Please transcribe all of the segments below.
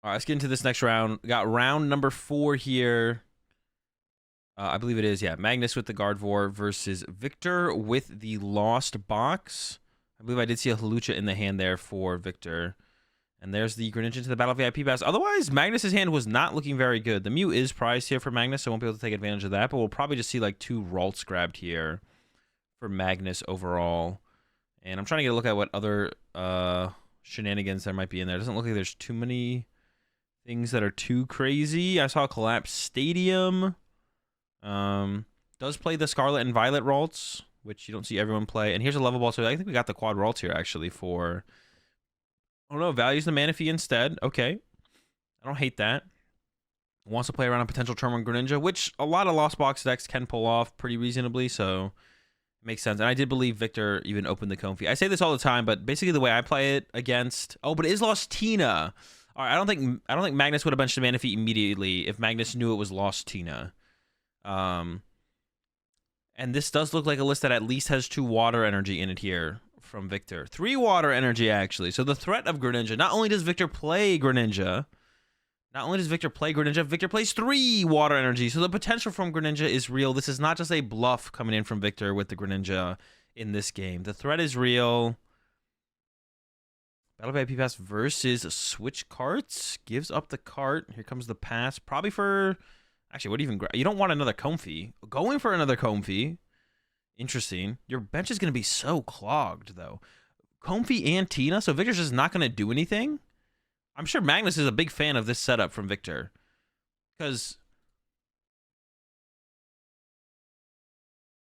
All right, let's get into this next round. We got round number 4 here. I believe it is, yeah. Magnus with the Gardevoir versus Victor with the Lost Box. I believe I did see a Halucha in the hand there for Victor. And there's the Greninja to the Battle VIP pass. Otherwise, Magnus's hand was not looking very good. The Mew is prized here for Magnus, so I won't be able to take advantage of that. But we'll probably just see like 2 Ralts grabbed here for Magnus overall. And I'm trying to get a look at what other shenanigans there might be in there. It doesn't look like there's too many things that are too crazy. I saw a Collapse Stadium. Does play the Scarlet and Violet Ralts, which you don't see everyone play. And here's a level ball, so I think we got the quad Ralts here actually for... I don't know, values the Manaphy instead. Okay. I don't hate that. Wants to play around a potential turn 1 Greninja, which a lot of Lost Box decks can pull off pretty reasonably, so it makes sense. And I did believe Victor even opened the Comfy. I say this all the time, but basically the way I play it against... Oh, but it is Lost Tina. All right, I don't think Magnus would have benched the Manaphy immediately if Magnus knew it was Lost Tina. And this does look like a list that at least has 2 water energy in it here from Victor. 3 water energy, actually. So the threat of Greninja. Not only does Victor play Greninja, Victor plays 3 water energy. So the potential from Greninja is real. This is not just a bluff coming in from Victor with the Greninja in this game. The threat is real. Battle VIP pass versus switch carts. Gives up the cart. Here comes the pass. Probably for... Actually, what even... You don't want another Comfy. Going for another Comfy. Interesting. Your bench is going to be so clogged, though. Comfy and Tina, so Victor's just not going to do anything? I'm sure Magnus is a big fan of this setup from Victor. Because...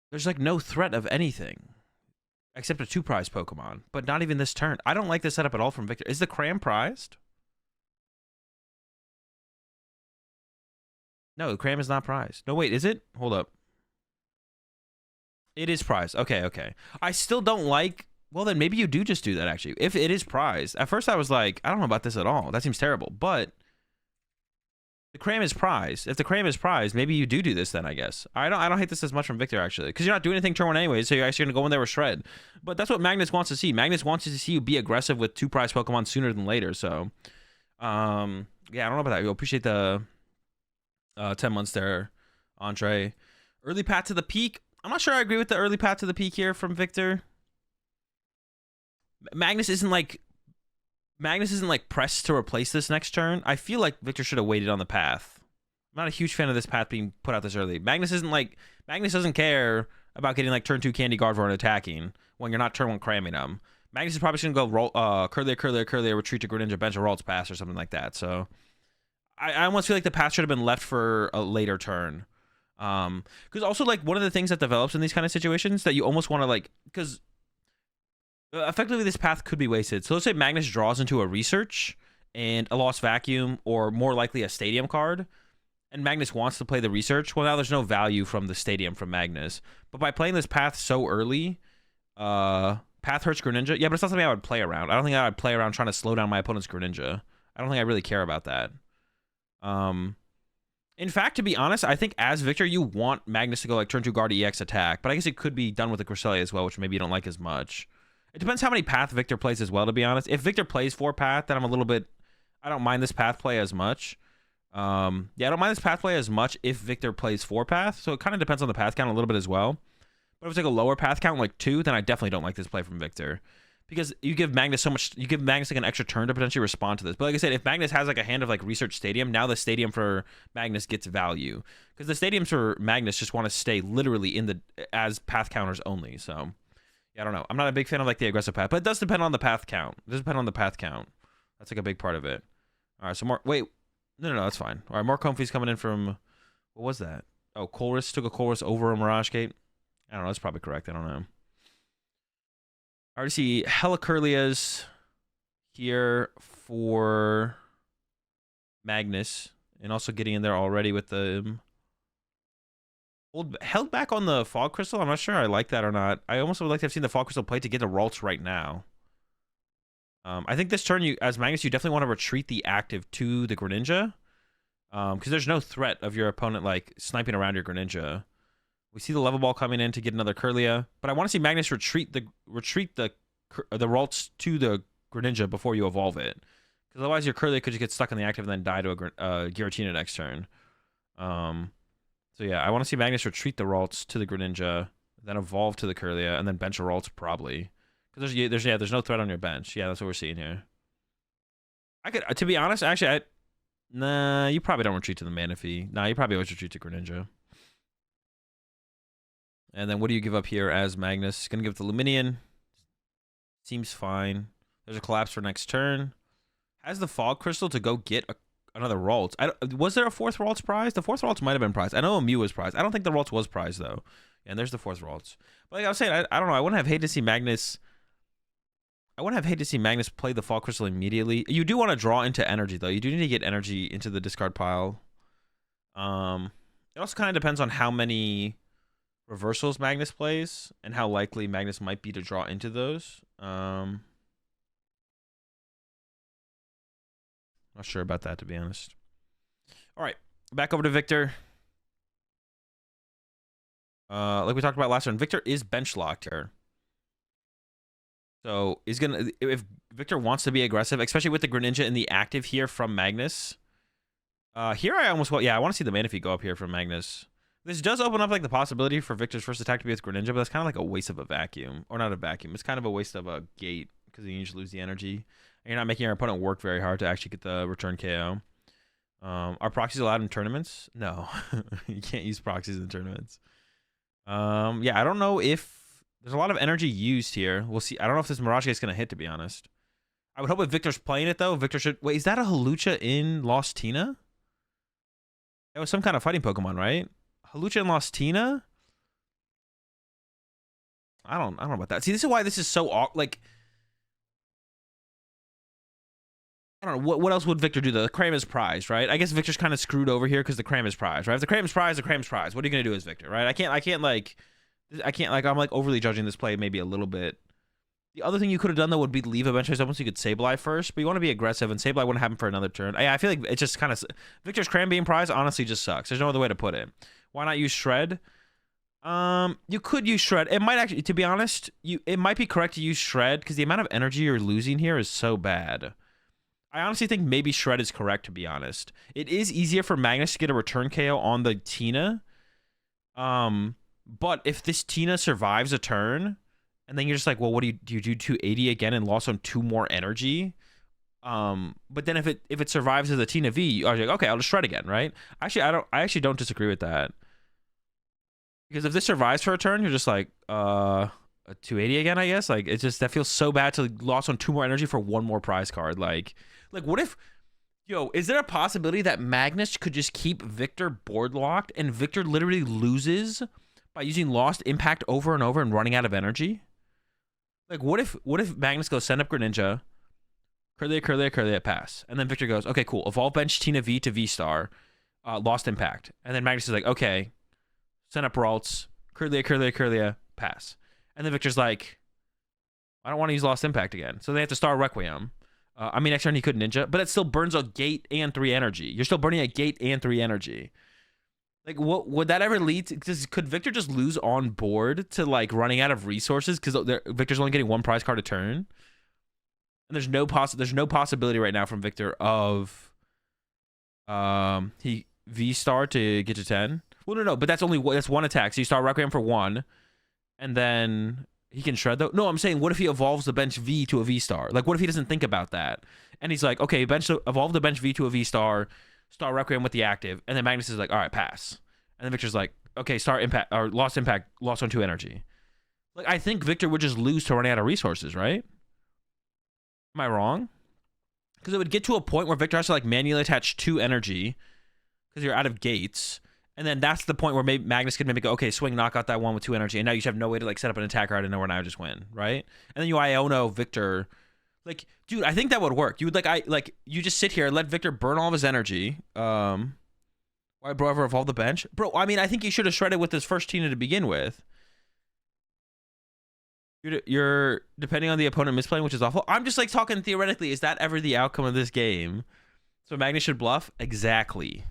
there's, like, no threat of anything. Except a 2 prize Pokemon. But not even this turn. I don't like this setup at all from Victor. Is the Cram prized? No, the Cram is not prized. No, wait, is it? Hold up. It is prized. Okay, okay. I still don't like... Well, then maybe you do just do that, actually. If it is prized. At first, I was like, I don't know about this at all. That seems terrible. But the Cram is prized. If the Cram is prized, maybe you do this then, I guess. I don't hate this as much from Victor, actually. Because you're not doing anything turn 1 anyway, so you're actually going to go in there with Shred. But that's what Magnus wants to see. Magnus wants to see you be aggressive with 2 prize Pokemon sooner than later. So, yeah, I don't know about that. You'll appreciate the 10 months there, Andre. Early path to the peak. I'm not sure I agree with the early path to the peak here from Victor. Magnus isn't like pressed to replace this next turn. I feel like Victor should have waited on the path. I'm not a huge fan of this path being put out this early. Magnus doesn't care about getting like turn 2 Candy Gardevoir and attacking when you're not turn 1 cramming them. Magnus is probably just gonna go roll Curlier, retreat to Greninja, bench a Ralts pass or something like that. So I almost feel like the path should have been left for a later turn. Because also like one of the things that develops in these kind of situations that you almost want to like, because effectively this path could be wasted. So let's say Magnus draws into a research and a Lost Vacuum, or more likely a Stadium card, and Magnus wants to play the research. Well, now there's no value from the Stadium from Magnus, but by playing this path so early, path hurts Greninja. Yeah, but it's not something I would play around. I don't think I would play around trying to slow down my opponent's Greninja. I don't think I really care about that. In fact, to be honest, I think as Victor, you want Magnus to go like turn 2 guard EX attack, but I guess it could be done with the Cresselia as well, which maybe you don't like as much. It depends how many path Victor plays as well, to be honest. If Victor plays 4 path, then I'm a little bit... I don't mind this path play as much. Yeah, I don't mind this path play as much if Victor plays 4 path, so it kind of depends on the path count a little bit as well. But if it's like a lower path count, like 2, then I definitely don't like this play from Victor. Because you give Magnus so much... You give Magnus like an extra turn to potentially respond to this. But like I said, if Magnus has like a hand of like Research Stadium, now the Stadium for Magnus gets value. Because the Stadiums for Magnus just want to stay literally in the... as path counters only, so... Yeah, I don't know. I'm not a big fan of like the aggressive path, but it does depend on the path count. It does depend on the path count. That's like a big part of it. All right, so more... Wait. No, that's fine. All right, more Comfy's coming in from... What was that? Oh, Colress took a Colress over a Mirage Gate. I don't know. That's probably correct. I don't know. I already see Helicurlias here for Magnus, and also getting in there already with the held back on the Fog Crystal. I'm not sure I like that or not. I almost would like to have seen the Fog Crystal play to get the Ralts right now. I think this turn, as Magnus, you definitely want to retreat the active to the Greninja, because there's no threat of your opponent like sniping around your Greninja. We see the level ball coming in to get another Curlia, but I want to see Magnus retreat the Ralts to the Greninja before you evolve it. Because otherwise your Curlia could just get stuck on the active and then die to a Giratina next turn. So yeah, I want to see Magnus retreat the Ralts to the Greninja, then evolve to the Curlia, and then bench a Ralts probably. Because there's no threat on your bench. Yeah, that's what we're seeing here. I could, to be honest, actually, nah, you probably don't retreat to the Manaphy. Nah, you probably always retreat to Greninja. And then what do you give up here as Magnus? Gonna give it the Luminion. Seems fine. There's a collapse for next turn. Has the Fog Crystal to go get another Ralts. Was there a fourth Ralts prize? The fourth Ralts might have been prized. I know a Mew was prized. I don't think the Ralts was prized, though. And there's the fourth Ralts. But like I was saying, I don't know. I wouldn't have hated to see Magnus... I wouldn't have hated to see Magnus play the Fog Crystal immediately. You do want to draw into energy, though. You do need to get energy into the discard pile. It also kind of depends on how many reversals Magnus plays and how likely Magnus might be to draw into those. Not sure about that, to be honest. All right, back over to Victor. Like we talked about last turn, Victor is bench locked here. So he's gonna, if Victor wants to be aggressive, especially with the Greninja in the active here from Magnus. Here I almost want, yeah, I want to see the Manaphy go up here from Magnus. This does open up like the possibility for Victor's first attack to be with Greninja, but that's kind of like a waste of a vacuum, or not a vacuum. It's kind of a waste of a gate because you usually lose the energy. And you're not making your opponent work very hard to actually get the return KO. Are proxies allowed in tournaments? No, you can't use proxies in tournaments. Yeah, I don't know if there's a lot of energy used here. We'll see. I don't know if this Mirage Gate's going to hit, to be honest. I would hope if Victor's playing it, though, Victor should... Wait, is that a Hawlucha in Lost Tina? That was some kind of fighting Pokemon, right? Hawlucha in Lost Tina? I don't know about that. See, this is why this is so... Like... I don't know. What else would Victor do, though? The Cram is prized, right? I guess Victor's kind of screwed over here because the Cram is prized, right? If the Cram is prized, the Cram is prized. What are you going to do as Victor, right? I can't, I'm like overly judging this play maybe a little bit. The other thing you could have done, though, would be leave a bench race open so you could Sableye first, but you want to be aggressive, and Sableye wouldn't happen for another turn. I feel like it's just kind of... Victor's Cram being prized honestly just sucks. There's no other way to put it. Why not use Shred? You could use Shred. It might actually, to be honest, it might be correct to use Shred, because the amount of energy you're losing here is so bad. I honestly think maybe Shred is correct, to be honest. It is easier for Magnus to get a return KO on the Tina. But if this Tina survives a turn, and then you're just like, well, what do you do 280 again and lost on 2 more energy? But then if it survives as a Tina V, I was like, okay, I'll just Shred again, right? Actually, I actually don't disagree with that. Because if this survives for a turn, you're just like, a 280 again, I guess. Like, it's just, that feels so bad to lost on 2 more energy for 1 more prize card. Like what if, yo, is there a possibility that Magnus could just keep Victor board locked and Victor literally loses by using Lost Impact over and over and running out of energy? Like, what if Magnus goes send up Greninja, Curlia, pass, and then Victor goes, okay, cool, evolve bench Tina V to V-Star, Lost Impact, and then Magnus is like, okay, send up Ralts, Curlia, pass, and then Victor's like, I don't want to use Lost Impact again, so they have to Star Requiem. I mean, next turn he could Ninja, but it still burns a gate and 3 energy. You're still burning a gate and 3 energy. Like, what would that ever lead to? Could Victor just lose on board to like running out of resources because Victor's only getting 1 prize card a turn? And there's no possibility right now from Victor of he V-Star to get to 10. Well, no, but that's 1 attack. So you start Requiem for 1, and then he can Shred though. No, I'm saying, what if he evolves the bench V to a V-Star? Like, what if he doesn't think about that? And he's like, okay, evolve the bench V to a V-Star, Star Requiem with the active, and then Magnus is like, all right, pass. And then Victor's like, okay, Star Impact, or Lost Impact, lost on 2 energy. Like, I think Victor would just lose to running out of resources, right? Am I wrong? Because it would get to a point where Victor has to like manually attach 2 energy because you're out of gates. And then that's the point where maybe Magnus could maybe go, okay, swing, knock out that one with 2 energy, and now you should have no way to like set up an attacker out of nowhere, now just win, right? And then you Iono Victor. Like, dude, I think that would work. You would you just sit here and let Victor burn all of his energy. Why bro ever evolve the bench? Bro, I mean, I think he should have shredded with his first Tina to begin with. You're depending on the opponent misplaying, which is awful. I'm just like talking theoretically. Is that ever the outcome of this game? So Magnus should bluff? Exactly.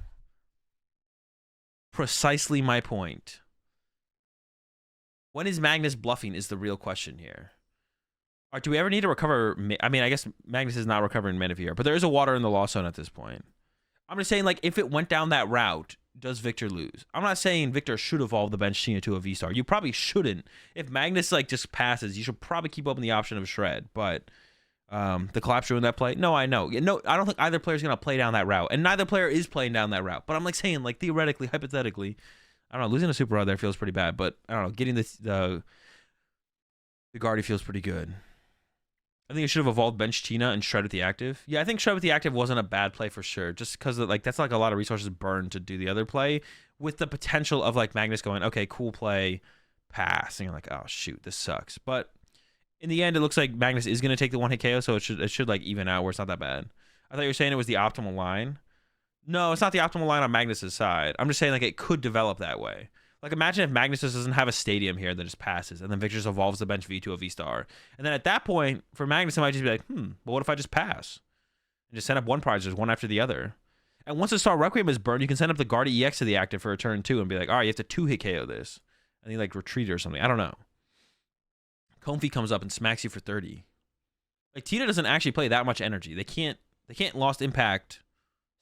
Precisely my point. When is Magnus bluffing is the real question here. All right, do we ever need to recover? I mean, I guess Magnus is not recovering mana here, but there is a water in the Lost Zone at this point. I'm just saying, like, if it went down that route, does Victor lose? I'm not saying Victor should evolve the bench Tina to a V-Star. You probably shouldn't. If Magnus, like, just passes, you should probably keep open the option of Shred. But the collapse ruined that play. No, I know. No, I don't think either player is going to play down that route. And neither player is playing down that route. But I'm, like, saying, like, theoretically, hypothetically, I don't know. Losing a Super Rod there feels pretty bad. But, I don't know. Getting the Guardy feels pretty good. I think it should have evolved bench Tina and Shred with the active. Yeah, I think Shred with the active wasn't a bad play for sure. Just because like that's like a lot of resources burned to do the other play, with the potential of like Magnus going, okay, cool play, pass, and you're like, oh shoot, this sucks. But in the end, it looks like Magnus is gonna take the 1-hit KO, so it should like even out where it's not that bad. I thought you were saying it was the optimal line. No, it's not the optimal line on Magnus's side. I'm just saying like it could develop that way. Like, imagine if Magnus doesn't have a stadium here that just passes, and then Victor just evolves the bench V to a V-Star. And then at that point, for Magnus, it might just be like, well, what if I just pass? And just send up one prizes, one after the other. And once the Star Requiem is burned, you can send up the Guardy EX to the active for a turn 2 and be like, all right, you have to 2-hit KO this. And you, like, retreat or something. I don't know. Comfy comes up and smacks you for 30. Like, Tina doesn't actually play that much energy. They can't Lost Impact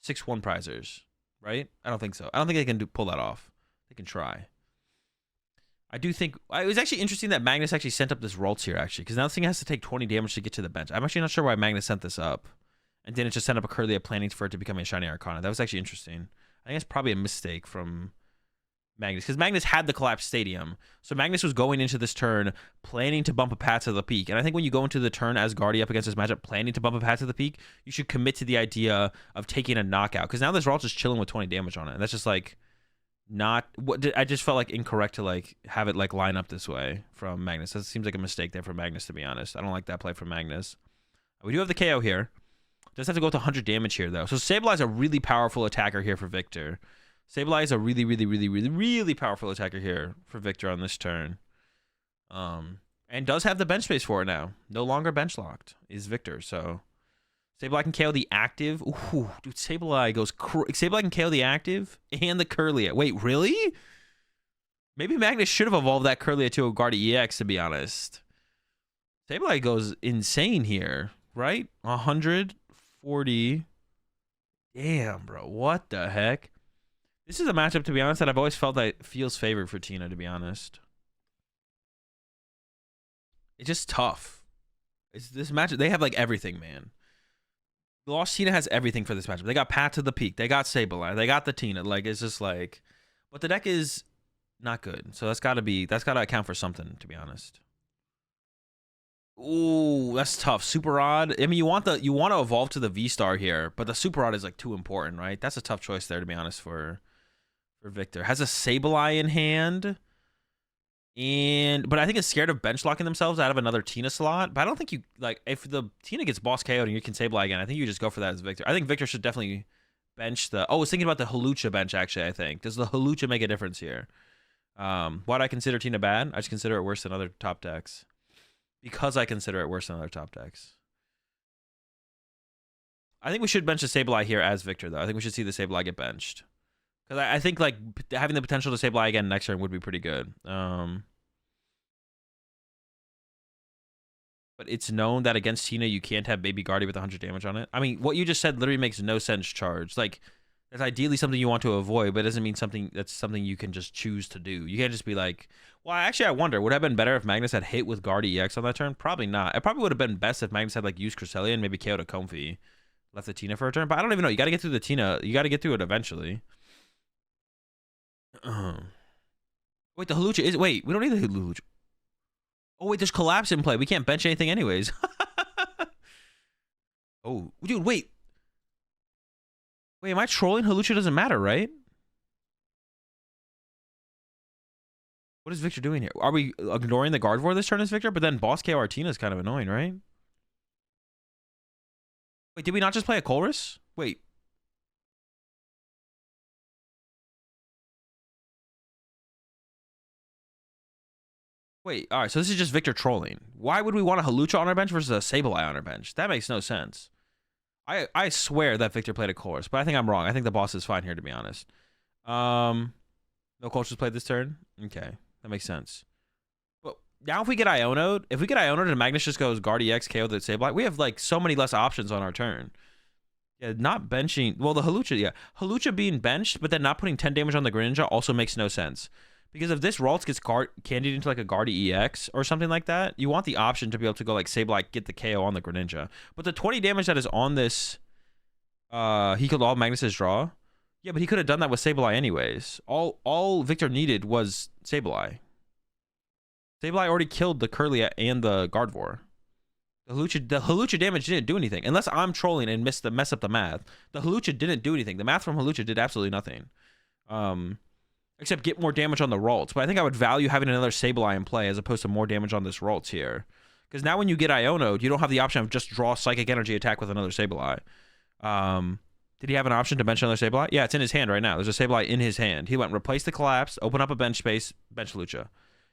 6-1 prizers, right? I don't think so. I don't think they can pull that off. They can try. I do think it was actually interesting that Magnus actually sent up this Ralts here, actually, because now this thing has to take 20 damage to get to the bench. I'm actually not sure why Magnus sent this up and didn't just send up a Curlia planning for it to become a Shiny Arcana. That was actually interesting. I think it's probably a mistake from Magnus, because Magnus had the collapsed stadium. So Magnus was going into this turn planning to bump a Pat to the peak. And I think when you go into the turn as Guardy up against this matchup planning to bump a Pat to the peak, you should commit to the idea of taking a knockout, because now this Ralts is chilling with 20 damage on it. And that's just like not what I just felt like incorrect to like have it like line up this way from Magnus. That seems like a mistake there from Magnus, to be honest. I don't like that play from Magnus. We do have the KO here. Does have to go to 100 damage here though. So Sableye a really powerful attacker here for Victor. Sableye is a really powerful attacker here for Victor on this turn. And does have the bench space for it now. No longer bench locked is Victor. So Sableye can KO the active. Ooh, dude, Sableye can KO the active and the Curlia. Wait, really? Maybe Magnus should have evolved that Curlia to a Guardy EX, to be honest. Sableye goes insane here, right? 140. Damn, bro. What the heck? This is a matchup, to be honest, that I've always felt that feels favored for Tina, to be honest. It's just tough. It's this matchup. They have like everything, man. Lost Tina has everything for this matchup. They got Pat to the peak. They got Sableye. They got the Tina. Like, it's just like, but the deck is not good. So that's got to account for something, to be honest. Ooh, that's tough. Super Rod. I mean, you want to evolve to the V-Star here, but the Super Rod is like too important, right? That's a tough choice there, to be honest, for Victor. Has a Sableye in hand. But I think it's scared of bench locking themselves out of another Tina slot. But I don't think you, like, if the Tina gets boss KO'd and you can Sableye again, I think you just go for that as Victor. I think Victor should definitely bench the... Oh, I was thinking about the Hawlucha bench, actually, I think. Does the Hawlucha make a difference here? Why do I consider Tina bad? I just consider it worse than other top decks. Because I consider it worse than other top decks. I think we should bench the Sableye here as Victor, though. I think we should see the Sableye get benched. Because I think like having the potential to Sableye again next turn would be pretty good. But it's known that against Tina, you can't have Baby Guardy with 100 damage on it. I mean, what you just said literally makes no sense, Charge. Like, it's ideally something you want to avoid, but it doesn't mean something you can just choose to do. You can't just be like, well, actually, I wonder, would it have been better if Magnus had hit with Guardy EX on that turn? Probably not. It probably would have been best if Magnus had like used Cresselia and maybe KO'd a Comfy. Left the Tina for a turn. But I don't even know. You got to get through the Tina. You got to get through it eventually. Wait, the Hawlucha is... Wait, we don't need the Hawlucha. Oh, wait, there's Collapse in play. We can't bench anything anyways. Oh, dude, wait. Wait, am I trolling? Hawlucha doesn't matter, right? What is Victor doing here? Are we ignoring the Gardevoir this turn as Victor? But then Boss KO Artina is kind of annoying, right? Wait, did we not just play a Colress? Wait. Wait, all right, so this is just Victor trolling. Why would we want a Hawlucha on our bench versus a Sableye on our bench? That makes no sense. I swear that Victor played a Colress, but I think I'm wrong. I think the boss is fine here, to be honest. No Colress played this turn? Okay, that makes sense. But now if we get Iono'd, and Magnus just goes guard EX KO the Sableye, we have like so many less options on our turn. Yeah, not benching. Well, the Hawlucha, yeah. Hawlucha being benched, but then not putting 10 damage on the Greninja also makes no sense. Because if this Ralts gets candied into like a Guardy EX or something like that, you want the option to be able to go like Sableye, get the KO on the Greninja. But the 20 damage that is on this, he killed all Magnus's draw. Yeah, but he could have done that with Sableye anyways. All Victor needed was Sableye. Sableye already killed the Kirlia and the Gardevoir. The Hawlucha damage didn't do anything. Unless I'm trolling and mess up the math. The Hawlucha didn't do anything. The math from Hawlucha did absolutely nothing. Except get more damage on the Ralts. But I think I would value having another Sableye in play as opposed to more damage on this Ralts here. Because now when you get Iono'd, you don't have the option of just draw Psychic Energy attack with another Sableye. Did he have an option to bench another Sableye? Yeah, it's in his hand right now. There's a Sableye in his hand. He went replace the Collapse, open up a bench space, bench Hawlucha.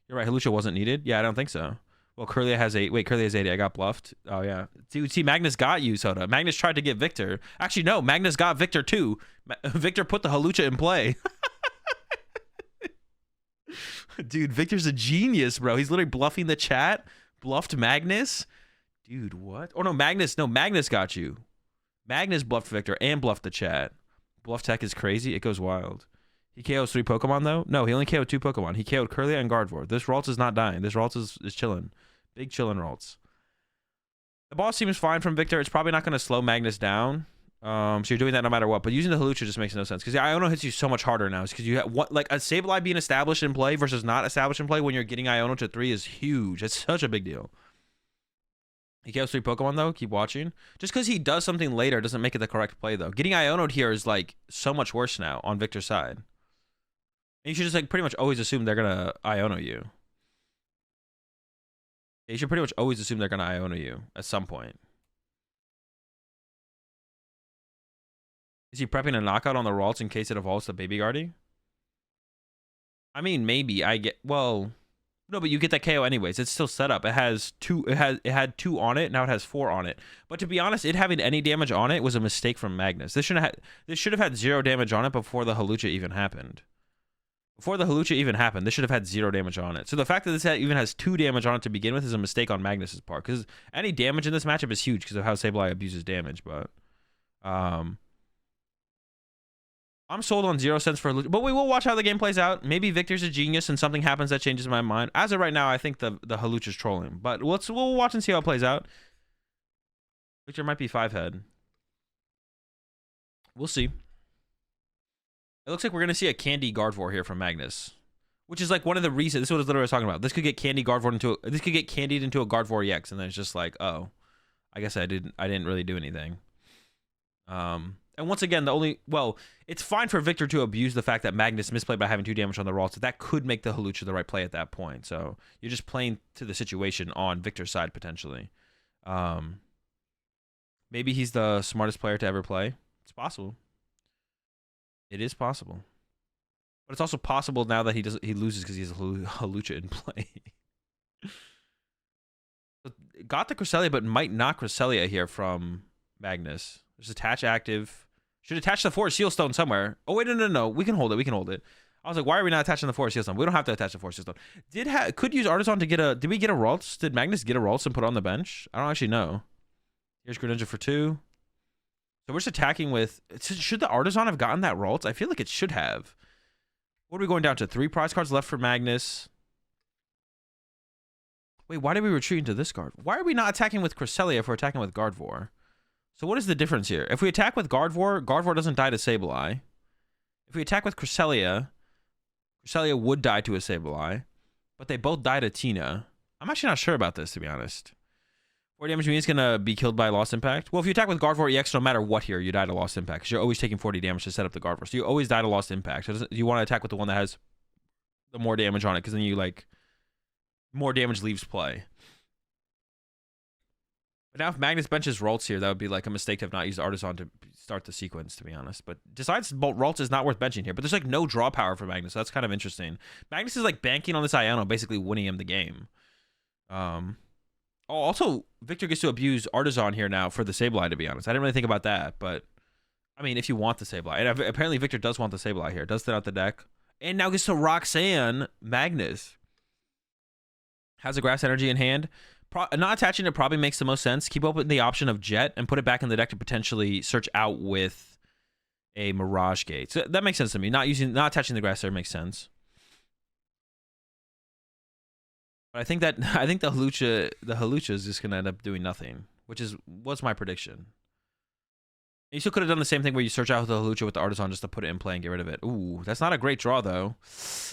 You're right, Hawlucha wasn't needed. Yeah, I don't think so. Well, Kirlia has 8. Wait, Kirlia has 80. I got bluffed. Oh, yeah. See, Magnus got you, Soda. Magnus tried to get Victor. Actually, no. Magnus got Victor, too. Victor put the Hawlucha in play. Dude, Victor's a genius, bro. He's literally bluffing the chat. Bluffed Magnus. Dude, what? Oh, no, Magnus got you. Magnus bluffed Victor and bluffed the chat. Bluff tech is crazy. It goes wild. He KOs 3 Pokemon, though? No, he only KO'd 2 Pokemon. He KO'd Kirlia and Gardevoir. This Ralts is not dying. This Ralts is chilling. Big chillin' Ralts. The ball seems fine from Victor. It's probably not going to slow Magnus down. So you're doing that no matter what. But using the Hawlucha just makes no sense. Because the Iono hits you so much harder now. Because you have like a Sableye being established in play versus not established in play when you're getting Iono to 3 is huge. It's such a big deal. He KOs 3 Pokemon, though. Keep watching. Just because he does something later doesn't make it the correct play, though. Getting Iono'd here is like so much worse now on Victor's side. And you should just like pretty much always assume they're going to Iono you. You should pretty much always assume they're going to Iono you at some point. Is he prepping a knockout on the Ralts in case it evolves to Baby Guardy? I mean, maybe. Well, no, but you get that KO anyways. It's still set up. It has 2. It had 2 on it. Now it has 4 on it. But to be honest, it having any damage on it was a mistake from Magnus. This should have had 0 damage on it before the Hawlucha even happened. Before the Hawlucha even happened, this should have had 0 damage on it. So the fact that this even has 2 damage on it to begin with is a mistake on Magnus's part. Because any damage in this matchup is huge because of how Sableye abuses damage. But I'm sold on 0 cents for Hawlucha. But we will watch how the game plays out. Maybe Victor's a genius and something happens that changes my mind. As of right now, I think the Hawlucha's trolling. But we'll watch and see how it plays out. Victor might be 5-head. We'll see. It looks like we're going to see a Candy Gardevoir here from Magnus. Which is like one of the reasons. This is what I was talking about. This could get Candy Gardevoir into this could get candied into a Gardevoir EX. And then it's just like, oh, I guess I didn't really do anything. And once again, it's fine for Victor to abuse the fact that Magnus misplayed by having 2 damage on the Ralts. That could make the Hawlucha the right play at that point. So you're just playing to the situation on Victor's side, potentially. Maybe he's the smartest player to ever play. It's possible. It is possible. But it's also possible now that he loses because he has a Hawlucha in play. Got the Cresselia, but might not Cresselia here from Magnus. There's attach active. Should attach the Forest Seal Stone somewhere. Oh, wait, no. We can hold it. I was like, why are we not attaching the Forest Seal Stone? We don't have to attach the Forest Seal Stone. Could use Artisan to get a... Did we get a Ralts? Did Magnus get a Ralts and put on the bench? I don't actually know. Here's Greninja for 2. So we're just attacking with... Should the Artisan have gotten that Ralts? I feel like it should have. What are we going down to? 3 prize cards left for Magnus. Wait, why did we retreat into this card? Why are we not attacking with Cresselia if we're attacking with Gardevoir? So what is the difference here? If we attack with Gardevoir, Gardevoir doesn't die to Sableye. If we attack with Cresselia, Cresselia would die to a Sableye. But they both die to Tina. I'm actually not sure about this, to be honest. 4 damage means it's going to be killed by Lost Impact. Well, if you attack with Gardevoir EX, no matter what here, you die to Lost Impact. Because you're always taking 40 damage to set up the Gardevoir. So you always die to Lost Impact. So you want to attack with the one that has the more damage on it. Because then you, like, more damage leaves play. But now if Magnus benches Ralts here, that would be, like, a mistake to have not used Artisan to start the sequence, to be honest. But decides Ralts is not worth benching here. But there's, like, no draw power for Magnus. So that's kind of interesting. Magnus is, like, banking on this Iono, basically winning him the game. Oh, also, Victor gets to abuse Artisan here now for the Sableye, to be honest. I didn't really think about that, but, I mean, if you want the Sableye. And apparently Victor does want the Sableye here. Does thin out the deck. And now gets to Roxanne Magnus. Has a grass energy in hand. Not attaching it probably makes the most sense. Keep open the option of Jet and put it back in the deck to potentially search out with a Mirage Gate. So that makes sense to me. Not attaching the grass there makes sense. But I think the Halucha is just gonna end up doing nothing, which was my prediction. You still could have done the same thing where you search out the Halucha with the Artisan just to put it in play and get rid of it. Ooh, that's not a great draw though.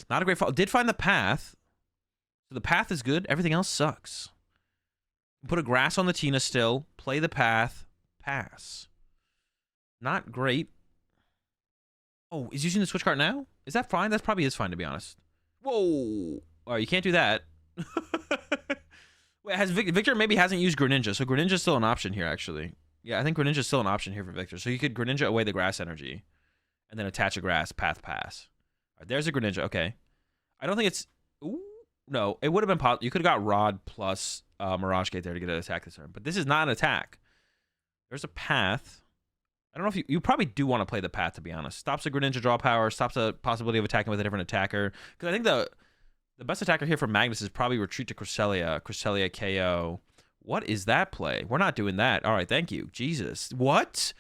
Not a great fall. Did find the path. So the path is good. Everything else sucks. Put a grass on the Tina still. Play the path. Pass. Not great. Oh, is using the switch card now? Is that fine? That probably is fine, to be honest. Whoa. Oh, you can't do that. Wait, Victor maybe hasn't used Greninja, so Greninja's still an option here, actually. Yeah, I think Greninja's still an option here for Victor. So you could Greninja away the grass energy and then attach a grass, path, pass. All right, there's a Greninja. Okay. I don't think it's... Ooh, no, it would have been possible. You could have got Rod plus Mirage Gate there to get an attack this turn. But this is not an attack. There's a path. I don't know if you probably do want to play the path, to be honest. Stops a Greninja draw power, stops the possibility of attacking with a different attacker. Because I think the best attacker here for Magnus is probably retreat to Cresselia. Cresselia KO. What is that play? We're not doing that. All right, thank you. Jesus. What?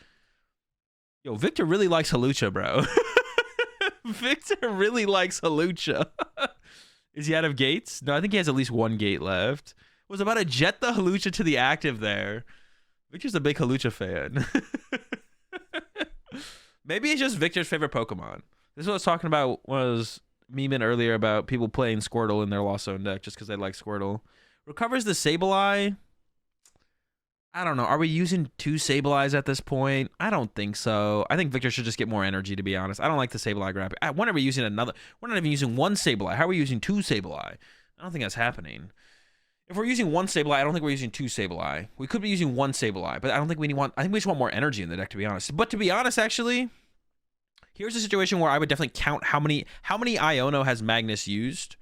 Yo, Victor really likes Halucha, bro. Victor really likes Halucha. Is he out of gates? No, I think he has at least one gate left. Was about to jet the Halucha to the active there. Victor's a big Halucha fan. Maybe it's just Victor's favorite Pokemon. This is what I was talking about, was memeing earlier about people playing Squirtle in their Lost Zone deck just because they like Squirtle. Recovers the Sableye. I don't know. Are we using 2 Sableyes at this point? I don't think so. I think Victor should just get more energy, to be honest. I don't like the Sableye grab. When are we using another? We're not even using 1 Sableye. How are we using 2 Sableye? I don't think that's happening. If we're using 1 Sableye, I don't think we're using 2 Sableye. We could be using 1 Sableye, but I don't think I think we just want more energy in the deck, to be honest. But to be honest, actually, here's a situation where I would definitely count how many Iono has Magnus used.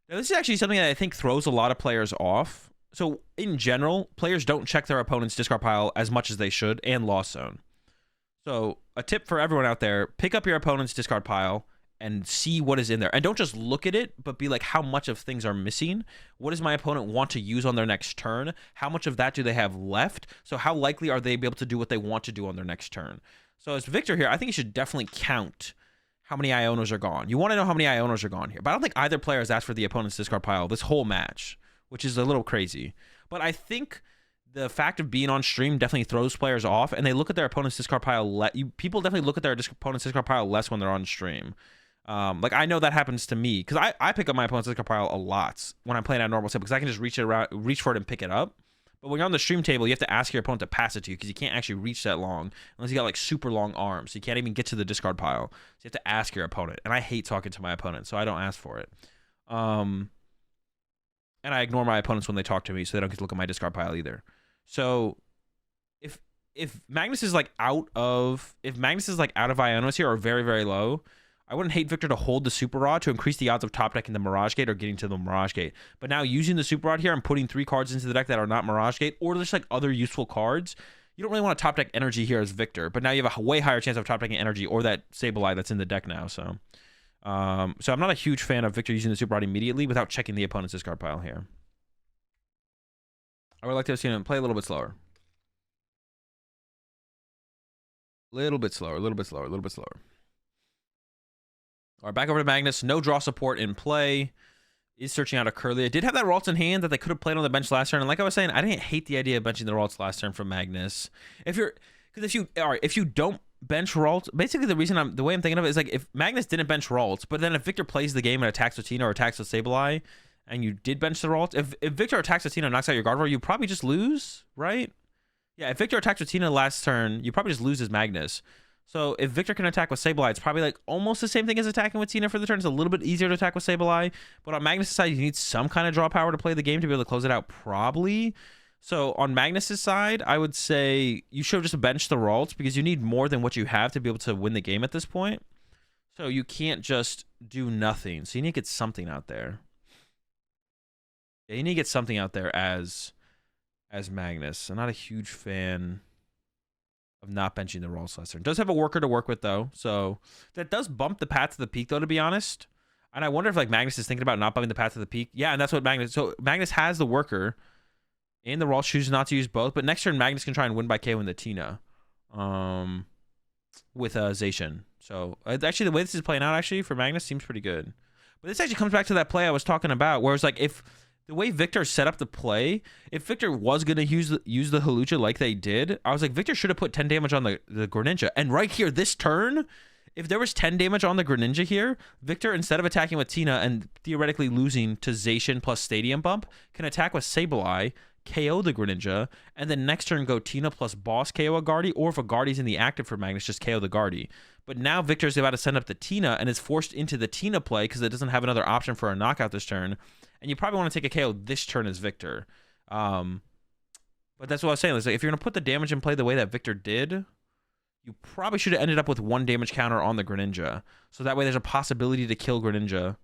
Now, this is actually something that I think throws a lot of players off. So, in general, players don't check their opponent's discard pile as much as they should, and Lost Zone. So, a tip for everyone out there, pick up your opponent's discard pile and see what is in there. And don't just look at it, but be like, how much of things are missing? What does my opponent want to use on their next turn? How much of that do they have left? So, how likely are they be able to do what they want to do on their next turn? So, as Victor here, I think you should definitely count how many Ionos are gone. You want to know how many Ionos are gone here. But I don't think either player has asked for the opponent's discard pile this whole match, which is a little crazy. But I think the fact of being on stream definitely throws players off, and they look at their opponent's discard pile. People definitely look at their opponent's discard pile less when they're on stream. Like, I know that happens to me, because I pick up my opponent's discard pile a lot when I'm playing at normal set, because I can just reach for it and pick it up. But when you're on the stream table, you have to ask your opponent to pass it to you, because you can't actually reach that long unless you got like super long arms. So you can't even get to the discard pile. So you have to ask your opponent. And I hate talking to my opponent, so I don't ask for it. And I ignore my opponents when they talk to me, so they don't get to look at my discard pile either. So if Magnus is like out of Ionos here, or very, very low, I wouldn't hate Victor to hold the Super Rod to increase the odds of top decking the Mirage Gate or getting to the Mirage Gate. But now using the Super Rod here and putting 3 cards into the deck that are not Mirage Gate, or just like other useful cards, you don't really want to top deck energy here as Victor. But now you have a way higher chance of top decking energy or that Sableye that's in the deck now. So I'm not a huge fan of Victor using the Super Rod immediately without checking the opponent's discard pile here. I would like to have seen him play a little bit slower. Little bit slower. All right, back over to Magnus. No draw support in play. Is searching out a Curly. I did have that Ralts in hand that they could have played on the bench last turn. And like I was saying, I didn't hate the idea of benching the Ralts last turn from Magnus. If you don't bench Ralts, basically the way I'm thinking of it is like if Magnus didn't bench Ralts, but then if Victor plays the game and attacks with Tina or attacks with Sableye, and you did bench the Ralts, if Victor attacks with Tina and knocks out your Gardevoir, you probably just lose, right? Yeah, if Victor attacks with Tina last turn, you probably just lose as Magnus. So if Victor can attack with Sableye, it's probably like almost the same thing as attacking with Tina for the turn. It's a little bit easier to attack with Sableye. But on Magnus' side, you need some kind of draw power to play the game to be able to close it out, probably. So on Magnus' side, I would say you should just bench the Ralts because you need more than what you have to be able to win the game at this point. So you can't just do nothing. So you need to get something out there. Yeah, you need to get something out there as Magnus. I'm not a huge fan of not benching the Ralts last turn. Does have a worker to work with, though. So that does bump the path to the peak, though, to be honest. And I wonder if like Magnus is thinking about not bumping the Path to the Peak. Yeah, and that's what Magnus. So Magnus has the worker, and the Raw chooses not to use both. But next turn, Magnus can try and win by KO in the Tina, with Zacian. So actually, the way this is playing out actually for Magnus seems pretty good. But this actually comes back to that play I was talking about, where it's like if the way Victor set up the play, if Victor was gonna use the Hawlucha like they did, I was like, Victor should have put 10 damage on the Greninja. And right here, this turn, if there was 10 damage on the Greninja here, Victor, instead of attacking with Tina and theoretically losing to Zacian plus Stadium Bump, can attack with Sableye, KO the Greninja, and then next turn go Tina plus Boss KO a Guardy, or if a Guardy's in the active for Magnus, just KO the Guardy. But now Victor's about to send up the Tina and is forced into the Tina play because it doesn't have another option for a knockout this turn. And you probably want to take a KO this turn as Victor. But that's what I was saying. It's like if you're going to put the damage in play the way that Victor did, you probably should have ended up with 1 damage counter on the Greninja. So that way there's a possibility to kill Greninja,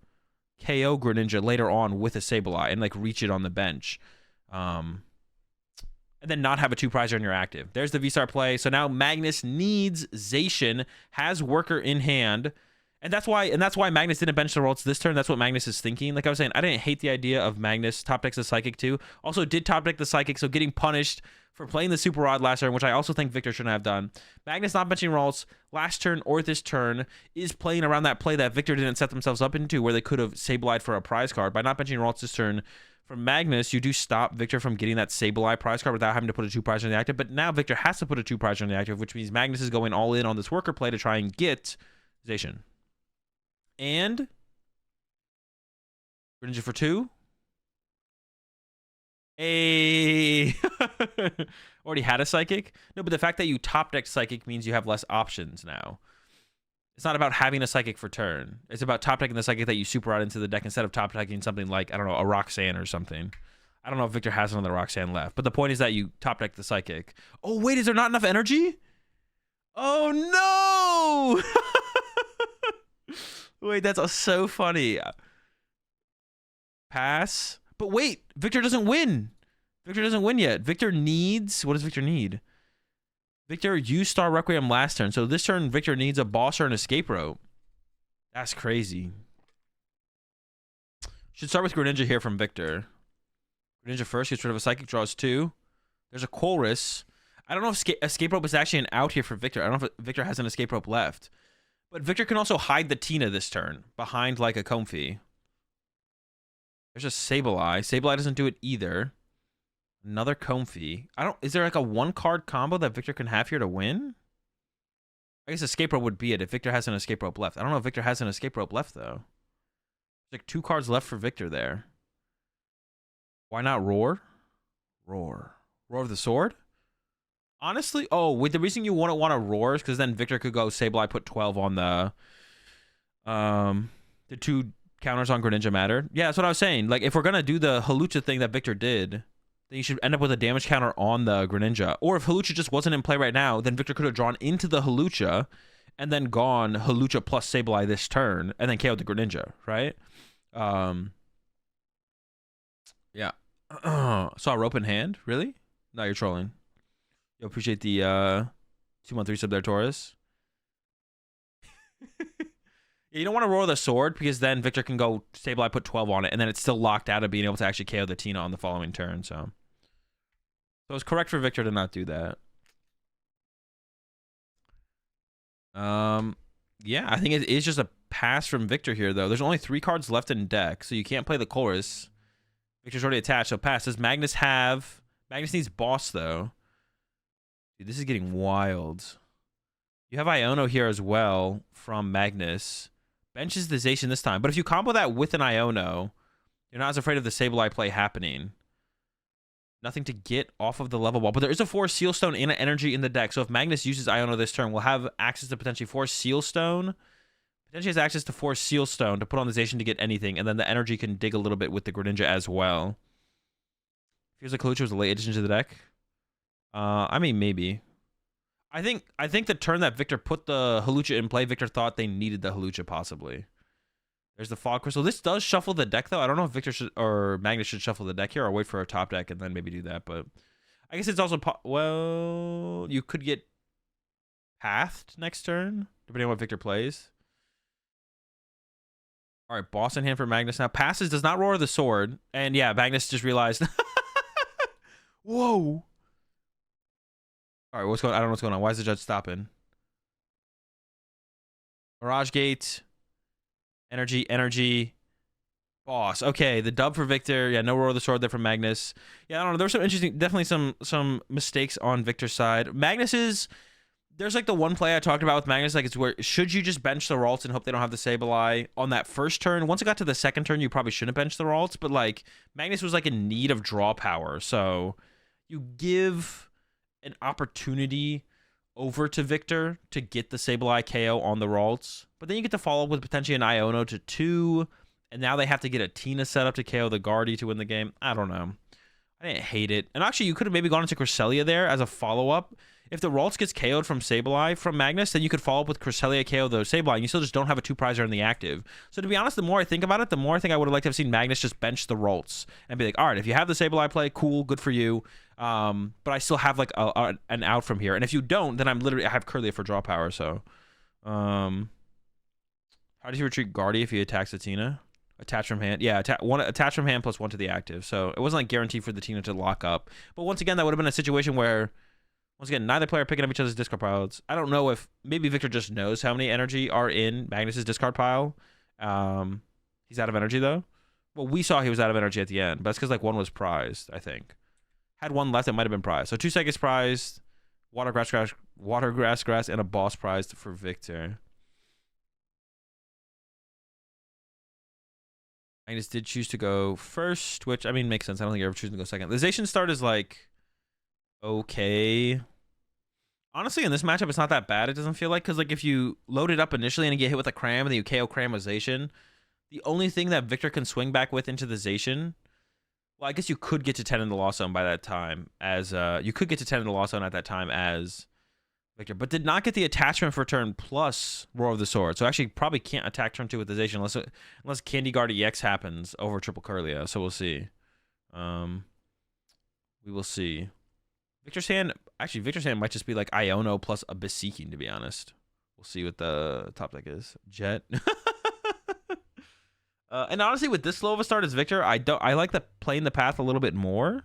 KO Greninja later on with a Sableye and like reach it on the bench. And then not have a 2-prizer on your active. There's the V-Star play. So now Magnus needs Zacian, has worker in hand. And that's why Magnus didn't bench the Ralts this turn. That's what Magnus is thinking. Like I was saying, I didn't hate the idea of Magnus top decks the Psychic too. Also did top deck the Psychic, so getting punished for playing the Super Rod last turn, which I also think Victor shouldn't have done. Magnus not benching Ralts last turn or this turn is playing around that play that Victor didn't set themselves up into, where they could have Sableyed for a prize card. By not benching Ralts this turn, from Magnus, you do stop Victor from getting that Sableye prize card without having to put a 2-prizer on the active. But now Victor has to put a 2-prizer on the active, which means Magnus is going all in on this worker play to try and get Zacian. And Greninja for 2. Already had a Psychic? No, but the fact that you top deck Psychic means you have less options now. It's not about having a Psychic for turn. It's about top decking the Psychic that you super out into the deck instead of top decking something like, I don't know, a Roxanne or something. I don't know if Victor has another Roxanne left, but the point is that you top deck the Psychic. Oh, wait, is there not enough energy? Oh, no! Wait, that's so funny. Pass. But wait, Victor doesn't win. Victor doesn't win yet. Victor needs... What does Victor need? Victor used Star Requiem last turn. So this turn, Victor needs a boss or an escape rope. That's crazy. Should start with Greninja here from Victor. Greninja first, gets rid of a Psychic, draws 2. There's a Colress. I don't know if escape rope is actually an out here for Victor. I don't know if Victor has an escape rope left. But Victor can also hide the Tina this turn behind like a Comfey. There's a Sableye. Sableye doesn't do it either. Another Comfey. Is there like a 1-card combo that Victor can have here to win? I guess escape rope would be it if Victor has an escape rope left. I don't know if Victor has an escape rope left though. There's like 2 cards left for Victor there. Why not Roar? Roar of the Sword? Honestly, wait, the reason you wouldn't want to Roar is because then Victor could go Sableye, put 12 on the 2 counters on Greninja matter. Yeah, that's what I was saying. Like, if we're gonna do the Hawlucha thing that Victor did, then you should end up with a damage counter on the Greninja. Or if Hawlucha just wasn't in play right now, then Victor could have drawn into the Hawlucha and then gone Hawlucha plus Sableye this turn and then KO'd the Greninja, right? Yeah. Saw a rope in hand? Really? No, you're trolling. Yo, appreciate the 213 sub there, Taurus. Yeah, you don't want to roar the sword because then Victor can go Sableye, put 12 on it, and then it's still locked out of being able to actually KO the Tina on the following turn. So it's correct for Victor to not do that. Yeah, I think it is just a pass from Victor here, though. There's only 3 cards left in deck, so you can't play the Chorus. Victor's already attached, so pass. Does Magnus have... Magnus needs Boss, though. Dude, this is getting wild. You have Iono here as well from Magnus. Benches the Zacian this time. But if you combo that with an Iono, you're not as afraid of the Sableye play happening. Nothing to get off of the level ball. But there is a Force Seal Stone and an energy in the deck. So if Magnus uses Iono this turn, we'll have access to potentially Force Seal Stone. Potentially has access to Force Seal Stone to put on the Zacian to get anything. And then the energy can dig a little bit with the Greninja as well. Feels like Hawlucha was a late addition to the deck. I mean, maybe. I think the turn that Victor put the Hawlucha in play, Victor thought they needed the Hawlucha possibly. There's the Fog Crystal. This does shuffle the deck, though. I don't know if Victor should or Magnus should shuffle the deck here or wait for a top deck and then maybe do that. But I guess it's also... well, you could get pathed next turn, depending on what Victor plays. All right, boss in hand for Magnus now. Passes, does not roar the sword. And yeah, Magnus just realized. Whoa. All right, what's going on? I don't know what's going on. Why is the judge stopping? Mirage Gate. Energy. Boss. Okay, the dub for Victor. Yeah, no roar of the sword there from Magnus. Yeah, I don't know. There's some interesting, definitely some mistakes on Victor's side. There's like the one play I talked about with Magnus, like it's where should you just bench the Ralts and hope they don't have the Sableye on that first turn? Once it got to the second turn, you probably shouldn't bench the Ralts, but like Magnus was like in need of draw power, so you give an opportunity over to Victor to get the Sableye KO on the Ralts, but then you get to follow up with potentially an Iono to 2, and now they have to get a Tina set up to KO the Guardy to win the game. I don't know. I didn't hate it. And actually, you could have maybe gone into Cresselia there as a follow-up. If the Ralts gets KO'd from Sableye from Magnus, then you could follow up with Cresselia KO the Sableye, and you still just don't have a 2-prizer in the active. So to be honest, the more I think about it, the more I think I would have liked to have seen Magnus just bench the Ralts and be like, all right, if you have the Sableye play, cool, good for you. But I still have like an out from here. And if you don't, then I have Curlia for draw power. So, how does he retreat Guardy if he attacks the Tina? Attach from hand. Yeah, attach from hand plus 1 to the active. So it wasn't like guaranteed for the Tina to lock up. But once again, that would have been a situation where, once again, neither player picking up each other's discard piles. I don't know if maybe Victor just knows how many energy are in Magnus's discard pile. He's out of energy though. Well, we saw he was out of energy at the end, but that's because like 1 was prized, I think. Had 1 left, it might have been prized. So 2 seconds prized, water grass, and a boss prized for Victor. Magnus did choose to go first, which, I mean, makes sense. I don't think you're ever choosing to go second. The Zacian start is, like, okay. Honestly, in this matchup, it's not that bad, it doesn't feel like. Because, like, if you load it up initially and you get hit with a Cram and then you KO Cram with Zacian, the only thing that Victor can swing back with into the Zacian, well, I guess you could get to 10 in the Lost Zone by that time as, you could get to 10 in the Lost Zone at that time as Victor, but did not get the attachment for turn plus Roar of the Sword. So actually probably can't attack turn 2 with the Zacian unless Candy Guard EX happens over Triple Curlia. So we'll see. We will see. Victor's hand might just be like Iono plus Abyss Seeking, to be honest. We'll see what the top deck is. Jet. And honestly, with this slow of a start as Victor, I like playing the path a little bit more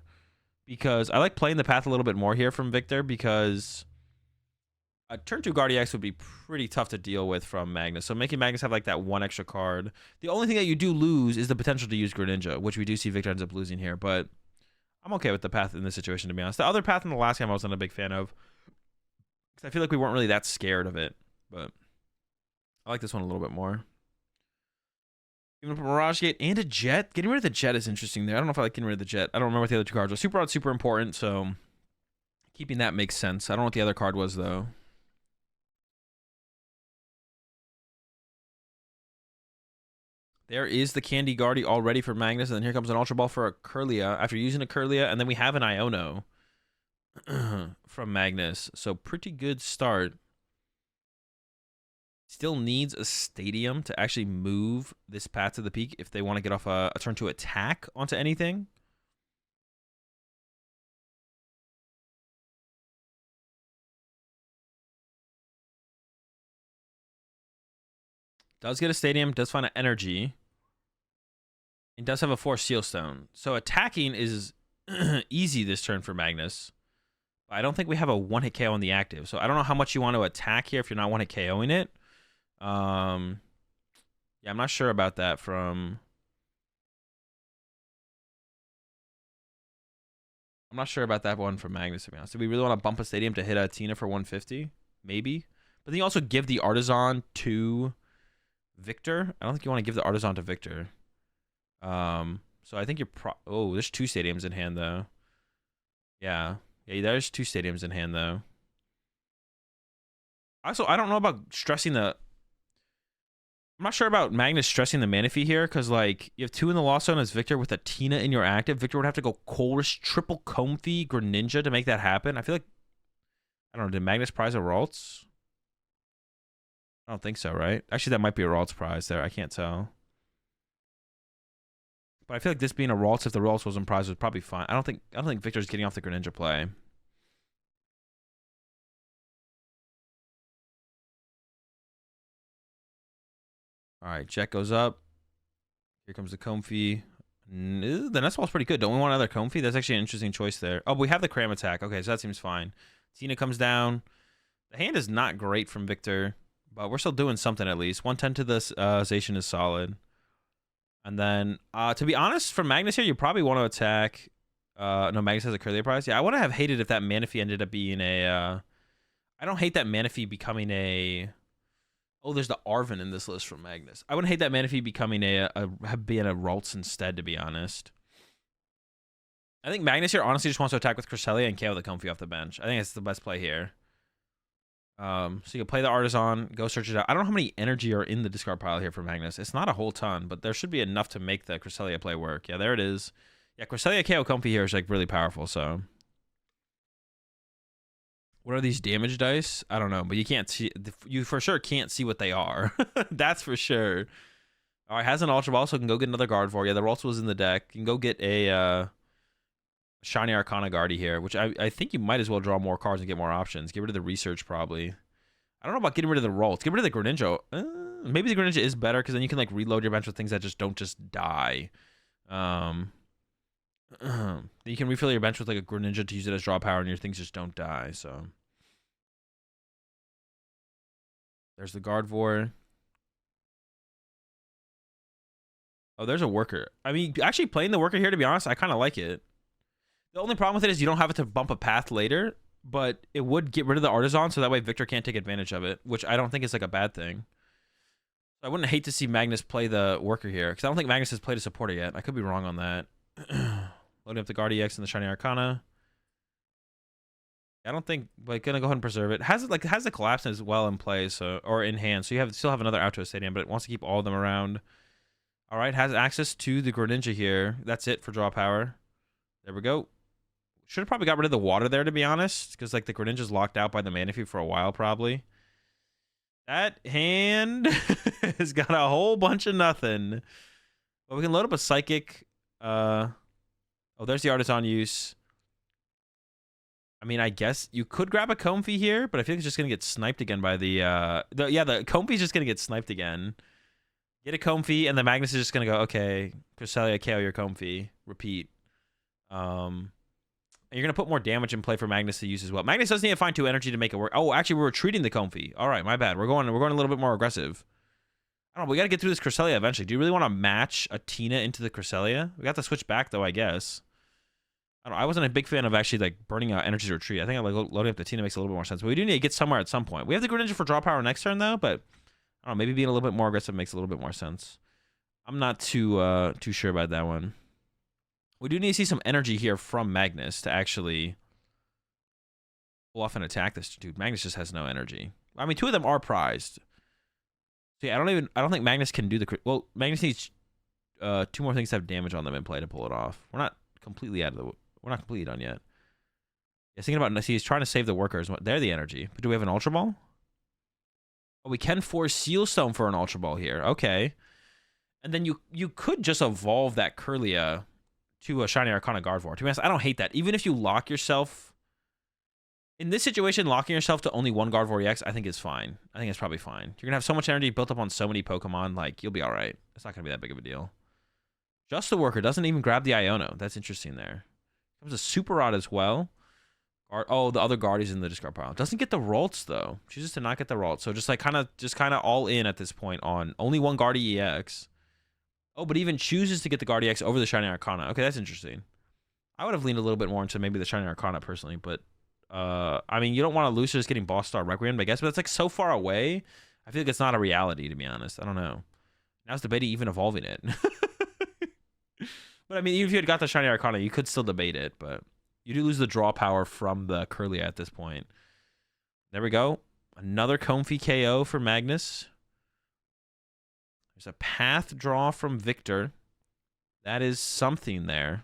because I like playing the path a little bit more here from Victor because turn 2 Guardy X would be pretty tough to deal with from Magnus. So making Magnus have like that 1 extra card. The only thing that you do lose is the potential to use Greninja, which we do see Victor ends up losing here. But I'm okay with the path in this situation, to be honest. The other path in the last game I wasn't a big fan of because I feel like we weren't really that scared of it. But I like this one a little bit more. Even up a Mirage Gate and a Jet. Getting rid of the Jet is interesting there. I don't know if I like getting rid of the Jet. I don't remember what the other 2 cards were. Super Rod's super important, so keeping that makes sense. I don't know what the other card was, though. There is the Candy Guardy already for Magnus, and then here comes an Ultra Ball for a Curlia after using a Curlia, and then we have an Iono from Magnus. So pretty good start. Still needs a Stadium to actually move this path to the peak if they want to get off a turn 2 attack onto anything. Does get a Stadium, does find an Energy. It does have a 4 Seal Stone. So attacking is easy this turn for Magnus. But I don't think we have a 1-hit KO on the active. So I don't know how much you want to attack here if you're not 1-hit KOing it. Yeah, I'm not sure about that I'm not sure about that one from Magnus, to be honest. Do we really want to bump a Stadium to hit a Tina for 150? Maybe. But then you also give the Artisan to Victor. I don't think you want to give the Artisan to Victor. So I think you're oh, there's 2 Stadiums in hand though. Yeah, there's 2 Stadiums in hand though. Also, I don't know about stressing the. I'm not sure about Magnus stressing the Manaphy here because like you have 2 in the Lost Zone as Victor with a Tina in your active. Victor would have to go Colress triple Comfy Greninja to make that happen. I feel like I don't know. Did Magnus prize a Ralts? I don't think so, right? Actually, that might be a Ralts prize there. I can't tell. But I feel like this being a Ralts, if the Ralts wasn't prized, was probably fine. I don't think Victor's getting off the Greninja play. All right, Jet goes up. Here comes the Comfy. The Nest Ball's pretty good. Don't we want another Comfy? That's actually an interesting choice there. Oh, we have the Cram attack. Okay, so that seems fine. Tina comes down. The hand is not great from Victor, but we're still doing something at least. 110 to the Zation is solid. And then, to be honest, for Magnus here, you probably want to attack. No, Magnus has a Curly prize. Yeah, I would have hated if that Manaphy ended up being a. I don't hate that Manaphy becoming a. Oh, there's the Arven in this list from Magnus. I wouldn't hate that Manaphy becoming being a Ralts instead, to be honest. I think Magnus here honestly just wants to attack with Cresselia and KO the Comfy off the bench. I think it's the best play here. So you can play the Artisan, go search it out. I don't know how many energy are in the discard pile here for Magnus. It's not a whole ton, but there should be enough to make the Cresselia play work. Yeah, there it is. Yeah, Cresselia KO Comfy here is like really powerful, so. What are these damage dice? I don't know, but you can't see. You for sure can't see what they are. That's for sure. All right, has an Ultra Ball, so can go get another Gardevoir. Yeah, the Ralts was in the deck. You can go get a Shiny Arcana Guardy here, which I think you might as well draw more cards and get more options. Get rid of the Research, probably. I don't know about getting rid of the Ralts. Get rid of the Greninja. Maybe the Greninja is better, because then you can like reload your bench with things that just don't just die. You can refill your bench with like a Greninja to use it as draw power, and your things just don't die. So there's the Gardevoir. Oh, there's a Worker. I mean, actually playing the Worker here, to be honest, I kind of like it. The only problem with it is you don't have it to bump a path later, but it would get rid of the Artisan, so that way Victor can't take advantage of it, which I don't think is like a bad thing. I wouldn't hate to see Magnus play the Worker here, because I don't think Magnus has played a supporter yet. I could be wrong on that. Loading up the Guard EX and the Shiny Arcana. I don't think, but gonna go ahead and preserve it. Has the Collapse as well in play, so or in hand, so you still have another Outro Stadium, but it wants to keep all of them around. All right, has access to the Greninja here. That's it for draw power. There we go. Should have probably got rid of the water there, to be honest, because like the Greninja's locked out by the Manaphy for a while, probably. That hand has got a whole bunch of nothing. But we can load up a Psychic. Oh, there's the Artisan use. I mean, I guess you could grab a Comfy here, but I feel like it's just gonna get sniped again by the Comfy's just gonna get sniped again. Get a Comfy, and the Magnus is just gonna go, okay, Cresselia, KO your Comfy. Repeat. And you're gonna put more damage in play for Magnus to use as well. Magnus doesn't need to find 2 energy to make it work. Oh, actually, we're retreating the Comfy. All right, my bad. We're going a little bit more aggressive. I don't know. We got to get through this Cresselia eventually. Do you really want to match a Tina into the Cresselia? We got to switch back though, I guess. I don't know. I wasn't a big fan of actually like burning out energy to retreat. I think like loading up the Tina makes a little bit more sense. But we do need to get somewhere at some point. We have the Greninja for draw power next turn though, but I don't know. Maybe being a little bit more aggressive makes a little bit more sense. I'm not too sure about that one. We do need to see some energy here from Magnus to actually pull off and attack this dude. Magnus just has no energy. I mean, 2 of them are prized. So yeah, I don't think Magnus can do the. Well, Magnus needs 2 more things to have damage on them in play to pull it off. We're not completely done yet. Yeah, thinking about. See, he's trying to save the Workers. They're the energy. But do we have an Ultra Ball? Oh, we can force Seal Stone for an Ultra Ball here. Okay. And then you could just evolve that Curlia to a Shiny Arcana Gardevoir. To be honest, I don't hate that. Even if you lock yourself. In this situation, locking yourself to only 1 Gardevoir EX, I think is fine. I think it's probably fine. You're going to have so much energy built up on so many Pokemon, like, you'll be all right. It's not going to be that big of a deal. Just the Worker doesn't even grab the Iono. That's interesting there. Comes a Super Rod as well. Oh, the other Guardi's in the discard pile. Doesn't get the Ralts, though. Chooses to not get the Ralts. So just kind of all in at this point on only 1 Guardi EX. Oh, but even chooses to get the Guardi EX over the Shiny Arcana. Okay, that's interesting. I would have leaned a little bit more into maybe the Shiny Arcana personally, but I mean, you don't want to lose just getting Boss Star Requiem, I guess, but it's like so far away. I feel like it's not a reality, to be honest. I don't know. Now it's debating even evolving it. But I mean, even if you had got the Shiny Arcana, you could still debate it, but you do lose the draw power from the Curlia at this point. There we go. Another Comfy KO for Magnus. There's a path draw from Victor. That is something there.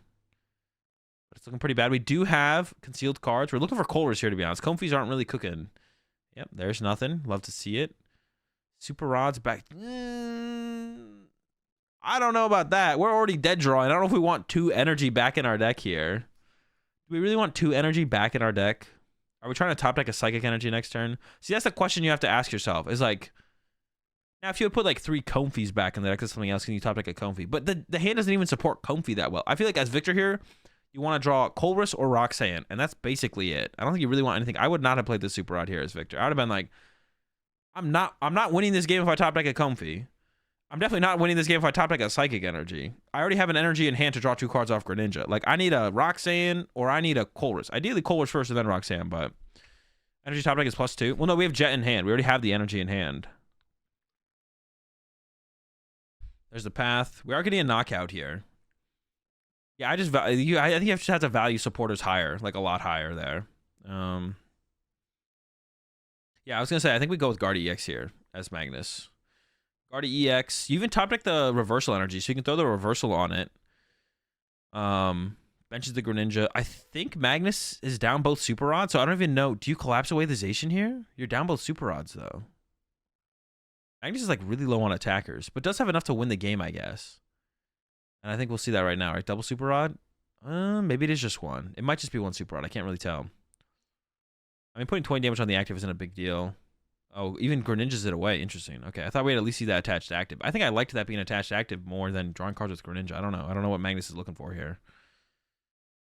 But it's looking pretty bad. We do have concealed cards. We're looking for Colress here, to be honest. Comfies aren't really cooking. Yep, there's nothing. Love to see it. Super Rod's back. I don't know about that. We're already dead drawing. I don't know if we want 2 energy back in our deck here. Do we really want 2 energy back in our deck? Are we trying to top deck a Psychic Energy next turn? See, that's the question you have to ask yourself. Is like, Now, if you would put like 3 Comfies back in the deck, that's something else. Can you top deck a Comfy? But the hand doesn't even support Comfy that well. I feel like as Victor here, you want to draw Colress or Roxanne, and that's basically it. I don't think you really want anything. I would not have played the Super Rod here as Victor. I would have been like, I'm not winning this game if I top deck a Comfy. I'm definitely not winning this game if I top deck a Psychic Energy. I already have an energy in hand to draw 2 cards off Greninja. Like, I need a Roxanne or I need a Colress. Ideally, Colress first and then Roxanne, but energy top deck is +2. Well, no, we have Jet in hand. We already have the energy in hand. There's the path. We are getting a knockout here. Yeah, I think you just have to value supporters higher, like a lot higher there. Yeah, I was gonna say I think we go with Guard EX here as Magnus. Guard EX. You even top deck the reversal energy, so you can throw the reversal on it. Benches the Greninja. I think Magnus is down both Super Rods, so I don't even know. Do you collapse away the Zacian here? You're down both Super Rods though. Magnus is like really low on attackers, but does have enough to win the game, I guess. And I think we'll see that right now, right? Double Super Rod? Maybe it is just 1. It might just be 1 Super Rod. I can't really tell. I mean, putting 20 damage on the active isn't a big deal. Oh, even Greninja's it away. Interesting. Okay, I thought we'd at least see that attached active. I think I liked that being attached active more than drawing cards with Greninja. I don't know. I don't know what Magnus is looking for here.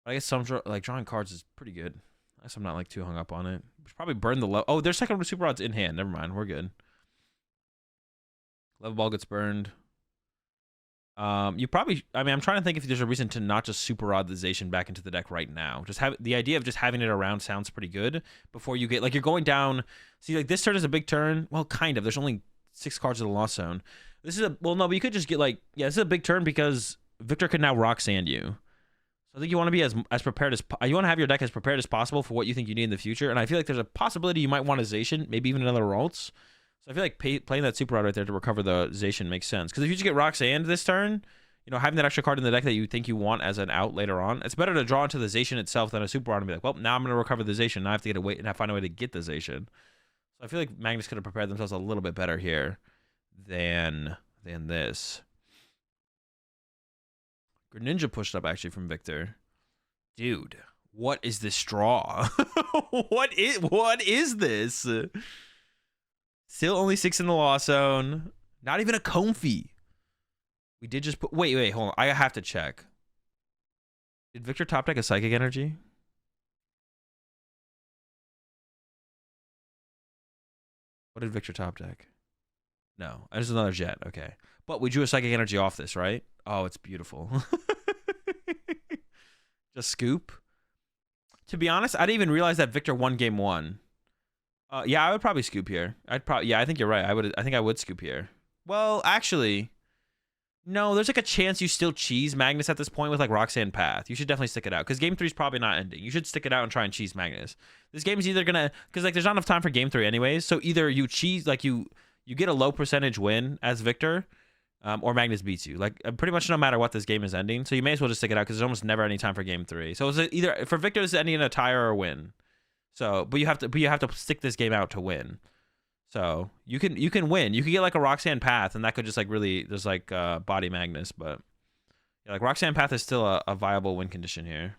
But I guess like drawing cards is pretty good. I guess I'm not like too hung up on it. We should probably burn the low. Oh, their second Super Rod's in hand. Never mind. We're good. Level Ball gets burned. You probably, I mean, I'm trying to think if there's a reason to not just Super Rod the Zacian back into the deck right now. Just have the idea of just having it around sounds pretty good before you get, like, you're going down. See, like, this turn is a big turn. Well, kind of. There's only 6 cards in the Lost Zone. This is a, well, no, but you could just get, like, yeah, this is a big turn because Victor could now Roxanne you. So I think you want to be as prepared as, you want to have your deck as prepared as possible for what you think you need in the future. And I feel like there's a possibility you might want a Zacian, maybe even another Ralts. So I feel like playing that Super Rod right there to recover the Zacian makes sense. Because if you just get Roxanne this turn, you know, having that extra card in the deck that you think you want as an out later on, it's better to draw into the Zacian itself than a Super Rod and be like, well, now I'm going to recover the Zacian. Now I have to wait and find a way to get the Zacian. So I feel like Magnus could have prepared themselves a little bit better here than this. Greninja pushed up actually from Victor. Dude, what is this draw? What is this? Still only 6 in the Lost Zone. Not even a Comfy. We did just put... Wait, hold on. I have to check. Did Victor top deck a Psychic Energy? What did Victor top deck? No. There's another Jet. Okay. But we drew a Psychic Energy off this, right? Oh, it's beautiful. Just scoop. To be honest, I didn't even realize that Victor won game 1. Yeah, I would probably scoop here. Yeah, I think you're right. I think I would scoop here. Well, actually, no, there's like a chance you still cheese Magnus at this point with like Roxanne Path. You should definitely stick it out because game 3 is probably not ending. You should stick it out and try and cheese Magnus. This game is either gonna, because like there's not enough time for game 3 anyways. So either you cheese, like you get a low percentage win as Victor, or Magnus beats you. Like pretty much no matter what, this game is ending. So you may as well just stick it out because there's almost never any time for game 3. So it's either for Victor, it's ending in a tie or a win. So, but you have to stick this game out to win. So you can win. You could get like a Roxanne Path, and that could just like really there's like body Magnus, but yeah, like Roxanne Path is still a viable win condition here.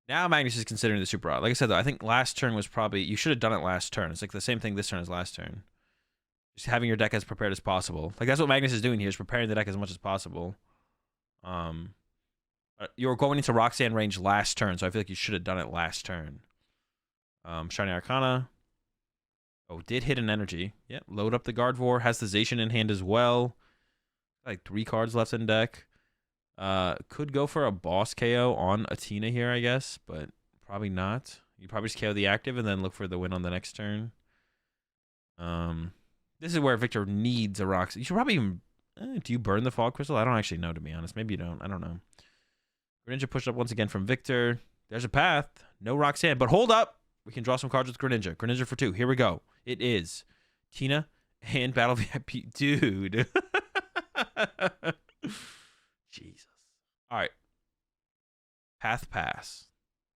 Now Magnus is considering the Super Rod. Like I said though, I think last turn was probably you should have done it last turn. It's like the same thing this turn as last turn. Just having your deck as prepared as possible. Like that's what Magnus is doing here, is preparing the deck as much as possible. You were going into Roxanne range last turn, so I feel like you should have done it last turn. Shiny Arcana. Oh, did hit an energy. Yep, load up the Gardevoir. Has the Zacian in hand as well. Like 3 cards left in deck. Could go for a boss KO on Athena here, I guess, but probably not. You probably just KO the active and then look for the win on the next turn. This is where Victor needs a Roxanne. You should probably even... do you burn the Fog Crystal? I don't actually know, to be honest. Maybe you don't. I don't know. Greninja pushed up once again from Victor. There's a path. No Roxanne. But hold up. We can draw some cards with Greninja. Greninja for 2. Here we go. It is Tina and Battle VIP. Dude. Jesus. All right. Path Pass,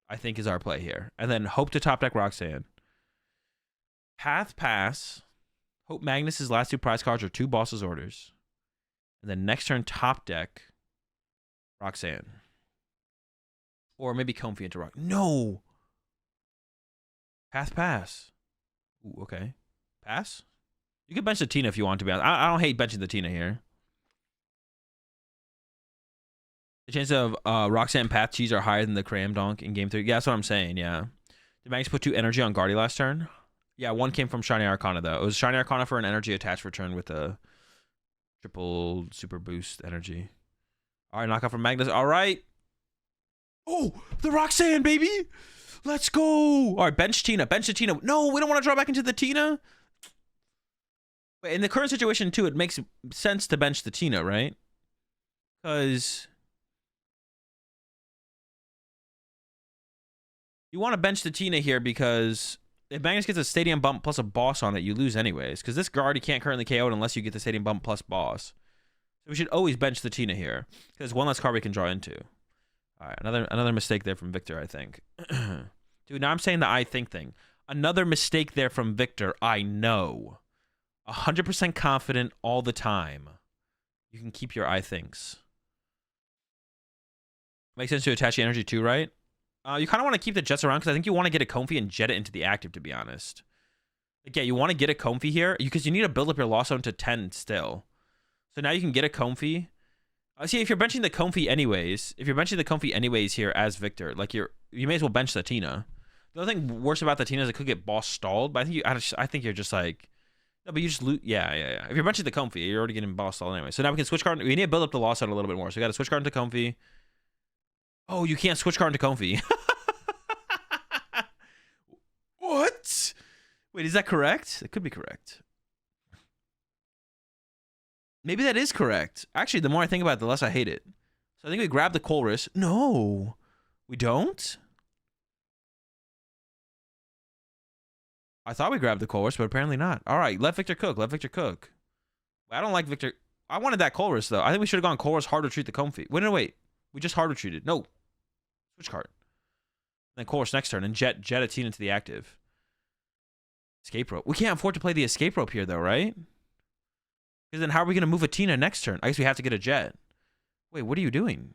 I think, is our play here. And then hope to top deck Roxanne. Path Pass. Hope Magnus's last 2 prize cards are 2 Boss's Orders. And then next turn, top deck Roxanne. Or maybe Comfy into Rock. No! Path Pass. Ooh, okay. Pass? You could bench the Tina if you want to be honest. I don't hate benching the Tina here. The chances of Roxanne and Path Cheese are higher than the Cram Donk in game 3. Yeah, that's what I'm saying, yeah. Did Magnus put 2 energy on Guardy last turn? Yeah, 1 came from Shiny Arcana, though. It was Shiny Arcana for an energy attached return with a triple super boost energy. All right, knockout from Magnus. All right. Oh, the Roxanne, baby. Let's go. All right, bench Tina. Bench the Tina. No, we don't want to draw back into the Tina. Wait, in the current situation, too, it makes sense to bench the Tina, right? Because you want to bench the Tina here because if Magnus gets a Stadium Bump plus a boss on it, you lose anyways. Because this guard, he can't currently KO it unless you get the Stadium Bump plus boss. So we should always bench the Tina here. Because one less card we can draw into. All right, another mistake there from Victor, I think. Dude, now I'm saying the I think thing. Another mistake there from Victor, I know. 100% confident all the time. You can keep your I thinks. Makes sense to attach the energy too, right? You kind of want to keep the jets around because I think you want to get a Comfy and jet it into the active, to be honest. Like, yeah, you want to get a Comfy here because you need to build up your loss zone to 10 still. So now you can get a Comfy. See, if you're benching the Comfy anyways, here as Victor, like you may as well bench the Tina. The other thing worse about the Tina is it could get boss stalled, but I think you're just like, no, but you just loot. Yeah. If you're benching the Comfy, you're already getting boss stalled anyway. So now we can switch card. We need to build up the loss zone a little bit more. So we got to switch card into Comfy. Oh, you can't switch card into Comfy. What? Wait, is that correct? It could be correct. Maybe that is correct. Actually, the more I think about it, the less I hate it. So I think we grab the Colress. No, we don't. I thought we grabbed the Colress, but apparently not. All right, let Victor cook. Let Victor cook. I don't like Victor. I wanted that Colress, though. I think we should have gone Colress, hard retreat the Comfy. Wait, no, wait. We just hard retreated. No. Switch card. Then Colress next turn and jet a Teen into the active. Escape rope. We can't afford to play the escape rope here, though, right? Because then how are we going to move a Tina next turn? I guess we have to get a jet. Wait, what are you doing?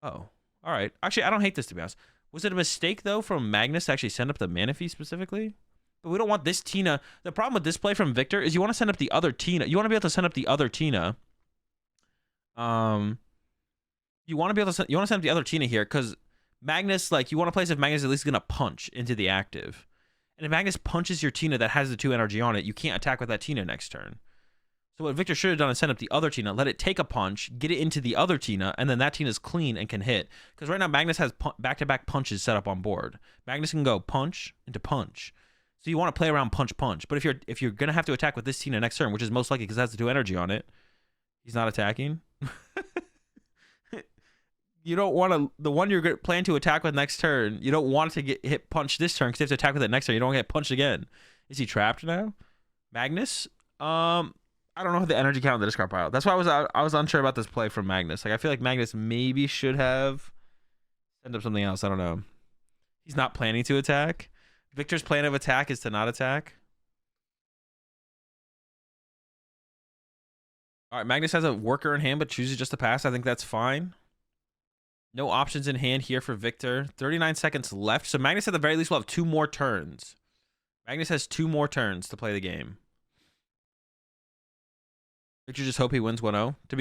Oh, all right. Actually, I don't hate this, to be honest. Was it a mistake, though, from Magnus to actually send up the Manaphy specifically? But we don't want this Tina. The problem with this play from Victor is you want to send up the other Tina. You want to be able to send up the other Tina. You want to send up the other Tina here because Magnus, like, you want to play as if Magnus is at least going to punch into the active. And if Magnus punches your Tina that has the 2 energy on it, you can't attack with that Tina next turn. So what Victor should have done is send up the other Tina, let it take a punch, get it into the other Tina, and then that Tina's clean and can hit. Because right now Magnus has back-to-back punches set up on board. Magnus can go punch into punch. So you want to play around punch. But if you're gonna have to attack with this Tina next turn, which is most likely because it has the 2 energy on it, he's not attacking. You don't want to, the one you're planning to attack with next turn, you don't want to get hit punch this turn because you have to attack with it next turn. You don't want to get punched again. Is he trapped now? Magnus? I don't know the energy count of the discard pile. That's why I was unsure about this play from Magnus. Like, I feel like Magnus maybe should have sent up something else. I don't know. He's not planning to attack. Victor's plan of attack is to not attack. All right, Magnus has a worker in hand but chooses just to pass. I think that's fine. No options in hand here for Victor. 39 seconds left. So Magnus at the very least will have 2 more turns. Magnus has 2 more turns to play the game. Victor just hope he wins 1-0. To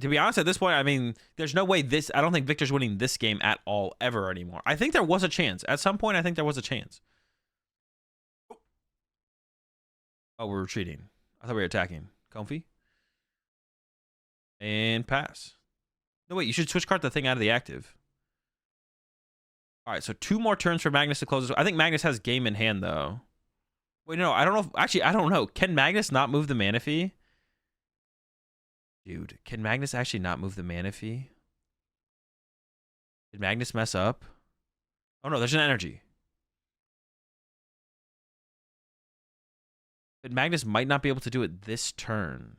be honest, at this point, I mean, there's no way I don't think Victor's winning this game at all, ever anymore. I think there was a chance. At some point, I think there was a chance. Oh, we're retreating. I thought we were attacking. Comfy. And pass. No, wait, you should switch card the thing out of the active. All right, so 2 more turns for Magnus to close this. I think Magnus has game in hand, though. Wait, no, I don't know. Actually, I don't know. Can Magnus not move the Manaphy? Dude, can Magnus actually not move the Manaphy? Did Magnus mess up? Oh, no, there's an energy. But Magnus might not be able to do it this turn.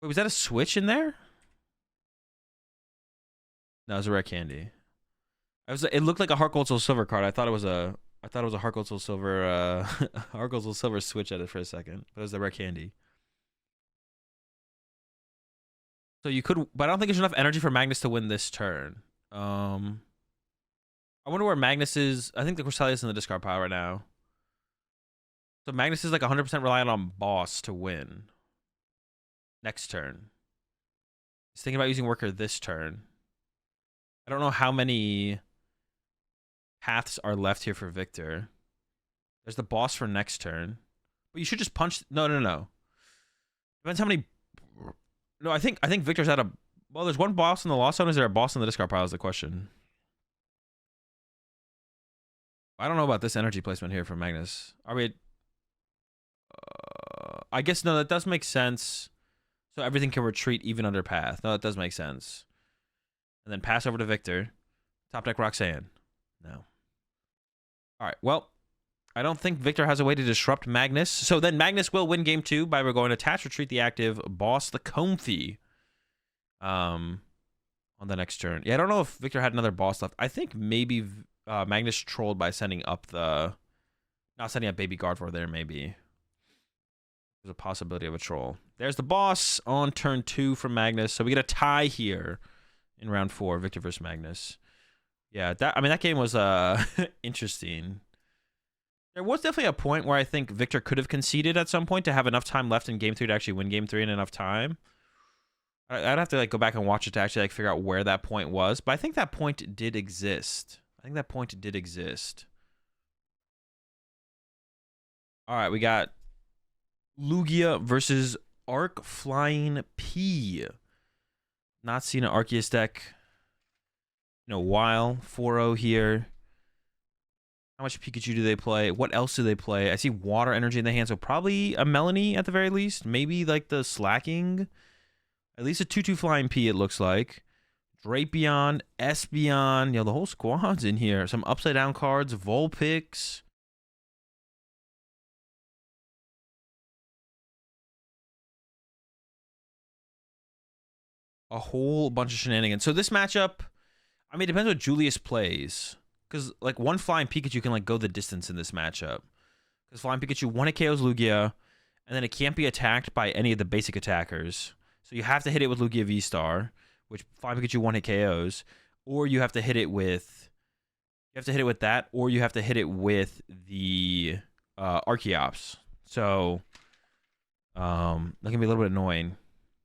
Wait, was that a switch in there? No, it was a rare candy. It looked like a Heart Gold Soul Silver card. I thought it was a Heart Gold Soul Silver Heart Gold Soul Silver switch at it for a second. But it was the rare candy. So you could, but I don't think there's enough energy for Magnus to win this turn. I wonder where Magnus is. I think the Cresselia is in the discard pile right now. So Magnus is like 100% reliant on boss to win. Next turn. He's thinking about using worker this turn. I don't know how many paths are left here for Victor. There's the boss for next turn. But you should just punch. No. Depends how many. No, I think Victor's at a. Well, there's one boss in the Lost Zone. Is there a boss in the discard pile? Is the question. I don't know about this energy placement here for Magnus. Are we? I guess no. That does make sense. So everything can retreat even under path. No, that does make sense. And then pass over to Victor. Top deck Roxanne. No. All right. Well, I don't think Victor has a way to disrupt Magnus. So then Magnus will win game 2 by going attach, retreat the active, boss the Comfy. On the next turn. Yeah, I don't know if Victor had another boss left. I think maybe Magnus trolled by sending up the... Not sending up Baby Gardevoir there, maybe. There's a possibility of a troll. There's the boss on turn 2 from Magnus. So we get a tie here in round 4, Victor versus Magnus. Yeah, that game was interesting. There was definitely a point where I think Victor could have conceded at some point to have enough time left in game 3 to actually win game 3 in enough time. I'd have to like go back and watch it to actually like figure out where that point was, but I think that point did exist. All right, we got Lugia versus Arc Flying P. Not seen an Arceus deck in a while. 4-0 here. How much Pikachu do they play? What else do they play? I see water energy in the hand, so probably a Melanie at the very least. Maybe like the Slacking. At least a 2-2 Flying P, it looks like. Drapion, Espeon. The whole squad's in here. Some upside down cards. Vulpix. A whole bunch of shenanigans. So this matchup, I mean, it depends what Julius plays. Because, like, one Flying Pikachu can, like, go the distance in this matchup. Because Flying Pikachu, one hit KOs Lugia, and then it can't be attacked by any of the basic attackers. So you have to hit it with Lugia V-Star, which Flying Pikachu one hit KOs, or you have to hit it with... You have to hit it with that, or you have to hit it with the Archeops. So, that can be a little bit annoying.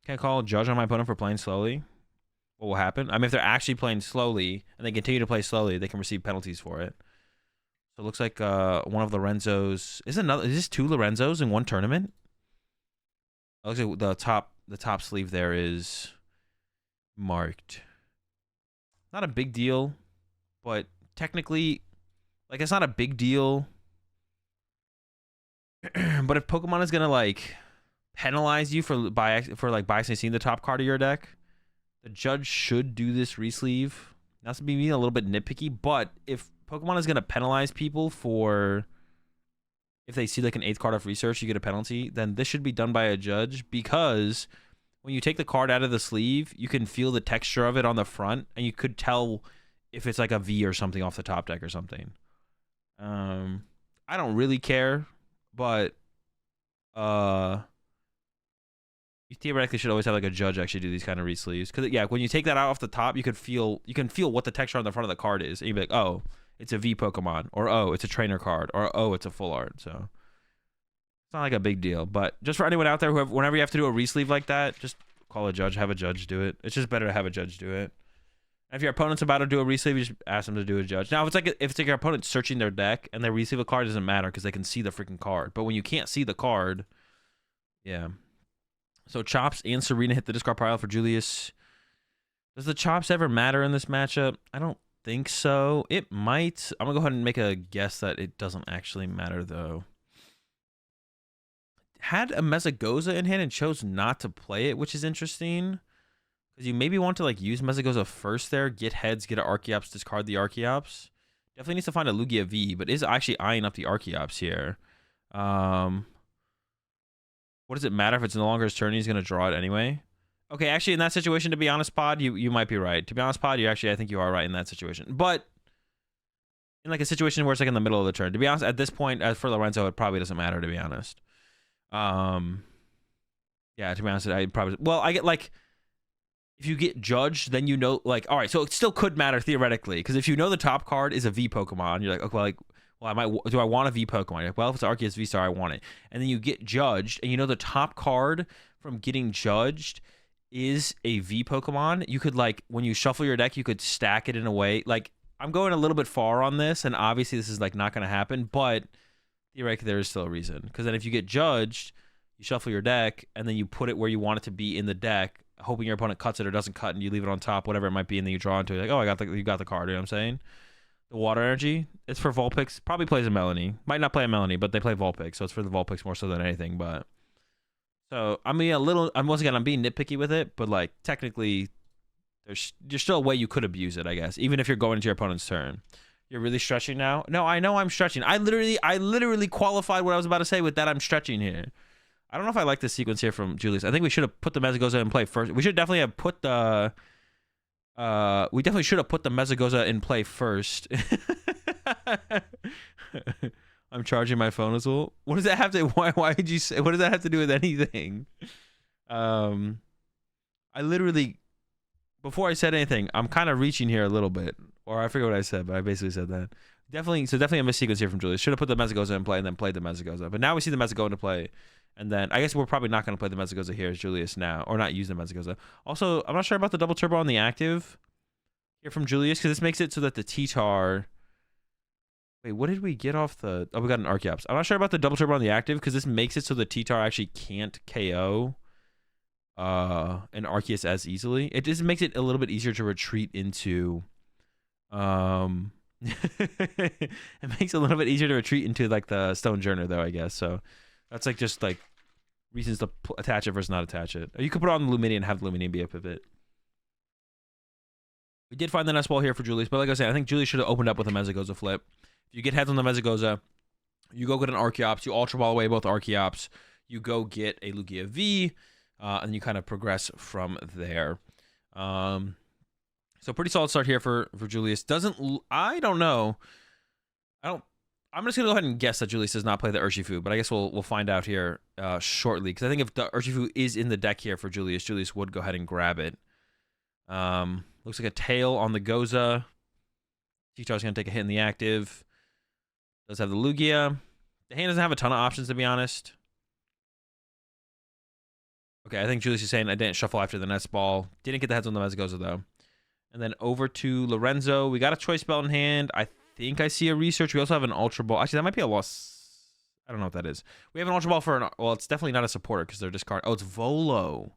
Can I call a judge on my opponent for playing slowly? What will happen? I mean, if they're actually playing slowly, and they continue to play slowly, they can receive penalties for it. So it looks like one of Lorenzo's... Is this 2 Lorenzos in one tournament? It looks like the top sleeve there is marked. Not a big deal, but technically, like, it's not a big deal. But if Pokemon is gonna like penalize you for like by accident seeing the top card of your deck, the judge should do this resleeve. That's me a little bit nitpicky, but if Pokemon is gonna penalize people for if they see like an 8th card of research, you get a penalty, then this should be done by a judge, because when you take the card out of the sleeve, you can feel the texture of it on the front, and you could tell if it's like a V or something off the top deck or something. I don't really care, but you theoretically should always have like a judge actually do these kind of resleeves, because yeah, when you take that out off the top, you can feel what the texture on the front of the card is, and you'd be like, oh, it's a V Pokemon, or oh, it's a trainer card, or oh, it's a full art. So it's not like a big deal. But just for anyone out there who whenever you have to do a resleeve like that, just call a judge, have a judge do it. It's just better to have a judge do it. And if your opponent's about to do a resleeve, you just ask them to do a judge. Now, if it's like your opponent's searching their deck and they resleeve a card, it doesn't matter because they can see the freaking card. But when you can't see the card, yeah. So Chops and Serena hit the discard pile for Julius. Does the Chops ever matter in this matchup? I don't think so. It might. I'm gonna go ahead and make a guess that it doesn't actually matter though. Had a Mesagoza in hand and chose not to play it, which is interesting. Because you maybe want to like use Mesagoza first there, get heads, get an Archeops, discard the Archeops. Definitely needs to find a Lugia V, but is actually eyeing up the Archeops here. What does it matter if it's no longer his turn? He's gonna draw it anyway. Okay, actually, in that situation, to be honest, Pod, you might be right. To be honest, Pod, I think you are right in that situation. But in like a situation where it's like in the middle of the turn, to be honest, at this point, as for Lorenzo, it probably doesn't matter. To be honest, yeah, to be honest, I probably I get like if you get judged, then you know like all right, so it still could matter theoretically because if you know the top card is a V Pokemon, you're like okay, well, like well, do I want a V Pokemon? Well, if it's Arceus V-Star, I want it. And then you get judged, and you know the top card from getting judged is a V Pokemon. You could, like, when you shuffle your deck, you could stack it in a way. Like, I'm going a little bit far on this, and obviously this is, like, not going to happen, but theoretically there is still a reason. Because then if you get judged, you shuffle your deck, and then you put it where you want it to be in the deck, hoping your opponent cuts it or doesn't cut, and you leave it on top, whatever it might be, and then you draw into it. Like, oh, you got the card. You know what I'm saying? The water energy, it's for Vulpix. Probably plays a Melanie. Might not play a Melanie, but they play Vulpix, so it's for the Vulpix more so than anything. But so I'm being once again, I'm being nitpicky with it, but like technically, there's still a way you could abuse it, I guess, even if you're going into your opponent's turn. You're really stretching now? No, I know I'm stretching. I literally qualified what I was about to say with that. I'm stretching here. I don't know if I like this sequence here from Julius. I think we should have put the Mezagoza in play first. We should definitely have put the we definitely should have put the Mezagoza in play first. I'm charging my phone as well. What does that have to? Why did you say? What does that have to do with anything? I literally, before I said anything, I'm kind of reaching here a little bit, or I forget what I said, but I basically said that. Definitely a miss sequence here from Julius. Should have put the Mezagoza in play and then played the Mezagoza. But now we see the Mezagoza into play. And then I guess we're probably not going to play the Mezagoza here as Julius now, or not use the Mezagoza. Also, I'm not sure about the double turbo on the active here from Julius, because this makes it so that the T-Tar. Wait, what did we get off the? Oh, we got an Archeops. I'm not sure about the double turbo on the active, because this makes it so the T-Tar actually can't KO an Arceus as easily. It just makes it a little bit easier to retreat into. It makes it a little bit easier to retreat into like the Stone Journer, though, I guess. So. That's like just like reasons to attach it versus not attach it. Or you could put it on the Luminia and have the Luminia be a pivot. We did find the nest ball here for Julius, but like I said, I think Julius should have opened up with a Mezagoza flip. If you get heads on the Mezagoza, you go get an Archeops, you Ultra Ball away both Archeops, you go get a Lugia V, and you kind of progress from there. So pretty solid start here for Julius. I don't know. I'm just gonna go ahead and guess that Julius does not play the Urshifu, but I guess we'll find out here shortly. Because I think if the Urshifu is in the deck here for Julius, Julius would go ahead and grab it. Looks like a tail on the Goza. T-Tar's gonna take a hit in the active. Does have the Lugia. The hand doesn't have a ton of options, to be honest. Okay, I think Julius is saying I didn't shuffle after the nest ball. Didn't get the heads on the Mezagoza though. And then over to Lorenzo. We got a choice belt in hand. I think I see a research. We also have an Ultra Ball. Actually, that might be a loss. I don't know what that is. We have an Ultra Ball for an... Well, it's definitely not a supporter because they're discard. Oh, it's Volo.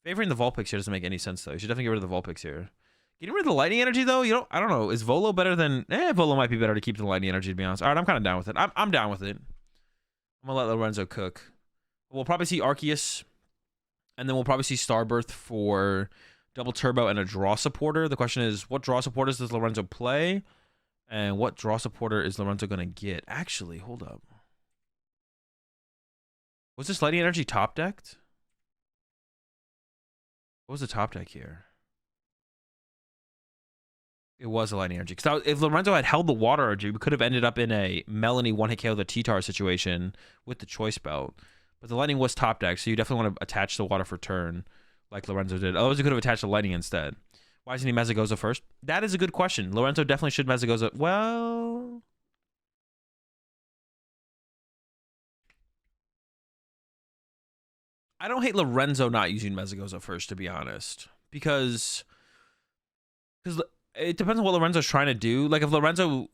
Favoring the Vulpix here doesn't make any sense, though. You should definitely get rid of the Vulpix here. Getting rid of the Lightning Energy, though? I don't know. Is Volo better than... Volo might be better to keep the Lightning Energy, to be honest. All right, I'm kind of down with it. I'm down with it. I'm going to let Lorenzo cook. We'll probably see Arceus. And then we'll probably see Starbirth for double turbo and a draw supporter. The question is, what draw supporters does Lorenzo play? And what draw supporter is Lorenzo going to get? Actually, hold up. Was this Lightning Energy top decked? What was the top deck here? It was a Lightning Energy. Because if Lorenzo had held the Water Energy, we could have ended up in a Melanie one-hit KO the T-Tar situation with the Choice Belt. But the Lightning was top deck, so you definitely want to attach the Water for turn like Lorenzo did. Otherwise, you could have attached the Lightning instead. Why isn't he Mezagoza first? That is a good question. Lorenzo definitely should Mezagoza. Well... I don't hate Lorenzo not using Mezagoza first, to be honest. Because it depends on what Lorenzo's trying to do. Like, if Lorenzo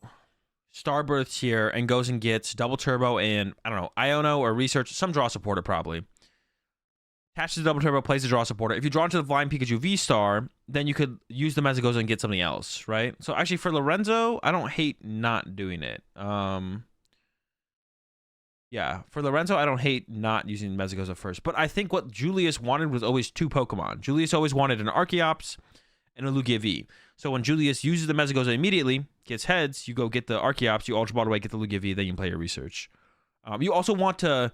Starbirths here and goes and gets double turbo and, I don't know, Iono or Research, some draw supporter probably. Attaches the double turbo, plays the draw supporter. If you draw into the Flying Pikachu V-Star, then you could use the Mezagoza and get something else, right? So actually for Lorenzo, I don't hate not doing it. Yeah, for Lorenzo, I don't hate not using Mezagoza first. But I think what Julius wanted was always two Pokemon. Julius always wanted an Archeops and a Lugia V. So when Julius uses the Mezagoza immediately, gets heads, you go get the Archeops, you Ultra Ball away, get the Lugia V, then you can play your Research. You also want to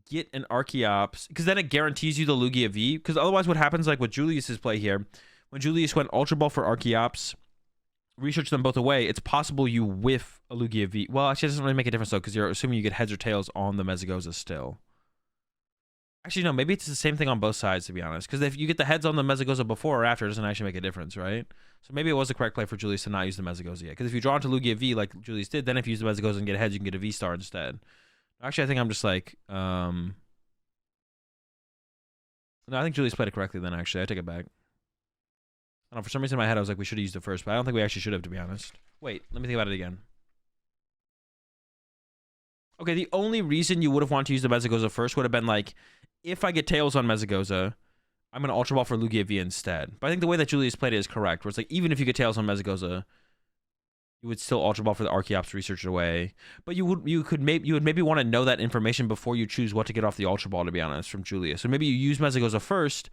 get an Archeops, because then it guarantees you the Lugia V, because otherwise what happens, like with Julius's play here, when Julius went Ultra Ball for Archeops, Research them both away, it's possible you whiff a Lugia V. Well, actually, it doesn't really make a difference, though, because you're assuming you get heads or tails on the Mezagoza still. Actually, no, maybe it's the same thing on both sides, to be honest. Because if you get the heads on the Mezagoza before or after, it doesn't actually make a difference, right? So maybe it was the correct play for Julius to not use the Mezagoza yet. Because if you draw into Lugia V like Julius did, then if you use the Mezagoza and get heads, you can get a V-star instead. Actually, I think I'm just like... No, I think Julius played it correctly then, actually. I take it back. I don't know, for some reason in my head, I was like, we should have used it first. But I don't think we actually should have, to be honest. Wait, let me think about it again. Okay, the only reason you would have wanted to use the Mezagoza first would have been like... If I get Tails on Mezagoza, I'm going to Ultra Ball for Lugia V instead. But I think the way that Julius played it is correct. Where it's like, even if you get Tails on Mezagoza, you would still Ultra Ball for the Archeops to research it away. But you would maybe want to know that information before you choose what to get off the Ultra Ball, to be honest, from Julius. So maybe you use Mezagoza first.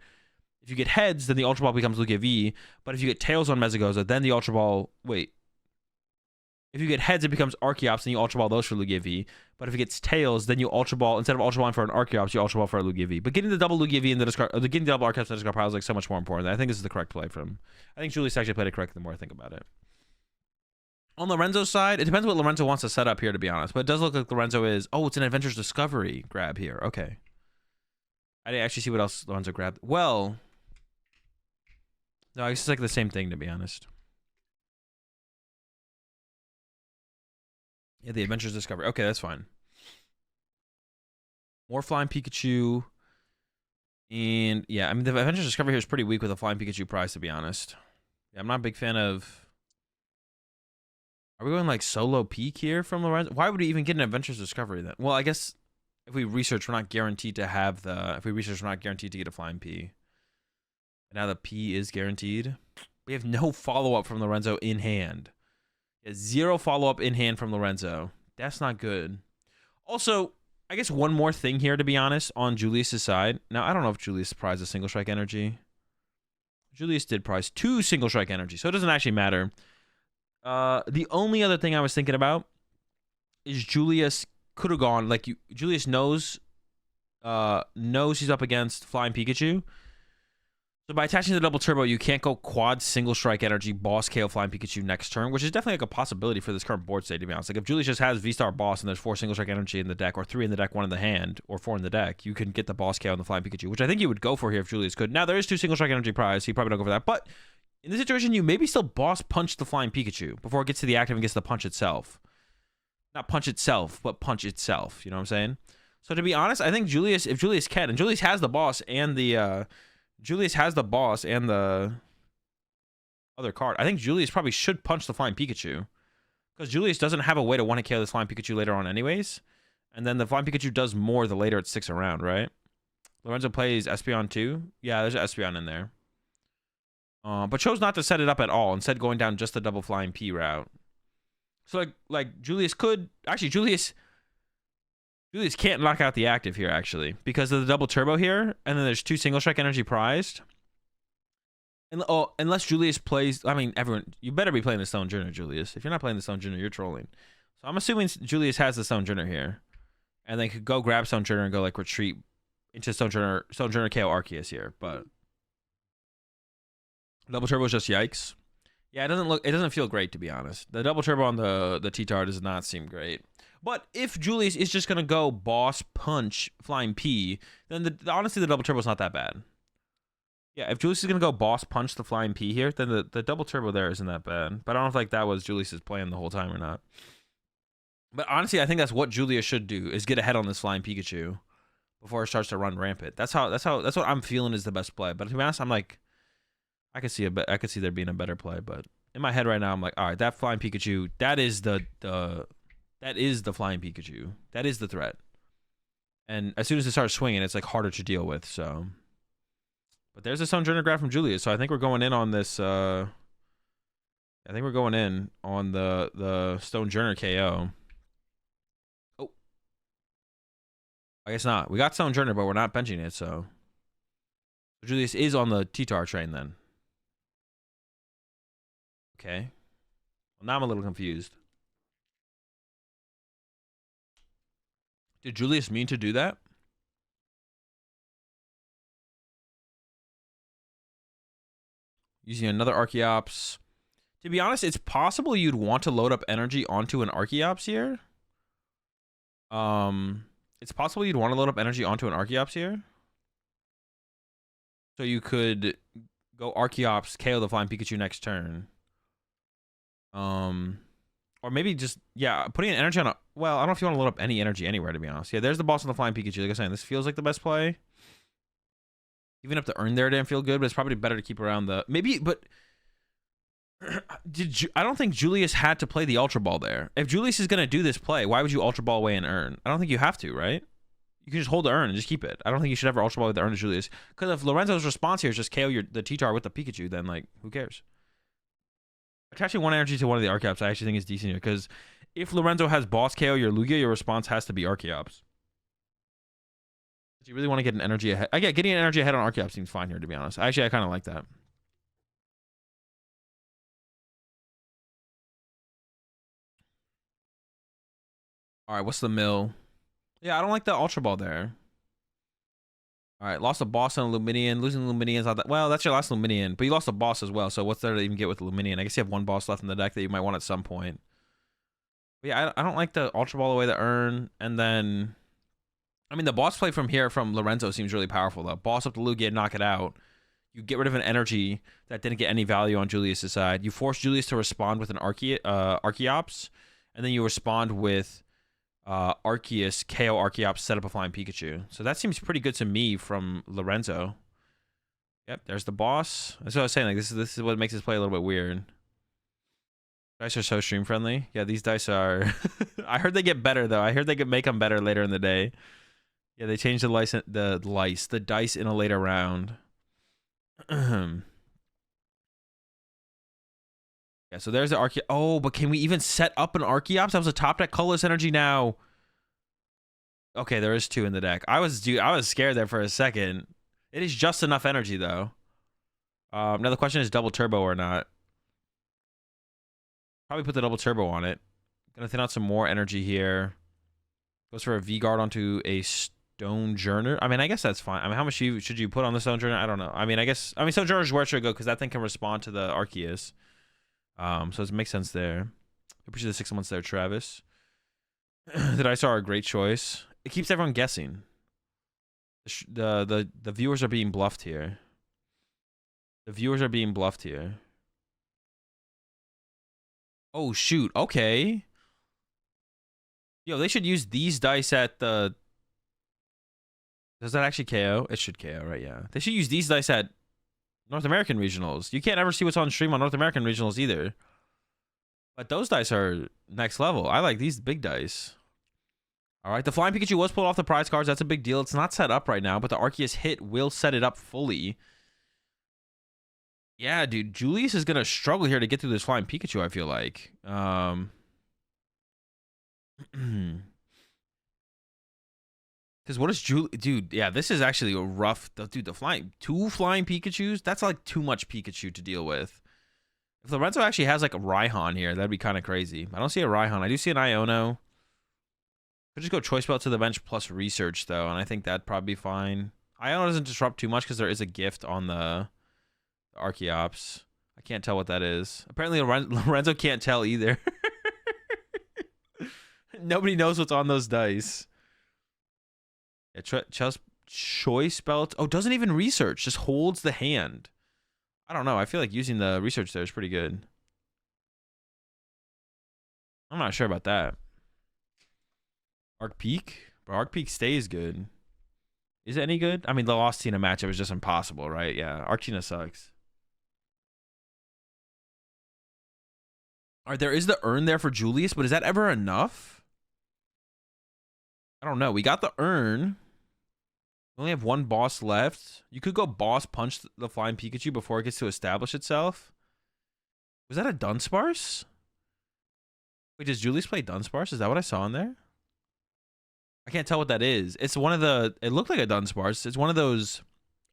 If you get heads, then the Ultra Ball becomes Lugia V. But if you get Tails on Mezagoza, then the Ultra Ball... Wait. If you get heads, it becomes Archeops, and you Ultra Ball those for Lugia V. But if it gets tails, then you Ultra Ball, instead of Ultra Balling for an Archeops, you Ultra Ball for a Lugia V. But getting the double Lugia V in the discard, getting the double Archeops in the discard pile is like so much more important. I think this is the correct play for him. I think Julius actually played it correctly the more I think about it. On Lorenzo's side, it depends what Lorenzo wants to set up here, to be honest. But it does look like Lorenzo is... Oh, it's an Adventure's Discovery grab here. Okay. I didn't actually see what else Lorenzo grabbed. Well... No, I guess it's like the same thing, to be honest. Yeah, the Adventure's Discovery. Okay, that's fine. More Flying Pikachu. And, yeah, I mean, the Adventure's Discovery here is pretty weak with a Flying Pikachu prize, to be honest. Yeah, I'm not a big fan of... Are we going, like, solo peak here from Lorenzo? Why would we even get an Adventure's Discovery, then? Well, I guess if we research, we're not guaranteed to have the... If we research, we're not guaranteed to get a Flying P. And now the P is guaranteed. We have no follow-up from Lorenzo in hand. Zero follow-up in hand from Lorenzo. That's not good. Also, I guess one more thing here, to be honest, on Julius's side. Now, I don't know if Julius prized a single strike energy. Julius did prize 2 single strike energy, so it doesn't actually matter. The only other thing I was thinking about is Julius could have gone, like, Julius knows he's up against Flying Pikachu. So by attaching the double turbo, you can't go quad single strike energy boss KO Flying Pikachu next turn, which is definitely like a possibility for this current board state, to be honest. Like if Julius just has V-Star boss and there's 4 single strike energy in the deck, or 3 in the deck, 1 in the hand, or 4 in the deck, you can get the boss KO on the Flying Pikachu, which I think you would go for here if Julius could. Now there is 2 single strike energy prize, so you probably don't go for that. But in this situation, you maybe still boss punch the Flying Pikachu before it gets to the active and gets to the punch itself. Not punch itself, but punch itself. You know what I'm saying? So to be honest, I think Julius, if Julius can, and Julius has the boss and the other card. I think Julius probably should punch the Flying Pikachu. Because Julius doesn't have a way to one-hit KO this Flying Pikachu later on anyways. And then the Flying Pikachu does more the later it sticks around, right? Lorenzo plays Espeon too. Yeah, there's an Espeon in there. But chose not to set it up at all. Instead going down just the double Flying P route. So like Julius could... Actually, Julius can't knock out the active here, actually, because of the double turbo here, and then there's 2 single strike energy prized. And unless Julius plays, I mean, everyone, you better be playing the Stone Journer, Julius. If you're not playing the Stone Journer, you're trolling. So I'm assuming Julius has the Stone Journer here, and they could go grab Stone Journer and go like retreat into Stone Journer KO Arceus here. But double turbo is just yikes. Yeah, it doesn't feel great, to be honest. The double turbo on the T-Tar does not seem great. But if Julius is just going to go boss punch Flying P, then honestly, the double turbo is not that bad. Yeah, if Julius is going to go boss punch the Flying P here, then the double turbo there isn't that bad. But I don't know if like that was Julius's plan the whole time or not. But honestly, I think that's what Julius should do, is get ahead on this Flying Pikachu before it starts to run rampant. That's what I'm feeling is the best play. But to be honest, I'm like, I could see there being a better play. But in my head right now, I'm like, all right, that Flying Pikachu, that is the Flying Pikachu. That is the threat. And as soon as it starts swinging, it's like harder to deal with. So, but there's a Stone Journer grab from Julius. So I think we're going in on this. I think we're going in on the Stone Journer KO. Oh, I guess not. We got Stone Journer, but we're not benching it. So Julius is on the T-Tar train then. Okay. Well, now I'm a little confused. Did Julius mean to do that? Using another Archeops. To be honest, it's possible you'd want to load up energy onto an Archeops here. It's possible you'd want to load up energy onto an Archeops here. So you could go Archeops, KO the Flying Pikachu next turn. Or maybe just, yeah, putting an energy on a... Well, I don't know if you want to load up any energy anywhere, to be honest. Yeah, there's the boss on the Flying Pikachu. Like I was saying, this feels like the best play. Even if the Urn there didn't feel good, but it's probably better to keep around the... Maybe, but... I don't think Julius had to play the Ultra Ball there. If Julius is going to do this play, why would you Ultra Ball away an Urn? I don't think you have to, right? You can just hold the Urn and just keep it. I don't think you should ever Ultra Ball with the Urn to Julius. Because if Lorenzo's response here is just KO the T-Tar with the Pikachu, then, like, who cares? Attaching one energy to one of the Archeops, I actually think is decent here. Because if Lorenzo has Boss KO your Lugia, your response has to be Archeops. But you really want to get an energy ahead. I get getting an energy ahead on Archeops seems fine here, to be honest. Actually, I kind of like that. All right, what's the mill? Yeah, I don't like the Ultra Ball there. All right, lost a boss and a Luminian. Losing Luminian's not that... Well, that's your last Luminian, but you lost a boss as well, so what's there to even get with Luminian? I guess you have one boss left in the deck that you might want at some point. But yeah, I don't like the Ultra Ball away the Urn, and then... I mean, the boss play from here from Lorenzo seems really powerful, though. Boss up the Lugia, knock it out. You get rid of an energy that didn't get any value on Julius' side. You force Julius to respond with an Archeops, and then you respond with... Arceus, KO Archeops, set up a Flying Pikachu. So that seems pretty good to me from Lorenzo. Yep, there's the boss. That's what I was saying. Like this is what makes this play a little bit weird. Dice are so stream friendly. Yeah, these dice are. I heard they get better though. I heard they could make them better later in the day. Yeah, they changed the dice in a later round. Yeah, so there's the Archeops. Oh, but can we even set up an Archeops? That was a top deck colorless energy now. Okay, there is two in the deck. I was scared there for a second. It is just enough energy though. Now the question is double turbo or not. Probably put the double turbo on it. Gonna thin out some more energy here. Goes for a V-Guard onto a Stone Journer. I mean, I guess that's fine. I mean, how much should you put on the Stone Journer? I don't know. I mean, Stone Journer is where it should go because that thing can respond to the Arceus. So it makes sense there. Appreciate the 6 months there, Travis. The dice are a great choice. It keeps everyone guessing. The viewers are being bluffed here. The viewers are being bluffed here. Oh shoot! Okay. Yo, they should use these dice at the. Does that actually KO? It should KO, right? Yeah. They should use these dice at North American regionals. You can't ever see what's on stream on North American regionals either. But those dice are next level. I like these big dice. All right, the Flying Pikachu was pulled off the prize cards. That's a big deal. It's not set up right now, but the Arceus hit will set it up fully. Yeah, dude, Julius is gonna struggle here to get through this Flying Pikachu, I feel like. Because what is dude, yeah, this is actually a rough... Dude, two flying Pikachus? That's like too much Pikachu to deal with. If Lorenzo actually has like a Raihan here, that'd be kind of crazy. I don't see a Raihan. I do see an Iono. Could just go Choice Belt to the bench plus Research, though, and I think that'd probably be fine. Iono doesn't disrupt too much because there is a gift on the Archeops. I can't tell what that is. Apparently, Lorenzo can't tell either. Nobody knows what's on those dice. Yeah, Choice Belt. Oh, doesn't even Research. Just holds the hand. I don't know. I feel like using the Research there is pretty good. I'm not sure about that. Arc Peak? But Arc Peak stays good. Is it any good? I mean, the Lost Tina matchup is just impossible, right? Yeah, Arctina sucks. All right, there is the Urn there for Julius, but is that ever enough? I don't know. We got the Urn. We only have one boss left. You could go boss punch the Flying Pikachu before it gets to establish itself. Was that a Dunsparce? Wait, does Julius play Dunsparce? Is that what I saw in there? I can't tell what that is. It's one of the... It looked like a Dunsparce. It's one of those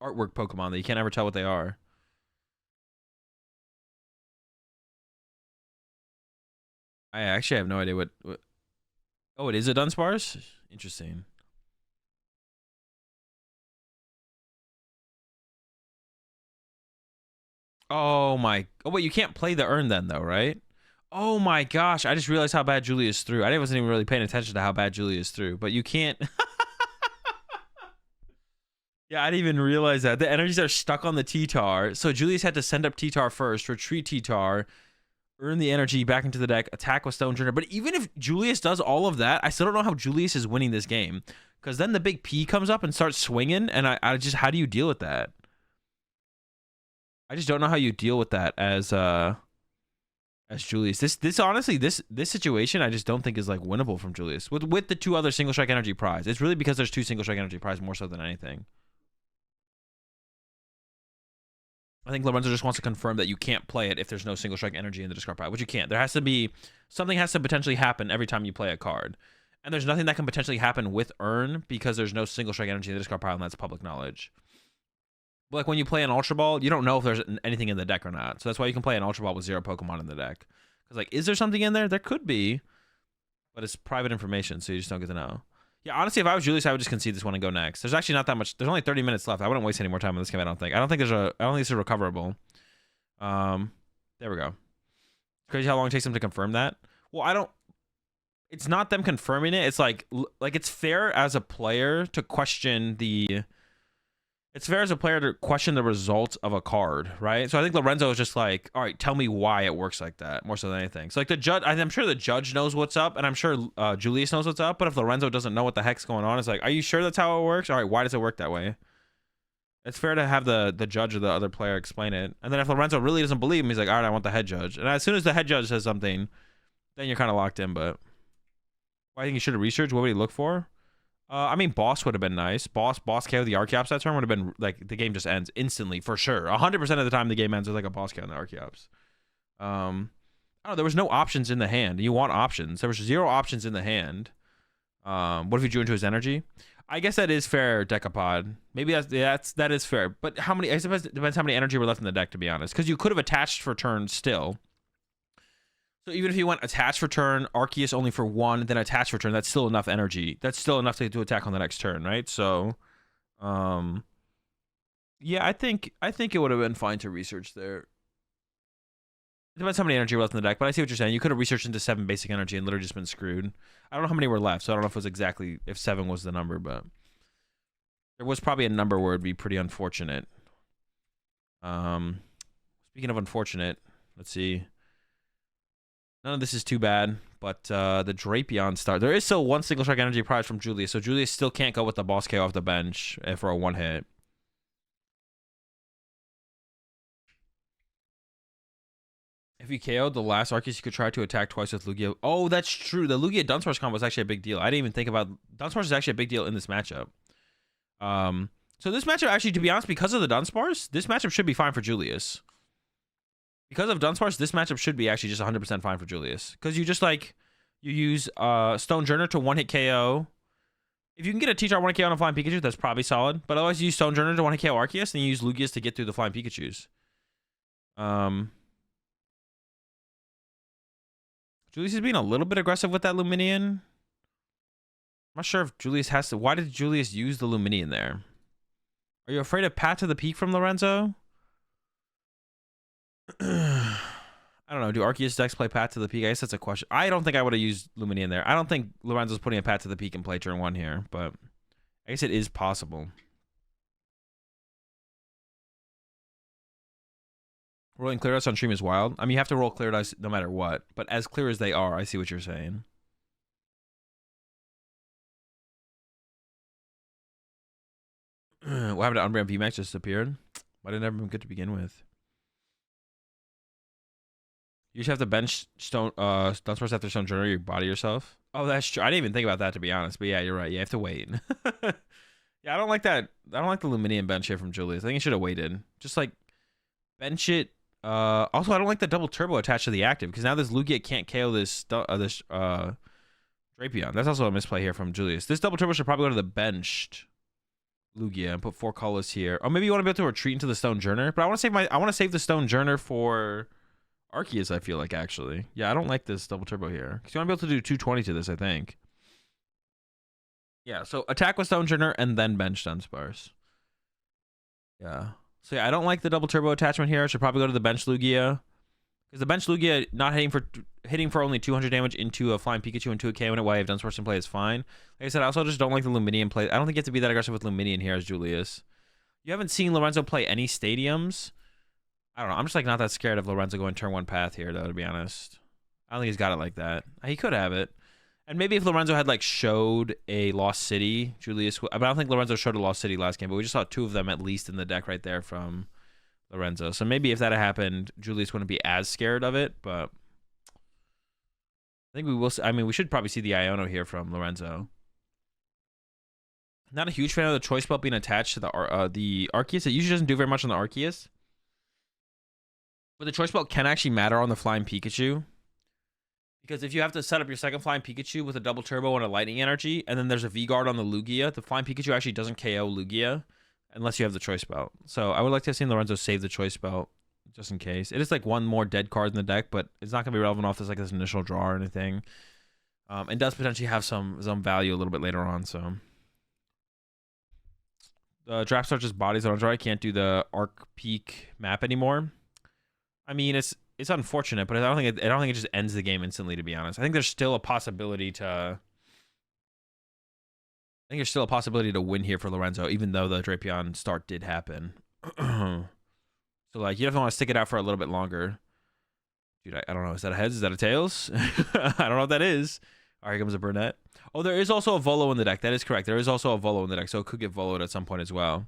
artwork Pokemon that you can't ever tell what they are. I actually have no idea what... Oh, it is a Dunsparce? Interesting. Oh my... Oh, wait, you can't play the Urn then, though, right? Oh my gosh, I just realized how bad Julius threw. I wasn't even really paying attention to how bad Julius threw, but you can't... Yeah, I didn't even realize that. The energies are stuck on the T-Tar. So Julius had to send up T-Tar first, retreat T-Tar, earn the energy back into the deck, attack with Stone Journey. But even if Julius does all of that, I still don't know how Julius is winning this game. Because then the big P comes up and starts swinging, and I just, how do you deal with that? I just don't know how you deal with that as Julius. This honestly, this situation I just don't think is like winnable from Julius. With the 2 other single strike energy prize. It's really because there's 2 single strike energy prize more so than anything. I think Lorenzo just wants to confirm that you can't play it if there's no single strike energy in the discard pile, which you can't. There has to be something has to potentially happen every time you play a card. And there's nothing that can potentially happen with Earn because there's no single strike energy in the discard pile, and that's public knowledge. But like when you play an Ultra Ball, you don't know if there's anything in the deck or not. So that's why you can play an Ultra Ball with 0 Pokemon in the deck. Because like, is there something in there? There could be, but it's private information, so you just don't get to know. Yeah, honestly, if I was Julius, I would just concede this one and go next. There's actually not that much. There's only 30 minutes left. I wouldn't waste any more time on this game. I don't think this is recoverable. There we go. It's crazy how long it takes them to confirm that. Well, it's not them confirming it. It's like it's fair as a player to question the. It's fair as a player to question the results of a card, right? So I think Lorenzo is just like, all right, tell me why it works like that, more so than anything. So like the judge, I'm sure the judge knows what's up, and I'm sure Julius knows what's up. But if Lorenzo doesn't know what the heck's going on, it's like, are you sure that's how it works? All right, why does it work that way? It's fair to have the judge or the other player explain it. And then if Lorenzo really doesn't believe him, he's like, all right, I want the head judge. And as soon as the head judge says something, then you're kind of locked in. But I think you should have researched. What would he look for? I mean, boss would have been nice. Boss KO the Archeops that turn would have been like the game just ends instantly for sure. 100% of the time the game ends with like a boss KO on the Archeops. I don't know. There was no options in the hand. You want options. There was 0 options in the hand. What if you drew into his energy? I guess that is fair, Decapod. Maybe that is fair. But how many? I suppose it depends how many energy were left in the deck, to be honest. Because you could have attached for turn still. So even if you went attach for turn, Arceus only for 1, then attach for turn, that's still enough energy. That's still enough to attack on the next turn, right? So, yeah, I think it would have been fine to research there. It depends how many energy were left in the deck, but I see what you're saying. You could have researched into 7 basic energy and literally just been screwed. I don't know how many were left, so I don't know if it was exactly if 7 was the number, but there was probably a number where it'd be pretty unfortunate. Speaking of unfortunate, let's see. None of this is too bad, but the Drapion start. There is still 1 single strike energy prize from Julius, so Julius still can't go with the boss KO off the bench for a 1-hit. If you KO'd the last Arceus, you could try to attack twice with Lugia. Oh, that's true. The Lugia Dunsparce combo is actually a big deal. I didn't even think about Dunsparce is actually a big deal in this matchup. So this matchup actually, to be honest, because of the Dunsparce, this matchup should be fine for Julius. Because of Dunsparce, this matchup should be actually just 100% fine for Julius. Because you just like, you use Stone Journer to 1-hit KO. If you can get a T-Tar 1-hit KO on a Flying Pikachu, that's probably solid. But otherwise, you use Stone Journer to 1-hit KO Arceus, and you use Lugia's to get through the Flying Pikachus. Julius is being a little bit aggressive with that Luminion. I'm not sure if Julius has to. Why did Julius use the Luminion there? Are you afraid of Path to the Peak from Lorenzo? I don't know. Do Arceus decks play Path to the Peak? I guess that's a question. I don't think I would have used Luminion there. I don't think Lorenzo's putting a Path to the Peak in play turn 1 here, but I guess it is possible. Rolling clear dice on stream is wild. I mean, you have to roll clear dice no matter what, but as clear as they are, I see what you're saying. What happened to Unbrand VMAX just appeared? Why didn't everyone good to begin with? You just have to bench Stone Dunsparce after Stone Journey, you body yourself. Oh, that's true. I didn't even think about that, to be honest. But yeah, you're right. You have to wait. Yeah, I don't like that. I don't like the Luminion bench here from Julius. I think he should have waited. Just like bench it. Also, I don't like the double turbo attached to the active because now this Lugia can't KO this Drapion. That's also a misplay here from Julius. This double turbo should probably go to the benched Lugia and put 4 colors here. Or maybe you want to be able to retreat into the Stone Journer, but I want to save the Stone Journer for Arceus, I feel like, actually. Yeah, I don't like this double turbo here. Because you want to be able to do 220 to this, I think. Yeah, so attack with Stone Journer and then bench Dunsparce. Yeah. So yeah, I don't like the double turbo attachment here. I should probably go to the bench Lugia. Because the bench Lugia not hitting for only 200 damage into a Flying Pikachu into a KO in a way if Dunsparce in play is fine. Like I said, I also just don't like the Luminion play. I don't think you have to be that aggressive with Luminion here as Julius. You haven't seen Lorenzo play any stadiums. I don't know. I'm just like not that scared of Lorenzo going turn 1 path here, though, to be honest. I don't think he's got it like that. He could have it. And maybe if Lorenzo had like showed a Lost City, Julius, but I don't think Lorenzo showed a Lost City last game, but we just saw 2 of them at least in the deck right there from Lorenzo. So maybe if that had happened, Julius wouldn't be as scared of it, but I think we will. I mean, we should probably see the Iono here from Lorenzo. Not a huge fan of the choice belt being attached to the Arceus. It usually doesn't do very much on the Arceus. But the choice belt can actually matter on the Flying Pikachu. Because if you have to set up your second Flying Pikachu with a double turbo and a lightning energy, and then there's a V-Guard on the Lugia, the Flying Pikachu actually doesn't KO Lugia unless you have the choice belt. So I would like to have seen Lorenzo save the choice belt just in case. It is like one more dead card in the deck, but it's not going to be relevant off this like this initial draw or anything. It does potentially have some value a little bit later on, so... The draft starts just bodies on draw. I can't do the Arc Peak map anymore. I mean, it's unfortunate, but I don't think it just ends the game instantly, to be honest. I think there's still a possibility to win here for Lorenzo, even though the Drapion start did happen. So like you definitely want to stick it out for a little bit longer. Dude, I don't know. Is that a heads? Is that a tails? I don't know what that is. All right, here comes a Burnett. Oh, there is also a Volo in the deck. That is correct. There is also a Volo in the deck, so it could get Voloed at some point as well.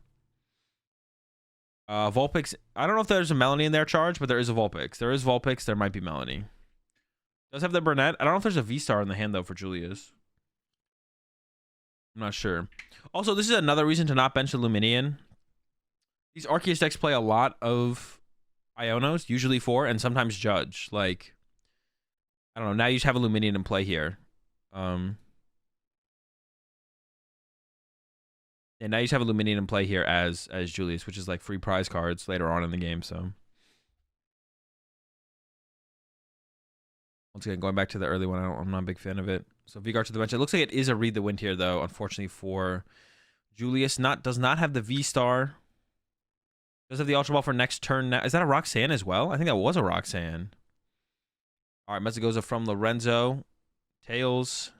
Vulpix. I don't know if there's a Melanie in their charge, but there is a Vulpix. There is Vulpix. There might be Melanie. Does have the Burnett. I don't know if there's a V-Star in the hand, though, for Julius. I'm not sure. Also, this is another reason to not bench a Luminian. These Arceus decks play a lot of Ionos, usually 4, and sometimes Judge. Like, I don't know. Now you just have a Luminian in play here. And now you just have a Luminian in play here as Julius, which is like free prize cards later on in the game. So once again, going back to the early one, I'm not a big fan of it. So V-Guard to the bench. It looks like it is a read the wind here, though. Unfortunately for Julius, does not have the V-Star. Does have the Ultra Ball for next turn. Now, is that a Roxanne as well? I think that was a Roxanne. All right, Mezzagoza from Lorenzo. Tails.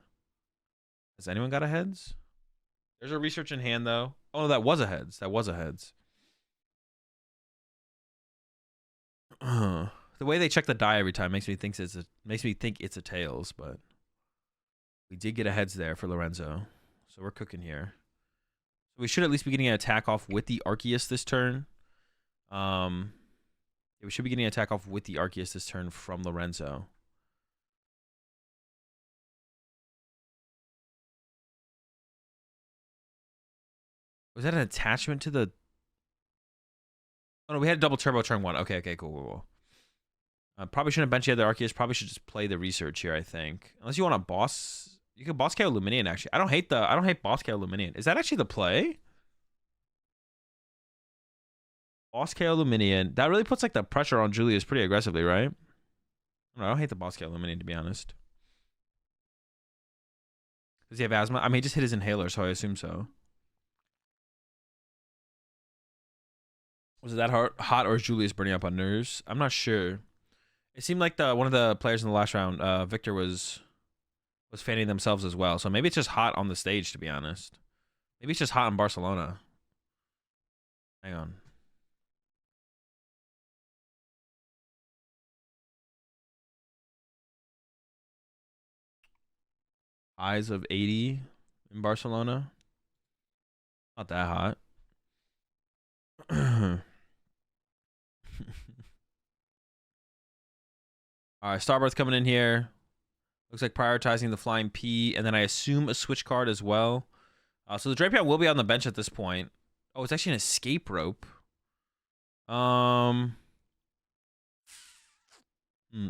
Has anyone got a heads? There's a research in hand, though. Oh, that was a heads. That was a heads. The way they check the die every time makes me think it's a tails, but we did get a heads there for Lorenzo, so we're cooking here. So we should at least be getting an attack off with the Arceus this turn. Yeah, we should be getting an attack off with the Arceus this turn from Lorenzo. Was that an attachment to the... Oh, no, we had a double turbo turn 1. Okay, cool. Probably shouldn't bench the other Arceus. Probably should just play the research here, I think. Unless you want to boss... You could boss KO Luminian, actually. I don't hate boss KO Luminian. Is that actually the play? Boss KO Luminian. That really puts like the pressure on Julius pretty aggressively, right? I don't hate the boss KO Luminian, to be honest. Does he have asthma? I mean, he just hit his inhaler, so I assume so. Was it that hot, or is Julius burning up on nerves? I'm not sure. It seemed like one of the players in the last round, Victor, was fanning themselves as well. So maybe it's just hot on the stage, to be honest. Maybe it's just hot in Barcelona. Hang on. Highs of 80 in Barcelona. Not that hot. All right, Starbirth coming in here. Looks like prioritizing the Flying P, and then I assume a switch card as well. So the Drapion will be on the bench at this point. Oh, it's actually an escape rope.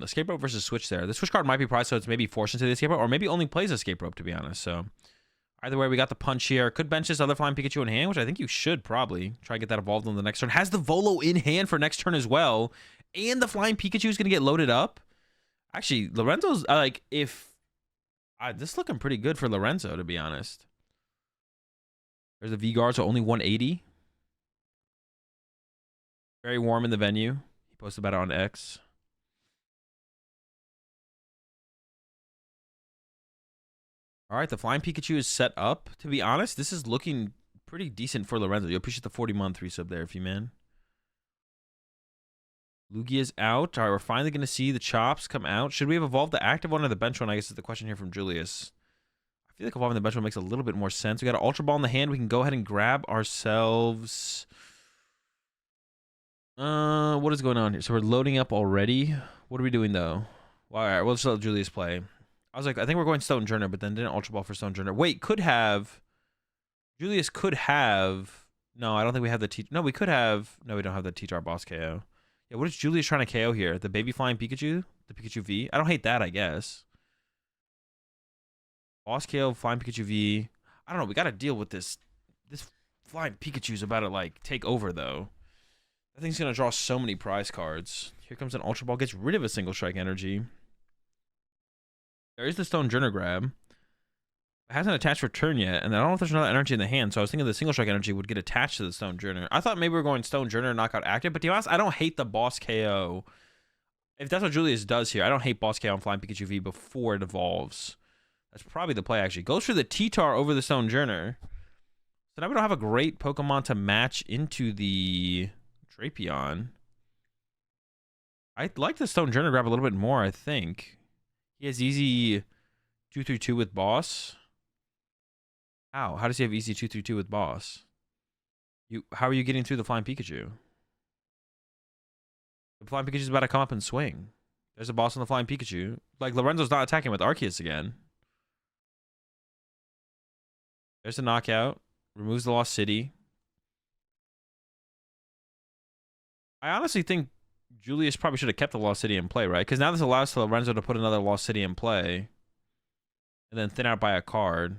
Escape rope versus switch there. The switch card might be priced, so it's maybe forced into the escape rope, or maybe only plays escape rope, to be honest. So either way, we got the punch here. Could bench this other Flying Pikachu in hand, which I think you should probably try to get that evolved on the next turn. Has the Volo in hand for next turn as well, and the Flying Pikachu is going to get loaded up. Actually, Lorenzo's like, this is looking pretty good for Lorenzo, to be honest. There's a V-Guard, so only 180. Very warm in the venue. He posted about it on X. All right, the Flying Pikachu is set up. To be honest, this is looking pretty decent for Lorenzo. You appreciate the 40-month resub there, if you man. Lugia's out. All right, we're finally going to see the chops come out. Should we have evolved the active one or the bench one? I guess is the question here from Julius. I feel like evolving the bench one makes a little bit more sense. We got an Ultra Ball in the hand. We can go ahead and grab ourselves... what is going on here? So we're loading up already. What are we doing, though? Well, all right, we'll just let Julius play. I was like, I think we're going Stone Journer, but then didn't Ultra Ball for Stone Journer. Wait, could have... Julius could have... No, I don't think we have the... No, we could have... No, we don't have the Teach Our Boss KO. Yeah, what is Julius trying to KO here? The Baby Flying Pikachu? The Pikachu V? I don't hate that, I guess. Boss KO, Flying Pikachu V. I don't know. We got to deal with this. This Flying Pikachu's about to, like, take over, though. That thing's going to draw so many prize cards. Here comes an Ultra Ball. Gets rid of a Single Strike energy. There is the Stone Journer grab. It hasn't attached for turn yet, and I don't know if there's another energy in the hand, so I was thinking the Single Strike energy would get attached to the Stone Journer. I thought maybe we were going Stone Journer knockout active, but to be honest, I don't hate the Boss KO. If that's what Julius does here, I don't hate Boss KO on Flying Pikachu V before it evolves. That's probably the play, actually. Goes for the T-Tar over the Stone Journer. So now we don't have a great Pokemon to match into the Drapion. I like the Stone Journer grab a little bit more, I think. He has easy 2-3-2 with Boss. How? How does he have easy 2-3-2 with Boss? How are you getting through the Flying Pikachu? The Flying Pikachu's about to come up and swing. There's a Boss on the Flying Pikachu. Like, Lorenzo's not attacking with Arceus again. There's the knockout. Removes the Lost City. I honestly think Julius probably should have kept the Lost City in play, right? Because now this allows Lorenzo to put another Lost City in play. And then thin out by a card.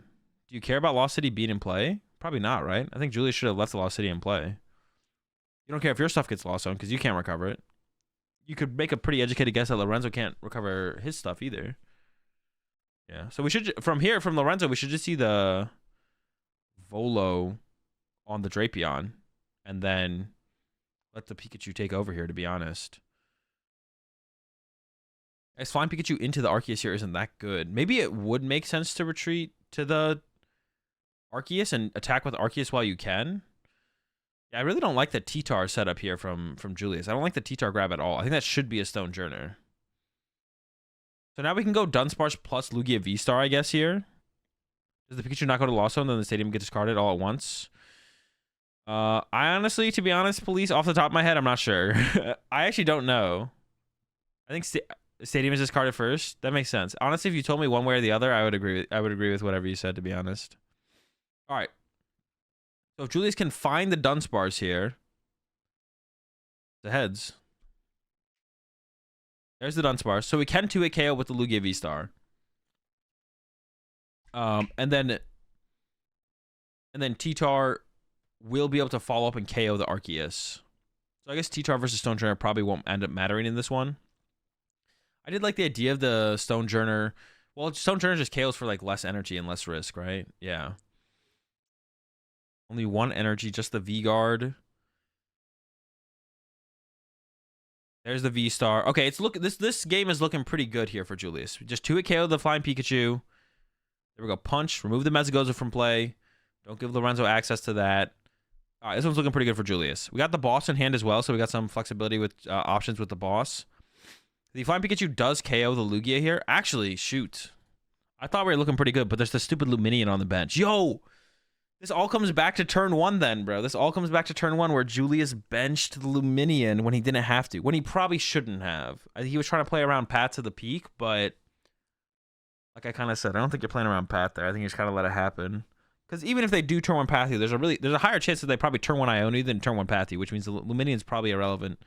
Do you care about Lost City being in play? Probably not, right? I think Julius should have left the Lost City in play. You don't care if your stuff gets lost on because you can't recover it. You could make a pretty educated guess that Lorenzo can't recover his stuff either. Yeah. So we should, from Lorenzo, we should just see the Volo on the Drapion. And then let the Pikachu take over here, to be honest. As Flying Pikachu into the Arceus here isn't that good. Maybe it would make sense to retreat to the Arceus and attack with Arceus while you can. Yeah, I really don't like the T-Tar setup here from Julius. I don't like the T-Tar grab at all. I think that should be a Stone Journer. So now we can go Dunsparce plus Lugia V-Star, I guess, here. Does the Pikachu not go to Lost Zone, then the stadium get discarded all at once? I honestly, to be honest, police, off the top of my head, I'm not sure. I actually don't know. I think stadium is discarded first. That makes sense. Honestly, if you told me one way or the other, I would agree with whatever you said, to be honest. All right. So if Julius can find the Dunsparce here, the heads. There's the Dunsparce. So we can 2-hit KO with the Lugia V-Star. And then T-Tar will be able to follow up and KO the Arceus. So I guess T-Tar versus Stone Journer probably won't end up mattering in this one. I did like the idea of the Stone Journer. Well, Stone Journer just KOs for like less energy and less risk, right? Yeah. Only one energy, just the V-Guard. There's the V-Star. Okay, this game is looking pretty good here for Julius. Just 2-hit KO the Flying Pikachu. There we go. Punch. Remove the Mezagoza from play. Don't give Lorenzo access to that. All right, this one's looking pretty good for Julius. We got the Boss in hand as well, so we got some flexibility with options with the Boss. The Flying Pikachu does KO the Lugia here. Actually, shoot. I thought we were looking pretty good, but there's the stupid Luminion on the bench. Yo! This all comes back to turn 1 then, bro. This all comes back to turn 1 where Julius benched the Luminion when he didn't have to. When he probably shouldn't have. He was trying to play around Pat to the peak, but like I kind of said, I don't think you're playing around Pat there. I think you just kind of let it happen. Because even if they do turn 1 Pathy, there's a higher chance that they probably turn 1 Ione than turn 1 Pathy, which means the Luminion's probably irrelevant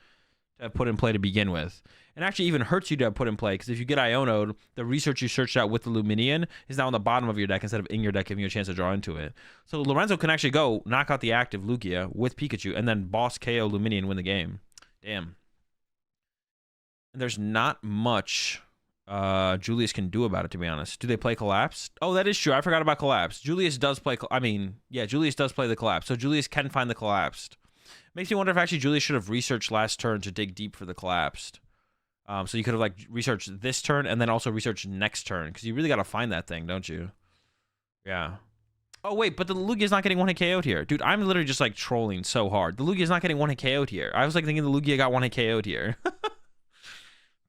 to have put in play to begin with. And actually even hurts you to have put in play, because if you get Iono'd, the research you searched out with the Luminion is now on the bottom of your deck instead of in your deck, giving you a chance to draw into it. So Lorenzo can actually go knock out the active Lugia with Pikachu and then boss KO Luminion, win the game. Damn. And there's not much Julius can do about it, to be honest. Do they play Collapse? Oh, that is true. I forgot about Collapse. Julius does play... Julius does play the Collapse. So Julius can find the Collapsed. Makes me wonder if actually Julius should have researched last turn to dig deep for the Collapsed. So you could have like researched this turn and then also researched next turn, because you really got to find that thing, don't you? Yeah. Oh, wait, but the Lugia's not getting 1-hit KO'd here. Dude, I'm literally just, like, trolling so hard. The Lugia's not getting 1-hit KO'd here. I was, like, thinking the Lugia got 1-hit KO'd here.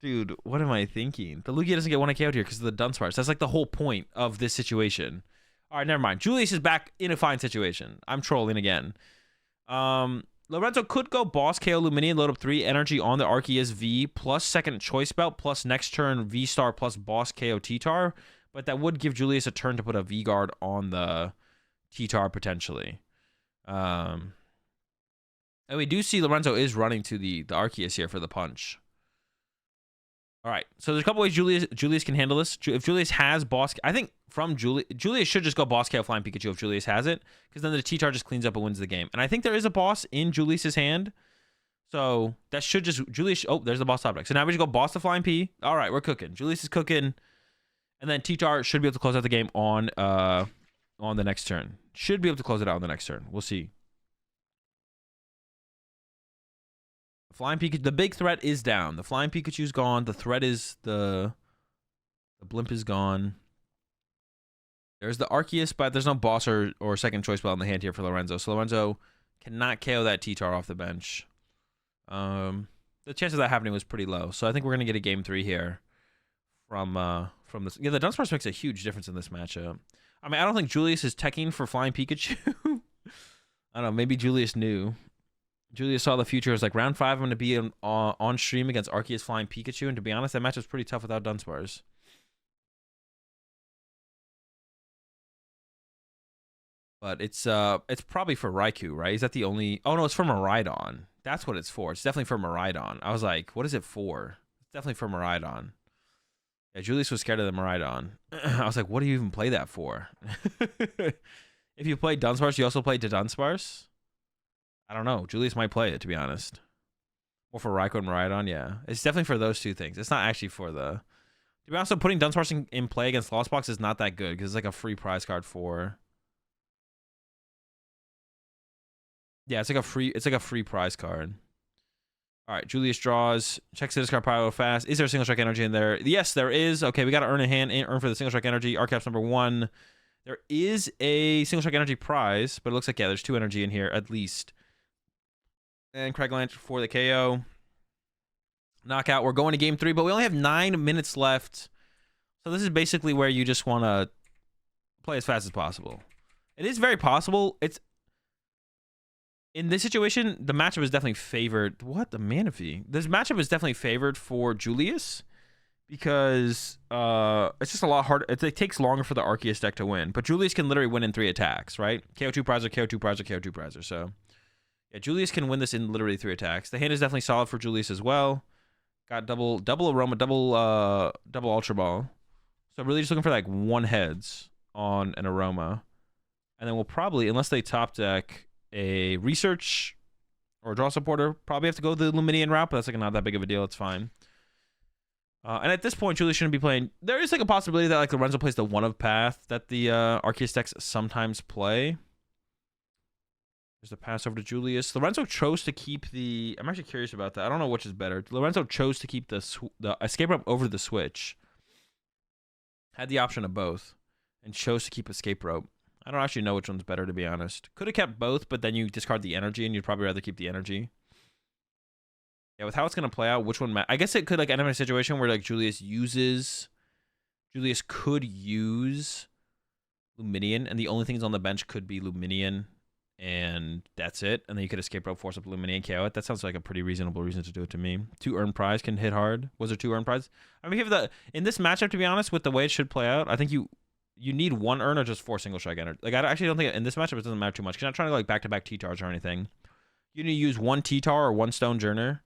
Dude, what am I thinking? The Lugia doesn't get 1-hit KO'd here because of the Dunsparce. That's, like, the whole point of this situation. All right, never mind. Julius is back in a fine situation. I'm trolling again. Lorenzo could go boss KO Luminion, load up 3 energy on the Arceus V, plus second choice belt, plus next turn V-Star, plus boss KO T-Tar. But that would give Julius a turn to put a V-Guard on the T-Tar potentially. And we do see Lorenzo is running to the Arceus here for the punch. All right, so there's a couple ways Julius can handle this. If Julius has boss, I think from Julius should just go boss KO Flying Pikachu if Julius has it, because then the T-Tar just cleans up and wins the game. And I think there is a boss in Julius's hand, so that should just Julius. Oh, there's the boss top deck. So now we just go boss the Flying P. All right, we're cooking. Julius is cooking, and then T-Tar should be able to close out the game on the next turn. Should be able to close it out on the next turn. We'll see. Flying Pikachu, the big threat is down. The Flying Pikachu's gone. The threat is the blimp is gone. There's the Arceus, but there's no boss or second choice belt in the hand here for Lorenzo. So Lorenzo cannot KO that T-Tar off the bench. The chance of that happening was pretty low. So I think we're gonna get a game 3 here from this. Yeah, the Dunsparce makes a huge difference in this matchup. I mean, I don't think Julius is teching for Flying Pikachu. I don't know. Maybe Julius knew. Julius saw the future as like round 5. I'm going to be on stream against Arceus Flying Pikachu, and to be honest, that match was pretty tough without Dunsparce. But it's probably for Raikou, right? Is that the only? Oh no, it's for Miraidon. That's what it's for. It's definitely for Miraidon. I was like, what is it for? It's definitely for Miraidon. Yeah, Julius was scared of the Miraidon. I was like, what do you even play that for? If you play Dunsparce, you also play Dunsparce? I don't know. Julius might play it, to be honest. Or for Raikou and Miraidon, yeah. It's definitely for those two things. It's not actually for the... To be honest, putting Dunsparce in play against Lost Box is not that good, because it's like a free prize card for... Yeah, it's like a free prize card. All right, Julius draws. Checks the discard pile real fast. Is there a single strike energy in there? Yes, there is. Okay, we got to earn a hand, earn for the single strike energy. Arcaps number 1. There is a single strike energy prize, but it looks like, yeah, there's 2 energy in here at least. And Craig Lantern for the KO. Knockout. We're going to game 3, but we only have 9 minutes left. So this is basically where you just want to play as fast as possible. It is very possible. It's in this situation, the matchup is definitely favored. What? The Manaphy? This matchup is definitely favored for Julius because it's just a lot harder. It takes longer for the Arceus deck to win. But Julius can literally win in 3 attacks, right? KO2 prizer, KO2 prizer, KO2 prizer. So... yeah, Julius can win this in literally 3 attacks. The hand is definitely solid for Julius as well. Got double Aroma, double Ultra Ball. So really just looking for like 1 heads on an Aroma. And then we'll probably, unless they top deck a Research or a Draw Supporter, probably have to go the Luminion route, but that's like not that big of a deal. It's fine. And at this point, Julius shouldn't be playing. There is like a possibility that like Lorenzo plays the one of path that the Arceus decks sometimes play. There's the pass over to Julius. Lorenzo chose to keep the... I'm actually curious about that. I don't know which is better. Lorenzo chose to keep the escape rope over the switch. Had the option of both. And chose to keep escape rope. I don't actually know which one's better, to be honest. Could have kept both, but then you discard the energy, and you'd probably rather keep the energy. Yeah, with how it's going to play out, which one... I guess it could like end up in a situation where like Julius could use Luminion, and the only things on the bench could be Luminion, and that's it. And then you could escape rope, force up Luminion, KO it. That sounds like a pretty reasonable reason to do it to me. 2 earned prize can hit hard. Was there 2 earned prize? I mean, in this matchup, to be honest, with the way it should play out, I think you need 1 earn or just 4 single strike energy. Like, I actually don't think in this matchup it doesn't matter too much. 'Cause you're not trying to go like back-to-back T-Tars or anything. You need to use 1 T-Tar or 1 Stone Journer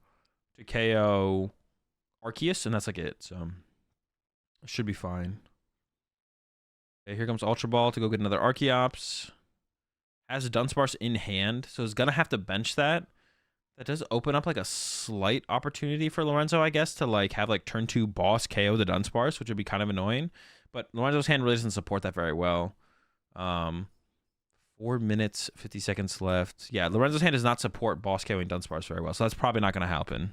to KO Arceus, and that's like it. So it should be fine. Okay, here comes Ultra Ball to go get another Archeops. Has Dunsparce in hand, so he's gonna have to bench that. That does open up like a slight opportunity for Lorenzo, I guess, to like have like turn 2 boss KO the Dunsparce, which would be kind of annoying. But Lorenzo's hand really doesn't support that very well. 4 minutes, 50 seconds left. Yeah, Lorenzo's hand does not support boss KOing Dunsparce very well, so that's probably not gonna happen.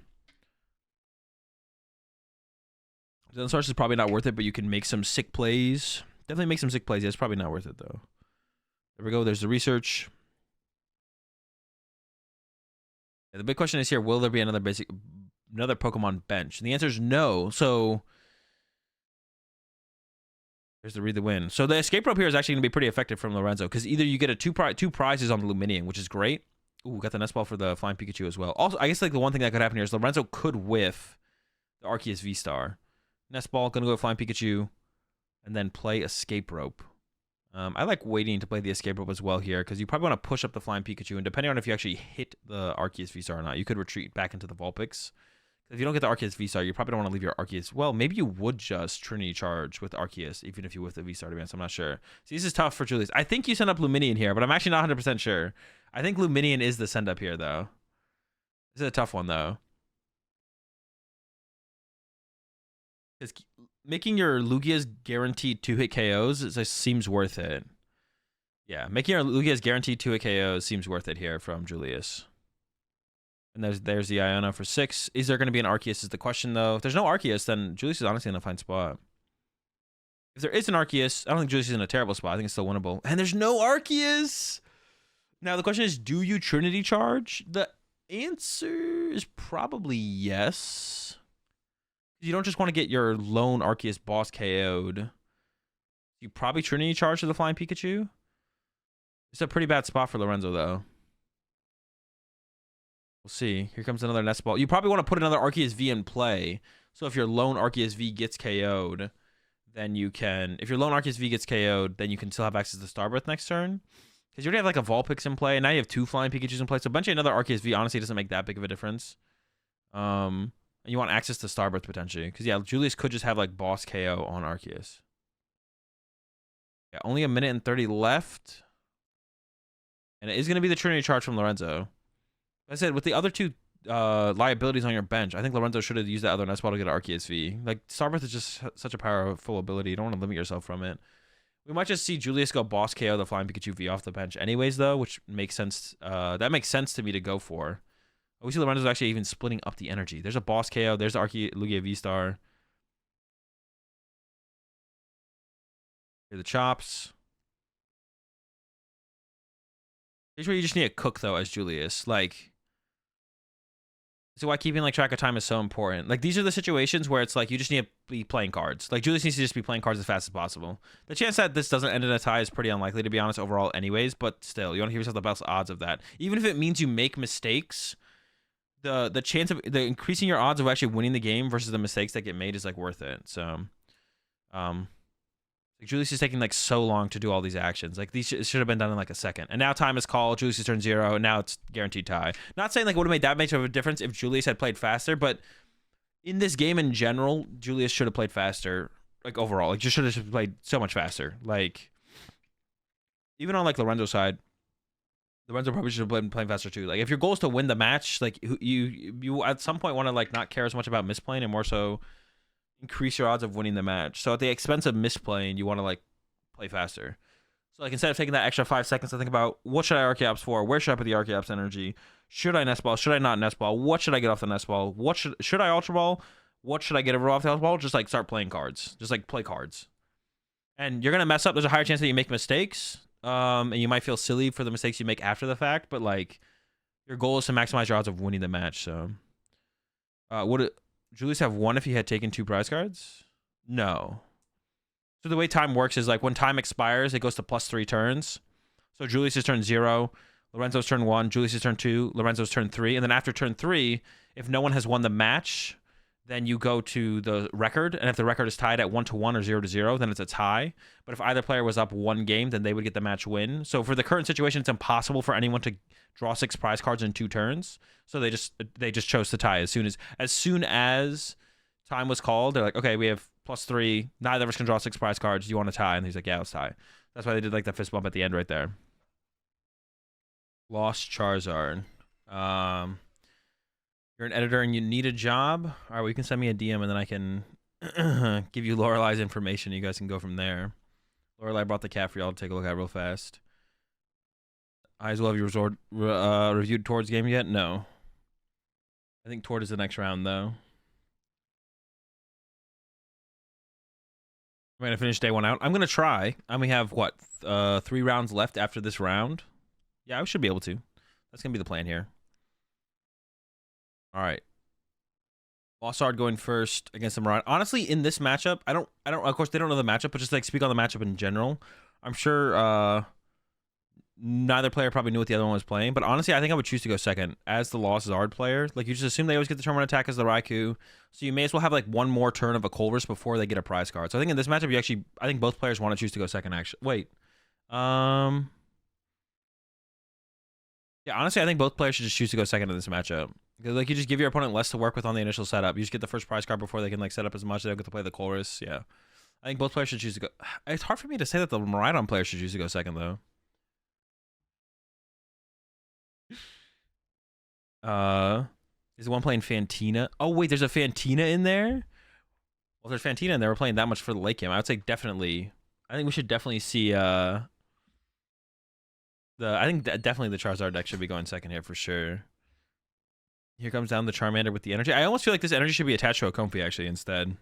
Dunsparce is probably not worth it, but you can make some sick plays. Definitely make some sick plays. Yeah, it's probably not worth it though. There we go. There's the research. Yeah, the big question is here: will there be another Pokemon bench? And the answer is no. So here's the read the win. So the escape rope here is actually going to be pretty effective from Lorenzo because either you get a two prizes on the Luminian, which is great. Ooh, got the nest ball for the flying Pikachu as well. Also, I guess like the one thing that could happen here is Lorenzo could whiff the Arceus V-Star. Nest ball, gonna go with flying Pikachu, and then play escape rope. I like waiting to play the escape rope as well here because you probably want to push up the flying Pikachu, and depending on if you actually hit the Arceus V-Star or not, you could retreat back into the Vulpix. If you don't get the Arceus V-Star, you probably don't want to leave your Arceus. Well, maybe you would just Trinity Charge with Arceus, even if you whiff the V-Star, to be honest. I'm not sure. See, this is tough for Julius. I think you send up Luminian here, but I'm actually not 100% sure. I think Luminian is the send up here, though. This is a tough one, though. Because making your Lugia's guaranteed 2-hit KOs seems worth it. Yeah, making your Lugia's guaranteed 2-hit KOs seems worth it here from Julius. And there's the Iona for 6. Is there going to be an Arceus is the question, though. If there's no Arceus, then Julius is honestly in a fine spot. If there is an Arceus, I don't think Julius is in a terrible spot. I think it's still winnable. And there's no Arceus! Now, the question is, do you Trinity Charge? The answer is probably yes. You don't just want to get your lone Arceus boss KO'd. You probably Trinity Charge to the flying Pikachu. It's a pretty bad spot for Lorenzo, though. We'll see. Here comes another nest ball. You probably want to put another Arceus V in play. So if your lone Arceus V gets KO'd, then you can... If your lone Arceus V gets KO'd, then you can still have access to Starbreath next turn. Because you already have like a Vulpix in play, and now you have 2 flying Pikachus in play. So eventually another Arceus V honestly doesn't make that big of a difference. And you want access to Starbreath potentially. Because yeah, Julius could just have like boss KO on Arceus. Yeah, only 1 minute and 30 left. And it is going to be the Trinity Charge from Lorenzo. Like I said, with the other 2 liabilities on your bench, I think Lorenzo should have used that other nest ball to get an Arceus V. Like, Starbreath is just such a powerful ability. You don't want to limit yourself from it. We might just see Julius go boss KO the flying Pikachu V off the bench anyways, though, which makes sense. That makes sense to me to go for. We see Lorenzo's actually even splitting up the energy. There's a boss KO. There's the Lugia V-Star. Here are the chops. Here's where you just need a cook, though, as Julius. Like... So why keeping like track of time is so important. Like these are the situations where it's like you just need to be playing cards. Like Julius needs to just be playing cards as fast as possible. The chance that this doesn't end in a tie is pretty unlikely, to be honest, overall anyways, but still, you want to give yourself the best odds of that. Even if it means you make mistakes, the chance of the increasing your odds of actually winning the game versus the mistakes that get made is like worth it. So like Julius is taking like so long to do all these actions. Like these should have been done in like a second. And now time is called. Julius has turned 0, and now it's guaranteed tie. Not saying like it would have made that much of a difference if Julius had played faster, but in this game in general, Julius should have played faster. Like overall, like just should have played so much faster. Like even on like Lorenzo's side, Lorenzo probably should have been playing faster too. Like if your goal is to win the match, like you at some point want to like not care as much about misplaying and more so increase your odds of winning the match. So at the expense of misplaying, you want to like play faster. So like instead of taking that extra 5 seconds to think about what should I Archeops for, where should I put the Archeops energy, should I nest ball, should I not nest ball, what should I get off the nest ball, what should I ultra ball, what should I get off the ultra ball, just like start playing cards, just like play cards. And you're gonna mess up. There's a higher chance that you make mistakes, and you might feel silly for the mistakes you make after the fact, but like your goal is to maximize your odds of winning the match. So would Julius have won if he had taken 2 prize cards? No. So the way time works is like when time expires, it goes to +3 turns. So Julius's turn 0, Lorenzo's turn 1, Julius's turn 2, Lorenzo's turn 3, and then after turn 3, if no one has won the match, then you go to the record, and if the record is tied at 1-1 or 0-0, then it's a tie. But if either player was up 1 game, then they would get the match win. So for the current situation, it's impossible for anyone to draw 6 prize cards in 2 turns. So they just chose to tie as soon as time was called. They're like, okay, we have +3. Neither of us can draw 6 prize cards. Do you want to tie? And he's like, yeah, let's tie. That's why they did like the fist bump at the end right there. Lost Charizard. You're an editor and you need a job? All right, well, you can send me a DM and then I can give you Lorelei's information. You guys can go from there. Lorelei brought the cat for y'all to take a look at real fast. Eyes will have you reviewed Tord's game yet? No. I think Tord is the next round, though. I'm gonna finish day one out. I'm gonna try. I only have what 3 rounds left after this round. Yeah, I should be able to. That's gonna be the plan here. All right. Bossard going first against the Marauder. Honestly, in this matchup, I don't. Of course, they don't know the matchup, but just like speak on the matchup in general. I'm sure neither player probably knew what the other one was playing. But honestly, I think I would choose to go second as the Lost Zard player. Like you just assume they always get the turn one attack as the Raikou, so you may as well have like one more turn of a Colress before they get a prize card. So I think in this matchup, I think both players want to choose to go second. Actually, wait. Yeah, honestly, I think both players should just choose to go second in this matchup. Because like you just give your opponent less to work with on the initial setup. You just get the first prize card before they can like set up as much. They don't get to play the Chorus. Yeah, I think both players should choose to go. It's hard for me to say that the Miraidon player should choose to go second though. Is the one playing Fantina? Oh wait, there's a Fantina in there. Well, there's Fantina in there. We're playing that much for the late game. I would say definitely. I think we should definitely see I think definitely the Charizard deck should be going second here for sure. Here comes down the Charmander with the energy. I almost feel like this energy should be attached to a Comfey actually instead.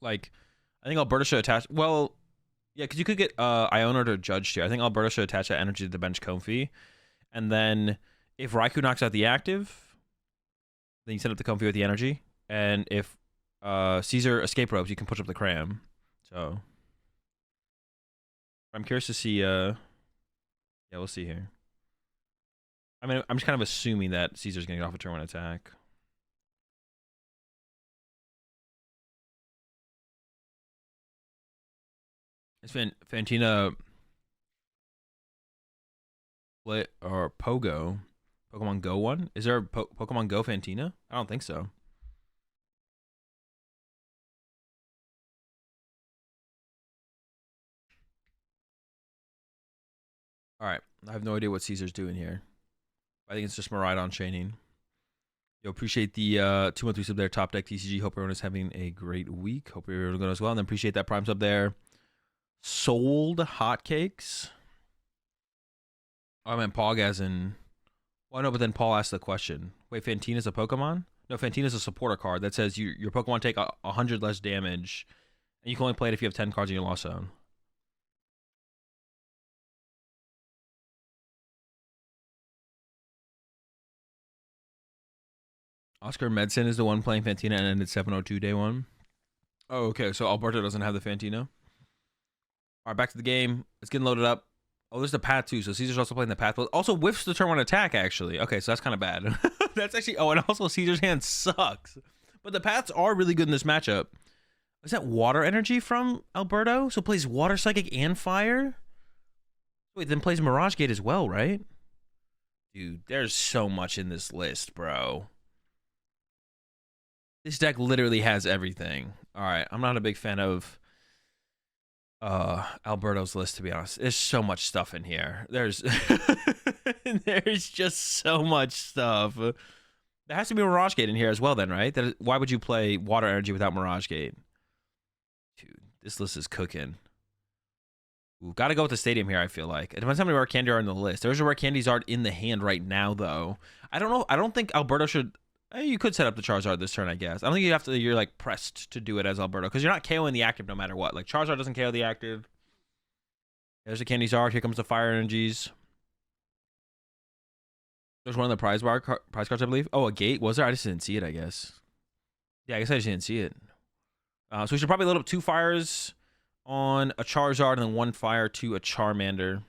Like, I think Alberto should attach. Well, yeah, because you could get Iono or Judge here. I think Alberto should attach that energy to the bench Comfey, and then if Raikou knocks out the active, then you set up the Comfey with the energy, and if Caesar escape ropes, you can push up the Cram. So I'm curious to see. Yeah, we'll see here. I mean, I'm just kind of assuming that Caesar's going to get off a turn one attack. It's Fantina or Pogo. Pokemon Go one? Is there a Pokemon Go Fantina? I don't think so. Alright. I have no idea what Caesar's doing here. I think it's just Miraidon chaining. Yo, appreciate the 213 sub there, Top Deck TCG. Hope everyone is having a great week. Hope everyone going as well. And then appreciate that Prime sub there. Sold Hotcakes. Oh, I meant Pog as in... Well, no, but then Paul asked the question. Wait, Fantina's a Pokemon? No, Fantina's a supporter card that says your Pokemon take 100 less damage, and you can only play it if you have 10 cards in your Lost Zone. Oscar Medicine is the one playing Fantina and ended 702 day one. Oh, okay, so Alberto doesn't have the Fantina. All right, back to the game. It's getting loaded up. Oh, there's the Path too, so Caesar's also playing the Path. Also whiffs the turn one attack, actually. Okay, so that's kind of bad. That's actually... Oh, and also Caesar's hand sucks. But the Paths are really good in this matchup. Is that Water Energy from Alberto? So plays Water, Psychic, and Fire? Wait, then plays Mirage Gate as well, right? Dude, there's so much in this list, bro. This deck literally has everything. All right, I'm not a big fan of Alberto's list, to be honest. There's so much stuff in here. There's there's just so much stuff. There has to be Mirage Gate in here as well then, right? Why would you play Water Energy without Mirage Gate? Dude, this list is cooking. Ooh, gotta go with the Stadium here, I feel like. It depends how many Rare Candy are in the list. There's a Rare Candy Zard in the hand right now, though. I don't know. I don't think Alberto should... You could set up the Charizard this turn, I guess. I don't think you have to... You're, like, pressed to do it as Alberto, because you're not KOing the active no matter what. Like, Charizard doesn't KO the active. There's a Candy Zard. Here comes the Fire Energies. There's one of the prize cards, I believe. Oh, a Gate? Was there? I just didn't see it, I guess. Yeah, I guess I just didn't see it. So we should probably load up 2 fires on a Charizard and then 1 fire to a Charmander.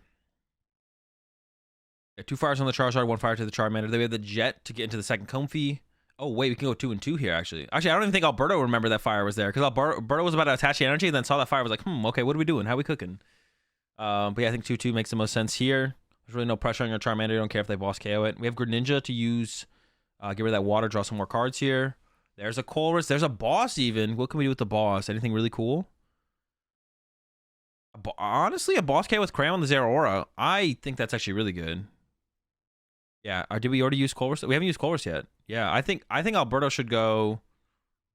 Yeah, 2 fires on the Charizard, 1 fire to the Charmander. Then we have the Jet to get into the second Comfey. Oh, wait, we can go 2 and 2 here, actually. Actually, I don't even think Alberto remembered that fire was there, because Alberto was about to attach the energy and then saw that fire, was like, okay, what are we doing? How are we cooking? But yeah, I think 2-2 makes the most sense here. There's really no pressure on your Charmander. You don't care if they boss KO it. We have Greninja to use. Get rid of that water, draw some more cards here. There's a Colress. There's a boss even. What can we do with the boss? Anything really cool? Honestly, a boss KO with Cram on the Zeraora. I think that's actually really good. Yeah, did we already use Colress? We haven't used Colress yet. Yeah, I think Alberto should go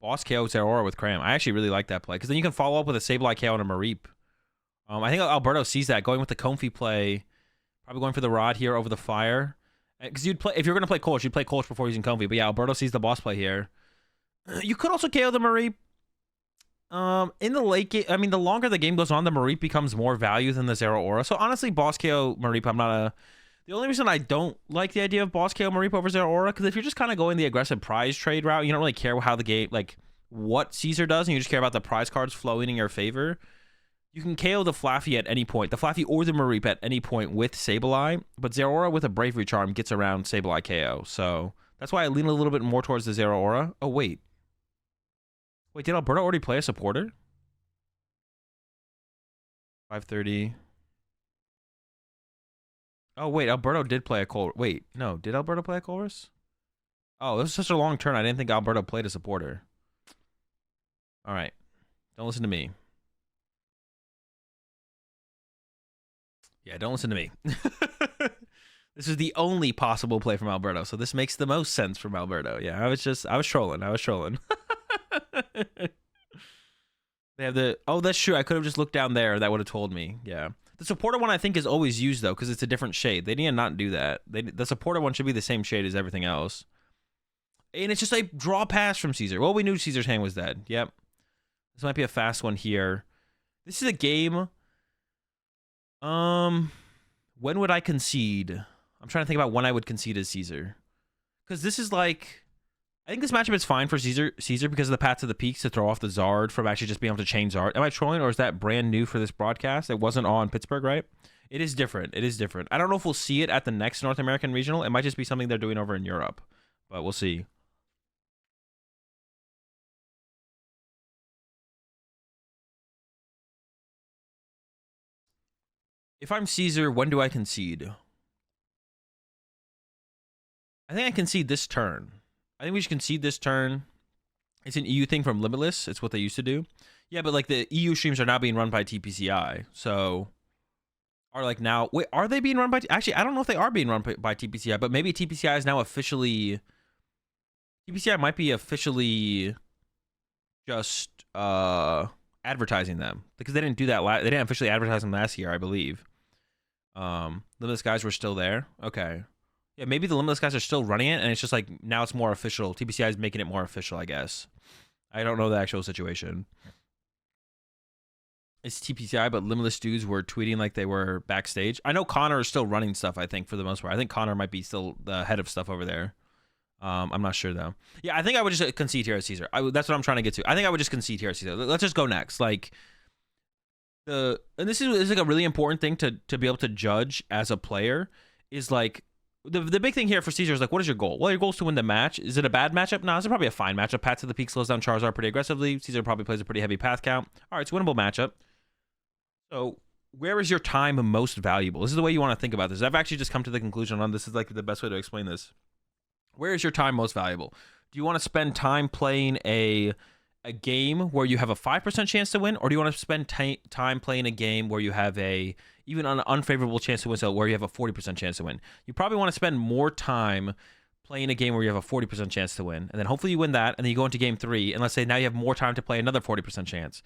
boss KO Zeraora with Cram. I actually really like that play, because then you can follow up with a Sableye KO and a Mareep. I think Alberto sees that, going with the Comfey play, probably going for the Rod here over the Fire. Because you'd play, if you're going to play Colress, you'd play Colress before using Comfey. But yeah, Alberto sees the boss play here. You could also KO the Mareep. In the late game, I mean, the longer the game goes on, the Mareep becomes more value than the Zero Aura. So honestly, boss KO Mareep, I'm not a. The only reason I don't like the idea of boss KO Mareep over Zero Aura, because if you're just kind of going the aggressive prize trade route, you don't really care how the game, like what Caesar does, and you just care about the prize cards flowing in your favor. You can KO the Flaffy at any point, the Flaffy or the Mareep at any point with Sableye, but Zero Aura with a Bravery Charm gets around Sableye KO. So that's why I lean a little bit more towards the Zero Aura. Oh, wait. Wait, did Alberto already play a supporter? 530. Oh, wait, Alberto did play a Col... Wait, no, did Alberto play a Colress? Oh, this was such a long turn. I didn't think Alberto played a supporter. All right. Don't listen to me. Yeah, don't listen to me. This is the only possible play from Alberto, so this makes the most sense from Alberto. Yeah, I was trolling. They have the... Oh, that's true. I could have just looked down there. That would have told me. Yeah. The supporter one, I think, is always used, though, because it's a different shade. They need to not do that. The supporter one should be the same shade as everything else. And it's just a draw pass from Caesar. Well, we knew Caesar's hand was dead. Yep. This might be a fast one here. This is a game... When would I concede? I'm trying to think about when I would concede as Caesar. Because this is like... I think this matchup is fine for Caesar because of the Path to the Peaks to throw off the Zard from actually just being able to chain Zard. Am I trolling, or is that brand new for this broadcast? It wasn't on Pittsburgh, right? It is different. It is different. I don't know if we'll see it at the next North American Regional. It might just be something they're doing over in Europe. But we'll see. If I'm Caesar, when do I concede? I think I concede this turn. I think we should concede this turn. It's an EU thing from Limitless. It's what they used to do. Yeah, but like the EU streams are now being run by TPCI. So are like now... Wait, are they being run by... Actually, I don't know if they are being run by TPCI, but maybe TPCI is now officially... TPCI might be officially just advertising them. Because they didn't do that they didn't officially advertise them last year, I believe. Limitless guys were still there. Okay. Yeah, maybe the Limitless guys are still running it, and it's just like, now it's more official. TPCI is making it more official, I guess. I don't know the actual situation. It's TPCI, but Limitless dudes were tweeting like they were backstage. I know Connor is still running stuff, I think, for the most part. I think Connor might be still the head of stuff over there. I'm not sure, though. Yeah, I think I would just concede here as Caesar. That's what I'm trying to get to. I think I would just concede here as Caesar. Let's just go next. Like, and this is like a really important thing to be able to judge as a player, is like, the big thing here for Caesar is like, what is your goal? Well, your goal is to win the match. Is it a bad matchup? No, it's probably a fine matchup. Path to the Peak slows down Charizard pretty aggressively. Caesar probably plays a pretty heavy path count. All right, it's a winnable matchup. So where is your time most valuable? This is the way you want to think about this. I've actually just come to the conclusion on this is like the best way to explain this. Where is your time most valuable? Do you want to spend time playing a game where you have a 5% chance to win, or do you want to spend time playing a game where you have even an unfavorable chance to win, so where you have a 40% chance to win? You probably want to spend more time playing a game where you have a 40% chance to win, and then hopefully you win that, and then you go into game 3, and let's say now you have more time to play another 40% chance.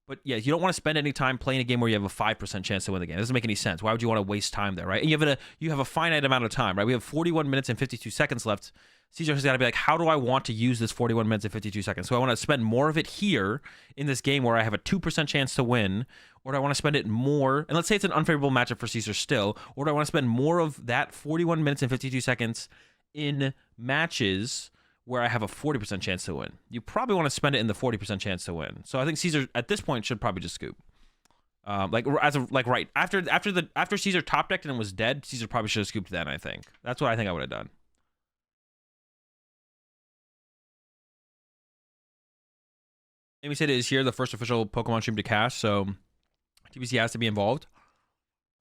But yeah, you don't want to spend any time playing a game where you have a 5% chance to win the game. It doesn't make any sense. Why would you want to waste time there, right? And you have a finite amount of time, right? We have 41 minutes and 52 seconds left. Caesar has got to be like, how do I want to use this 41 minutes and 52 seconds? So I want to spend more of it here in this game where I have a 2% chance to win, or do I want to spend it more? And let's say it's an unfavorable matchup for Caesar still, or do I want to spend more of that 41 minutes and 52 seconds in matches where I have a 40% chance to win? You probably want to spend it in the 40% chance to win. So I think Caesar at this point should probably just scoop. Right after Caesar top decked and was dead, Caesar probably should have scooped then. I think that's what I think I would have done. Amy said it is here, the first official Pokemon stream to cash, so TBC has to be involved.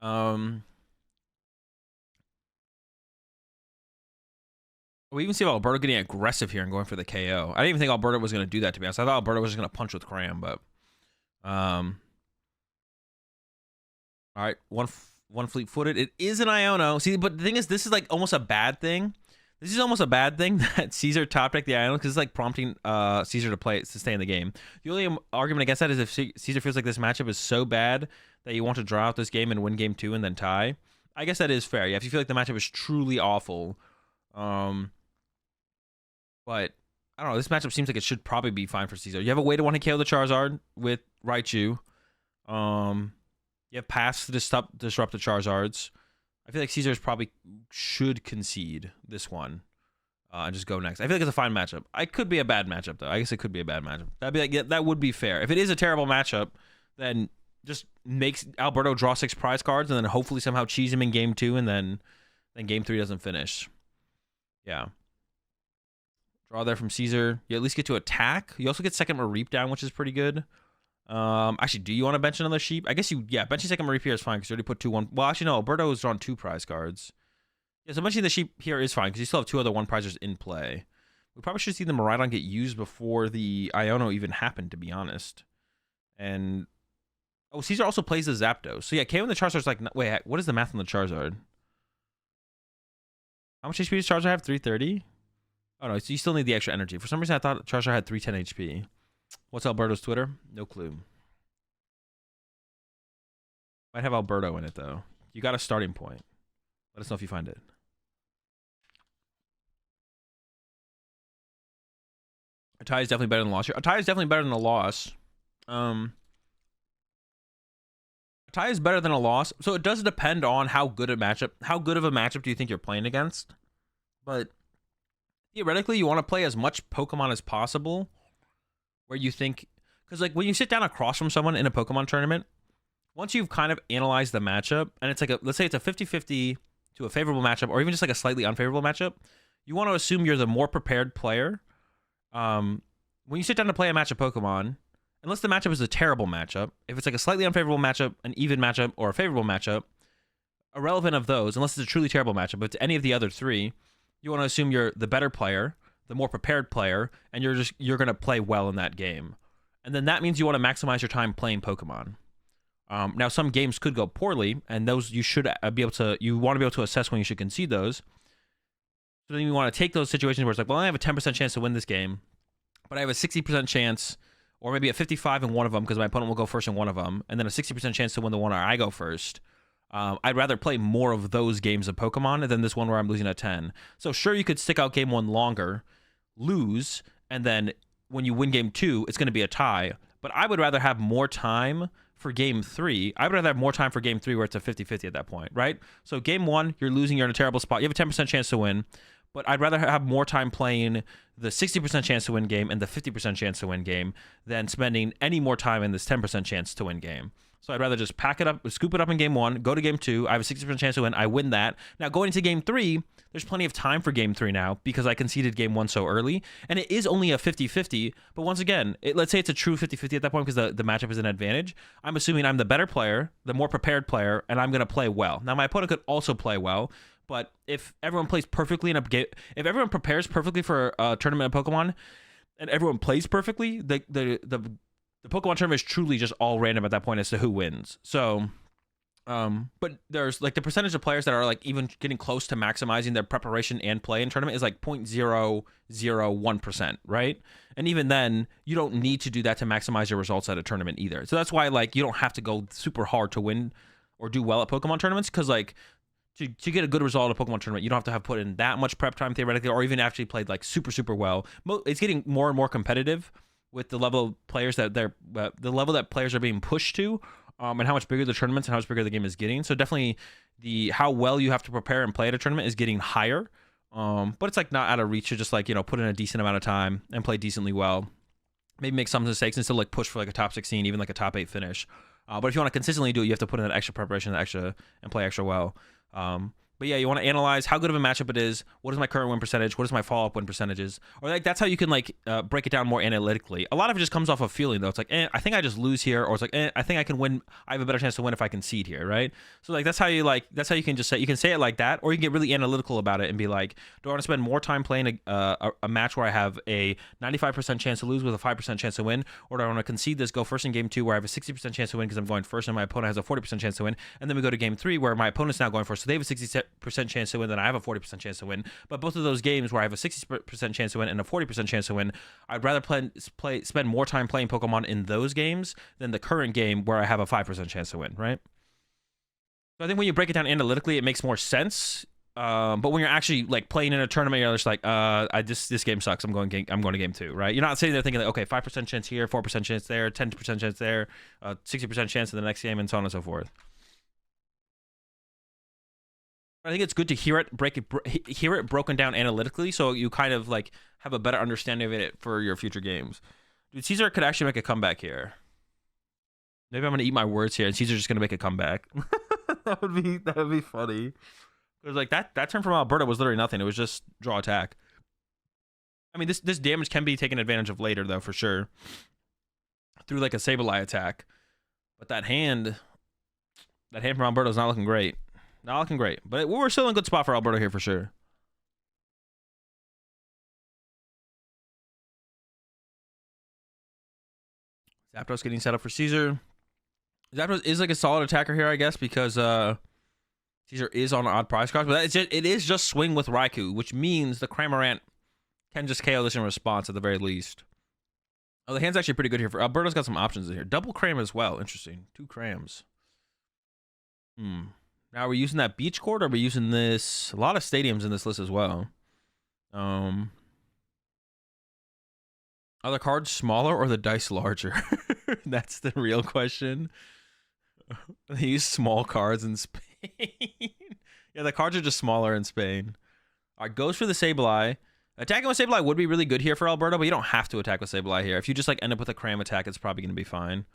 We even see Alberto getting aggressive here and going for the KO. I didn't even think Alberto was going to do that, to be honest. I thought Alberto was just going to punch with Cram, but... all right, one fleet-footed. It is an Iono. See, but the thing is, this is like almost a bad thing. This is almost a bad thing that Caesar top decked the Iono, because it's like prompting Caesar to stay in the game. The only argument against that is if Caesar feels like this matchup is so bad that you want to draw out this game and win game 2 and then tie. I guess that is fair. Yeah, if you feel like the matchup is truly awful. But I don't know. This matchup seems like it should probably be fine for Caesar. You have a way to want to KO the Charizard with Raichu. You have paths to disrupt the Charizards. I feel like Caesar's probably should concede this one and just go next. I feel like it's a fine matchup. It could be a bad matchup, though. I guess it could be a bad matchup. That'd be like, yeah, that would be fair. If it is a terrible matchup, then just makes Alberto draw 6 prize cards and then hopefully somehow cheese him in game 2 and then game 3 doesn't finish. Yeah. Draw there from Caesar. You at least get to attack. You also get second Mareep down, which is pretty good. Actually, do you want to bench another sheep? I guess benching second Mareep here is fine because you already put 2-1. Well, actually, no. Alberto has drawn 2 prize cards. Yeah, so benching the sheep here is fine because you still have 2 other 1-prizers in play. We probably should see the Miraidon get used before the Iono even happened, to be honest. And oh, Caesar also plays the Zapdos. So yeah, KOing the Charizard's like, wait, what is the math on the Charizard? How much HP does Charizard have? 330? Oh no, so you still need the extra energy. For some reason, I thought Charizard had 310 HP. What's Alberto's Twitter? No clue. Might have Alberto in it, though. You got a starting point. Let us know if you find it. A tie is definitely better than a loss. A tie is definitely better than a loss. A tie is better than a loss. So it does depend on how good of a matchup do you think you're playing against. But theoretically, you want to play as much Pokemon as possible where you think, because like when you sit down across from someone in a Pokemon tournament, once you've kind of analyzed the matchup and it's like let's say it's a 50-50 to a favorable matchup or even just like a slightly unfavorable matchup, you want to assume you're the more prepared player. When you sit down to play a match of Pokemon, unless the matchup is a terrible matchup, if it's like a slightly unfavorable matchup, an even matchup, or a favorable matchup, irrelevant of those, unless it's a truly terrible matchup, but to any of the other 3, you want to assume you're the better player, the more prepared player, and you're going to play well in that game. And then that means you want to maximize your time playing Pokemon. Now, some games could go poorly, and those you want to be able to assess when you should concede those. So then you want to take those situations where it's like, well, I have a 10% chance to win this game, but I have a 60% chance, or maybe a 55 in one of them because my opponent will go first in one of them, and then a 60% chance to win the one where I go first. I'd rather play more of those games of Pokemon than this one where I'm losing at 10. So sure, you could stick out game 1 longer, lose, and then when you win game 2, it's going to be a tie. But I would rather have more time for game 3. I would rather have more time for game 3 where it's a 50-50 at that point, right? So game 1, you're losing, you're in a terrible spot. You have a 10% chance to win, but I'd rather have more time playing the 60% chance to win game and the 50% chance to win game than spending any more time in this 10% chance to win game. So I'd rather just pack it up, scoop it up in game 1, go to game 2. I have a 60% chance to win. I win that. Now going into game 3, there's plenty of time for game 3 now because I conceded game 1 so early. And it is only a 50-50. But once again, let's say it's a true 50-50 at that point because the matchup is an advantage. I'm assuming I'm the better player, the more prepared player, and I'm going to play well. Now my opponent could also play well. But if everyone plays perfectly in a game, if everyone prepares perfectly for a tournament of Pokemon, and everyone plays perfectly, the Pokemon tournament is truly just all random at that point as to who wins. So, but there's like the percentage of players that are like even getting close to maximizing their preparation and play in tournament is like 0.001%, right? And even then, you don't need to do that to maximize your results at a tournament either. So that's why like you don't have to go super hard to win or do well at Pokemon tournaments because like to get a good result at a Pokemon tournament, you don't have to have put in that much prep time theoretically, or even actually played like super well. It's getting more and more competitive with the level of players that the level that players are being pushed to, and how much bigger the tournaments and how much bigger the game is getting. So definitely how well you have to prepare and play at a tournament is getting higher. But it's like not out of reach to just like, put in a decent amount of time and play decently well. Maybe make some mistakes and still like push for like a top 16, even like a top 8 finish. But if you want to consistently do it, you have to put in that extra preparation, and play extra well. But yeah, you want to analyze how good of a matchup it is. What is my current win percentage? What is my follow-up win percentages? Or like that's how you can like break it down more analytically. A lot of it just comes off of feeling though. It's like, I think I just lose here, or it's like, I think I can win. I have a better chance to win if I concede here, right? So like that's how you can just say, you can say it like that, or you can get really analytical about it and be like, do I want to spend more time playing a match where I have a 95% chance to lose with a 5% chance to win, or do I want to concede this, go first in game 2 where I have a 60% chance to win because I'm going first and my opponent has a 40% chance to win, and then we go to game 3 where my opponent's now going first, so they have a 60% chance to win, then I have a 40% chance to win. But both of those games where I have a 60% chance to win and a 40% chance to win, I'd rather spend more time playing Pokemon in those games than the current game where I have a 5% chance to win, right? So I think when you break it down analytically, it makes more sense. But when you're actually like playing in a tournament, you're just like, this game sucks. I'm going to game 2, right? You're not sitting there thinking like, okay, 5% chance here, 4% chance there, 10% chance there, 60% chance in the next game, and so on and so forth. I think it's good to hear it broken down analytically, so you kind of like have a better understanding of it for your future games. Dude, Caesar could actually make a comeback here. Maybe I'm gonna eat my words here, and Caesar's just gonna make a comeback. that would be funny. It was like that turn from Alberta was literally nothing. It was just draw attack. I mean, this damage can be taken advantage of later though, for sure, through like a Sableye attack. But that hand from Alberta is not looking great. Not looking great. But we're still in a good spot for Alberta here for sure. Zapdos getting set up for Caesar. Zapdos is like a solid attacker here, I guess, because Caesar is on odd prize cards, but it is just swing with Raikou, which means the Cramorant can just KO this in response at the very least. Oh, the hand's actually pretty good here. Alberto's got some options in here. Double Cram as well. Interesting. 2 Crams. Now, are we using that Beach Court, or are we using this? A lot of stadiums in this list as well. Are the cards smaller or the dice larger? That's the real question. They use small cards in Spain. Yeah, the cards are just smaller in Spain. All right, goes for the Sableye. Attacking with Sableye would be really good here for Alberto, but you don't have to attack with Sableye here. If you just like end up with a Cram attack, it's probably going to be fine.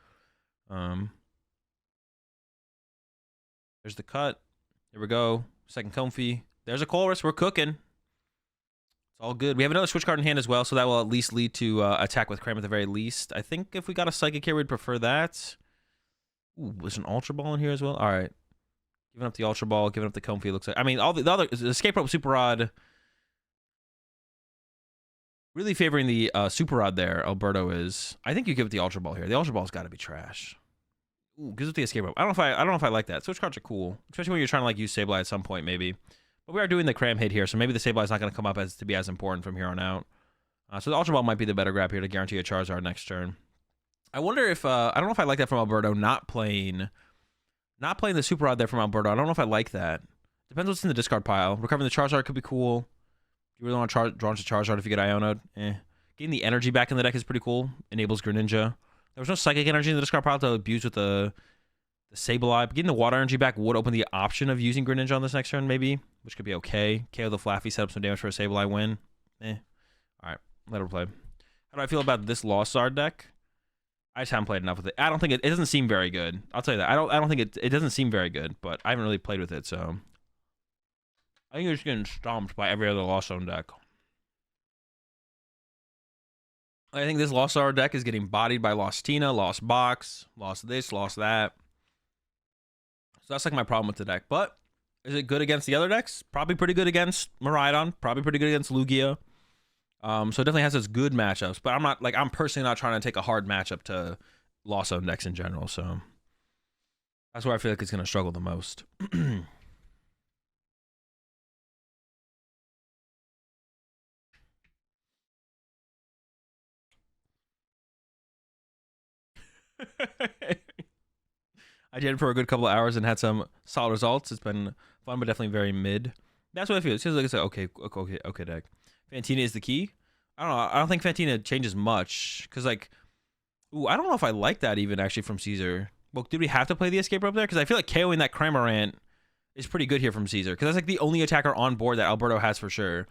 There's the cut. Here we go. Second Comfy. There's a Colress. We're cooking. It's all good. We have another switch card in hand as well, so that will at least lead to attack with Cram at the very least. I think if we got a Psychic here, we'd prefer that. Ooh, there's an Ultra Ball in here as well. All right. Giving up the Ultra Ball, giving up the Comfy, looks like. I mean, all the other Escape Rope, Super Rod. Really favoring the Super Rod there, Alberto is. I think you give it the Ultra Ball here. The Ultra Ball's got to be trash. Ooh, gives it the Escape Rope. I don't know if I like that. Switch cards are cool, especially when you're trying to like use Sableye at some point, maybe. But we are doing the Cram hit here, so maybe the Sableye's not going to come up to be as important from here on out. So the Ultra Ball might be the better grab here to guarantee a Charizard next turn. I wonder if I don't know if I like that from Alberto. Not playing the Super Rod there from Alberto. I don't know if I like that. Depends what's in the discard pile. Recovering the Charizard could be cool. You really want to draw into Charizard if you get Ionoed. Getting the energy back in the deck is pretty cool. Enables Greninja. There was no Psychic energy in the discard pile to abuse with the Sableye. But getting the Water energy back would open the option of using Greninja on this next turn, maybe, which could be okay. KO the Flaffy, set up some damage for a Sableye win. All right, let her play. How do I feel about this Lost Zard deck? I just haven't played enough with it. I don't think it doesn't seem very good. I'll tell you that. I don't think it doesn't seem very good, but I haven't really played with it, so I think you're just getting stomped by every other Lost Zone deck. I think this Lost Zard deck is getting bodied by Lost Tina, Lost Box, Lost this, Lost that. So that's like my problem with the deck. But is it good against the other decks? Probably pretty good against Miraidon. Probably pretty good against Lugia. So it definitely has its good matchups. But I'm personally not trying to take a hard matchup to Lost Zone decks in general. So that's where I feel like it's going to struggle the most. I did it for a good couple of hours and had some solid results. It's been fun, but definitely very mid. That's what I feel. It feels like it's like okay deck. Fantina is the key. I don't know. I don't think Fantina changes much because like, I don't know if I like that even actually from Caesar. Well, did we have to play the Escape Rope there? Because I feel like KOing that Cramorant is pretty good here from Caesar because that's like the only attacker on board that Alberto has for sure.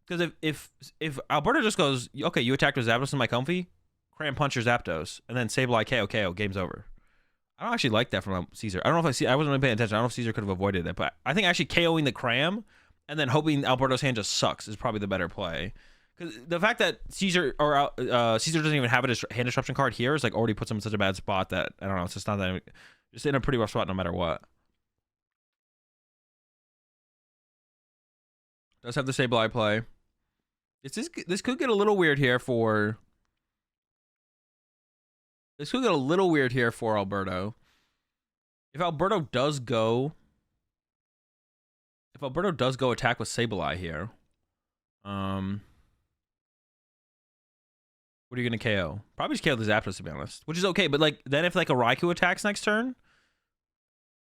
Because if Alberto just goes, okay, you attacked with Zapdos in my Comfy, Cram puncher Zapdos, and then Sableye KO, game's over. I don't actually like that from Caesar. I don't know if I wasn't really paying attention. I don't know if Caesar could have avoided that, but I think actually KOing the Cram and then hoping Alberto's hand just sucks is probably the better play. Because the fact that Caesar doesn't even have a hand disruption card here is like already puts him in such a bad spot that I don't know. It's just not that just in a pretty rough spot no matter what. Does have the Sableye play. This could get a little weird here for. This could get a little weird here for Alberto. If Alberto does go attack with Sableye here, what are you gonna KO? Probably just KO the Zapdos to be honest, which is okay. But like then if like a Raikou attacks next turn,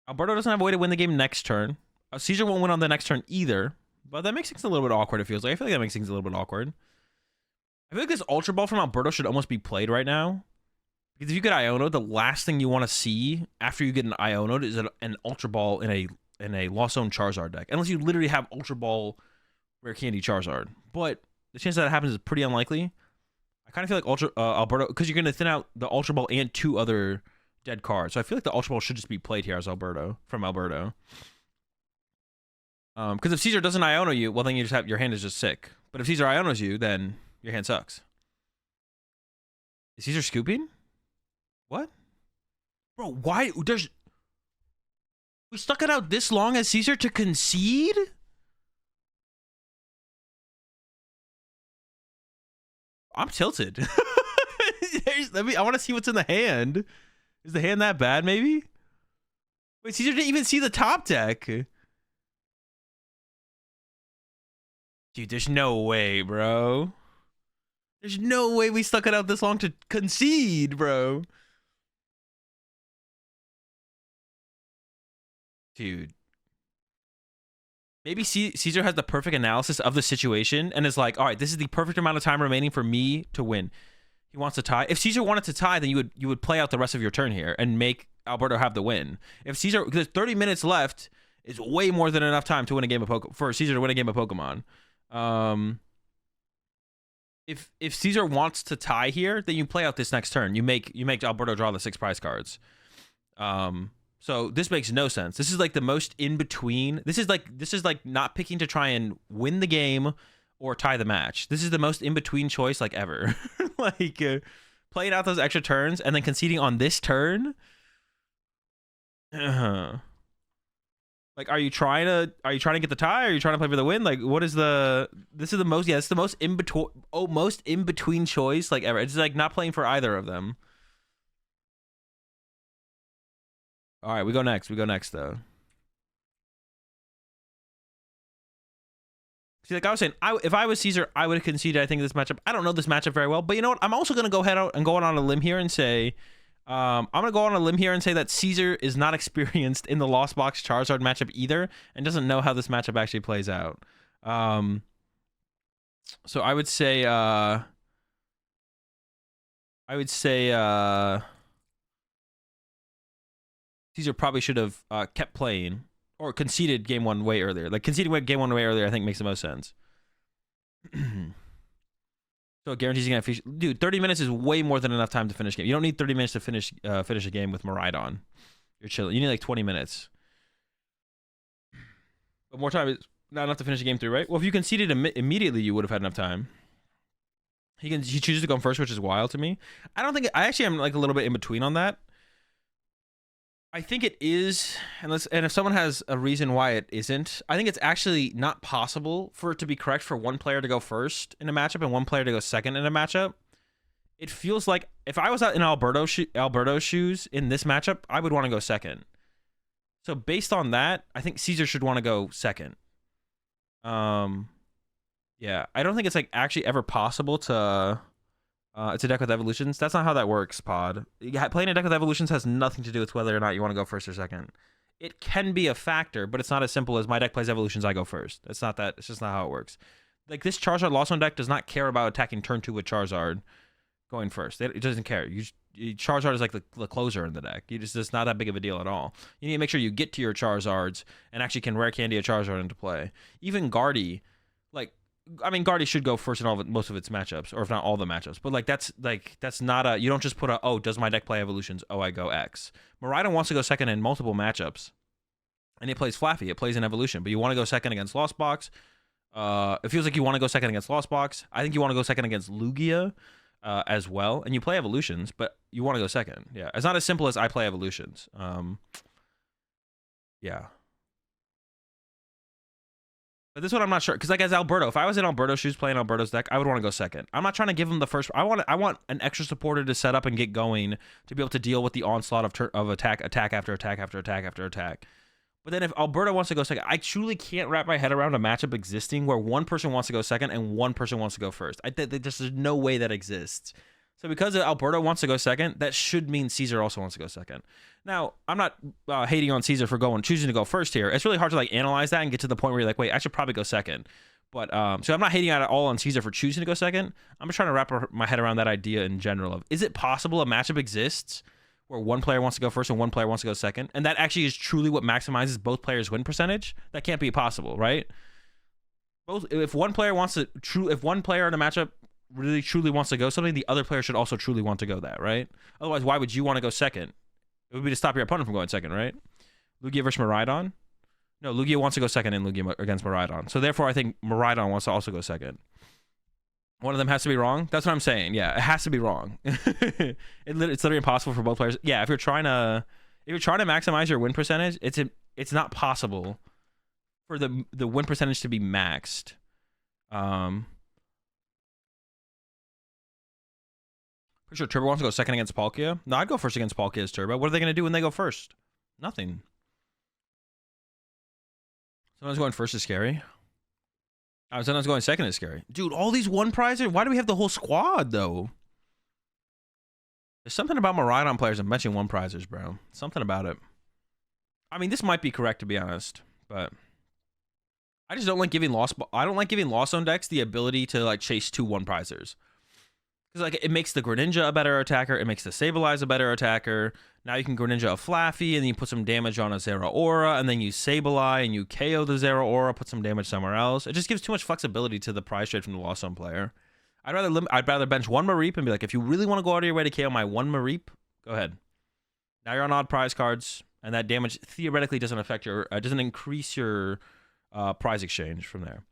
Alberto doesn't have a way to win the game next turn. Caesar won't win on the next turn either, but that makes things a little bit awkward, it feels like. I feel like that makes things a little bit awkward. I feel like this Ultra Ball from Alberto should almost be played right now. Because if you get Iono, the last thing you want to see after you get an Iono is an Ultra Ball in a Lost Zone Charizard deck. Unless you literally have Ultra Ball Rare Candy Charizard. But the chance that happens is pretty unlikely. I kind of feel like Alberto, because you're going to thin out the Ultra Ball and 2 other dead cards. So I feel like the Ultra Ball should just be played here as Alberto, from Alberto. Because if Caesar doesn't Iono you, well, then you just have, your hand is just sick. But if Caesar Ionos you, then your hand sucks. Is Caesar scooping? What? Bro, why? We stuck it out this long as Caesar to concede? I'm tilted. I want to see what's in the hand. Is the hand that bad, maybe? Wait, Caesar didn't even see the top deck. Dude, there's no way, bro. There's no way we stuck it out this long to concede, bro. Dude. Maybe Caesar has the perfect analysis of the situation and is like, all right, this is the perfect amount of time remaining for me to win. He wants to tie. If Caesar wanted to tie, then you would play out the rest of your turn here and make Alberto have the win. If Caesar, because 30 minutes left is way more than enough time to win a game of for Caesar to win a game of Pokemon. If Caesar wants to tie here, then you play out this next turn. You make Alberto draw the 6 prize cards. So this makes no sense. This is like the most in between. This is like not picking to try and win the game or tie the match. This is the most in between choice like ever. Like playing out those extra turns and then conceding on this turn. Like, are you trying to get the tie? Or are you trying to play for the win? Like, what is the? This is the most. Yeah, it's the most in between. Oh, most in between choice like ever. It's like not playing for either of them. All right, we go next. We go next though. See, like I was saying, if I was Caesar, I would have conceded. I think this matchup. I don't know this matchup very well, but you know what? I'm also gonna go ahead and go on a limb here and say. I'm gonna go on a limb here and say that Caesar is not experienced in the Lost Box Charizard matchup either, and doesn't know how this matchup actually plays out. So I would say Caesar probably should have kept playing or conceded game 1 way earlier. Like conceding game 1 way earlier, I think makes the most sense. So it guarantees you gonna dude, 30 minutes is way more than enough time to finish a game. You don't need 30 minutes to finish a game with Miraidon. You're chilling. You need like 20 minutes. But more time is not enough to finish a game 3, right? Well, if you conceded immediately, you would have had enough time. He chooses to go first, which is wild to me. I actually am like a little bit in between on that. I think it is, and if someone has a reason why it isn't, I think it's actually not possible for it to be correct for one player to go first in a matchup and one player to go second in a matchup. It feels like if I was out in Alberto's shoes in this matchup, I would want to go second. So based on that, I think Caesar should want to go second. Yeah, I don't think it's like actually ever possible to. It's a deck with evolutions. That's not how that works, Pod. Playing a deck with evolutions has nothing to do with whether or not you want to go first or second. It can be a factor, but it's not as simple as my deck plays evolutions, I go first. It's not that. It's just not how it works. Like this Charizard Lost Zone deck does not care about attacking turn 2 with Charizard going first. It doesn't care. Charizard is like the closer in the deck. It's not that big of a deal at all. You need to make sure you get to your Charizards and actually can rare candy a Charizard into play. Even Guardy, Guardy should go first in most of its matchups, or if not all the matchups. But that's not a. You don't just put a. Oh, does my deck play evolutions? Oh, I go X. Miraidon wants to go second in multiple matchups, and it plays Flaffy. It plays an evolution, but you want to go second against Lost Box. It feels like you want to go second against Lost Box. I think you want to go second against Lugia, as well, and you play evolutions, but you want to go second. Yeah, it's not as simple as I play evolutions. Yeah. But this one I'm not sure, because like as Alberto, if I was in Alberto's shoes playing Alberto's deck, I would want to go second. I'm not trying to give him the first. I want an extra supporter to set up and get going to be able to deal with the onslaught of attack after attack after attack after attack. But then if Alberto wants to go second, I truly can't wrap my head around a matchup existing where one person wants to go second and one person wants to go first. There's no way that exists. So because Alberto wants to go second, that should mean Caesar also wants to go second. Now, I'm not hating on Caesar for choosing to go first here. It's really hard to like analyze that and get to the point where you're like, wait, I should probably go second. But so I'm not hating at all on Caesar for choosing to go second. I'm just trying to wrap my head around that idea in general of, is it possible a matchup exists where one player wants to go first and one player wants to go second, and that actually is truly what maximizes both players' win percentage? That can't be possible, right? If one player in a matchup really truly wants to go something, the other player should also truly want to go that, right? Otherwise, why would you want to go second? It would be to stop your opponent from going second, right? Lugia versus Miraidon? No, Lugia wants to go second in Lugia against Miraidon. So therefore, I think Miraidon wants to also go second. One of them has to be wrong? That's what I'm saying. Yeah, it has to be wrong. It's literally impossible for both players. Yeah, if you're trying to maximize your win percentage, it's not possible for the win percentage to be maxed. For sure, Turbo wants to go second against Palkia. No, I'd go first against Palkia as Turbo. What are they going to do when they go first? Nothing. Sometimes going first is scary. Sometimes going second is scary. Dude, all these one prizers? Why do we have the whole squad, though? There's something about Miraidon players and benching one prizers, bro. Something about it. I mean, this might be correct, to be honest, but I just don't like giving Lost Zone decks the ability to like chase 2 one prizers. Because like it makes the Greninja a better attacker, it makes the Sableye a better attacker. Now you can Greninja a Flaffy, and then you put some damage on a Zeraora, and then you Sableye and you KO the Zeraora, put some damage somewhere else. It just gives too much flexibility to the prize trade from the Lost Zone player. I'd rather bench one Mareep and be like, if you really want to go out of your way to KO my one Mareep, go ahead. Now you're on odd prize cards, and that damage theoretically doesn't affect your doesn't increase your prize exchange from there.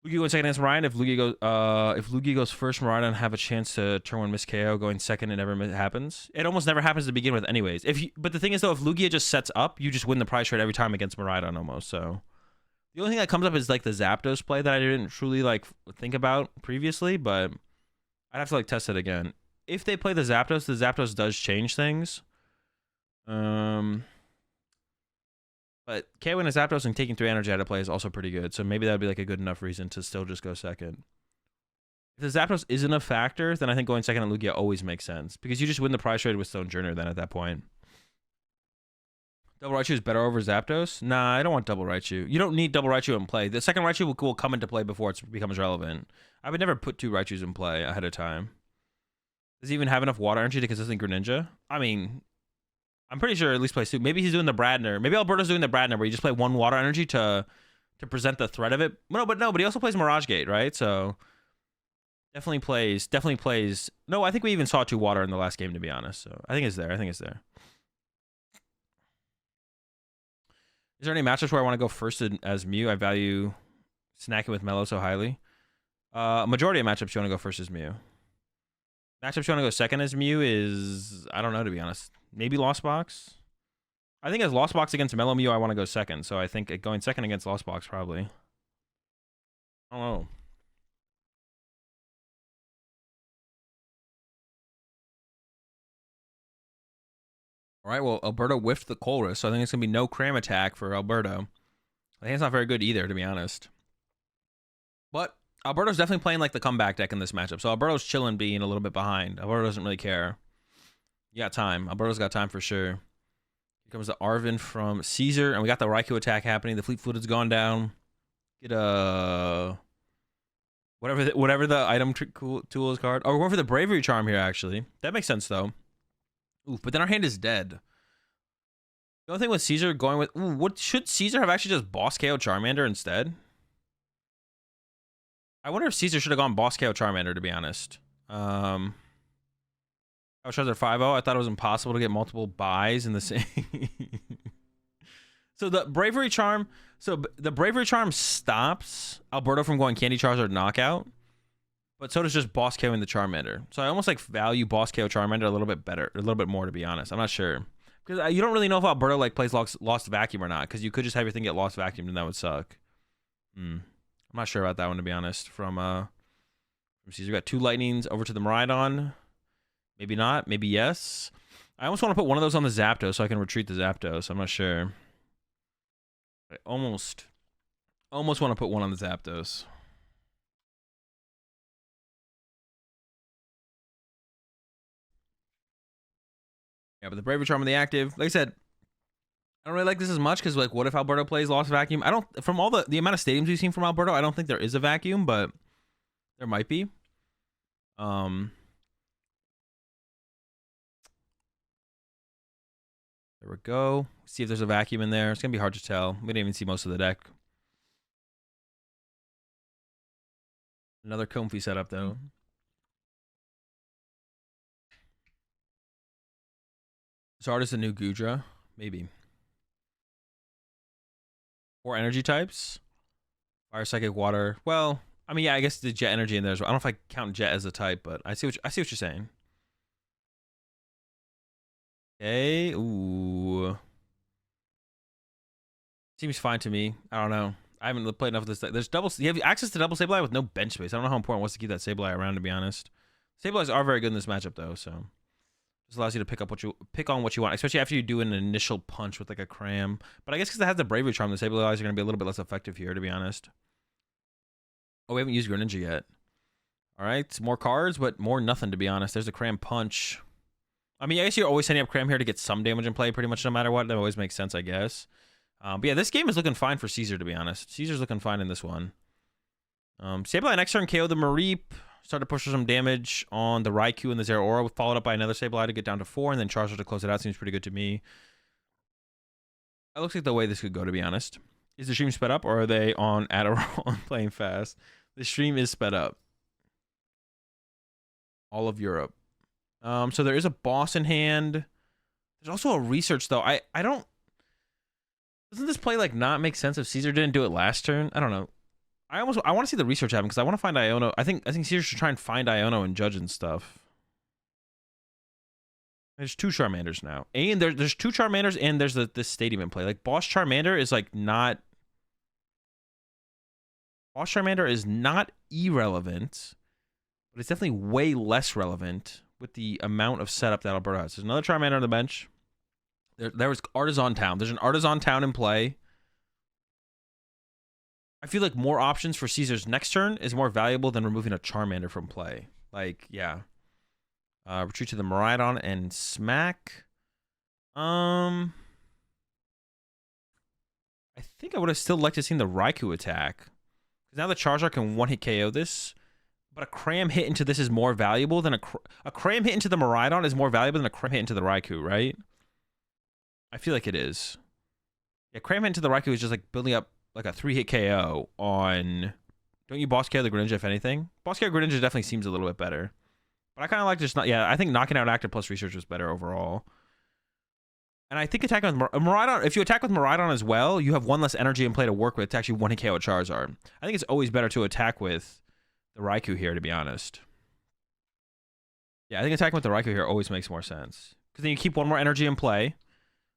Lugia going second against Ryan. If Lugia goes first, Miraidon have a chance to turn one miss KO. Going second, it never happens. It almost never happens to begin with, anyways. But the thing is, though, if Lugia just sets up, you just win the prize trade every time against Miraidon almost. So the only thing that comes up is like the Zapdos play that I didn't truly like think about previously, but I'd have to like test it again. If they play the Zapdos does change things. But KOing a Zapdos and taking 3 energy out of play is also pretty good. So maybe that would be like a good enough reason to still just go second. If the Zapdos isn't a factor, then I think going second on Lugia always makes sense. Because you just win the prize trade with Stonejourner then at that point. Double Raichu is better over Zapdos? Nah, I don't want Double Raichu. You don't need Double Raichu in play. The second Raichu will come into play before it becomes relevant. I would never put 2 Raichus in play ahead of time. Does he even have enough water energy to consistently Greninja? I mean, I'm pretty sure at least plays 2. Maybe he's doing the Bradner. Maybe Alberto's doing the Bradner where you just play 1 water energy to present the threat of it. But he also plays Mirage Gate, right? So definitely plays. No, I think we even saw 2 water in the last game, to be honest. So I think it's there. Is there any matchups where I want to go first as Mew? I value snacking with Mellow so highly. Majority of matchups you want to go first as Mew. Matchups you want to go second as Mew is, I don't know, to be honest. Maybe Lost Box. I think as Lost Box against Mellow Mew, I want to go second. So I think going second against Lost Box probably. I don't know. All right, well, Alberto whiffed the Colress, so I think it's going to be no Cram attack for Alberto. I think it's not very good either, to be honest. But Alberto's definitely playing like the comeback deck in this matchup. So Alberto's chilling being a little bit behind. Alberto doesn't really care. You got time. Alberto's got time for sure. Here comes the Arven from Caesar, and we got the Raikou attack happening. The Fleet Foot has gone down. Get a whatever the item tool is card. Oh, we're going for the Bravery Charm here, actually. That makes sense, though. Oof, but then our hand is dead. The only thing with Caesar going with... Ooh, what should Caesar have actually just Boss KO Charmander instead? I wonder if Caesar should have gone Boss KO Charmander, to be honest. I was Treasure 5-0. I thought it was impossible to get multiple buys in the same... So the Bravery Charm... So the Bravery Charm stops Alberto from going Candy Charizard Knockout. But so does just Boss KOing the Charmander. So I almost like value Boss KO Charmander a little bit better. A little bit more, to be honest. I'm not sure. Because you don't really know if Alberto like plays Lost Vacuum or not. Because you could just have your thing get Lost Vacuum and that would suck. I'm not sure about that one, to be honest. From Caesar, got 2 Lightnings over to the Miraidon. Maybe not. Maybe yes. I almost want to put one of those on the Zapdos so I can retreat the Zapdos. I'm not sure. I almost want to put one on the Zapdos. Yeah, but the Bravery Charm and the active, like I said, I don't really like this as much because, like, what if Alberto plays Lost Vacuum? I don't, from all the amount of stadiums we've seen from Alberto, I don't think there is a vacuum, but there might be. There we go. See if there's a vacuum in there. It's going to be hard to tell. We didn't even see most of the deck. Another comfy setup, though. This art is a new Gudra. Maybe. 4 energy types. Fire, Psychic, Water. Well, I mean, yeah, I guess the Jet energy in there as well. I don't know if I count Jet as a type, but I see what you're saying. Okay. Ooh. Seems fine to me. I don't know. I haven't played enough of this. There's double. You have access to double Sableye with no bench space. I don't know how important it was to keep that Sableye around, to be honest. Sableyes are very good in this matchup, though, so this allows you to pick on what you want, especially after you do an initial punch with like a cram. But I guess because it has the Bravery Charm, the Sableyes are going to be a little bit less effective here, to be honest. Oh, we haven't used Greninja yet. All right, more cards, but more nothing, to be honest. There's a cram punch. I mean, I guess you're always setting up cram here to get some damage in play, pretty much no matter what. That always makes sense, I guess. But yeah, this game is looking fine for Caesar, to be honest. Caesar's looking fine in this one. Sableye next turn KO the Mareep. Start to push for some damage on the Raikou and the Zeraora, followed up by another Sableye to get down to 4, and then Charizard to close it out. Seems pretty good to me. That looks like the way this could go, to be honest. Is the stream sped up, or are they on Adderall and playing fast? The stream is sped up. All of Europe. So there is a boss in hand. There's also a research, though. I don't... Doesn't this play, like, not make sense if Caesar didn't do it last turn? I don't know. I want to see the research happen because I want to find Iono. I think Caesar should try and find Iono and Judge and stuff. There's 2 Charmanders now. And there's 2 Charmanders and there's this stadium in play. Like, Boss Charmander is, like, not... Boss Charmander is not irrelevant, but it's definitely way less relevant with the amount of setup that Alberto has. There's another Charmander on the bench. There was Artisan Town. There's an Artisan Town in play. I feel like more options for Caesar's next turn is more valuable than removing a Charmander from play. Like, yeah. Retreat to the Miraidon and smack. I think I would have still liked to see the Raikou attack. Because now the Charizard can one-hit KO this. But a cram hit into this is more valuable than a cram hit into the Miraidon is more valuable than a cram hit into the Raikou, right? I feel like it is. Yeah, cram hit into the Raikou is just like building up like a 3-hit KO on... Don't you boss KO the Greninja, if anything? Boss KO Greninja definitely seems a little bit better. But I kind of like just not... Yeah, I think knocking out active plus research was better overall. And I think attacking with Miraidon... If you attack with Miraidon as well, you have 1 less energy in play to work with to actually 1-hit KO a Charizard. I think it's always better to attack with the Raikou here, to be honest. Yeah, I think attacking with the Raikou here always makes more sense. Because then you keep 1 more energy in play.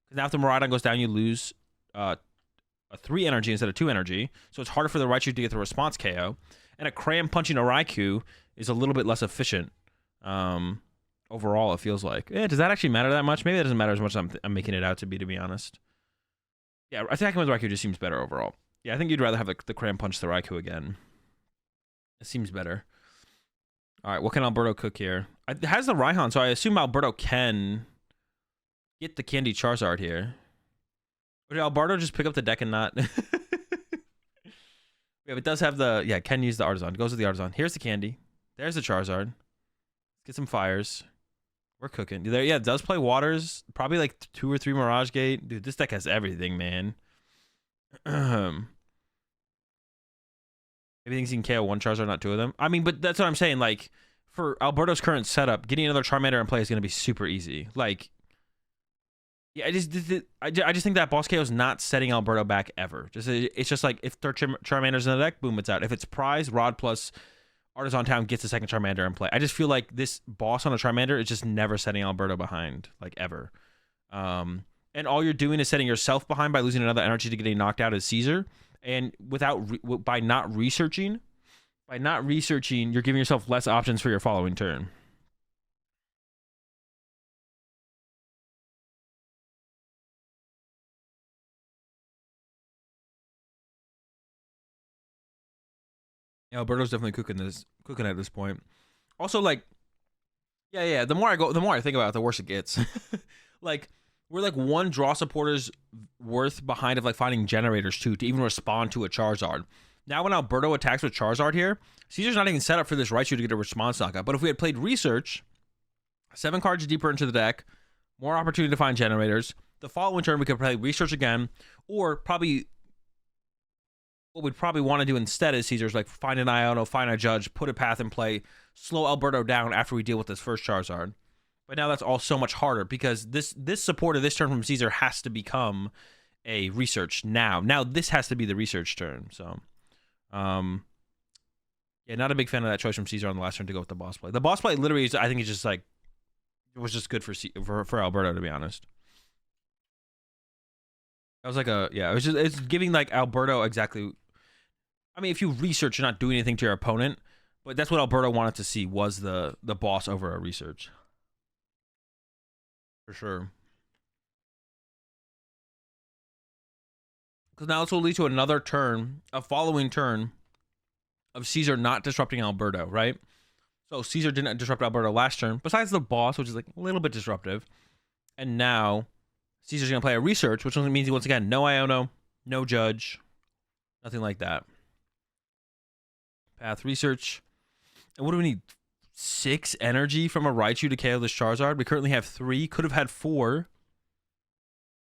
Because now if the Miraidon goes down, you lose... a 3 energy instead of 2 energy, so it's harder for the Raichu to get the response KO. And a cram punching a Raikou is a little bit less efficient overall, it feels like. Does that actually matter that much? Maybe that doesn't matter as much as I'm making it out to be honest. Yeah, attacking with Raikou just seems better overall. Yeah, I think you'd rather have the cram punch the Raikou again. It seems better. All right, what can Alberto cook here? It has the Raihan, so I assume Alberto can get the Candy Charizard here. Or did Alberto just pick up the deck and not... Yeah, it does have the... Yeah, can use the Artisan. It goes with the Artisan. Here's the Candy. There's the Charizard. Let's get some fires. We're cooking. There, yeah, it does play Waters. Probably like 2 or 3 Mirage Gate. Dude, this deck has everything, man. Maybe thinks he can KO 1 Charizard, not 2 of them. I mean, but that's what I'm saying. Like, for Alberto's current setup, getting another Charmander in play is going to be super easy. Like... Yeah, I just think that boss KO is not setting Alberto back ever. It's just like if there are Charmanders in the deck, boom, it's out. If it's Prize, Rod plus Artisan Town gets a second Charmander in play. I just feel like this boss on a Charmander is just never setting Alberto behind, like ever. And all you're doing is setting yourself behind by losing another energy to getting knocked out as Caesar. And by not researching, you're giving yourself less options for your following turn. Yeah, Alberto's definitely cooking at this point. Also, like, yeah. The more I think about it, the worse it gets. Like, we're like one draw supporter's worth behind of like finding generators too to even respond to a Charizard. Now when Alberto attacks with Charizard here, Caesar's not even set up for this Raichu to get a response knockout. But if we had played Research, 7 cards deeper into the deck, more opportunity to find generators. The following turn we could play Research again, or probably what we'd probably want to do instead is Caesar's like find an Iono, find a Judge, put a path in play, slow Alberto down after we deal with this first Charizard. But now that's all so much harder because this support of this turn from Caesar has to become a Research now. Now this has to be the Research turn. So, yeah, not a big fan of that choice from Caesar on the last turn to go with the boss play. The boss play literally is, I think, it's just like, it was just good for Alberto, to be honest. That was like it's giving like Alberto exactly. I mean, if you Research, you're not doing anything to your opponent, but that's what Alberto wanted to see was the boss over a Research. For sure. Because now this will lead to another turn, a following turn of Caesar not disrupting Alberto, right? So Caesar didn't disrupt Alberto last turn, besides the boss, which is like a little bit disruptive. And now Caesar's going to play a Research, which only means, once again, no Iono, no Judge, nothing like that. Path Research. And what do we need? 6 energy from a Raichu to KO this Charizard. We currently have 3. Could have had 4.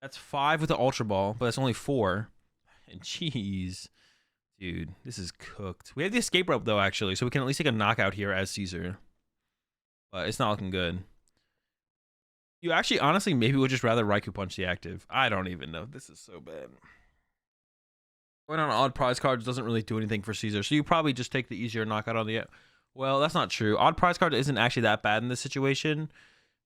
That's 5 with the Ultra Ball, but that's only 4. And jeez, dude, this is cooked. We have the Escape Rope, though, actually, so we can at least take a knockout here as Caesar. But it's not looking good. You actually, honestly, maybe would just rather Raikou Punch the active. I don't even know. This is so bad. Going on odd prize cards doesn't really do anything for Caesar, so you probably just take the easier knockout on the... Well, that's not true. Odd prize card isn't actually that bad in this situation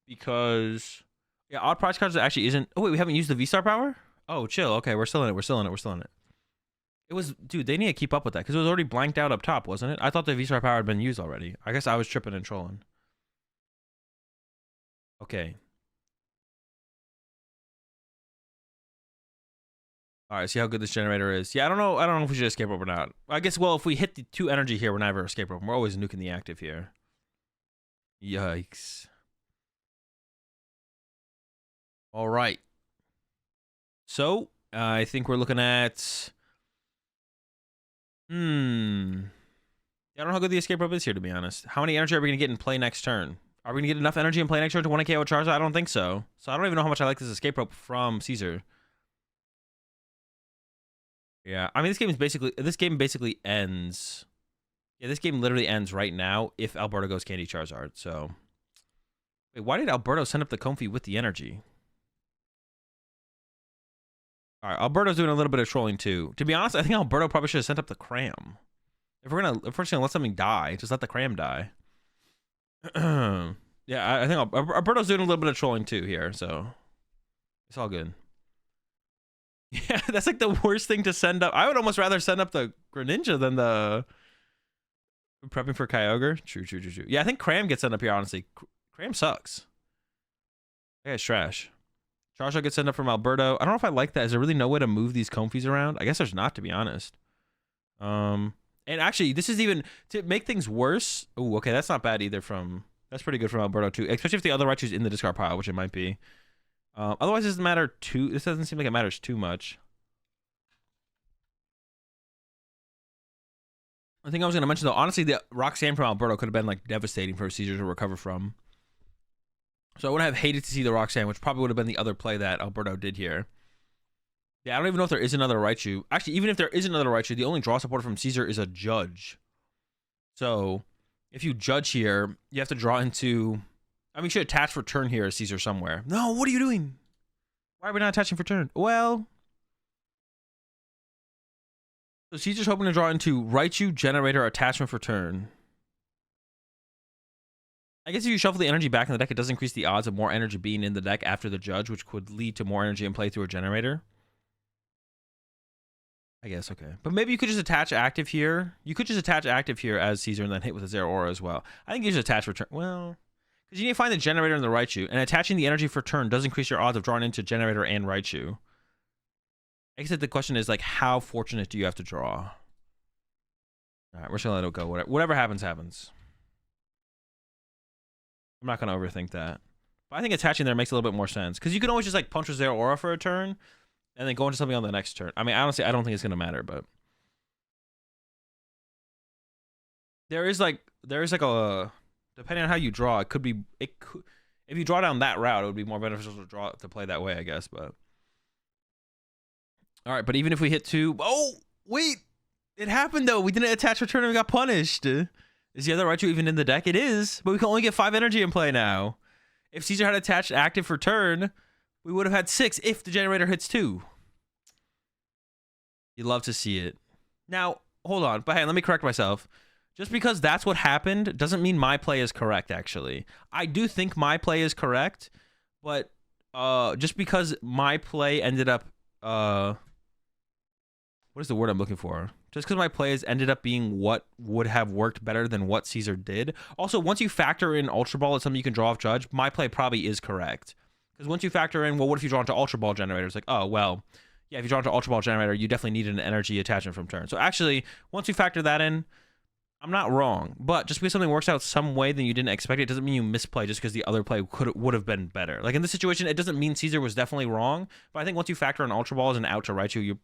because... Yeah, odd prize cards actually isn't... Oh, wait, we haven't used the V-Star power? Oh, chill. Okay, we're still in it. It was... Dude, they need to keep up with that because it was already blanked out up top, wasn't it? I thought the V-Star power had been used already. I guess I was tripping and trolling. Okay. All right, see how good this generator is. Yeah, I don't know if we should escape rope or not. I guess, well, if we hit the 2 energy here, we're never escape rope. We're always nuking the active here. Yikes. All right. So, I think we're looking at... I don't know how good the escape rope is here, to be honest. How many energy are we going to get in play next turn? Are we going to get enough energy in play next turn to 1 KO Charizard? I don't think so. So I don't even know how much I like this escape rope from Caesar. Yeah, I mean, this game basically ends. Yeah, this game literally ends right now if Alberto goes Candy Charizard. So, wait, why did Alberto send up the Comfey with the energy? All right, Alberto's doing a little bit of trolling too. To be honest, I think Alberto probably should have sent up the Cram. If we're just gonna let something die, just let the Cram die. Yeah, I think Alberto's doing a little bit of trolling too here, so it's all good. Yeah, that's like the worst thing to send up. I would almost rather send up the Greninja than the prepping for Kyogre. True. Yeah, I think Cram gets sent up here, honestly. Cram sucks. Yeah, it's trash. Charizard gets sent up from Alberto. I don't know if I like that. Is there really no way to move these Comfeys around? I guess there's not, to be honest. And actually, this is even to make things worse. Oh, okay, that's not bad either from... That's pretty good from Alberto, too. Especially if the other Raichu's in the discard pile, which it might be. Otherwise, it doesn't matter too... This doesn't seem like it matters too much. I think I was going to mention, though, honestly, the Rock Sand from Alberto could have been, like, devastating for Caesar to recover from. So I would have hated to see the Rock Sand, which probably would have been the other play that Alberto did here. Yeah, I don't even know if there is another Raichu. Actually, even if there is another Raichu, the only draw supporter from Caesar is a Judge. So, if you Judge here, you have to draw into... I mean, you should attach for turn here as Caesar somewhere. No, what are you doing? Why are we not attaching for turn? Well... So Caesar's hoping to draw into Raichu, Generator, Attachment for turn. I guess if you shuffle the energy back in the deck, it does increase the odds of more energy being in the deck after the Judge, which could lead to more energy in play through a Generator. I guess, okay. But maybe you could just attach active here. You could just attach active here as Caesar and then hit with a Zero Aura as well. I think you just attach for turn. Well... Because you need to find the Generator and the Raichu, and attaching the energy for turn does increase your odds of drawing into Generator and Raichu. I guess the question is, like, how fortunate do you have to draw? Alright, we're just gonna let it go. Whatever happens, happens. I'm not gonna overthink that. But I think attaching there makes a little bit more sense because you can always just like punch their aura for a turn and then go into something on the next turn. I mean, honestly, I don't think it's gonna matter, but there is like a, depending on how you draw, it could if you draw down that route, it would be more beneficial to play that way, I guess. But all right, but even if we hit 2, oh wait, it happened though. We didn't attach return and we got punished. Is the other Raichu even in the deck? It is, but we can only get 5 energy in play now. If Caesar had attached active for turn, we would have had 6 if the generator hits 2. You'd love to see it. Now, hold on, but hey, let me correct myself. Just because that's what happened doesn't mean my play is correct, actually. I do think my play is correct, but just because my play ended up... what is the word I'm looking for? Just because my plays ended up being what would have worked better than what Caesar did. Also, once you factor in Ultra Ball as something you can draw off Judge, my play probably is correct. Because once you factor in, well, what if you draw into Ultra Ball Generator? It's like, oh, well, yeah, if you draw into Ultra Ball Generator, you definitely need an energy attachment from turn. So actually, once you factor that in, I'm not wrong. But just because something works out some way than you didn't expect it doesn't mean you misplay just because the other play would have been better. Like in this situation, it doesn't mean Caesar was definitely wrong. But I think once you factor in Ultra Ball as an out to Raichu,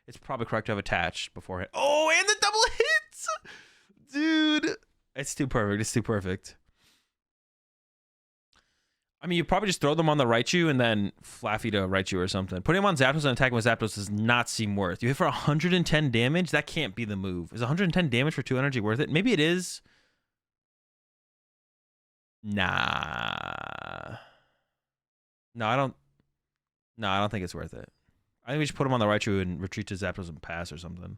it's probably correct to have attached beforehand. Oh, and the double hits! Dude. It's too perfect. It's too perfect. I mean, you probably just throw them on the Raichu and then Flaffy to Raichu or something. Putting him on Zapdos and attacking with Zapdos does not seem worth. You hit for 110 damage? That can't be the move. Is 110 damage for 2 energy worth it? Maybe it is. Nah. No, I don't think it's worth it. I think we should put him on the Raichu and retreat to Zapdos and pass or something.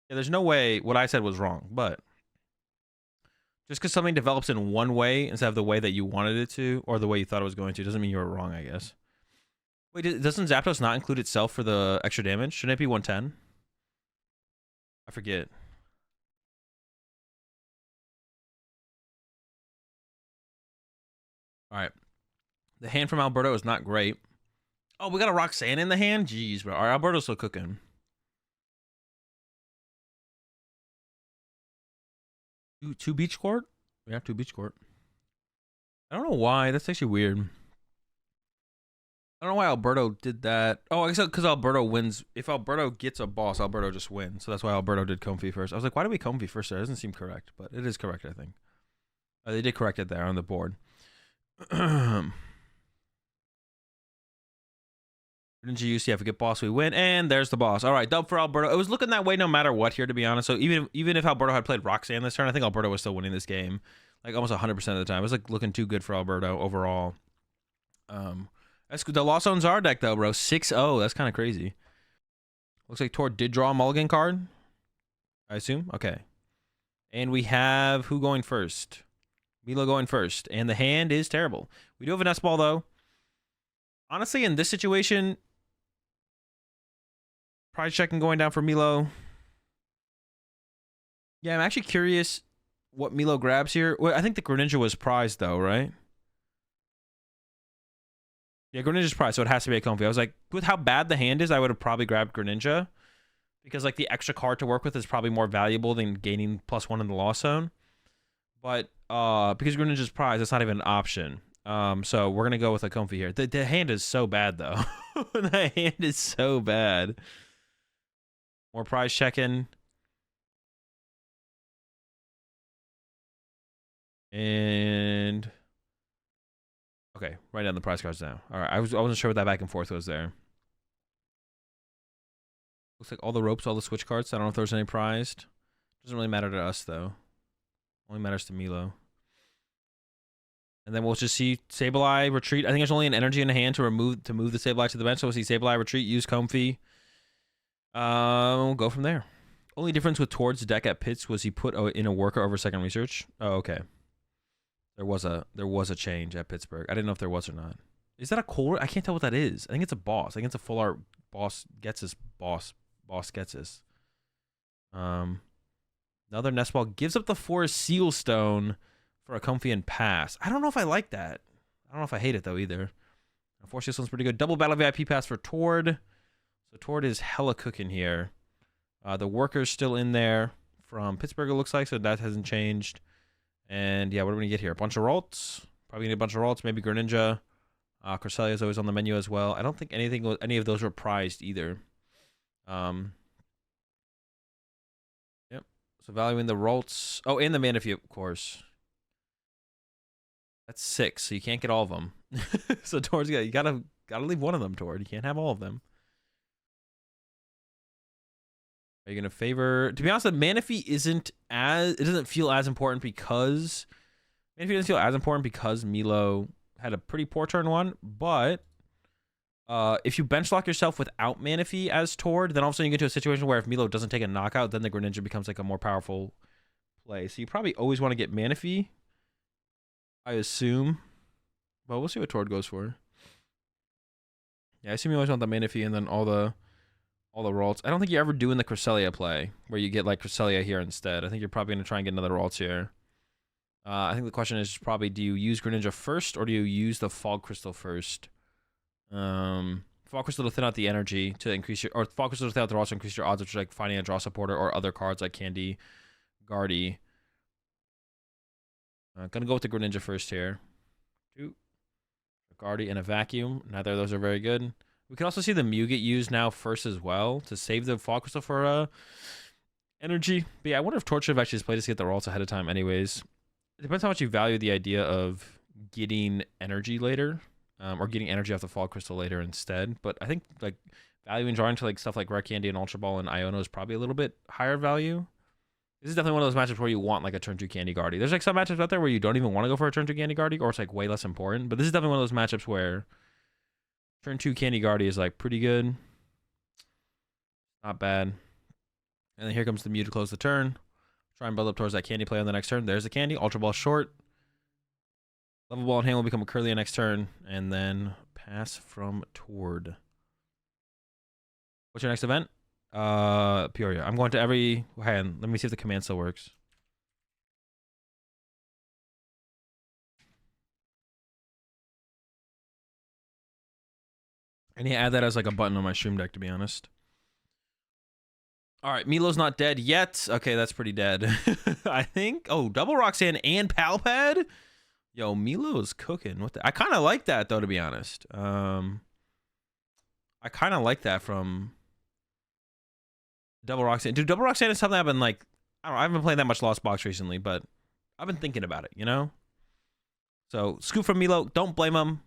Yeah, there's no way what I said was wrong, but just because something develops in one way instead of the way that you wanted it to or the way you thought it was going to doesn't mean you were wrong, I guess. Wait, doesn't Zapdos not include itself for the extra damage? Shouldn't it be 110? I forget. All right. The hand from Alberto is not great. Oh, we got a Roxanne in the hand? Jeez, bro. All right, Alberto's still cooking. Two beach court? We have 2 beach court. I don't know why. That's actually weird. I don't know why Alberto did that. Oh, I guess because Alberto wins. If Alberto gets a boss, Alberto just wins. So that's why Alberto did Comfy first. I was like, why did we Comfy first there? It doesn't seem correct, but it is correct, I think. They did correct it there on the board. Didn't you use? Yeah, if we get boss, we win. And there's the boss. All right, dub for Alberto. It was looking that way no matter what here, to be honest. So even if Alberto had played Roxanne this turn, I think Alberto was still winning this game. Like almost 100% of the time. It was like looking too good for Alberto overall. That's good. The Lost Zones are deck though, bro. 6-0. That's kind of crazy. Looks like Tor did draw a mulligan card. I assume. Okay. And we have who going first? Milo going first. And the hand is terrible. We do have an S-ball though. Honestly, in this situation, prize checking going down for Milo. Yeah, I'm actually curious what Milo grabs here. Well, I think the Greninja was prized though, right? Yeah, Greninja's prized, so it has to be a Comfy. I was like, with how bad the hand is, I would have probably grabbed Greninja. Because like the extra card to work with is probably more valuable than gaining +1 in the Lost Zone. But because Greninja's prized, that's not even an option. So we're gonna go with a Comfy here. The hand is so bad though. The hand is so bad. More prize checking. And okay, write down the prize cards now. All right, I wasn't sure what that back and forth was there. Looks like all the ropes, all the switch cards. I don't know if there's any prized. Doesn't really matter to us though. Only matters to Milo. And then we'll just see Sableye retreat. I think there's only an energy in the hand to move the Sableye to the bench. So we'll see Sableye retreat, use Comfy. We'll go from there. Only difference with Tord's deck at Pits was he put in a worker over second research. Oh, okay. There was a change at Pittsburgh. I didn't know if there was or not. Is that a core? I can't tell what that is. I think it's a boss. I think it's a full art boss gets this boss. Boss gets this. Another nest ball gives up the Forest Seal Stone for a Comfy and pass. I don't know if I like that. I don't know if I hate it though either. Forest Seal Stone's pretty good. Double battle VIP pass for Tord. So Tord is hella cooking here. The worker's still in there from Pittsburgh, it looks like, so that hasn't changed. And yeah, what are we gonna get here? A bunch of Ralts. Probably gonna get a bunch of Ralts. Maybe Greninja. Cresselia is always on the menu as well. I don't think any of those were prized either. Yep. So valuing the Ralts. Oh, and the Manaphy, of course. That's 6, so you can't get all of them. So Tord's you gotta leave one of them, Tord. You can't have all of them. Are you gonna favor? To be honest, the Manaphy doesn't feel as important because Milo had a pretty poor turn 1, but if you bench lock yourself without Manaphy as Tord, then all of a sudden you get to a situation where if Milo doesn't take a knockout, then the Greninja becomes like a more powerful play. So you probably always want to get Manaphy, I assume. Well, we'll see what Tord goes for. Yeah, I assume you always want the Manaphy and then all the Ralts. I don't think you're ever doing the Cresselia play where you get like Cresselia here instead. I think you're probably going to try and get another Ralts here. I think the question is probably, do you use Greninja first or do you use the Fog Crystal first? Fog Crystal to thin out the energy to increase or Fog Crystal to thin out the Ralts to increase your odds of like finding a draw supporter or other cards like Candy, Guardy. Gonna go with the Greninja first here. Guardy and a Vacuum. Neither of those are very good. We can also see the Mew get used now first as well to save the Fog Crystal for energy. But yeah, I wonder if Torch should have actually played to get the Ralts ahead of time anyways. It depends how much you value the idea of getting energy later, or getting energy off the Fog Crystal later instead. But I think like valuing drawing to like stuff like Rare Candy and Ultra Ball and Iono is probably a little bit higher value. This is definitely one of those matchups where you want like a turn 2 Candy Guardy. There's like some matchups out there where you don't even want to go for a turn 2 Candy Guardy, or it's like way less important. But this is definitely one of those matchups where turn 2 Candy Guardy is like pretty good. Not bad. And then here comes the Mew to close the turn. Try and build up towards that Candy play on the next turn. There's the Candy. Ultra Ball short. Level Ball in hand will become a Curly next turn. And then pass from Tord. What's your next event? Peoria. I'm going to every hand. Let me see if the command still works. I need to add that as like a button on my stream deck, to be honest. All right, Milo's not dead yet. Okay, that's pretty dead. I think. Oh, double Roxanne and Palpad. Yo, Milo's cooking. What the? I kind of like that though, to be honest. I kind of like that from double Roxanne. Dude, double Roxanne is something I've been like. I don't know. I haven't been playing that much Lost Box recently, but I've been thinking about it. You know. So scoop from Milo. Don't blame him.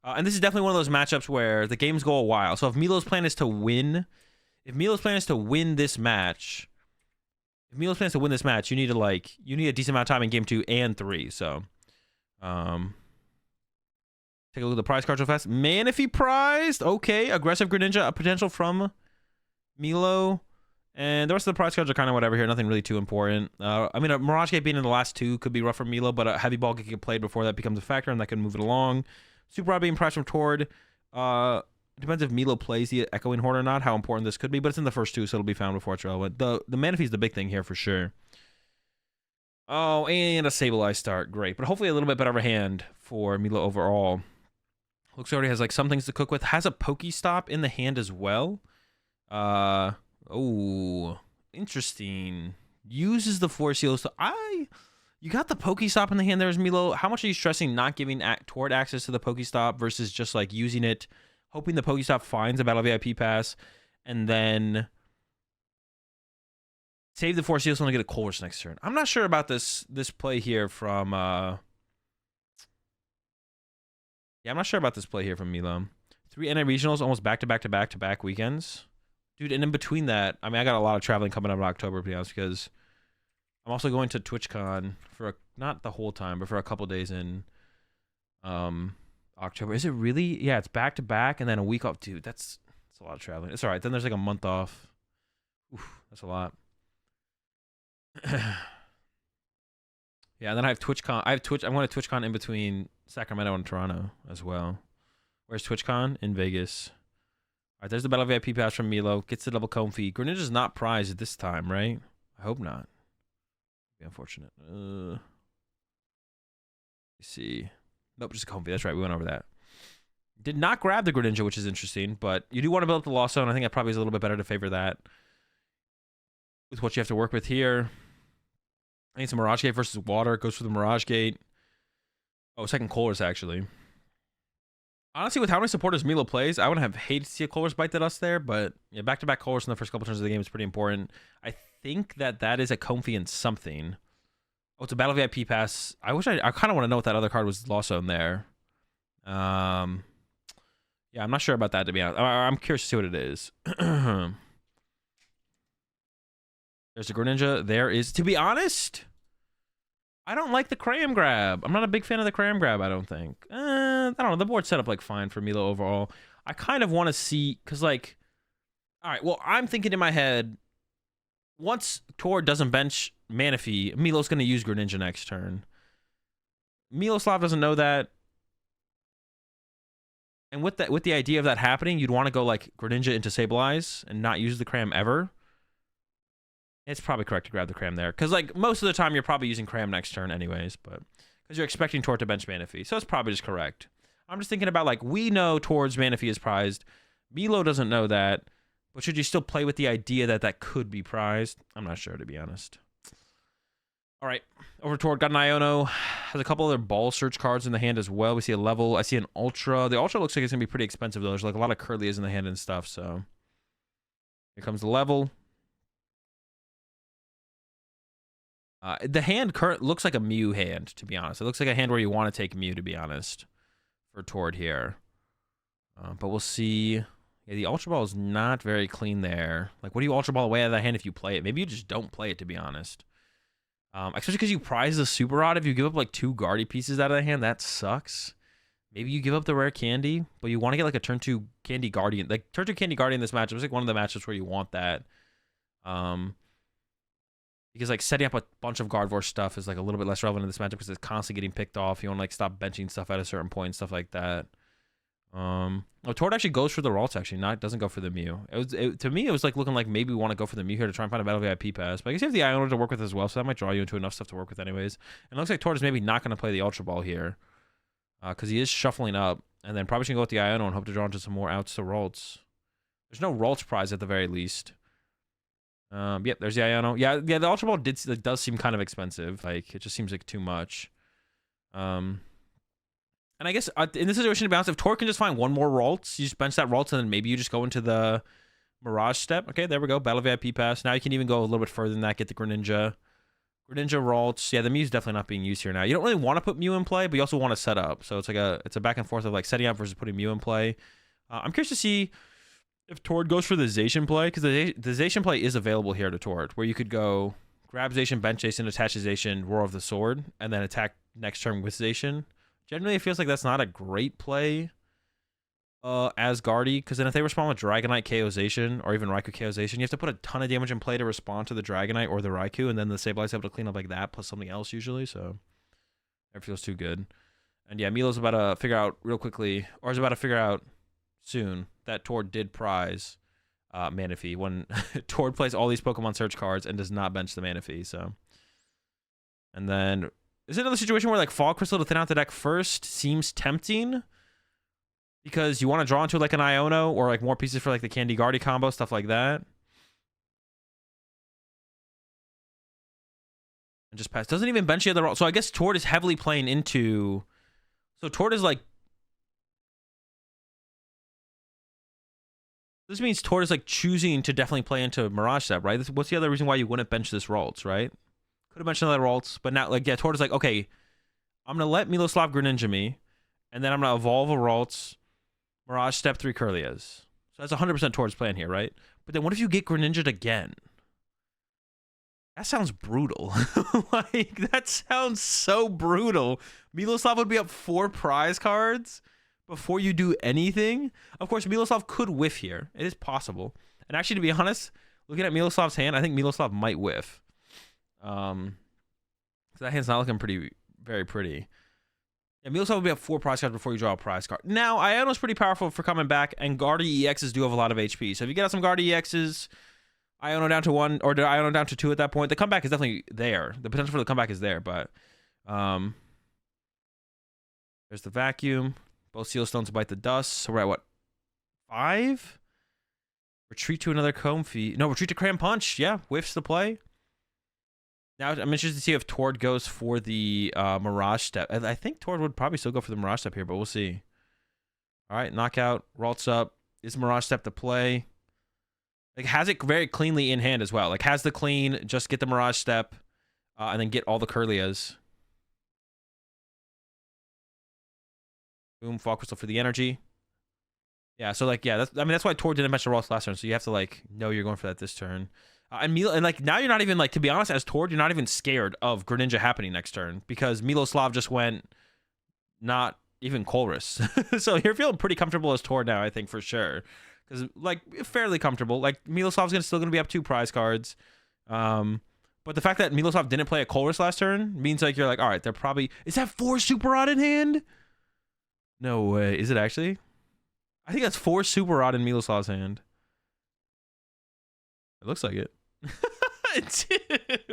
And this is definitely one of those matchups where the games go a while. So if Milo's plan is to win. If Milo's plan is to win this match, you need a decent amount of time in game 2 and 3. So, take a look at the prize cards real fast. Manaphy prized. Okay, aggressive Greninja, a potential from Milo, and the rest of the prize cards are kind of whatever here. Nothing really too important. I mean, a Mirage Gate being in the last 2 could be rough for Milo, but a Heavy Ball could get played before that becomes a factor, and that can move it along. Super Rod being prized from Tord. Depends if Milo plays the Echoing Horn or not, how important this could be, but it's in the first 2, so it'll be found before it's relevant. The Manaphy is the big thing here for sure. Oh, and a Sableye start. Great. But hopefully a little bit better of a hand for Milo overall. Looks like already has like some things to cook with. Has a Pokestop in the hand as well. Oh, interesting. Uses the Force Seal. So you got the Pokestop in the hand there as Milo. How much are you stressing not giving Tord access to the Pokestop versus just like using it, hoping the Pokestop finds a Battle VIP pass, and then save the Force Seal so to get a Colress next turn? I'm not sure about this play here from yeah, I'm not sure about this play here from Milo. 3 NA regionals, almost back-to-back weekends. Dude, and in between that, I mean, I got a lot of traveling coming up in October, to be honest, because I'm also going to TwitchCon for not the whole time, but for a couple days in October. Is it really? Yeah, it's back-to-back and then a week off. Dude, that's a lot of traveling. It's all right. Then there's like a month off. Oof, that's a lot. Yeah, and then I have TwitchCon. I'm going to TwitchCon in between Sacramento and Toronto as well. Where's TwitchCon? In Vegas. All right, there's the Battle VIP pass from Milo. Gets the double Comfy. Greninja's not prized this time, right? I hope not. Be unfortunate. Let's see. Nope, just a Comfy. That's right. We went over that. Did not grab the Greninja, which is interesting, but you do want to build up the Lost Zone. I think that probably is a little bit better to favor that with what you have to work with here. I need some Mirage Gate versus Water. Goes for the Mirage Gate. Oh, second Colors, actually. Honestly, with how many supporters Milo plays, I wouldn't have hated to see a Colors bite the dust there, but yeah, back-to-back Colors in the first couple turns of the game is pretty important. I think that is a Comfy and something. Oh, it's a Battle VIP pass. I kind of want to know what that other card was lost on there. Yeah, I'm not sure about that, to be honest. I'm curious to see what it is. There's a Greninja. There is, to be honest, I don't like the Cram Grab. I'm not a big fan of the Cram Grab, I don't think. I don't know. The board's set up like fine for Milo overall. I kind of want to see, because like, all right, well, I'm thinking in my head, once Tord doesn't bench Manaphy, Milo's going to use Greninja next turn. Miloslav doesn't know that. And with the idea of that happening, you'd want to go like Greninja into Sableye and not use the Cram ever. It's probably correct to grab the Cram there. Because, like, most of the time, you're probably using Cram next turn anyways. But because you're expecting Tord to bench Manaphy. So it's probably just correct. I'm just thinking about, like, we know Tord's Manaphy is prized. Milo doesn't know that. But should you still play with the idea that that could be prized? I'm not sure, to be honest. All right. Over Tord. Got an Iono. Has a couple other Ball Search cards in the hand as well. We see a level. I see an Ultra. The Ultra looks like it's going to be pretty expensive, though. There's, like, a lot of Curlias in the hand and stuff. So here comes the level. The hand looks like a Mew hand, to be honest. It looks like a hand where you want to take Mew, to be honest, for Tord here. But we'll see. Yeah, the Ultra Ball is not very clean there. Like, what do you Ultra Ball away out of that hand if you play it? Maybe you just don't play it, to be honest. Especially because you prize the Super Rod. If you give up, like, 2 Guardy pieces out of the hand, that sucks. Maybe you give up the Rare Candy, but you want to get, like, a turn 2 Candy Guardian. Like, turn 2 Candy Guardian in this matchup is, like, one of the matchups where you want that. Because, like, setting up a bunch of Gardevoir stuff is, like, a little bit less relevant in this matchup because it's constantly getting picked off. You want to, like, stop benching stuff at a certain point, stuff like that. Oh, Tord actually goes for the Ralts, actually. Doesn't go for the Mew. To me, it was, like, looking like maybe we want to go for the Mew here to try and find a Battle VIP pass. But I guess you have the Iono to work with as well, so that might draw you into enough stuff to work with anyways. And it looks like Tord is maybe not going to play the Ultra Ball here because he is shuffling up. And then probably going to go with the Iono and hope to draw into some more outs to Ralts. There's no Ralts prize at the very least. Yep, there's the Iono. Yeah, the Ultra Ball does seem kind of expensive. Like, it just seems like too much. And I guess in this situation, to be honest, if Tord can just find one more Ralts, you just bench that Ralts, and then maybe you just go into the Mirage step. Okay, there we go. Battle VIP pass. Now you can even go a little bit further than that. Get the Greninja. Greninja Ralts. Yeah, the Mew's definitely not being used here now. You don't really want to put Mew in play, but you also want to set up. So it's like a back and forth of like setting up versus putting Mew in play. I'm curious to see if Tord goes for the Zacian play, because the Zacian play is available here to Tord, where you could go grab Zacian, bench Zacian, attach Zacian, Roar of the Sword, and then attack next turn with Zacian. Generally, it feels like that's not a great play as Guardy, because then if they respond with Dragonite KO Zacian, or even Raikou KO Zacian, you have to put a ton of damage in play to respond to the Dragonite or the Raikou, and then the Sableye is able to clean up like that, plus something else usually, so that feels too good. And yeah, Milo's about to figure out real quickly, or is about to figure out soon, that Tord did prize Manaphy when Tord plays all these Pokemon search cards and does not bench the Manaphy. So, and then is it another situation where like Fall Crystal to thin out the deck first seems tempting because you want to draw into like an Iono or like more pieces for like the Candy Guardy combo, stuff like that, and just pass. Doesn't even bench the other. So I guess Tord is heavily playing into. So Tord is like. This means Tord is like choosing to definitely play into Mirage Step, right? What's the other reason why you wouldn't bench this Ralts, right? Could have benched another Ralts, but now, like, yeah, Tord is like, okay, I'm going to let Miloslav Greninja me, and then I'm going to evolve a Ralts, Mirage Step 3 Curlias. So that's 100% Tord's plan here, right? But then what if you get Greninja again? That sounds brutal. Like, that sounds so brutal. Miloslav would be up 4 prize cards before you do anything. Of course, Miloslav could whiff here. It is possible. And actually, to be honest, looking at Miloslav's hand, I think Miloslav might whiff. So that hand's not looking very pretty. Yeah, Miloslav will be up 4 prize cards before you draw a prize card. Now, Iono's pretty powerful for coming back, and Guardy EXs do have a lot of HP. So if you get out some Guardy EXs, Iono down to 1, or Iono down to 2 at that point, the comeback is definitely there. The potential for the comeback is there, but there's the Vacuum. Both Seal Stones bite the dust. So we're at what? 5? Retreat to another Comfy. No, retreat to Cram Punch. Yeah, whiffs the play. Now I'm interested to see if Tord goes for the Mirage Step. I think Tord would probably still go for the Mirage Step here, but we'll see. All right, knockout, Ralts up. Is Mirage Step to play? Like, has it very cleanly in hand as well. Like, has the clean, just get the Mirage Step, and then get all the Curlias. Boom, Fall Crystal for the energy. Yeah, so, like, yeah, that's why Tord didn't mention Ralts last turn, so you have to, like, know you're going for that this turn. And like, now you're not even, like, to be honest, as Tord, you're not even scared of Greninja happening next turn, because Miloslav just went not even Colress. So you're feeling pretty comfortable as Tord now, I think, for sure. Because, like, fairly comfortable. Like, Miloslav's still going to be up 2 prize cards. But the fact that Miloslav didn't play a Colress last turn means, like, you're like, all right, they're probably... Is that 4 Super Rod in hand? No way. Is it actually? I think that's 4 Super Rod in Miloslav's hand. It looks like it.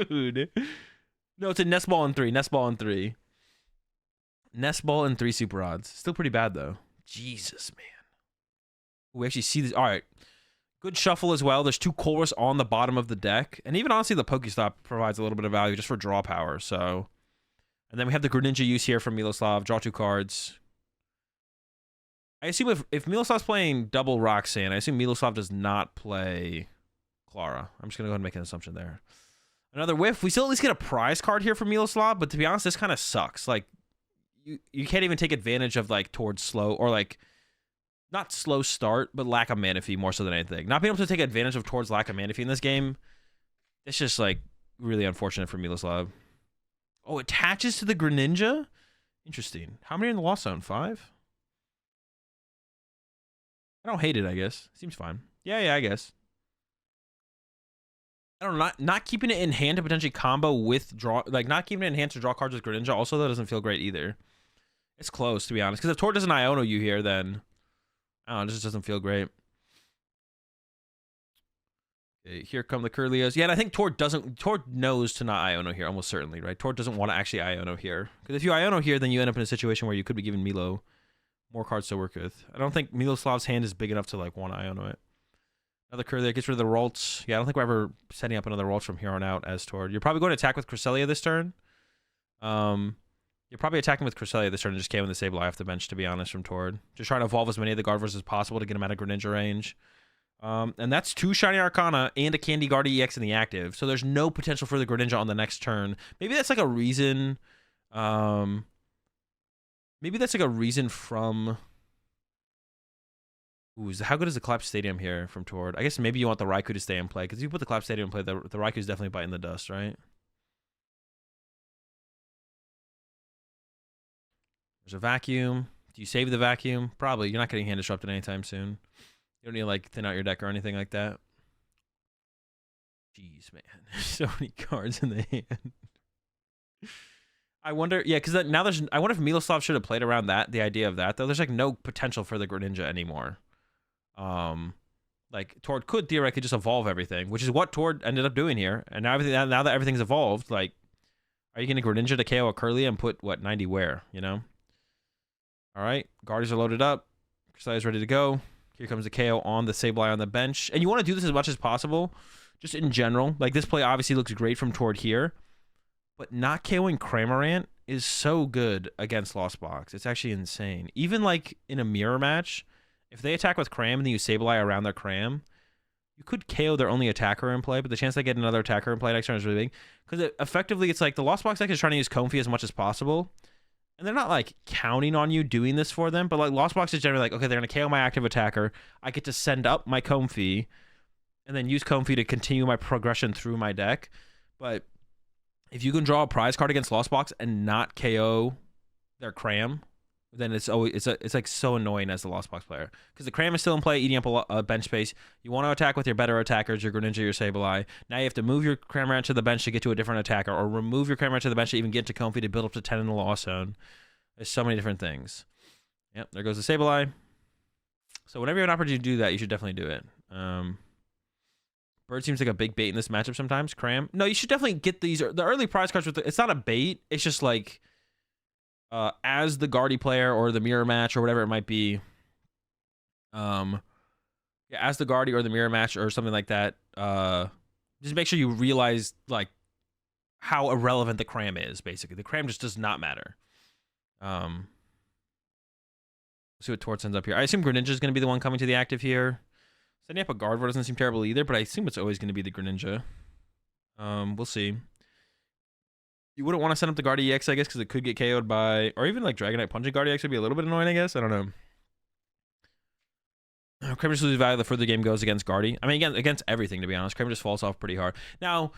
Dude. No, it's a Nest Ball and 3. Nest Ball and 3. Nest Ball and 3 Super Rods. Still pretty bad, though. Jesus, man. We actually see this. All right. Good shuffle as well. There's 2 Colress on the bottom of the deck. And even, honestly, the Pokestop provides a little bit of value just for draw power. So, and then we have the Greninja use here from Miloslav. Draw 2 cards. I assume if Miloslav's playing double Roxanne, I assume Miloslav does not play Clara. I'm just going to go ahead and make an assumption there. Another whiff. We still at least get a prize card here from Miloslav, but to be honest, this kind of sucks. Like, you can't even take advantage of, like, towards slow, or, like, not slow start, but lack of Manaphy more so than anything. Not being able to take advantage of towards lack of Manaphy in this game, it's just, like, really unfortunate for Miloslav. Oh, it attaches to the Greninja? Interesting. How many are in the Lost Zone? 5? I don't hate it, I guess. Seems fine. Yeah, I guess. I don't know, not keeping it in hand to potentially combo with draw, like, not keeping it in hand to draw cards with Greninja also, that doesn't feel great either. It's close, to be honest. Because if Tord doesn't Iono you here, then, I don't know, it just doesn't feel great. Okay, here come the Curlias. Yeah, and I think Tord knows to not Iono here, almost certainly, right? Tord doesn't want to actually Iono here. Because if you Iono here, then you end up in a situation where you could be giving Milo more cards to work with. I don't think Miloslav's hand is big enough to, like, want to Iono it. Another Curlia gets rid of the Ralts. Yeah, I don't think we're ever setting up another Ralts from here on out as Tord. You're probably going to attack with Cresselia this turn. You're probably attacking with Cresselia this turn and just KOing the Sableye off the bench, to be honest, from Tord. Just trying to evolve as many of the Gardevoirs as possible to get him out of Greninja range. And that's 2 Shiny Arcana and a Candy Guard EX in the active. So there's no potential for the Greninja on the next turn. Maybe that's like a reason... maybe that's like a reason from... Ooh, how good is the Collapse Stadium here from Tord? I guess maybe you want the Raikou to stay in play, because if you put the Collapse Stadium in play, the Raikou's definitely biting the dust, right? There's a Vacuum. Do you save the Vacuum? Probably. You're not getting hand disrupted anytime soon. You don't need to, like, thin out your deck or anything like that. Jeez, man. There's so many cards in the hand. I wonder, yeah, because now I wonder if Miloslav should have played around that, the idea of that, though. There's, like, no potential for the Greninja anymore. Like, Tord could theoretically just evolve everything, which is what Tord ended up doing here. And now that everything's evolved, like, are you going to Greninja to KO a Curly and put, what, 90 where, you know? All right, Guardians are loaded up. Cresselia's ready to go. Here comes the KO on the Sableye on the bench. And you want to do this as much as possible, just in general. Like, this play obviously looks great from Tord here, but not KOing Cramorant is so good against Lost Box. It's actually insane. Even, like, in a mirror match, if they attack with Cram and then you Sableye around their Cram, you could KO their only attacker in play, but the chance they get another attacker in play next turn is really big. Because effectively, it's like the Lost Box deck is trying to use Comfey as much as possible. And they're not, like, counting on you doing this for them, but, like, Lost Box is generally like, okay, they're going to KO my active attacker. I get to send up my Comfey and then use Comfey to continue my progression through my deck. But if you can draw a prize card against Lost Box and not KO their Cram, then it's always it's like so annoying as the Lost Box player, because the Cram is still in play, eating up a bench space. You want to attack with your better attackers, your Greninja, your Sableye. Now you have to move your Cramorant to the bench to get to a different attacker, or remove your Cramorant to the bench to even get to Comfey to build up to 10 in the Lost Zone. There's so many different things. Yep, there goes the Sableye. So whenever you have an opportunity to do that, you should definitely do it. Bird seems like a big bait in this matchup sometimes. Cram. No, you should definitely get these. The early prize cards, it's not a bait. It's just like, as the Guardy player or the mirror match or whatever it might be, yeah, as the Guardy or the mirror match or something like that, just make sure you realize, like, how irrelevant the cram is, basically. The cram just does not matter. Let's see what Tord sends up here. I assume Greninja is going to be the one coming to the active here. Setting up a Gardevoir doesn't seem terrible either, but I assume it's always going to be the Greninja. We'll see. You wouldn't want to send up the Guardi EX, I guess, because it could get KO'd by... Or even, like, Dragonite punching Guardi EX would be a little bit annoying, I guess. I don't know. Kramer just loses value the further the game goes against Guardi. I mean, against everything, to be honest. Kramer just falls off pretty hard. Now,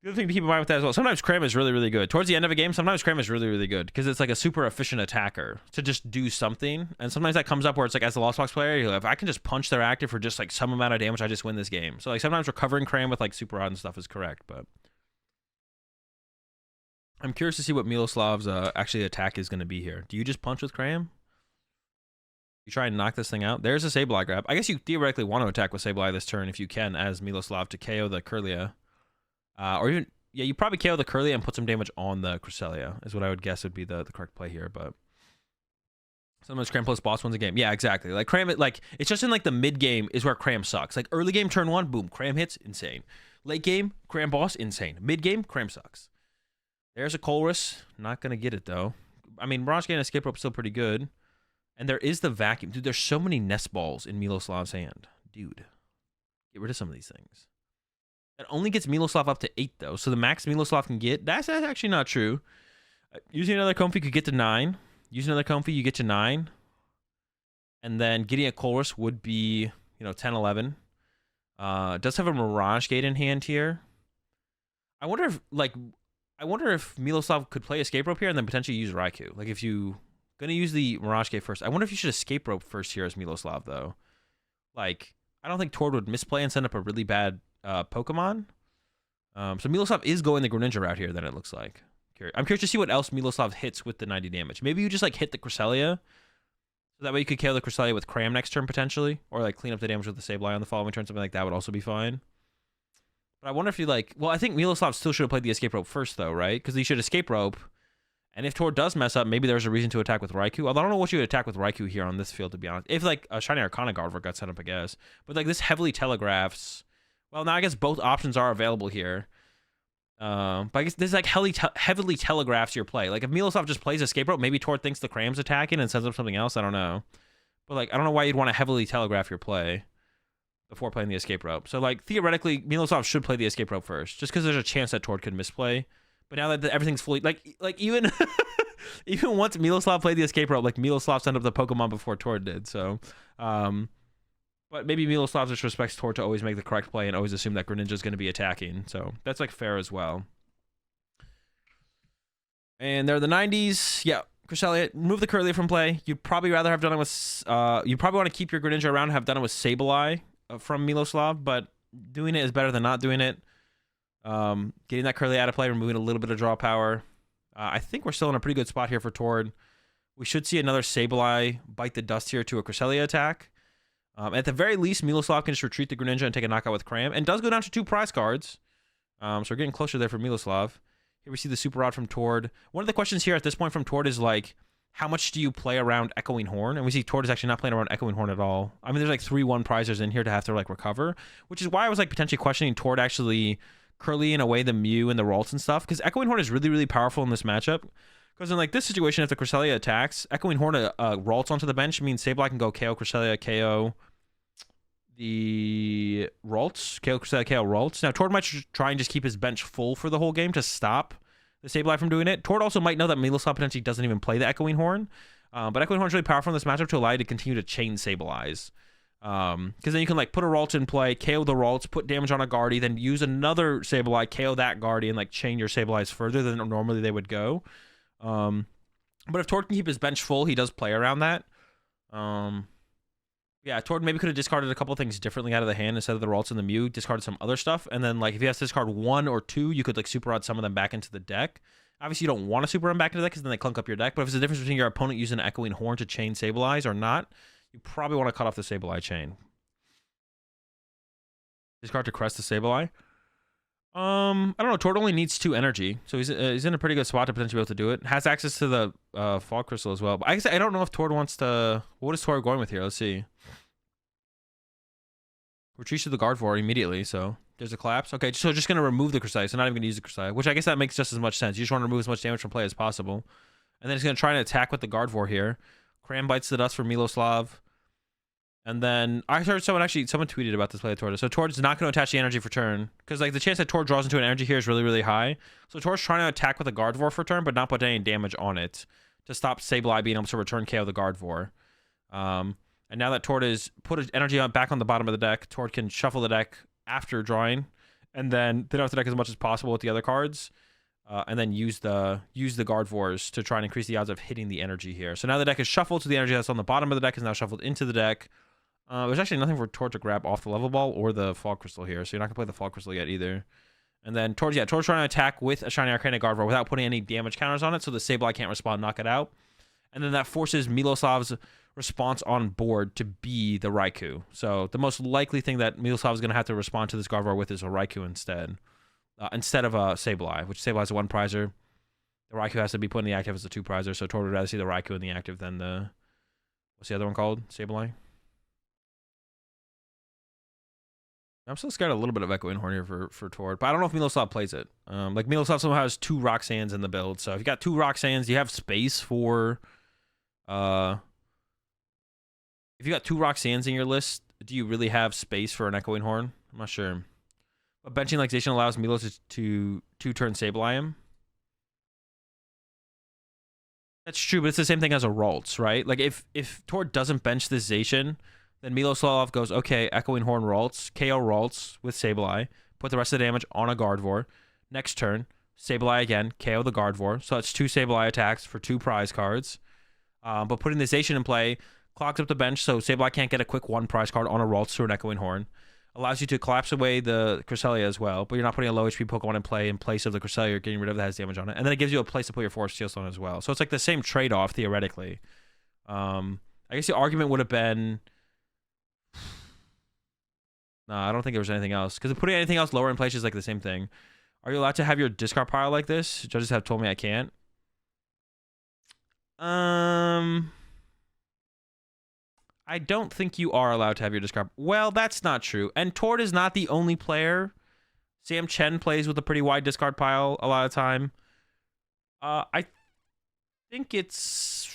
the other thing to keep in mind with that as well, sometimes Kramer is really, really good. Towards the end of a game, sometimes Kramer is really, really good because it's like a super efficient attacker to just do something. And sometimes that comes up where it's like, as a Lost Box player, you're like, if I can just punch their active for just like some amount of damage, I just win this game. So like sometimes recovering Kramer with like super odd and stuff is correct, but I'm curious to see what Miloslav's actually attack is going to be here. Do you just punch with Kramer? You try and knock this thing out. There's a Sableye grab. I guess you theoretically want to attack with Sableye this turn if you can as Miloslav to KO the Kirlia. Or even, yeah, you probably KO the Kirlia and put some damage on the Cresselia is what I would guess would be the correct play here. But sometimes Cram plus boss wins a game. Yeah, exactly. Like Cram, like it's just in like the mid game is where Cram sucks. Like early game turn 1, boom, Cram hits, insane. Late game, Cram boss, insane. Mid game, Cram sucks. There's a Colress. Not going to get it though. I mean, Mirage Gate and Escape Rope still pretty good. And there is the vacuum. Dude, there's so many nest balls in Miloslav's hand. Dude, get rid of some of these things. That only gets Miloslav up to 8, though. So the max Miloslav can get, that's actually not true. Using another Comfey could get to 9. Using another Comfey, you get to 9. And then getting a Colress would be, 10, 11. Does have a Mirage Gate in hand here. I wonder if Miloslav could play Escape Rope here and then potentially use Raikou. Like if you... Gonna use the Mirage Gate first. I wonder if you should Escape Rope first here as Miloslav, though. Like, I don't think Tord would misplay and send up a really bad Pokemon. So Miloslav is going the Greninja route here, then it looks like. I'm curious to see what else Miloslav hits with the 90 damage. Maybe you just, like, hit the Cresselia. So that way you could KO the Cresselia with Cram next turn, potentially. Or, like, clean up the damage with the Sableye on the following turn. Something like that would also be fine. But I wonder if you, like... Well, I think Miloslav still should have played the Escape Rope first, though, right? Because he should Escape Rope... And if Tord does mess up, maybe there's a reason to attack with Raikou. Although I don't know what you would attack with Raikou here on this field, to be honest. If, like, a Shiny Arcana Gardevoir got set up, I guess. But, like, this heavily telegraphs... Well, now I guess both options are available here. But I guess this, like, heavily telegraphs your play. Like, if Miloslav just plays Escape Rope, maybe Tord thinks the Cram's attacking and sends up something else. I don't know. But, like, I don't know why you'd want to heavily telegraph your play before playing the Escape Rope. So, like, theoretically, Miloslav should play the Escape Rope first. Just because there's a chance that Tord could misplay. But now that everything's fully... Like even... Even once Miloslav played the Escape Rope, like Miloslav sent up the Pokemon before Tord did. So, but maybe Miloslav just respects Tord to always make the correct play and always assume that Greninja is going to be attacking. So that's like fair as well. And they're the 90s. Yeah, Cresselia, remove the Kirlia from play. You'd probably rather have done it with. You probably want to keep your Greninja around and have done it with Sableye from Miloslav, but doing it is better than not doing it. Getting that Kirlia out of play, removing a little bit of draw power. I think we're still in a pretty good spot here for Tord. We should see another Sableye bite the dust here to a Cresselia attack. At the very least, Miloslav can just retreat the Greninja and take a knockout with Cram. And does go down to 2 prize cards. So we're getting closer there for Miloslav. Here we see the Super Rod from Tord. One of the questions here at this point from Tord is like, how much do you play around Echoing Horn? And we see Tord is actually not playing around Echoing Horn at all. I mean, there's like 3 1-prizers in here to have to like recover. Which is why I was like potentially questioning Tord actually... Curly and away the Mew and the Ralts and stuff, because Echoing Horn is really, really powerful in this matchup. Because in like this situation, if the Cresselia attacks, Echoing Horn Ralts onto the bench means Sableye can go KO Cresselia, KO the Ralts, KO Cresselia, KO Ralts. Now Tord might try and just keep his bench full for the whole game to stop the Sableye from doing it. Tord also might know that Miloslav potentially doesn't even play the Echoing Horn, but Echoing Horn is really powerful in this matchup to allow you to continue to chain Sableyes. Because then you can like put a Ralt in play, KO the Ralts, put damage on a Guardi, then use another Sableye, KO that Guardi, and like chain your Sableyes further than normally they would go. But if Tord can keep his bench full, he does play around that. Yeah, Tord maybe could have discarded a couple things differently out of the hand instead of the Ralts and the Mew, discarded some other stuff, and then like if he has to discard 1 or 2, you could like Super Rod some of them back into the deck. Obviously, you don't want to Super Rod back into the deck because then they clunk up your deck, but if it's the difference between your opponent using an Echoing Horn to chain Sableyes or not, you probably want to cut off the Sableye chain. Discard to crest the Sableye. I don't know. Tord only needs 2 energy, so he's in a pretty good spot to potentially be able to do it. Has access to the Fog Crystal as well. But I guess I don't know if Tord wants to... What is Tord going with here? Let's see. Retreats to the Gardevoir immediately, so... There's a collapse. Okay, so just gonna remove the Cresselia. So not even gonna use the Cresselia, which I guess that makes just as much sense. You just want to remove as much damage from play as possible. And then it's gonna try to attack with the Gardevoir here. Cram bites the dust for Miloslav. And then I heard someone tweeted about this play of Tord. So Tord's not going to attach the energy for turn because like the chance that Tord draws into an energy here is really, really high. So Tord's trying to attack with a Gardevoir for turn, but not put any damage on it to stop Sableye being able to return KO the Gardevoir. And now that Tord has put energy back on the bottom of the deck, Tord can shuffle the deck after drawing, and then thin out the deck as much as possible with the other cards, and then use the Gardevoirs to try and increase the odds of hitting the energy here. So now the deck is shuffled, so the energy that's on the bottom of the deck is now shuffled into the deck. There's actually nothing for Tord to grab off the level ball or the Fog Crystal here, so you're not going to play the Fog Crystal yet either. And then Tord's trying to attack with a Shiny Arcana Gardevoir without putting any damage counters on it, so the Sableye can't respond, knock it out. And then that forces Miloslav's response on board to be the Raikou. So the most likely thing that Miloslav is going to have to respond to this Gardevoir with is a Raikou instead of a Sableye, which Sableye is a 1-prizer. The Raikou has to be put in the active as a 2-prizer, so Tord would rather see the Raikou in the active than the... What's the other one called? Sableye? I'm still scared a little bit of Echoing Horn here for Tord, but I don't know if Miloslav plays it. Like Miloslav somehow has 2 Roxannes in the build, so if you got 2 Roxannes, you have space for... if you got 2 Roxannes in your list, do you really have space for an Echoing Horn? I'm not sure. But benching like Zation allows Milos to 2-turn Sableye him. That's true, but it's the same thing as a Ralts, right? Like if Tord doesn't bench this Zation, then Miloslav goes, okay, Echoing Horn Ralts, KO Ralts with Sableye, put the rest of the damage on a Gardevoir. Next turn, Sableye again, KO the Gardevoir. So it's 2 Sableye attacks for 2 prize cards. But putting the Zation in play clogs up the bench, so Sableye can't get a quick 1 prize card on a Ralts through an Echoing Horn. Allows you to collapse away the Cresselia as well, but you're not putting a low HP Pokemon in place of the Cresselia. You're getting rid of that has damage on it. And then it gives you a place to put your Forest Steel Stone as well. So it's like the same trade-off, theoretically. I guess the argument would have been... No, I don't think there was anything else. Because putting anything else lower in place is like the same thing. Are you allowed to have your discard pile like this? Judges have told me I can't. I don't think you are allowed to have your discard. Well, that's not true. And Tord is not the only player. Sam Chen plays with a pretty wide discard pile a lot of time. I think it's...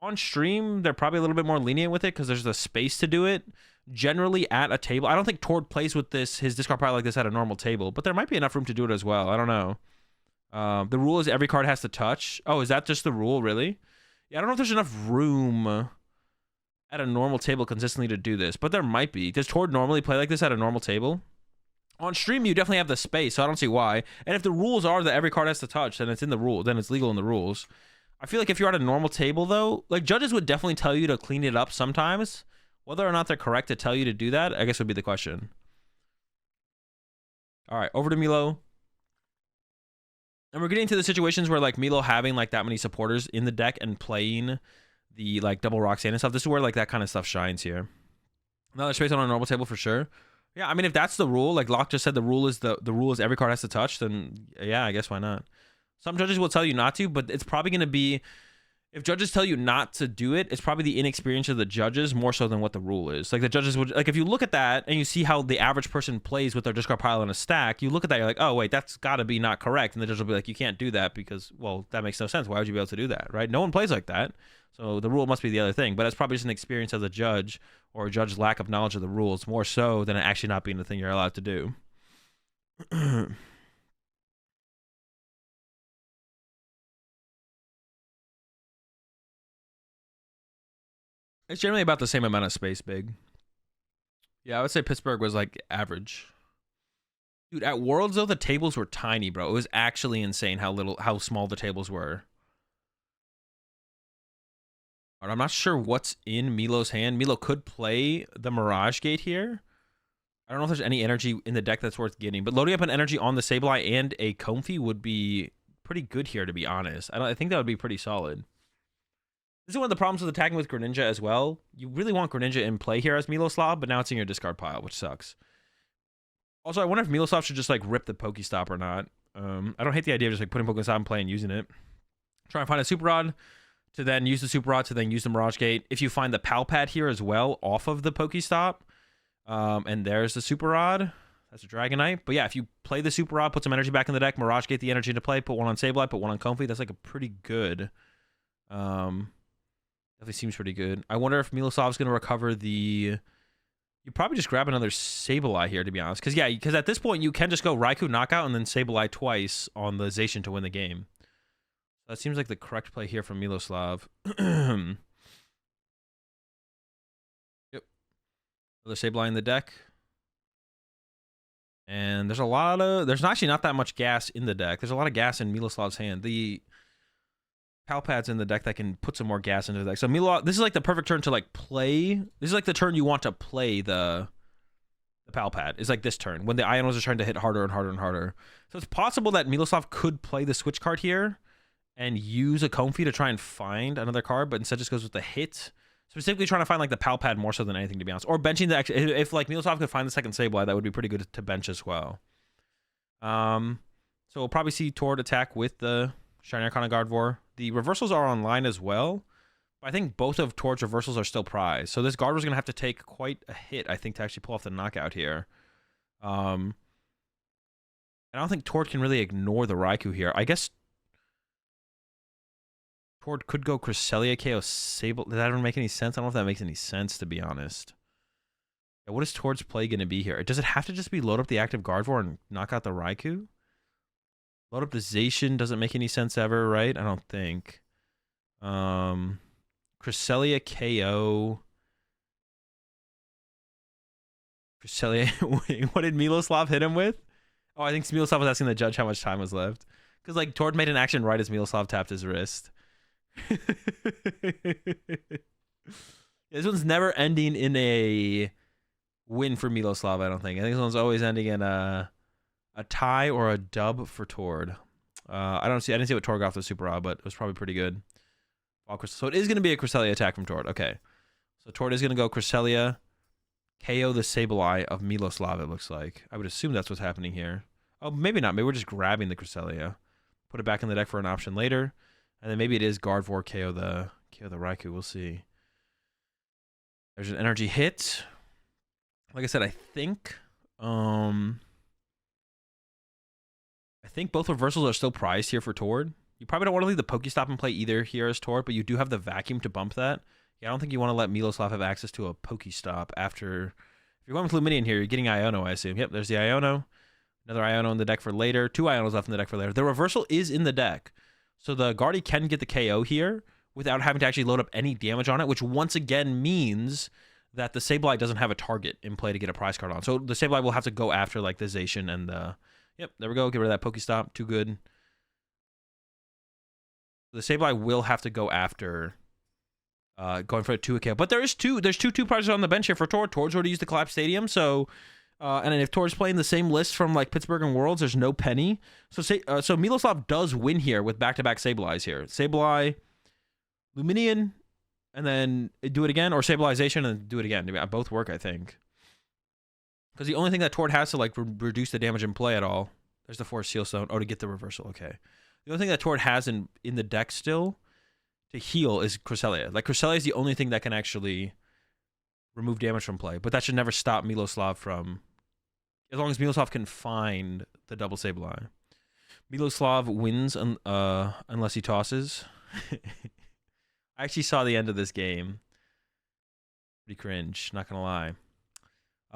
On stream, they're probably a little bit more lenient with it because there's the space to do it. Generally at a table. I don't think Tord plays with his discard pile like this at a normal table, but there might be enough room to do it as well. I don't know. The rule is every card has to touch. Oh, is that just the rule, really? Yeah, I don't know if there's enough room at a normal table consistently to do this, but there might be. Does Tord normally play like this at a normal table? On stream, you definitely have the space, so I don't see why. And if the rules are that every card has to touch, then it's in the rule. Then it's legal in the rules. I feel like if you're at a normal table, though, like judges would definitely tell you to clean it up sometimes. Whether or not they're correct to tell you to do that, I guess would be the question. All right, over to Milo. And we're getting to the situations where like Milo having like that many supporters in the deck and playing the like double Roxanne and stuff. This is where like that kind of stuff shines here. Now there's space on a normal table for sure. Yeah, I mean if that's the rule, like Locke just said, the rule is every card has to touch. Then yeah, I guess why not? Some judges will tell you not to, but it's probably going to be, if judges tell you not to do it, it's probably the inexperience of the judges more so than what the rule is. Like the judges would, like if you look at that and you see how the average person plays with their discard pile in a stack, you look at that, you're like, oh wait, that's got to be not correct. And the judge will be like, you can't do that because, well, that makes no sense. Why would you be able to do that, right? No one plays like that. So the rule must be the other thing, but it's probably just an experience as a judge or a judge's lack of knowledge of the rules more so than it actually not being the thing you're allowed to do. It's generally about the same amount of space, big. Yeah, I would say Pittsburgh was like average. Dude, at Worlds though, the tables were tiny, bro. It was actually insane how small the tables were. All right, I'm not sure what's in Milo's hand. Milo could play the Mirage Gate here. I don't know if there's any energy in the deck that's worth getting, but loading up an energy on the Sableye and a Comfey would be pretty good here, to be honest. I think that would be pretty solid. This is one of the problems with attacking with Greninja as well. You really want Greninja in play here as Miloslav, but now it's in your discard pile, which sucks. Also, I wonder if Miloslav should just like rip the Pokestop or not. I don't hate the idea of just like putting Pokestop in play and using it. Try and find a Super Rod to then use the Super Rod to then use the Mirage Gate. If you find the Pal Pad here as well off of the Pokestop, and there's the Super Rod, That's a Dragonite. But yeah, if you play the Super Rod, put some energy back in the deck, Mirage Gate the energy into play, put one on Sableye, put one on Comfey, that's like a pretty good. Definitely seems pretty good. I wonder if Miloslav's going to recover the... You probably just grab another Sableye here, to be honest. Because at this point, you can just go Raikou Knockout and then Sableye twice on the Zacian to win the game. That seems like the correct play here from Miloslav. Yep. Another Sableye in the deck. And there's actually not that much gas in the deck. There's a lot of gas in Miloslav's hand. The Palpad's in the deck that can put some more gas into the deck. So this is like the perfect turn to like play. This is like the turn you want to play the Palpad. It's like this turn when the Ionos are trying to hit harder and harder and harder. So it's possible that Miloslav could play the switch card here and use a Comfey to try and find another card, but instead just goes with the hit. Specifically trying to find like the Palpad more so than anything, to be honest. Or benching the if like Miloslav could find the second Sableye, that would be pretty good to bench as well. So we'll probably see Tord attack with the Shiny Arcana Gardevoir. The reversals are online as well. But I think both of Tord's reversals are still prized. So this Gardevoir's going to have to take quite a hit, I think, to actually pull off the knockout here. And I don't think Tord can really ignore the Raikou here. I guess Tord could go Cresselia KO Sable. Does that ever make any sense? I don't know if that makes any sense, to be honest. Yeah, what is Tord's play going to be here? Does it have to just be load up the active Gardevoir and knock out the Raikou? Load up the Zacian doesn't make any sense ever, right? I don't think. Cresselia KO. Cresselia. What did Miloslav hit him with? Oh, I think Miloslav was asking the judge how much time was left. Because like Tord made an action right as Miloslav tapped his wrist. This one's never ending in a win for Miloslav, I don't think. I think this one's always ending in a tie or a dub for Tord. I didn't see what Tord got off the Super Rod, but it was probably pretty good. So it is going to be a Cresselia attack from Tord. Okay. So Tord is going to go Cresselia, KO the Sableye of Miloslav, it looks like. I would assume that's what's happening here. Oh, maybe not. Maybe we're just grabbing the Cresselia. Put it back in the deck for an option later. And then maybe it is Gardevoir KO the Raikou. We'll see. There's an energy hit. Like I said, I think both reversals are still prized here for Tord. You probably don't want to leave the Pokestop in play either here as Tord, but you do have the vacuum to bump that. Yeah, I don't think you want to let Miloslav have access to a Pokestop after... If you're going with Lumineon here, you're getting Iono, I assume. Yep, there's the Iono. Another Iono in the deck for later. 2 Ionos left in the deck for later. The reversal is in the deck. So the Guardy can get the KO here without having to actually load up any damage on it, which once again means that the Sableye doesn't have a target in play to get a prize card on. So the Sableye will have to go after like the Zacian and the... Yep, there we go. Get rid of that Pokestop. Too good. The Sableye will have to go after going for a 2 KO. But there's two prizes on the bench here for Tord. Tord's already used the Collapse Stadium, so... and if Tord's playing the same list from like Pittsburgh and Worlds, there's no penny. So Miloslav does win here with back-to-back Sableyes here. Sableye, Lumineon, and then do it again, or Sablezation and do it again. Both work, I think. Because the only thing that Tord has to like reduce the damage in play at all, there's the Forest Seal Stone. Oh, to get the reversal, okay. The only thing that Tord has in the deck still to heal is Cresselia. Like Cresselia is the only thing that can actually remove damage from play, but that should never stop Miloslav from... As long as Miloslav can find the double Sableye. Miloslav wins unless he tosses. I actually saw the end of this game. Pretty cringe, not gonna lie.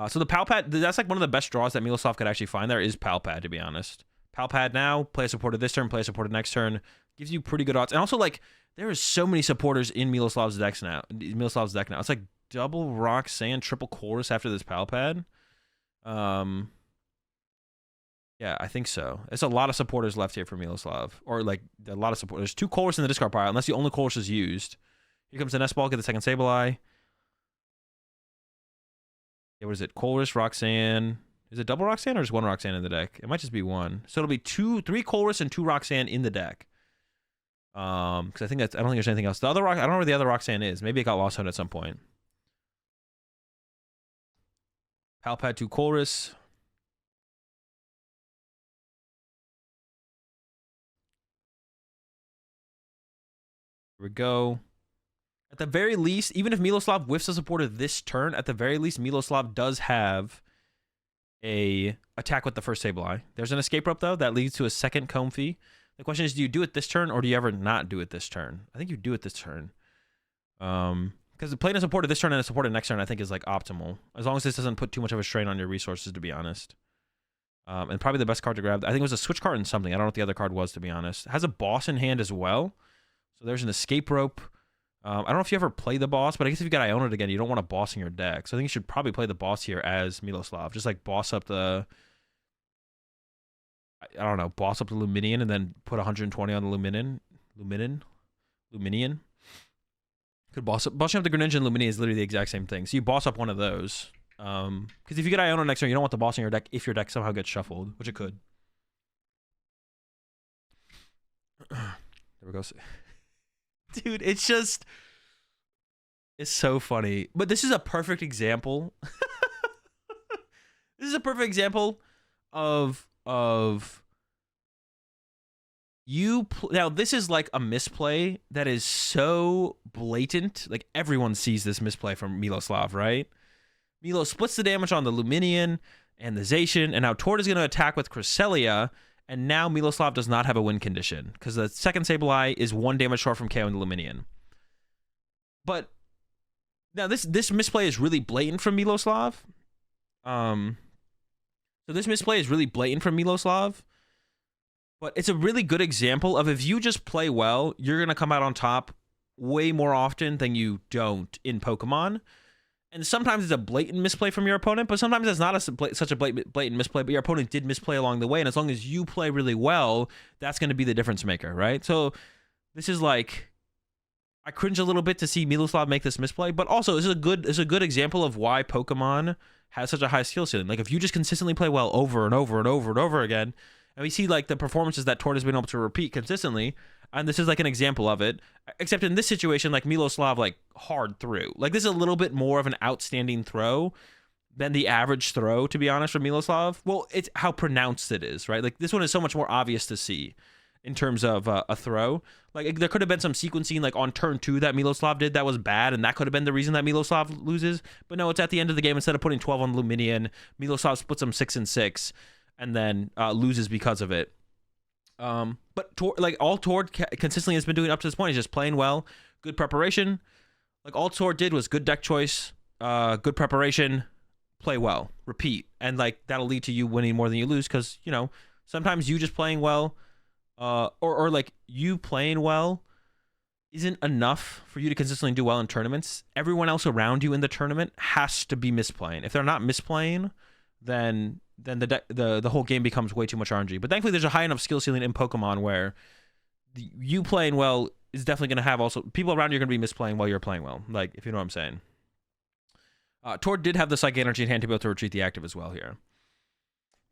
So the Palpad, that's like one of the best draws that Miloslav could actually find there is Palpad, to be honest. Palpad now, play a supported this turn, play a supported next turn. Gives you pretty good odds. And also, like, there is so many supporters in Miloslav's deck now. It's like double Roxanne, triple Chorus after this Palpad. Yeah, I think so. It's a lot of supporters left here for Miloslav. Or, like, a lot of support. There's 2 Chorus in the discard pile, unless the only Chorus is used. Here comes the Nest Ball, get the second Sableye. Yeah, what is it? Chorus, Roxanne. Is it double Roxanne or just 1 Roxanne in the deck? It might just be 1. So it'll be 3 Chorus and 2 Roxanne in the deck. Because I don't think there's anything else. I don't know where the other Roxanne is. Maybe it got lost on at some point. Palpad 2 Chorus. Here we go. At the very least, even if Miloslav whiffs a supporter this turn, at the very least, Miloslav does have a attack with the first Sableye. There's an escape rope, though, that leads to a second Comfey. The question is, do you do it this turn, or do you ever not do it this turn? I think you do it this turn. Because playing a supporter this turn and a supporter next turn, I think, is, like, optimal. As long as this doesn't put too much of a strain on your resources, to be honest. And probably the best card to grab. I think it was a switch card and something. I don't know what the other card was, to be honest. It has a boss in hand as well. So there's an escape rope. I don't know if you ever play the boss, but I guess if you got Iono again, you don't want a boss in your deck. So I think you should probably play the boss here as Miloslav. Just like boss up the... I don't know, boss up the Luminian and then put 120 on the Luminian. Could bossing up the Greninja and Luminian is literally the exact same thing. So you boss up one of those. Because if you get Iono next turn, you don't want the boss in your deck if your deck somehow gets shuffled, which it could. There we go. Dude, it's just... It's so funny. But this is a perfect example. This is a perfect example of you... Now, this is like a misplay that is so blatant. Like, everyone sees this misplay from Miloslav, right? Milo splits the damage on the Luminian and the Zacian, and now Tord is going to attack with Cresselia, and now Miloslav does not have a win condition, because the second Sableye is 1 damage short from KOing the Luminian. But now this misplay is really blatant from Miloslav. So this misplay is really blatant from Miloslav, but it's a really good example of if you just play well, you're going to come out on top way more often than you don't in Pokemon. And sometimes it's a blatant misplay from your opponent, but sometimes it's not such a blatant misplay, but your opponent did misplay along the way. And as long as you play really well, that's going to be the difference maker, right? So this is like, I cringe a little bit to see Miloslav make this misplay, but also this is a good example of why Pokemon has such a high skill ceiling. Like, if you just consistently play well over and over and over and over again, and we see like the performances that Tord has been able to repeat consistently, and this is like an example of it, except in this situation, like Miloslav like hard threw. Like, this is a little bit more of an outstanding throw than the average throw, to be honest, from Miloslav. Well, it's how pronounced it is, right? Like, this one is so much more obvious to see in terms of a throw. Like, there could have been some sequencing like on turn 2 that Miloslav did that was bad, and that could have been the reason that Miloslav loses. But no, it's at the end of the game. Instead of putting 12 on Luminian, Miloslav splits them 6 and 6, and then loses because of it. But like all Tord consistently has been doing up to this point is just playing well, good preparation. Like, all Tord did was good deck choice, good preparation, play well, repeat, and like that'll lead to you winning more than you lose, because you know sometimes you just playing well, or like you playing well isn't enough for you to consistently do well in tournaments. Everyone else around you in the tournament has to be misplaying. If they're not misplaying, then the whole game becomes way too much RNG. But thankfully, there's a high enough skill ceiling in Pokemon where you playing well is definitely going to have also people around you are going to be misplaying while you're playing well. Like, if you know what I'm saying. Tord did have the Psychic Energy in hand to be able to retreat the active as well here.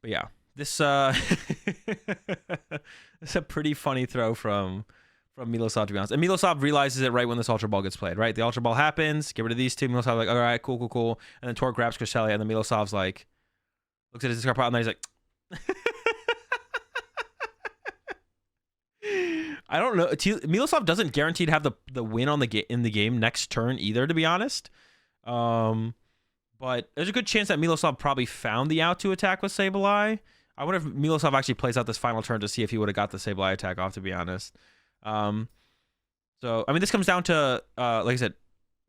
But yeah, this it's a pretty funny throw from Miloslav, to be honest. And Miloslav realizes it right when this Ultra Ball gets played, right? The Ultra Ball happens, get rid of these two. Miloslav's like, all right, cool. And then Tord grabs Cresselia, and then Miloslav's like, looks at his discard pile, and then he's like, I don't know. Miloslav doesn't guarantee to have the win on in the game next turn either, to be honest. But there's a good chance that Miloslav probably found the out to attack with Sableye. I wonder if Miloslav actually plays out this final turn to see if he would have got the Sableye attack off, to be honest. So, I mean, this comes down to, like I said,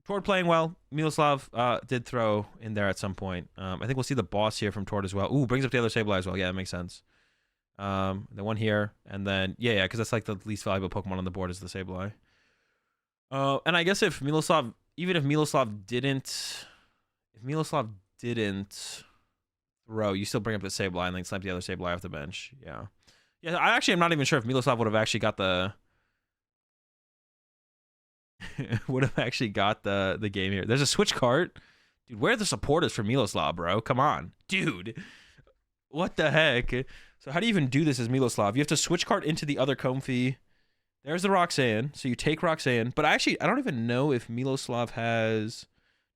Tord playing well. Miloslav did throw in there at some point. I think we'll see the boss here from Tord as well. Ooh, brings up the other Sableye as well. Yeah, that makes sense. The one here, and then, yeah, because that's like the least valuable Pokemon on the board is the Sableye. And I guess if Miloslav didn't throw, you still bring up the Sableye and then snipe the other Sableye off the bench. Yeah. Yeah, I actually am not even sure if Miloslav would have actually got the game here. There's a switch cart. Dude, where are the supporters for Miloslav, bro? Come on. Dude. What the heck? So how do you even do this as Miloslav? You have to switch cart into the other Comfey. There's the Roxanne. So you take Roxanne. But I don't even know if Miloslav has...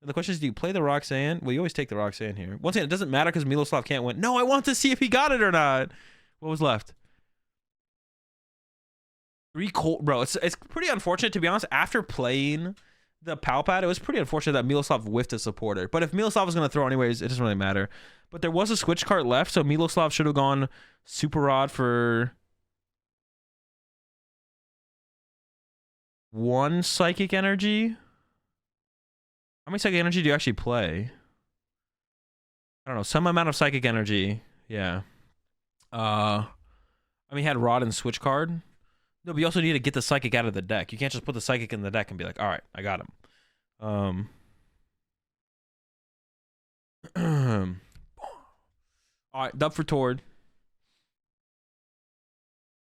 The question is, do you play the Roxanne? Well, you always take the Roxanne here. Once again, it doesn't matter because Miloslav can't win. No, I want to see if he got it or not. What was left? 3 cold... Bro, it's pretty unfortunate, to be honest. After playing the Palpad, it was pretty unfortunate that Miloslav whiffed a supporter. But if Miloslav was going to throw anyways, it doesn't really matter. But there was a switch cart left, so Miloslav should have gone Super Rod for 1 Psychic Energy. How many Psychic Energy do you actually play? I don't know, some amount of Psychic Energy. Yeah. I mean, he had Rod and Switch card. No, but you also need to get the Psychic out of the deck. You can't just put the Psychic in the deck and be like, all right, I got him. All right, dub for Tord.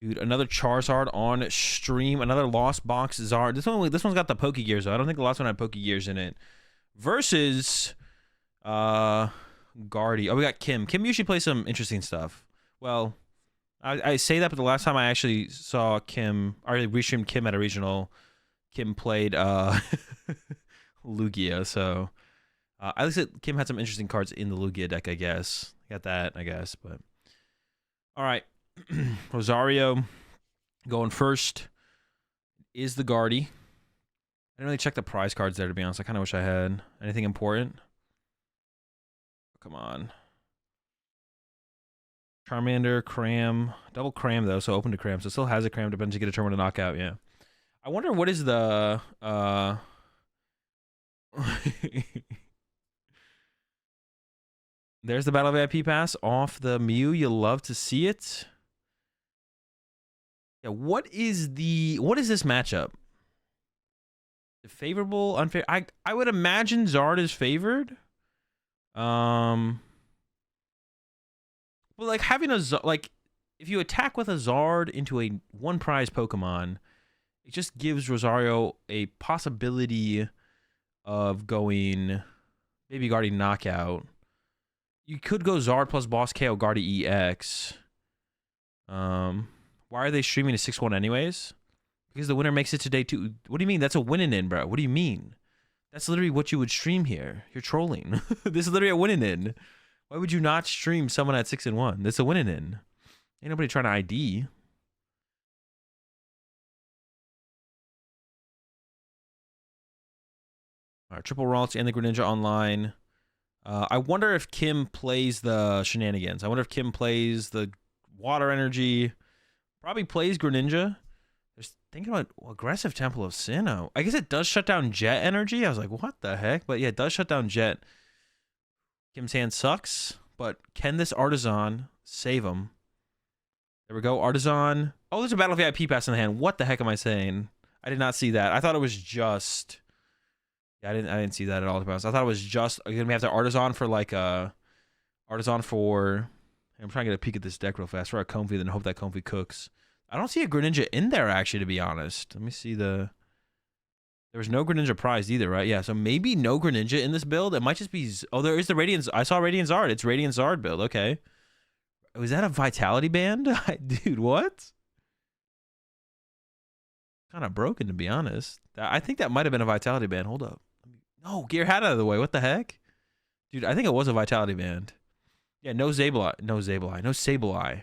Dude, another Charizard on stream. Another Lost Box Zard. This one's got the Pokegears, though. I don't think the last one had Pokegears in it. Versus Guardy. Oh, we got Kim. Kim usually plays some interesting stuff. Well, I say that, but the last time I actually saw Kim, or restreamed Kim at a regional, Kim played Lugia. So at least Kim had some interesting cards in the Lugia deck, I guess. Got that, I guess. But all right. Rosario going first is the Guardy. I didn't really check the prize cards there, to be honest. I kind of wish I had. Anything important? Come on. Charmander, Cram. Double Cram, though, so open to Cram. So it still has a Cram, depends if you get a turn with a knockout, yeah. I wonder what is the... There's the Battle VIP Pass off the Mew. You'll love to see it. Yeah, what is this matchup? Favorable, unfair? I would imagine Zard is favored. Well, like having a like if you attack with a Zard into a 1 prize Pokemon, it just gives Rosario a possibility of going maybe Guardian Knockout. You could go Zard plus Boss KO Guardy EX. Why are they streaming a 6-1 anyways? Because the winner makes it today too. What do you mean? That's a winning in, bro. What do you mean? That's literally what you would stream here. You're trolling. This is literally a winning in. Why would you not stream someone at 6-1? That's a winning in. Ain't nobody trying to ID. All right, Triple Ralts and the Greninja online. I wonder if Kim plays the shenanigans. I wonder if Kim plays the water energy. Probably plays Greninja. There's thinking about aggressive Temple of Sinnoh. I guess it does shut down Jet energy. I was like, what the heck? But yeah, it does shut down Jet. Kim's hand sucks, but can this Artisan save him? There we go, Artisan. Oh, there's a Battle VIP Pass in the hand. What the heck am I saying? I did not see that. I thought it was just... Yeah, I didn't see that at all, to be honest. I thought it was just... Gonna have to Artisan for like a... Artisan for... I'm trying to get a peek at this deck real fast for a Comfy, then hope that Comfy cooks. I don't see a Greninja in there, actually, to be honest. Let me see the... There was no Greninja prized either, right? Yeah, so maybe no Greninja in this build. It might just be... Oh, there is the Radiant... I saw Radiant Zard. It's Radiant Zard build. Okay. Was that a Vitality Band? Dude, what? Kind of broken, to be honest. I think that might have been a Vitality Band. Hold up. No, Gear Hat out of the way. What the heck? Dude, I think it was a Vitality Band. Yeah, no Sableye. No Sableye. No Sableye.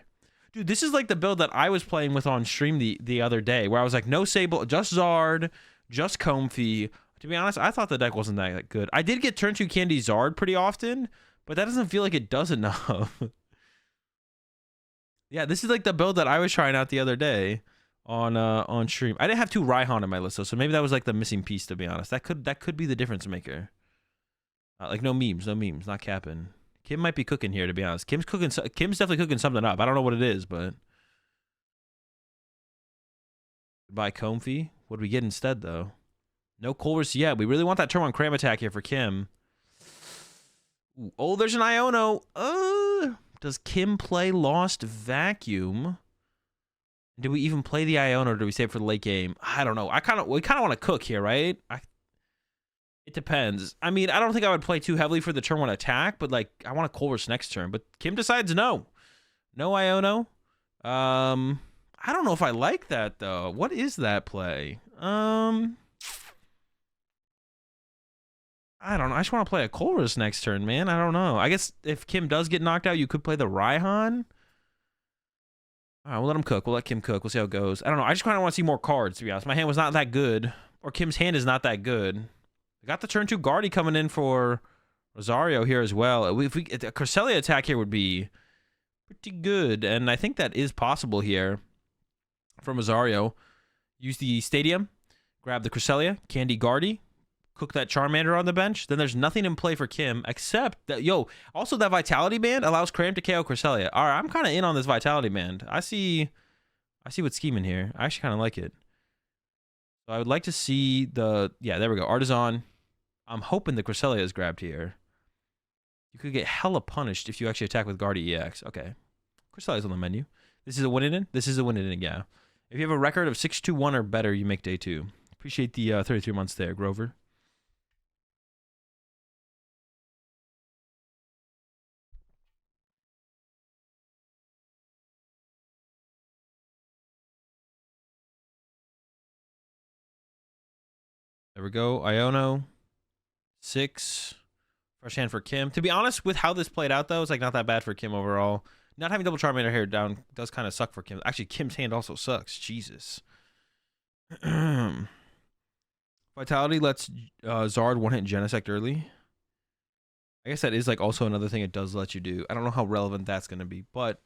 Dude, this is like the build that I was playing with on stream the other day, where I was like, no Sable, just Zard, just Comfy. To be honest, I thought the deck wasn't that good. I did get turn 2 Candy Zard pretty often, but that doesn't feel like it does enough. Yeah, this is like the build that I was trying out the other day on stream. I didn't have 2 Raihan in my list, though, so maybe that was like the missing piece, to be honest. That could be the difference maker. Like no memes, not capping. Kim might be cooking here, to be honest. Kim's definitely cooking something up. I don't know what it is, but... Goodbye, Comfy. What do we get instead, though? No Colress yet. We really want that turn 1 Cram attack here for Kim. Ooh. Oh, there's an Iono. Does Kim play Lost Vacuum? Do we even play the Iono, or do we save it for the late game? I don't know. We kind of want to cook here, right? It depends. I mean, I don't think I would play too heavily for the turn 1 attack, but like I want to Colress next turn. But Kim decides no. No Iono. I don't know if I like that though. What is that play? I don't know. I just want to play a Colress next turn, man. I don't know. I guess if Kim does get knocked out, you could play the Raihan. All right, we'll let him cook. We'll let Kim cook. We'll see how it goes. I don't know. I just kind of want to see more cards, to be honest. My hand was not that good. Or Kim's hand is not that good. We got the turn 2 Guardy coming in for Rosario here as well. If we a Cresselia attack here would be pretty good, and I think that is possible here from Rosario. Use the Stadium, grab the Cresselia, Candy Guardy, cook that Charmander on the bench. Then there's nothing in play for Kim except that, also that Vitality Band allows Cram to KO Cresselia. All right, I'm kind of in on this Vitality Band. I see what's scheming here. I actually kind of like it. So I would like to see the, there we go, Artisan. I'm hoping the Cresselia is grabbed here. You could get hella punished if you actually attack with Guardy EX. Okay. Cresselia's on the menu. This is a win in? This is a win in, yeah. If you have a record of 6-2-1 or better, you make day 2. Appreciate the 33 months there, Grover. There we go. Iono. 6. Fresh hand for Kim. To be honest, with how this played out, though, it's like not that bad for Kim overall. Not having double Charmander here down does kind of suck for Kim. Actually, Kim's hand also sucks. Jesus. Vitality lets Zard one-hit Genesect early. I guess that is like also another thing it does let you do. I don't know how relevant that's going to be, but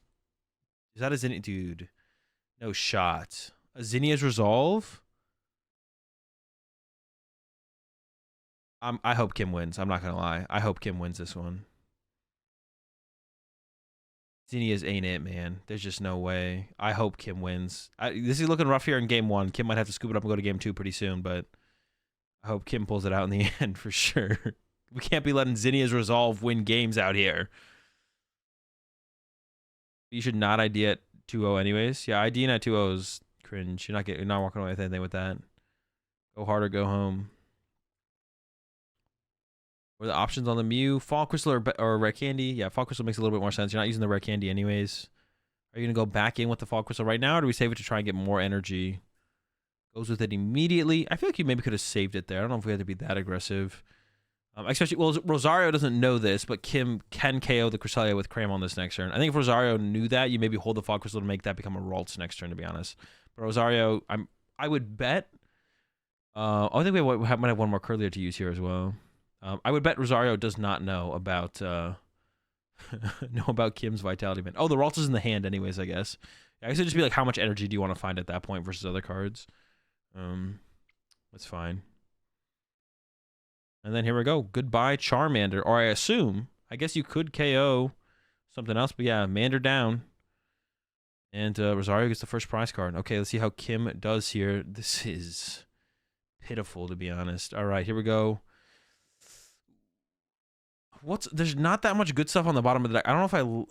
is that a Zinnia? Dude, no shot. A Zinnia's Resolve? I hope Kim wins. I'm not going to lie. I hope Kim wins this one. Zinnia's ain't it, man. There's just no way. I hope Kim wins. This is looking rough here in game 1. Kim might have to scoop it up and go to game 2 pretty soon, but I hope Kim pulls it out in the end for sure. We can't be letting Zinnia's Resolve win games out here. You should not ID at 2-0 anyways. Yeah, IDing at 2-0 is cringe. You're not walking away with anything with that. Go hard or go home. What are the options on the Mew? Fall Crystal or Rare Candy? Yeah, Fall Crystal makes a little bit more sense. You're not using the Rare Candy anyways. Are you going to go back in with the Fall Crystal right now, or do we save it to try and get more energy? Goes with it immediately. I feel like you maybe could have saved it there. I don't know if we had to be that aggressive. Especially, well, Rosario doesn't know this, but Kim can KO the Cresselia with Cram on this next turn. I think if Rosario knew that, you maybe hold the Fall Crystal to make that become a Ralts next turn, to be honest. But Rosario, I would bet... I think we might have one more Curlier to use here as well. I would bet Rosario does not know about Kim's Vitality Band. Oh, the Ralts is in the hand anyways, I guess. I guess it'd just be like, how much energy do you want to find at that point versus other cards? That's fine. And then here we go. Goodbye, Charmander. Or I assume, I guess you could KO something else, but yeah, Mander down. And Rosario gets the first prize card. Okay, let's see how Kim does here. This is pitiful, to be honest. All right, here we go. There's not that much good stuff on the bottom of the deck. I don't know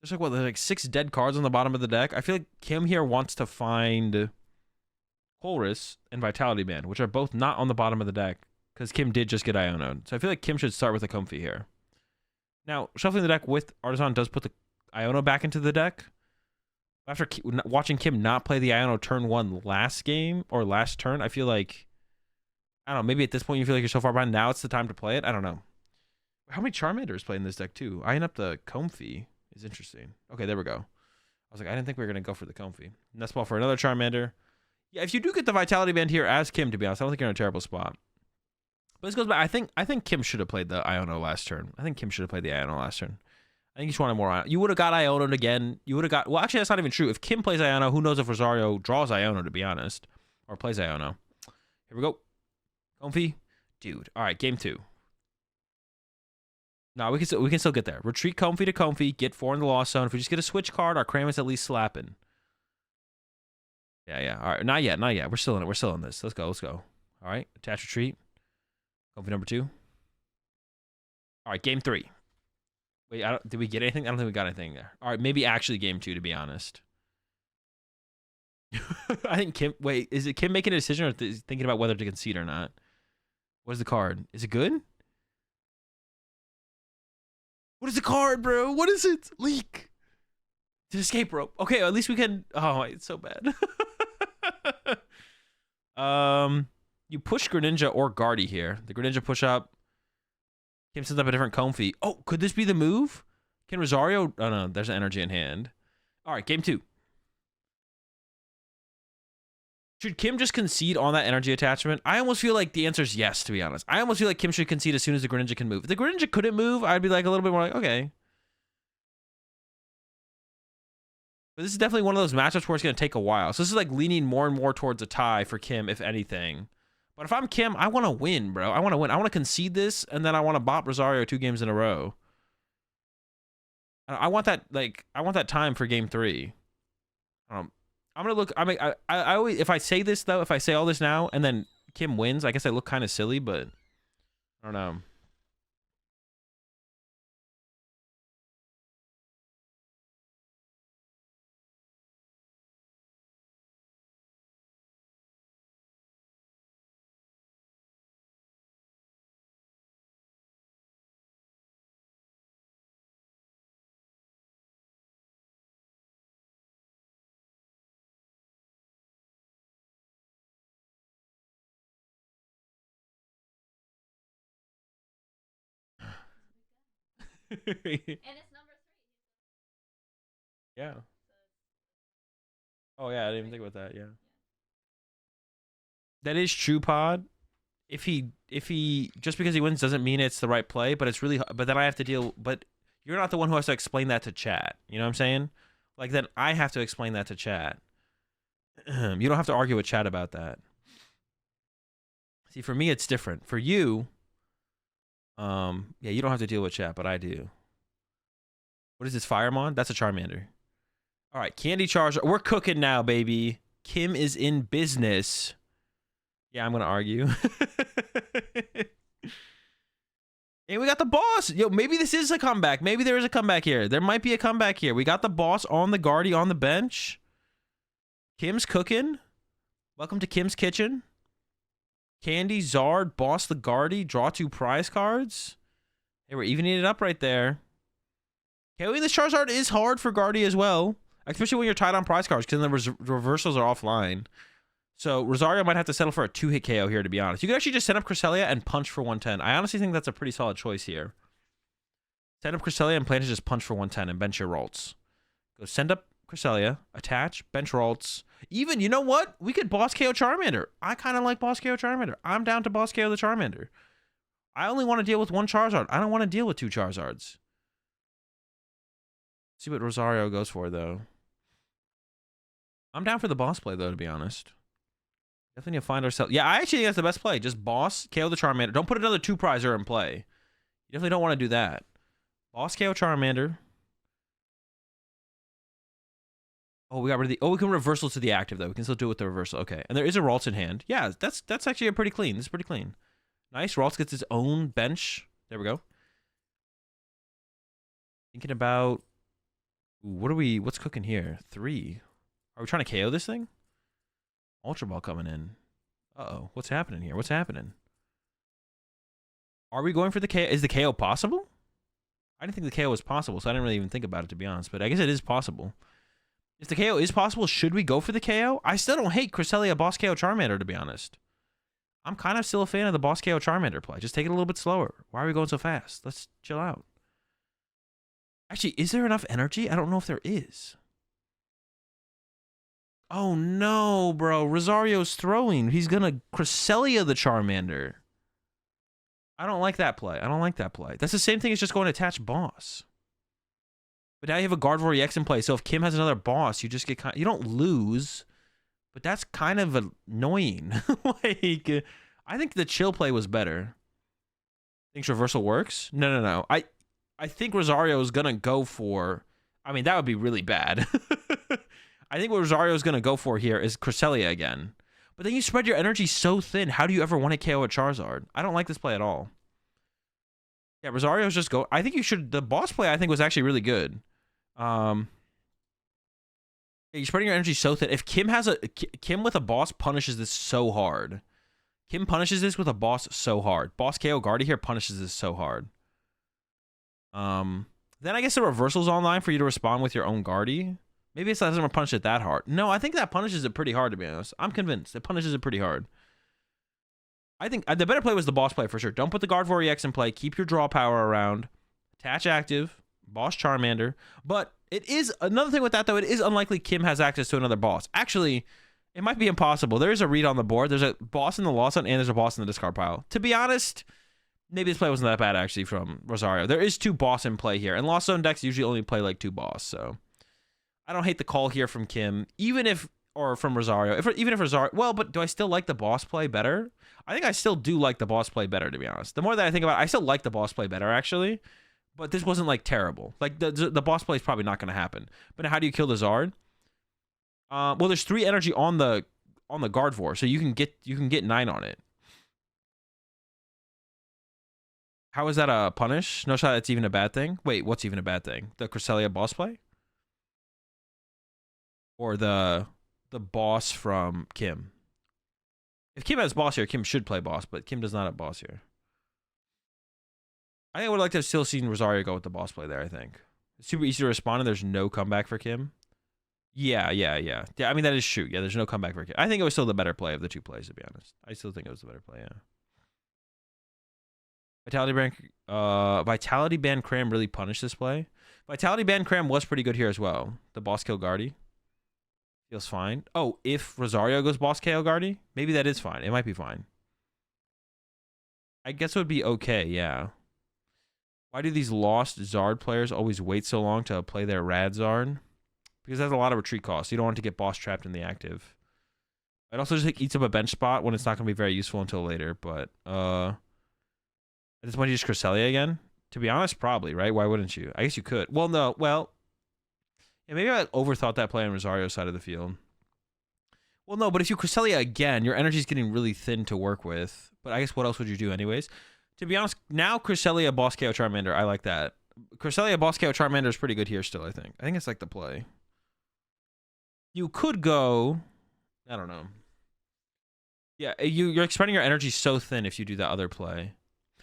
if there's like 6 dead cards on the bottom of the deck. I feel like Kim here wants to find Colress and Vitality Band, which are both not on the bottom of the deck, because Kim did just get Iono'd. So I feel like Kim should start with a Comfy here. Now, shuffling the deck with Artisan does put the Iono back into the deck. After watching Kim not play the Iono turn 1 last game, or last turn, I feel like, I don't know, maybe at this point you feel like you're so far behind, now it's the time to play it? I don't know. How many Charmanders play in this deck, too? Eyeing up the Comfy is interesting. Okay, there we go. I was like, I didn't think we were going to go for the Comfy. Nest Ball for another Charmander. Yeah, if you do get the Vitality Band here as Kim, to be honest, I don't think you're in a terrible spot. But this goes back, I think Kim should have played the Iono last turn. I think Kim should have played the Iono last turn. I think you just wanted more Iono. You would have got Iono again. You would have got... Well, actually, that's not even true. If Kim plays Iono, who knows if Rosario draws Iono, to be honest. Or plays Iono. Here we go. Comfy. Dude. All right, game 2. No, we can still get there. Retreat Comfy to Comfy. Get 4 in the Lost Zone. If we just get a switch card, our Cram is at least slapping. Yeah. All right, not yet. We're still in it. We're still in this. Let's go. All right, attach retreat. Comfy number 2. All right, game 3. Wait, did we get anything? I don't think we got anything there. All right, maybe actually game 2, to be honest. I think Kim... Wait, is it Kim making a decision or thinking about whether to concede or not? What is the card? Is it good? What is the card, bro? What is it? Leak. It's an escape rope. Okay, at least we can... Oh, it's so bad. You push Greninja or Guardy here. The Greninja push up. Kim sends up a different Comfy. Oh, could this be the move? Can Rosario... Oh, no. There's an energy in hand. All right, game 2. Should Kim just concede on that energy attachment? I almost feel like the answer is yes, to be honest. I almost feel like Kim should concede as soon as the Greninja can move. If the Greninja couldn't move, I'd be like a little bit more like, okay. But this is definitely one of those matchups where it's going to take a while. So this is like leaning more and more towards a tie for Kim, if anything. But if I'm Kim, I want to win, bro. I want to win. I want to concede this, and then I want to bop Rosario 2 games in a row. I want that, like, I want that time for game 3. I'm gonna look. I mean, I always, if I say this though, if I say all this now and then Kim wins, I guess I look kind of silly, but I don't know. And it's number 3. Yeah. Oh yeah, I didn't even think about that. Yeah. That is true, Pod. If he just because he wins doesn't mean it's the right play, but it's really, but then I have to deal, but you're not the one who has to explain that to chat. You know what I'm saying? Like, then I have to explain that to chat. You don't have to argue with chat about that. See, for me, it's different. For you, yeah, you don't have to deal with chat, but I do. What is this, Firemon? That's a Charmander. All right, Candy Charizard. We're cooking now, baby. Kim is in business. Yeah, I'm going to argue. And we got the boss. Yo, maybe this is a comeback. Maybe there is a comeback here. There might be a comeback here. We got the boss on the Guardy on the bench. Kim's cooking. Welcome to Kim's kitchen. Candy, Zard, boss the Guardy, draw 2 prize cards. Hey, we're evening it up right there. KOing this Charizard is hard for Guardy as well, especially when you're tied on prize cards, because then the reversals are offline. So Rosario might have to settle for a 2-hit KO here, to be honest. You could actually just send up Cresselia and punch for 110. I honestly think that's a pretty solid choice here. Send up Cresselia and plan to just punch for 110 and bench your Ralts. Go send up Cresselia, attach, bench Ralts. Even, you know what? We could boss KO Charmander. I kind of like boss KO Charmander. I'm down to boss KO the Charmander. I only want to deal with 1 Charizard. I don't want to deal with 2 Charizards. See what Rosario goes for, though. I'm down for the boss play, though, to be honest. Definitely need to find ourselves. Yeah, I actually think that's the best play. Just boss, KO the Charmander. Don't put another 2-prizer in play. You definitely don't want to do that. Boss, KO Charmander. Oh, we got rid of the... Oh, we can reversal to the active, though. We can still do it with the reversal. Okay. And there is a Ralts in hand. Yeah, that's actually a pretty clean. This is pretty clean. Nice. Ralts gets his own bench. There we go. Thinking about... Ooh, what's cooking here? 3. Are we trying to KO this thing? Ultra Ball coming in. Uh-oh. What's happening here? What's happening? Are we going for the KO? Is the KO possible? I didn't think the KO was possible, so I didn't really even think about it, to be honest. But I guess it is possible. If the KO is possible, should we go for the KO? I still don't hate Cresselia boss KO Charmander, to be honest. I'm kind of still a fan of the boss KO Charmander play. Just take it a little bit slower. Why are we going so fast? Let's chill out. Actually, is there enough energy? I don't know if there is. Oh no, bro. Rosario's throwing. He's gonna Cresselia the Charmander. I don't like that play. I don't like that play. That's the same thing as just going to attach boss. But now you have a Gardevoir EX in play, so if Kim has another boss, you just get you don't lose, but that's kind of annoying. Like, I think the chill play was better. Think reversal works? No. I think Rosario is gonna go for... I mean, that would be really bad. I think what Rosario is going to go for here is Cresselia again. But then you spread your energy so thin. How do you ever want to KO a Charizard? I don't like this play at all. Yeah, Rosario's just go... I think you should... The boss play, I think, was actually really good. Yeah, you're spreading your energy so thin. If Kim has a... Kim with a boss punishes this so hard. Kim punishes this with a boss so hard. Boss KO Guardy here punishes this so hard. Then I guess the reversal's online for you to respond with your own Guardy. Maybe it doesn't punish it that hard. No, I think that punishes it pretty hard, to be honest. I'm convinced. It punishes it pretty hard. I think the better play was the boss play for sure. Don't put the Gardevoir EX in play. Keep your draw power around. Attach active. Boss Charmander. But it is... Another thing with that, though, it is unlikely Kim has access to another boss. Actually, It might be impossible. There is a read on the board. There's a boss in the lost zone, and there's a boss in the discard pile. To be honest, maybe this play wasn't that bad, actually, from Rosario. There is 2 boss in play here, and lost zone decks usually only play, like, 2 boss, so... I don't hate the call here from Kim, even if... Or from Rosario. Even if Rosario... Well, but do I still like the boss play better? I think I still do like the boss play better, to be honest. The more that I think about it, I still like the boss play better, actually. But this wasn't, like, terrible. Like, the boss play is probably not going to happen. But now how do you kill the Zard? Well, there's 3 energy on the guard for, so you can get 9 on it. How is that a punish? No shot that's even a bad thing? Wait, what's even a bad thing? The Cresselia boss play? Or the boss from Kim? If Kim has boss here, Kim should play boss, but Kim does not have boss here. I think I would like to have still seen Rosario go with the boss play there, I think. It's super easy to respond and there's no comeback for Kim. Yeah. I mean, that is true. Yeah, there's no comeback for Kim. I think it was still the better play of the 2 plays, to be honest. I still think it was the better play, yeah. Vitality Band Cram really punished this play. Vitality Band Cram was pretty good here as well. The boss kill Guardy. Feels fine. Oh, if Rosario goes boss KO Guardy, maybe that is fine. It might be fine. I guess it would be okay, yeah. Why do these lost Zard players always wait so long to play their Rad Zard? Because that's a lot of retreat costs. You don't want to get boss trapped in the active. It also just like, eats up a bench spot when it's not going to be very useful until later. But at this point, you just Cresselia again? To be honest, probably, right? Why wouldn't you? I guess you could. Well, no. Well, yeah, maybe I overthought that play on Rosario's side of the field. Well, no, but if you Cresselia again, your energy's getting really thin to work with. But I guess what else would you do anyways? To be honest, now Cresselia boss KO Charmander, I like that. Cresselia boss KO Charmander is pretty good here still, I think. I think it's like the play. You could go... I don't know. Yeah, you're expending your energy so thin if you do that other play.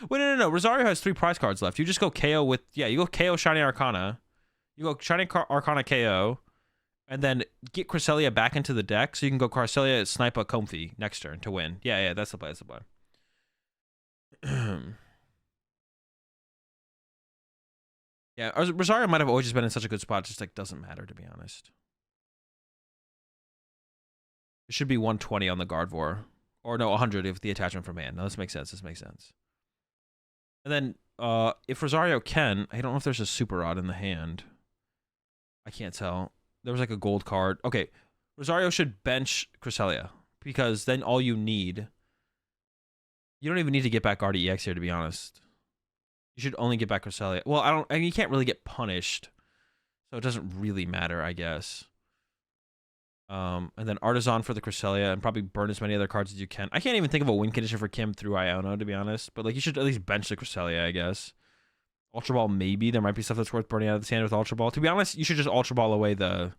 Wait, no. Rosario has 3 prize cards left. You just go KO with... Yeah, you go KO Shiny Arcana. You go Shiny Arcana KO. And then get Cresselia back into the deck so you can go Cresselia snipe a Comfy next turn to win. Yeah, that's the play. That's the play. Yeah, Rosario might have always just been in such a good spot. It just like doesn't matter, to be honest. It should be 120 on the Gardevoir. Or no, 100 if the attachment from hand. No, this makes sense. This makes sense. And then if Rosario can, I don't know if there's a Super Rod in the hand. I can't tell. There was like a gold card. Okay, Rosario should bench Cresselia because then all you need... You don't even need to get back RDEX here, to be honest. You should only get back Cresselia. Well, I mean, you can't really get punished, so it doesn't really matter, I guess. And then Artisan for the Cresselia, and probably burn as many other cards as you can. I can't even think of a win condition for Kim through Iono, to be honest. But like, you should at least bench the Cresselia, I guess. Ultra Ball, maybe. There might be stuff that's worth burning out of the hand with Ultra Ball. To be honest, you should just Ultra Ball away the...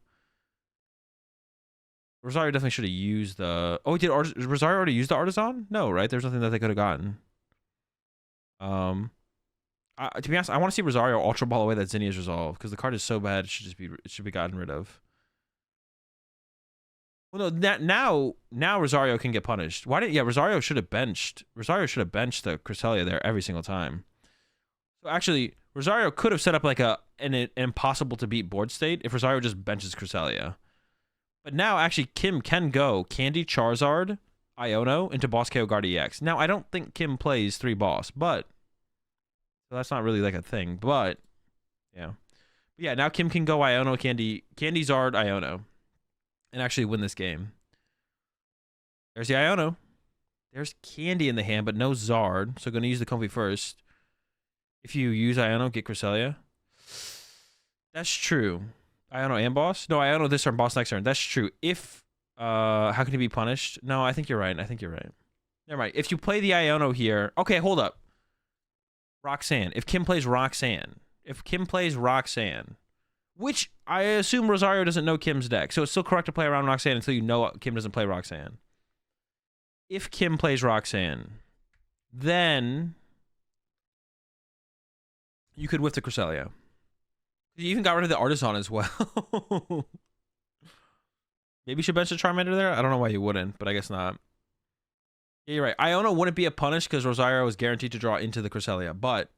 Rosario definitely should have used the... Oh, did Rosario already use the Artisan? No, right? There's nothing that they could have gotten. To be honest, I want to see Rosario Ultra Ball away that Zinnia's Resolve, because the card is so bad, it should be gotten rid of. Well, no, now Rosario can get punished. Rosario should have benched the Cresselia there every single time. So actually, Rosario could have set up like an impossible to beat board state if Rosario just benches Cresselia. But now, actually, Kim can go Candy, Charizard, Iono into Boss KO Guard EX. Now, I don't think Kim plays 3 boss, but... So that's not really like a thing, but... Yeah. But yeah, now Kim can go Iono, Candy, Zard, Iono. And actually win this game. There's the Iono. There's Candy in the hand, but no Zard. So going to use the Comfy first. If you use Iono, get Cresselia. That's true. Iono and boss? No, Iono this turn, boss next turn. That's true. If, how can he be punished? No, I think you're right. Never mind. If you play the Iono here. Okay, hold up. Roxanne. If Kim plays Roxanne. Which I assume Rosario doesn't know Kim's deck. So it's still correct to play around Roxanne until you know Kim doesn't play Roxanne. If Kim plays Roxanne, then you could whiff the Cresselia. You even got rid of the Artisan as well. Maybe you should bench the Charmander there? I don't know why you wouldn't, but I guess not. Yeah, you're right. Iono wouldn't be a punish because Rosario was guaranteed to draw into the Cresselia, but...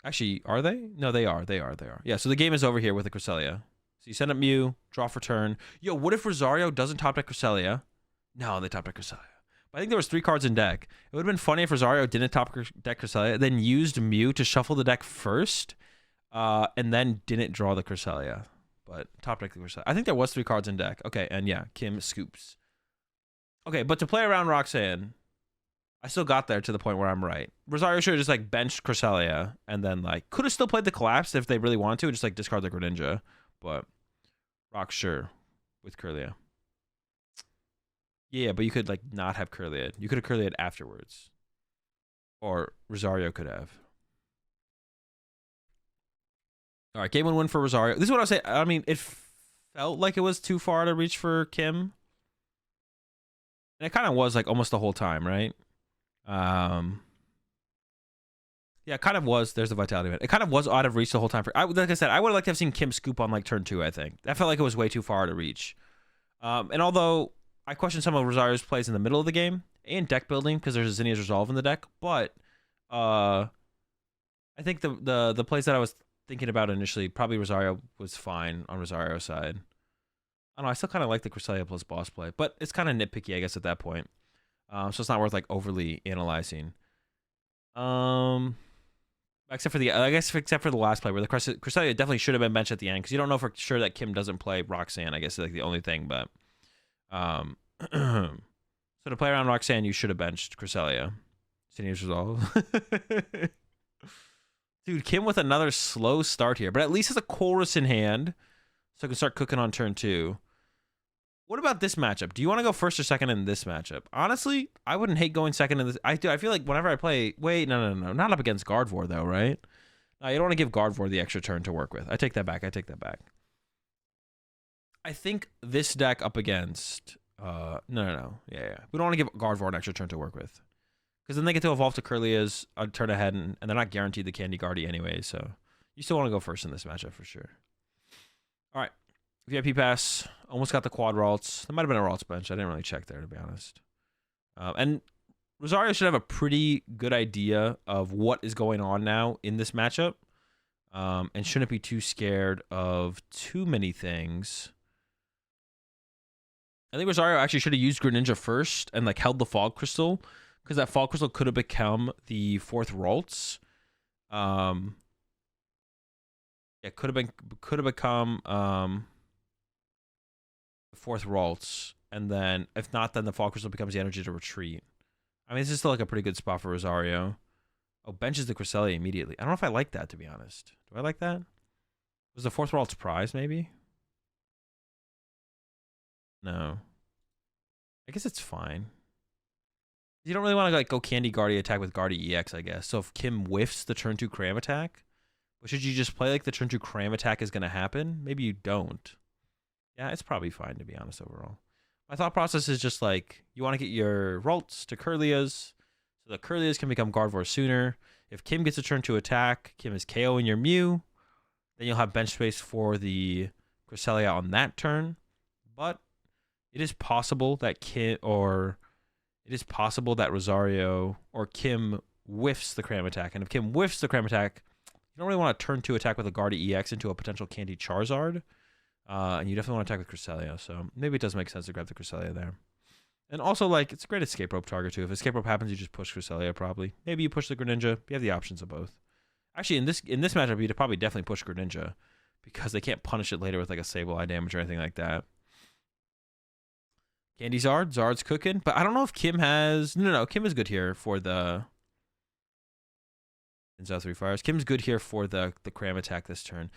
Actually, are they? No, they are. They are. They are. Yeah, so the game is over here with the Cresselia. So you send up Mew, draw for turn. Yo, what if Rosario doesn't top deck Cresselia? No, they top deck Cresselia. But I think there was 3 cards in deck. It would have been funny if Rosario didn't top deck Cresselia, then used Mew to shuffle the deck first, and then didn't draw the Cresselia. But top deck the Cresselia. I think there was 3 cards in deck. Okay, and yeah, Kim scoops. Okay, but to play around Roxanne, I still got there to the point where I'm right. Rosario should have just like benched Cresselia and then like could have still played the collapse if they really wanted to, just like discard the Greninja. But Rock sure with Curlia. Yeah, but you could like not have Curlia. You could have Curlia afterwards. Or Rosario could have. All right, game 1 win for Rosario. This is what I was saying. I mean, it felt like it was too far to reach for Kim. And it kind of was like almost the whole time, right? Yeah, it kind of was. There's the Vitality event. It kind of was out of reach the whole time. Like I said, I would have liked to have seen Kim scoop on like turn 2, I think. That felt like it was way too far to reach. And although I question some of Rosario's plays in the middle of the game and deck building because there's a Zinnia's Resolve in the deck, but I think the plays that I was thinking about initially, probably Rosario was fine on Rosario's side. I don't know, I still kind of like the Cresselia plus boss play, but it's kind of nitpicky, I guess, at that point. So it's not worth like overly analyzing. Except for the last play where the Cresselia definitely should have been benched at the end because you don't know for sure that Kim doesn't play Roxanne. I guess is like the only thing, but so to play around Roxanne, you should have benched Cresselia. Zinnia's Resolve. Dude, Kim with another slow start here, but at least has a Chorus in hand, so I can start cooking on turn 2. What about this matchup? Do you want to go first or second in this matchup? Honestly, I wouldn't hate going second in this. I feel like whenever I play... Wait, no. Not up against Gardevoir, though, right? No, you don't want to give Gardevoir the extra turn to work with. I take that back. I think this deck up against... No. Yeah. We don't want to give Gardevoir an extra turn to work with. Because then they get to evolve to Curlia's a turn ahead, and they're not guaranteed the Candy Guardy anyway, so... You still want to go first in this matchup for sure. All right. VIP pass, almost got the quad Ralts. There might have been a Ralts bench. I didn't really check there, to be honest. And Rosario should have a pretty good idea of what is going on now in this matchup. And shouldn't be too scared of too many things. I think Rosario actually should have used Greninja first and like held the Fog Crystal. Because that Fog Crystal could have become the 4th Ralts. It could have become the 4th Ralts, and then if not, then the Fog Crystal becomes the energy to retreat. I mean, this is still like a pretty good spot for Rosario. Oh, benches the Cresselia immediately. I don't know if I like that, to be honest. Do I like that? Was the 4th Ralts prize, maybe? No. I guess it's fine. You don't really want to like go Candy Guardy attack with Guardy EX, I guess. So if Kim whiffs the turn 2 Cram attack, but should you just play like the turn 2 Cram attack is going to happen? Maybe you don't. Yeah, it's probably fine, to be honest, overall. My thought process is just like, you want to get your Ralts to Curlias, so the Curlias can become Gardevoir sooner. If Kim gets a turn 2 attack, Kim is KOing your Mew, then you'll have bench space for the Cresselia on that turn. But it is possible that Rosario or Kim whiffs the Cram attack. And if Kim whiffs the Cram attack, you don't really want to turn 2 attack with a Guardy EX into a potential Candy Charizard. And you definitely want to attack with Cresselia. So maybe it does make sense to grab the Cresselia there. And also, like, it's a great escape rope target, too. If escape rope happens, you just push Cresselia, probably. Maybe you push the Greninja. You have the options of both. Actually, in this matchup, you'd probably definitely push Greninja because they can't punish it later with, like, a Sableye damage or anything like that. Candy Zard. Zard's cooking. But I don't know if Kim has... No. Kim is good here for the... In South 3 Fires. Kim's good here for the Cram attack this turn.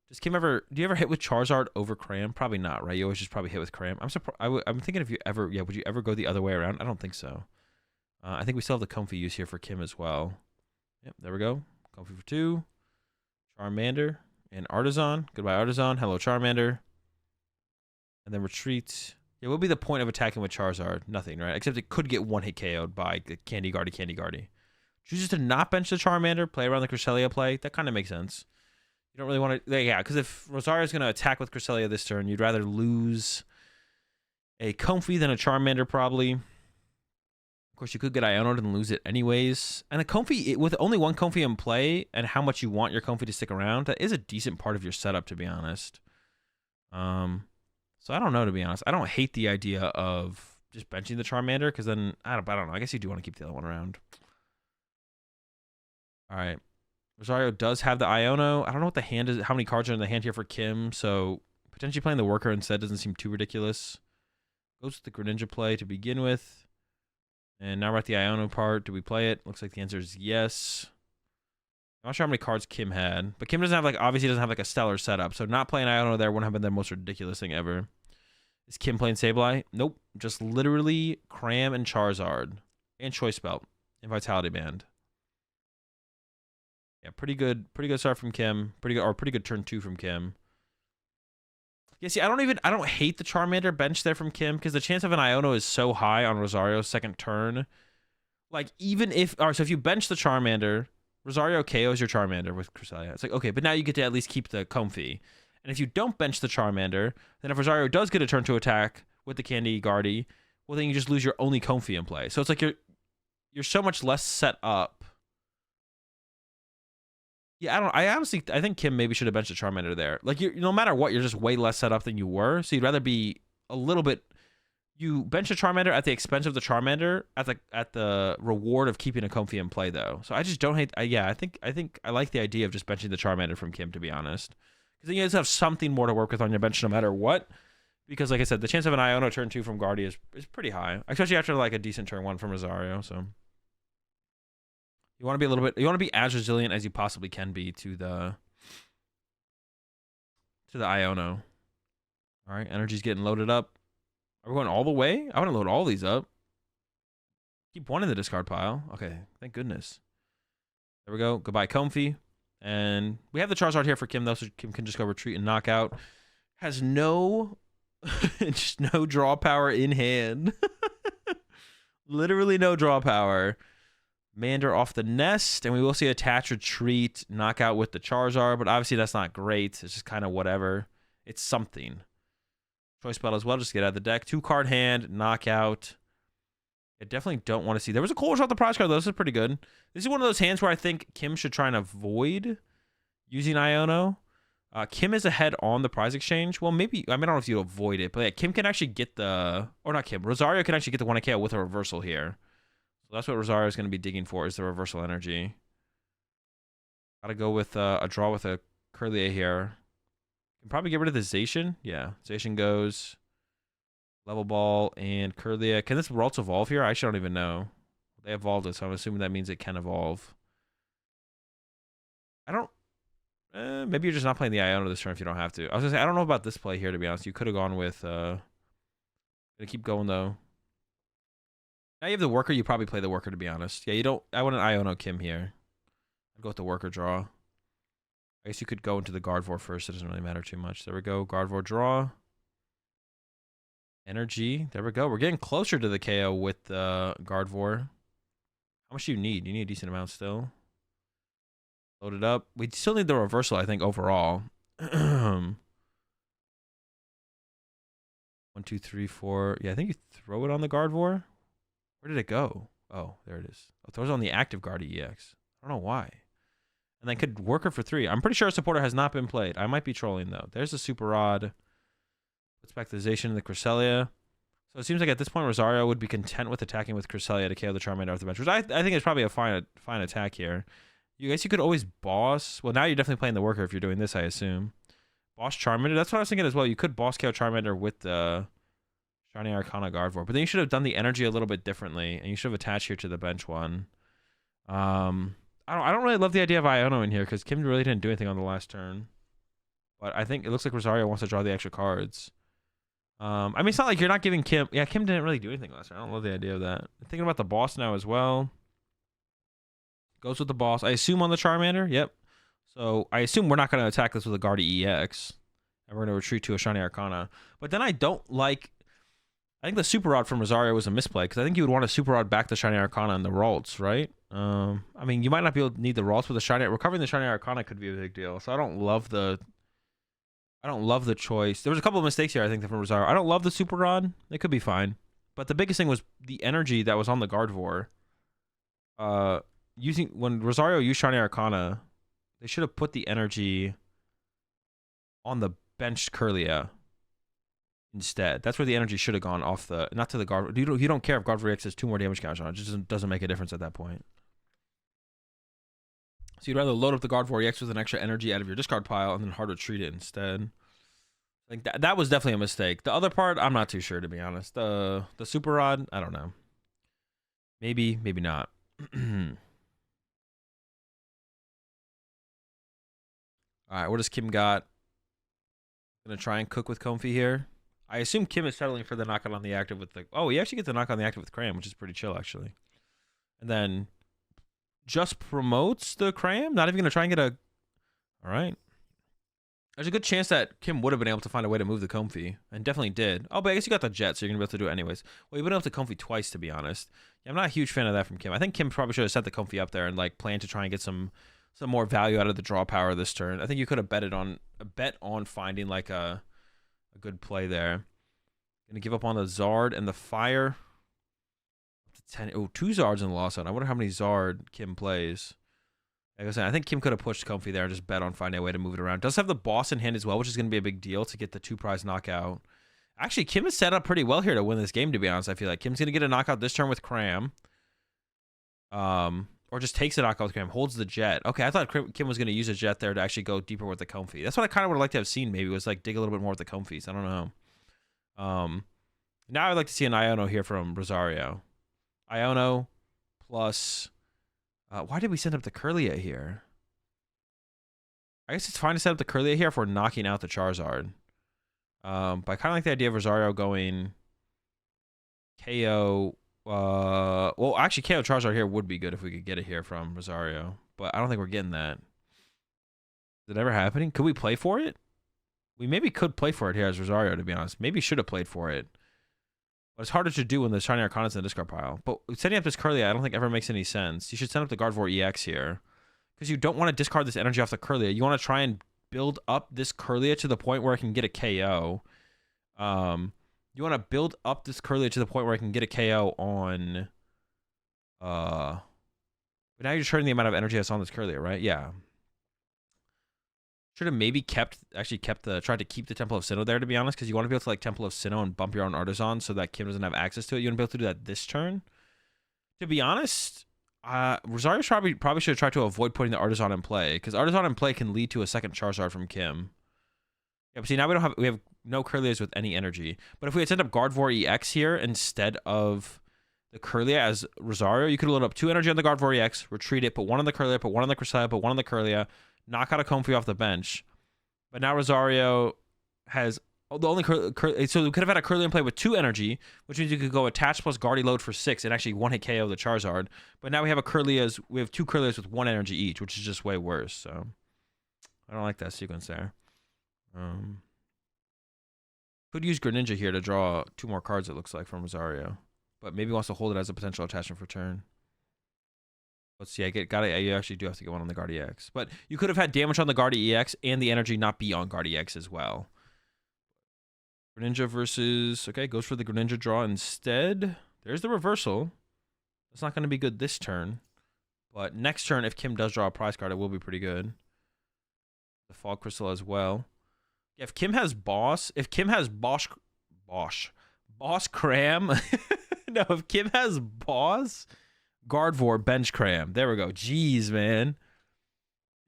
Does Kim ever... Do you ever hit with Charizard over Cram? Probably not, right? You always just probably hit with Cram. I'm surprised... I'm thinking if you ever... Yeah, would you ever go the other way around? I don't think so. I think we still have the Comfy use here for Kim as well. Yep, there we go. Comfy for 2. Charmander and Artisan. Goodbye, Artisan. Hello, Charmander. And then retreat. Yeah, what would be the point of attacking with Charizard? Nothing, right? Except it could get one-hit KO'd by the Candy Guardy. Chooses to not bench the Charmander, play around the Cresselia play. That kind of makes sense. You don't really want to... Yeah, because if Rosario's going to attack with Cresselia this turn, you'd rather lose a Comfy than a Charmander, probably. Of course, you could get Ionoed and lose it anyways. And the Comfy, with only one Comfy in play and how much you want your Comfy to stick around, that is a decent part of your setup, to be honest. So I don't know, to be honest. I don't hate the idea of just benching the Charmander, because then, I don't know. I guess you do want to keep the other one around. All right. Rosario does have the Iono. I don't know what the hand is, how many cards are in the hand here for Kim, so potentially playing the Worker instead doesn't seem too ridiculous. Goes with the Greninja play to begin with. And now we're at the Iono part. Do we play it? Looks like the answer is yes. I'm not sure how many cards Kim had. But Kim doesn't have, like, obviously doesn't have, like, a stellar setup. So not playing Iono there wouldn't have been the most ridiculous thing ever. Is Kim playing Sableye? Nope. Just literally Cram and Charizard. And Choice Belt. And Vitality Band. Yeah, pretty good start from Kim. Pretty good turn 2 from Kim. Yeah, see, I don't hate the Charmander bench there from Kim, because the chance of an Iono is so high on Rosario's second turn. Like, even if... Alright, so if you bench the Charmander, Rosario KOs your Charmander with Cresselia. It's like, okay, but now you get to at least keep the Comfy. And if you don't bench the Charmander, then if Rosario does get a turn to attack with the Candy Guardy, well, then you just lose your only Comfy in play. So it's like you're so much less set up. Yeah, I think Kim maybe should have benched the Charmander there. Like, no matter what, you're just way less set up than you were. So you'd rather be a little bit... You bench a Charmander at the expense of the Charmander at the reward of keeping a Comfy in play, though. So I just don't hate... I think I like the idea of just benching the Charmander from Kim, to be honest. Because then you guys have something more to work with on your bench no matter what. Because, like I said, the chance of an Iono turn 2 from Guardy is pretty high. Especially after, like, a decent turn 1 from Rosario, so... You want to be as resilient as you possibly can be to the Iono. All right, energy's getting loaded up. Are we going all the way? I want to load all these up. Keep one in the discard pile. Okay, thank goodness. There we go. Goodbye, Comfy. And we have the Charizard here for Kim, though, so Kim can just go retreat and knock out. Has no... just no draw power in hand. Literally no draw power. Mander off the nest, and we will see attach, retreat, knockout with the Charizard, but obviously that's not great. It's just kind of whatever. It's something. Choice Belt as well, just get out of the deck. 2-card hand, knockout. I definitely don't want to see. There was a Cold Shot the prize card, though. This is pretty good. This is one of those hands where I think Kim should try and avoid using Iono. Kim is ahead on the prize exchange. Well, maybe, I don't know if you avoid it, but yeah, Kim can actually get the, or not Kim, Rosario can actually get the 1 KO with a reversal here. So that's what Rosario is going to be digging for, is the reversal energy. Gotta go with a draw with a Curlier here. Can probably get rid of the Zacian. Yeah, Zacian goes. Level Ball and Curlier. Can this Ralts evolve here? I actually don't even know. They evolved it, so I'm assuming that means it can evolve. I don't... maybe you're just not playing the Iono this turn if you don't have to. I was going to say, I don't know about this play here, to be honest. You could have gone with... Gonna keep going, though. Now you have the Worker, you probably play the Worker, to be honest. Yeah, you don't... I want an Iono Kim here. I'd go with the Worker draw. I guess you could go into the Gardevoir first. It doesn't really matter too much. There we go. Gardevoir draw. Energy. There we go. We're getting closer to the KO with Gardevoir. How much do you need? You need a decent amount still. Load it up. We still need the reversal, I think, overall. 1, 2, 3, 4. Yeah, I think you throw it on the Gardevoir. Where did it go? Oh, there it is. Oh, throws it on the active Guardy EX. I don't know why. And then could Worker for 3. I'm pretty sure a supporter has not been played. I might be trolling, though. There's the Super Rod. Puts back the Zacian and the Cresselia. So it seems like at this point, Rosario would be content with attacking with Cresselia to KO the Charmander off the bench, which I think is probably a fine attack here. You guys, you could always boss. Well, now you're definitely playing the Worker if you're doing this, I assume. Boss Charmander. That's what I was thinking as well. You could boss KO Charmander with the Shiny Arcana Gardevoir, but then you should have done the energy a little bit differently, and you should have attached here to the bench one. I don't really love the idea of Iono in here because Kim really didn't do anything on the last turn. But I think it looks like Rosario wants to draw the extra cards. I mean, it's not like you're not giving Kim... Yeah, Kim didn't really do anything last turn. I don't love the idea of that. I'm thinking about the boss now as well. Goes with the boss. I assume on the Charmander. Yep. So I assume we're not going to attack this with a Guardy EX. And we're going to retreat to a Shiny Arcana. But then I don't like... I think the Super Rod from Rosario was a misplay because I think you would want to Super Rod back the Shiny Arcana and the Ralts, right? I mean, you might not be able to need the Ralts with the Shiny... Recovering the Shiny Arcana could be a big deal. So I don't love the choice. There was a couple of mistakes here, I think, from Rosario. I don't love the Super Rod. It could be fine. But the biggest thing was the energy that was on the Gardevoir. Using when Rosario used Shiny Arcana, they should have put the energy on the benched Kirlia instead. That's where the energy should have gone off the, not to the Gardevoir. You don't care if Gardevoir X has 2 more damage counters on it. It just doesn't make a difference at that point. So you'd rather load up the Gardevoir EX with an extra energy out of your discard pile and then hard retreat it instead. I think that was definitely a mistake. The other part, I'm not too sure, to be honest. The Super Rod, I don't know. Maybe, maybe not. All right, what does Kim got? Gonna try and cook with Comfy here. I assume Kim is settling for the knockout on the active with the... Oh, he actually gets the knockout on the active with Cram, which is pretty chill, actually. And then just promotes the Cram? Not even gonna try and get a... All right. There's a good chance that Kim would have been able to find a way to move the Comfy, and definitely did. Oh, but I guess you got the Jet, so you're going to be able to do it anyways. Well, you've been able to Comfy twice, to be honest. Yeah, I'm not a huge fan of that from Kim. I think Kim probably should have set the Comfy up there and like planned to try and get some more value out of the draw power this turn. I think you could have bet on finding like a good play there. Going to give up on the Zard and the Fire. Up to 10. Oh, 2 Zards in the loss zone. I wonder how many Zard Kim plays. Like I said, I think Kim could have pushed Comfy there and just bet on finding a way to move it around. Does have the boss in hand as well, which is going to be a big deal to get the 2 prize knockout. Actually, Kim is set up pretty well here to win this game, to be honest. I feel like Kim's going to get a knockout this turn with Cram. Or just takes a knockout with Cram, holds the Jet. Okay, I thought Kim was going to use a Jet there to actually go deeper with the Comfy. That's what I kind of would like to have seen, maybe, was like dig a little bit more with the Comfies. I don't know. Now I'd like to see an Iono here from Rosario. Iono plus... why did we send up the Kirlia here? I guess it's fine to set up the Kirlia here if we're knocking out the Charizard. But I kind of like the idea of Rosario going KO. Well, actually, KO Charizard here would be good if we could get it here from Rosario. But I don't think we're getting that. Is it ever happening? Could we play for it? We maybe could play for it here as Rosario, to be honest. Maybe should have played for it. But it's harder to do when the Shiny Arcana's in the discard pile. But setting up this Kirlia, I don't think ever makes any sense. You should send up the Gardevoir EX here. Because you don't want to discard this energy off the Kirlia. You want to try and build up this Kirlia to the point where it can get a KO. You want to build up this Kirlia to the point where it can get a KO on... But now you're turning the amount of energy that's on this Kirlia, right? Yeah. Should have maybe tried to keep the Temple of Sinnoh there, to be honest, because you want to be able to like Temple of Sinnoh and bump your own Artisan so that Kim doesn't have access to it. You want to be able to do that this turn. To be honest, Rosario probably should have tried to avoid putting the Artisan in play, because Artisan in play can lead to a second Charizard from Kim. Yeah, but see, now we have no Kirlias with any energy. But if we had sent up Gardevoir EX here instead of the Kirlia as Rosario, you could load up 2 energy on the Gardevoir EX, retreat it, put 1 on the Kirlia, put 1 on the Cresselia, put 1 on the Kirlia, knock out a Comfy off the bench. But now Rosario has the only so we could have had a Kirlia in play with 2 energy, which means you could go attach plus Guardy load for 6 and actually 1-hit KO the Charizard. But now we have 2 Kirlias with 1 energy each, which is just way worse. So I don't like that sequence there. Could use Greninja here to draw 2 more cards, it looks like, from Rosario. But maybe wants to hold it as a potential attachment for turn. Let's see, you actually do have to get 1 on the Guardy EX. But you could have had damage on the Guardy EX and the energy not be on Guardy EX as well. Greninja versus... Okay, goes for the Greninja draw instead. There's the reversal. That's not going to be good this turn. But next turn, if Kim does draw a prize card, it will be pretty good. The Fog Crystal as well. If Kim has Boss Cram... No, if Kim has Boss... Gardevoir, bench Cram. There we go. Jeez, man.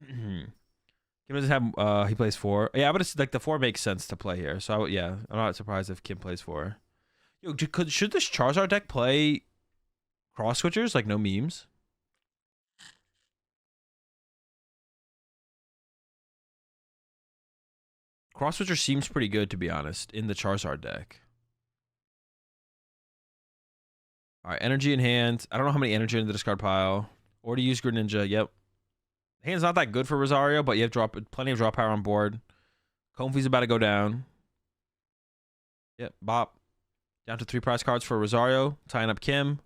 Kim doesn't have... he plays 4. Yeah, but it's like the 4 makes sense to play here. So, I'm not surprised if Kim plays 4. Yo, should this Charizard deck play Cross Switchers? Like, no memes? Cross Switcher seems pretty good, to be honest, in the Charizard deck. All right, energy in hand. I don't know how many energy in the discard pile. Or to use Greninja. Yep. Hand's not that good for Rosario, but you have plenty of draw power on board. Comfy's about to go down. Yep, bop. Down to 3 prize cards for Rosario. Tying up Kim.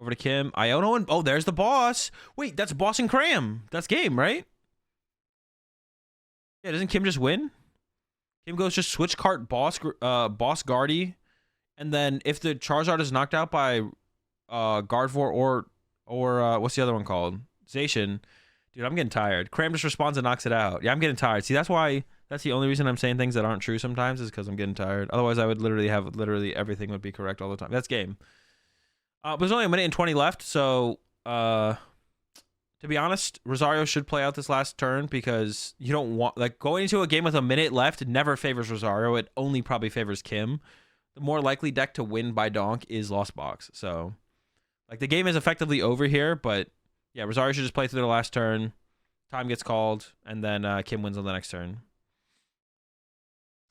Over to Kim. Iono and... Oh, there's the boss. Wait, that's Boss and Cram. That's game, right? Yeah, doesn't Kim just win? Kim goes just switch cart Boss Guardy And then if the Charizard is knocked out by Gardevoir or what's the other one called? Zacian. Dude, I'm getting tired. Cram just responds and knocks it out. Yeah, I'm getting tired. See, that's the only reason I'm saying things that aren't true sometimes is because I'm getting tired. Otherwise, I would literally everything would be correct all the time. That's game. But there's only a minute and 20 left, so to be honest, Rosario should play out this last turn because you don't want, like, going into a game with a minute left never favors Rosario. It only probably favors Kim. The more likely deck to win by donk is Lost Box. So, like, the game is effectively over here, but yeah, Rosario should just play through the last turn. Time gets called, and then Kim wins on the next turn.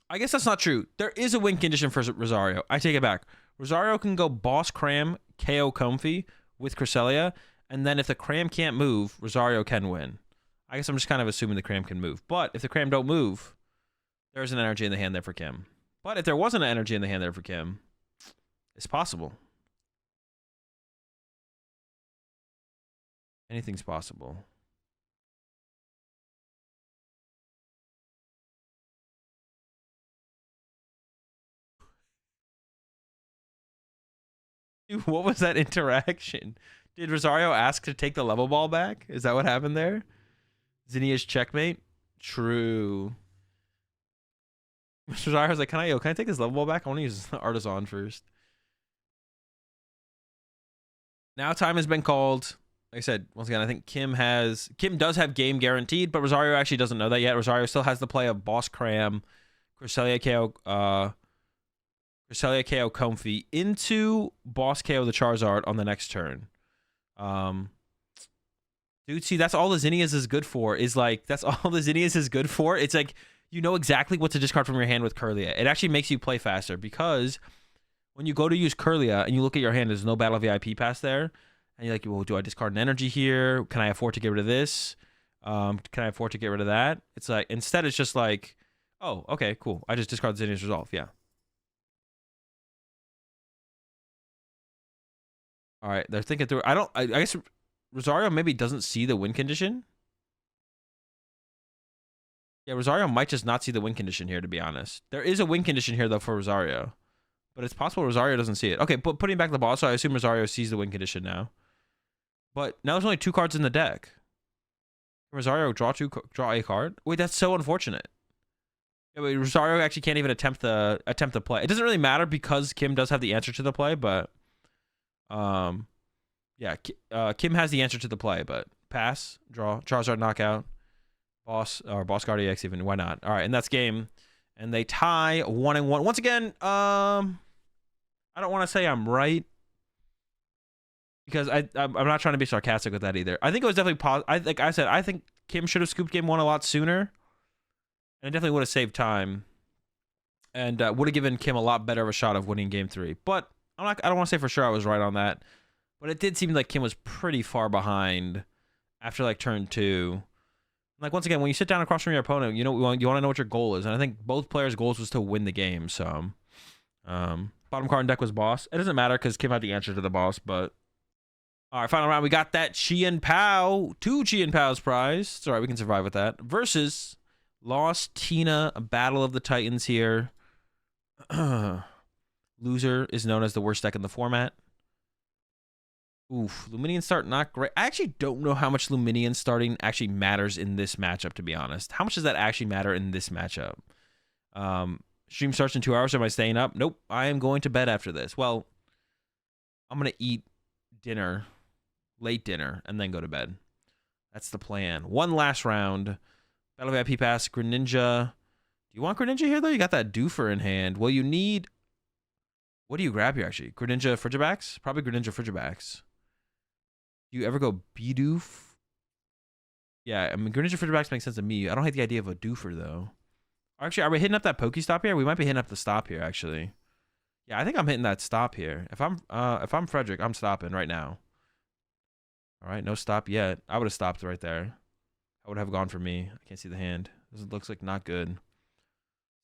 I guess that's not true. There is a win condition for Rosario. I take it back. Rosario can go Boss Cram, KO Comfy with Cresselia, and then if the Cram can't move, Rosario can win. I guess I'm just kind of assuming the Cram can move. But if the Cram don't move, there's an energy in the hand there for Kim. But if there wasn't an energy in the hand there for Kim, it's possible. Anything's possible. Dude, what was that interaction? Did Rosario ask to take the level ball back? Is that what happened there? Zinnia's checkmate? True. Rosario's like, can I take this level ball back? I want to use Artisan first. Now time has been called. Like I said, once again, I think Kim does have game guaranteed, but Rosario actually doesn't know that yet. Rosario still has the play of Boss Cram, Cresselia KO Comfy into Boss KO the Charizard on the next turn. Dude, see, that's all the Zinnias is good for. It's like you know exactly what to discard from your hand with Kirlia. It actually makes you play faster because when you go to use Kirlia and you look at your hand, there's no Battle VIP pass there. And you're like, well, do I discard an energy here? Can I afford to get rid of this? Can I afford to get rid of that? It's like, instead it's just like, oh, okay, cool. I just discard Zinnia's Resolve. Yeah. All right, they're thinking through. I guess Rosario maybe doesn't see the win condition. Yeah, Rosario might just not see the win condition here, to be honest. There is a win condition here, though, for Rosario. But it's possible Rosario doesn't see it. Okay, but putting back the boss, so I assume Rosario sees the win condition now. But now there's only 2 cards in the deck. Rosario draw a card. Wait, that's so unfortunate. Yeah, wait, Rosario actually can't even attempt the play. It doesn't really matter because Kim does have the answer to the play, but yeah, Kim has the answer to the play, but pass, draw, Charizard knockout, boss guard EX even. Why not? All right, and that's game, and they tie 1-1. Once again, I don't want to say I'm right because I'm not trying to be sarcastic with that either. I think it was definitely I think Kim should have scooped game 1 a lot sooner, and it definitely would have saved time, and would have given Kim a lot better of a shot of winning game 3. But I don't want to say for sure I was right on that, but it did seem like Kim was pretty far behind after like turn 2. Like, once again, when you sit down across from your opponent, you want to know what your goal is, and I think both players' goals was to win the game. So, bottom card in deck was boss. It doesn't matter because Kim had the answer to the boss. But all right, final round, we got that Chien Pao, 2 Chien Pao's prize. It's all right, we can survive with that. Versus Lost Tina, a battle of the Titans here. Loser is known as the worst deck in the format. Oof, Luminion start not great. I actually don't know how much Luminion starting actually matters in this matchup, to be honest. How much does that actually matter in this matchup? Stream starts in 2 hours. Am I staying up? Nope. I am going to bed after this. Well, I'm going to eat dinner, late dinner, and then go to bed. That's the plan. One last round. Battle VIP pass, Greninja. Do you want Greninja here, though? You got that Doofer in hand. Well, you need... What do you grab here, actually? Greninja Frigibax? Probably Greninja Frigibax. Do you ever go Bidoof? Yeah, I mean, Greninja Frigibax makes sense to me. I don't hate the idea of a Doofer, though. Actually, are we hitting up that Pokestop here? We might be hitting up the stop here, actually. Yeah, I think I'm hitting that stop here. If I'm Frederick, I'm stopping right now. All right, no stop yet. I would have stopped right there. I would have gone for me. I can't see the hand. This looks like not good.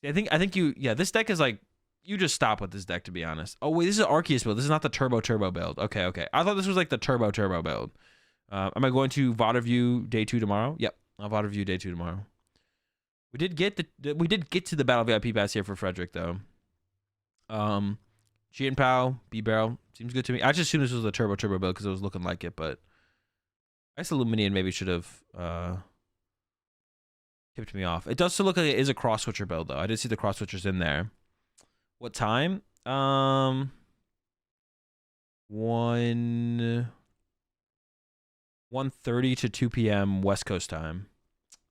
Yeah, I think you... Yeah, this deck is like... You just stop with this deck, to be honest. Oh, wait, this is an Arceus build. This is not the Turbo build. Okay. I thought this was like the Turbo build. Am I going to VOD review day 2 tomorrow? Yep, I'll VOD review day 2 tomorrow. We did get to the Battle VIP pass here for Frederick, though. Chi and Pow, B-Barrel. Seems good to me. I just assumed this was a Turbo build because it was looking like it, but I guess Illuminion maybe should have tipped me off. It does still look like it is a cross switcher build though. I did see the cross switchers in there. What time? 1:30 to 2 p.m. West Coast time.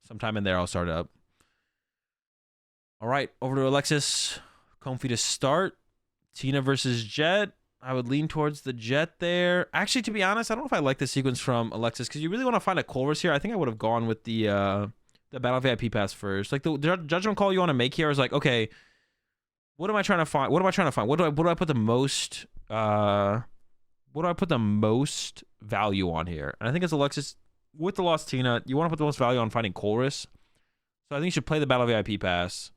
Sometime in there I'll start up. All right, over to Alexis. Comfy to start. Tina versus Jet. I would lean towards the Jet there. Actually, to be honest, I don't know if I like the sequence from Alexis because you really want to find a Colress here. I think I would have gone with the Battle VIP pass first. Like the judgment call you want to make here is like, okay, what am I trying to find? What do I put the most value on here? And I think as Alexis with the Lost Tina, you want to put the most value on finding Colress. So I think you should play the Battle VIP pass.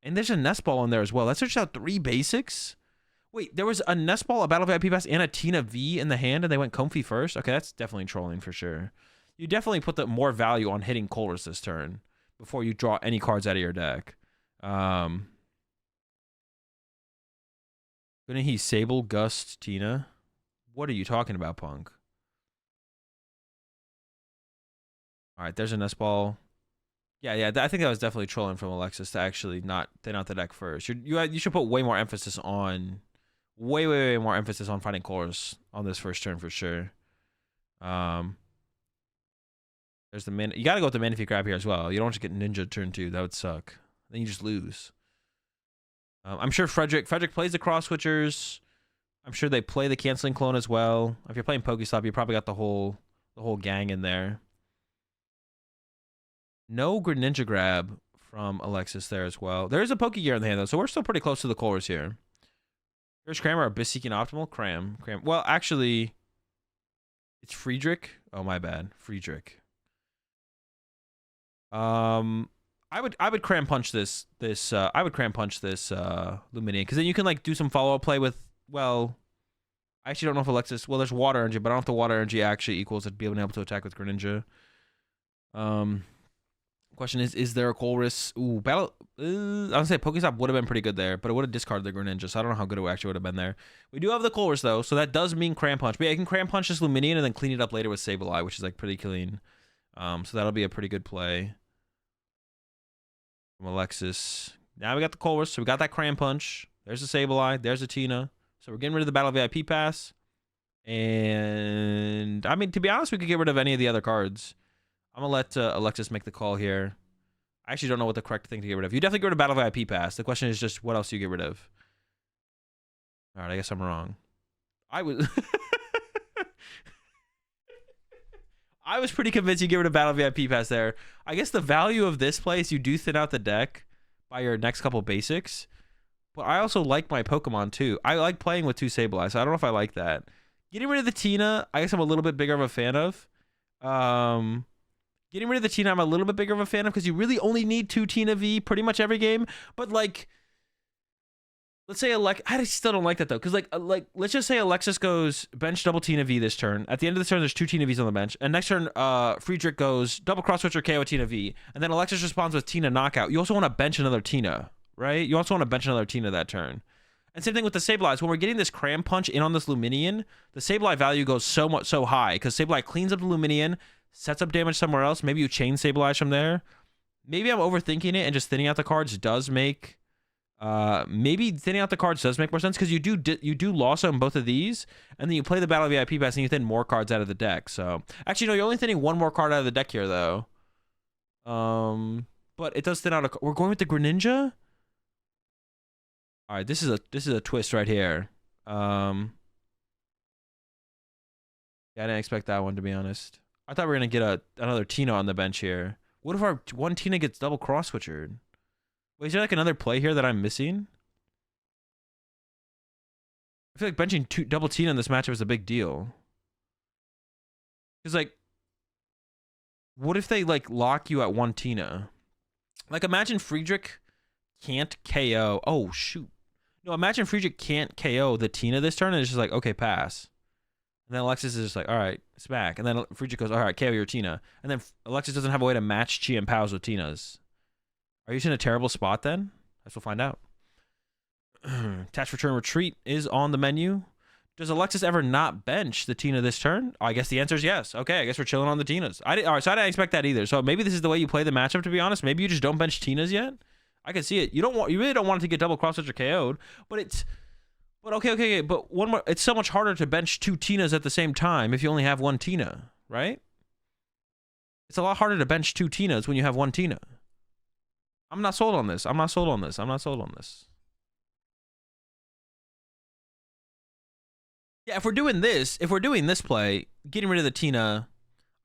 And there's a Nest Ball in there as well. That searched out 3 basics. Wait, there was a Nest Ball, a Battle VIP pass, and a Tina V in the hand, and they went Comfy first? Okay, that's definitely trolling for sure. You definitely put the more value on hitting Colress this turn before you draw any cards out of your deck. Couldn't he Sable, Gust, Tina? What are you talking about, Punk? All right, there's a Nest Ball. Yeah, I think that was definitely trolling from Alexis to actually not thin out the deck first. You should put way more emphasis on, way more emphasis on finding Colress on this first turn for sure. There's the mana. You gotta go with the Manaphy Grab here as well. You don't just get Ninja turn 2. That would suck. Then you just lose. I'm sure Frederick plays the Cross Switchers. I'm sure they play the Canceling Clone as well. If you're playing Pokestop, you probably got the whole gang in there. No Greninja Grab from Alexis there as well. There is a Pokegear in the hand, though, so we're still pretty close to the Colress here. Here's Cram or Abyss-Seeking Optimal? Cram. Well, actually, it's Friedrich. Oh, my bad. Friedrich. I would Cram Punch this Luminion, because then you can, like, do some follow-up play with, well, I actually don't know if Alexis, well, there's Water Energy, but I don't know if the Water Energy actually equals it being able to attack with Greninja. Question is there a Colress? Ooh, Battle. I would say Pokestop would have been pretty good there, but it would have discarded the Greninja, so I don't know how good it actually would have been there. We do have the Colress, though, so that does mean Cram Punch. But yeah, you can Cram Punch this Luminion and then clean it up later with Sableye, which is, like, pretty clean. So that'll be a pretty good play from Alexis. Now we got the Colress, so we got that Cram Punch. There's the Sableye. There's the Tina. So we're getting rid of the Battle VIP pass. And, I mean, to be honest, we could get rid of any of the other cards. I'm going to let Alexis make the call here. I actually don't know what the correct thing to get rid of. You definitely get rid of Battle VIP Pass. The question is just what else do you get rid of? All right, I guess I'm wrong. I was pretty convinced you get rid of Battle VIP Pass there. I guess the value of this play is you do thin out the deck by your next couple basics. But I also like my Pokemon too. I like playing with 2 Sableye, so I don't know if I like that. Getting rid of the Tina, I guess I'm a little bit bigger of a fan of. Getting rid of the Tina, I'm a little bit bigger of a fan of because you really only need 2 Tina V pretty much every game. But, like, let's say I still don't like that, though. Because, like, let's just say Alexis goes bench double Tina V this turn. At the end of the turn, there's 2 Tina Vs on the bench. And next turn, Friedrich goes double cross switcher KO Tina V. And then Alexis responds with Tina knockout. You also want to bench another Tina, right? You also want to bench another Tina that turn. And same thing with the Sableyes. When we're getting this Cram Punch in on this Luminion, the Sableye value goes so high because Sableye cleans up the Luminion, sets up damage somewhere else. Maybe you chain Sableye from there. Maybe I'm overthinking it and just thinning out the cards does make... maybe thinning out the cards does make more sense because you do loss on both of these, and then you play the Battle VIP Pass and you thin more cards out of the deck. So actually, no, you're only thinning 1 more card out of the deck here, though. But it does thin out. We're going with the Greninja. All right, this is a twist right here. Yeah, I didn't expect that one, to be honest. I thought we were gonna get another Tina on the bench here. What if our one Tina gets double cross switchered? Wait, is there like another play here that I'm missing? I feel like benching double Tina in this matchup is a big deal. Cause like, what if they like lock you at 1 Tina? Like, imagine Friedrich can't KO. Oh shoot! No, imagine Friedrich can't KO the Tina this turn, and it's just like, okay, pass. And then Alexis is just like, all right, it's back. And then Friedrich goes, all right, KO your Tina. And then Alexis doesn't have a way to match Chi and Pows with Tinas. Are you in a terrible spot then? I guess we'll find out. Attach, return, retreat is on the menu. Does Alexis ever not bench the Tina this turn? Oh, I guess the answer is yes. Okay, I guess we're chilling on the Tinas. All right, so I didn't expect that either. So maybe this is the way you play the matchup, to be honest. Maybe you just don't bench Tinas yet. I can see it. You really don't want it to get double cross switch or KO'd, but okay. But one more, it's so much harder to bench 2 Tinas at the same time if you only have 1 Tina, right? It's a lot harder to bench 2 Tinas when you have 1 Tina. I'm not sold on this. I'm not sold on this. Yeah, if we're doing this play, getting rid of the Tina,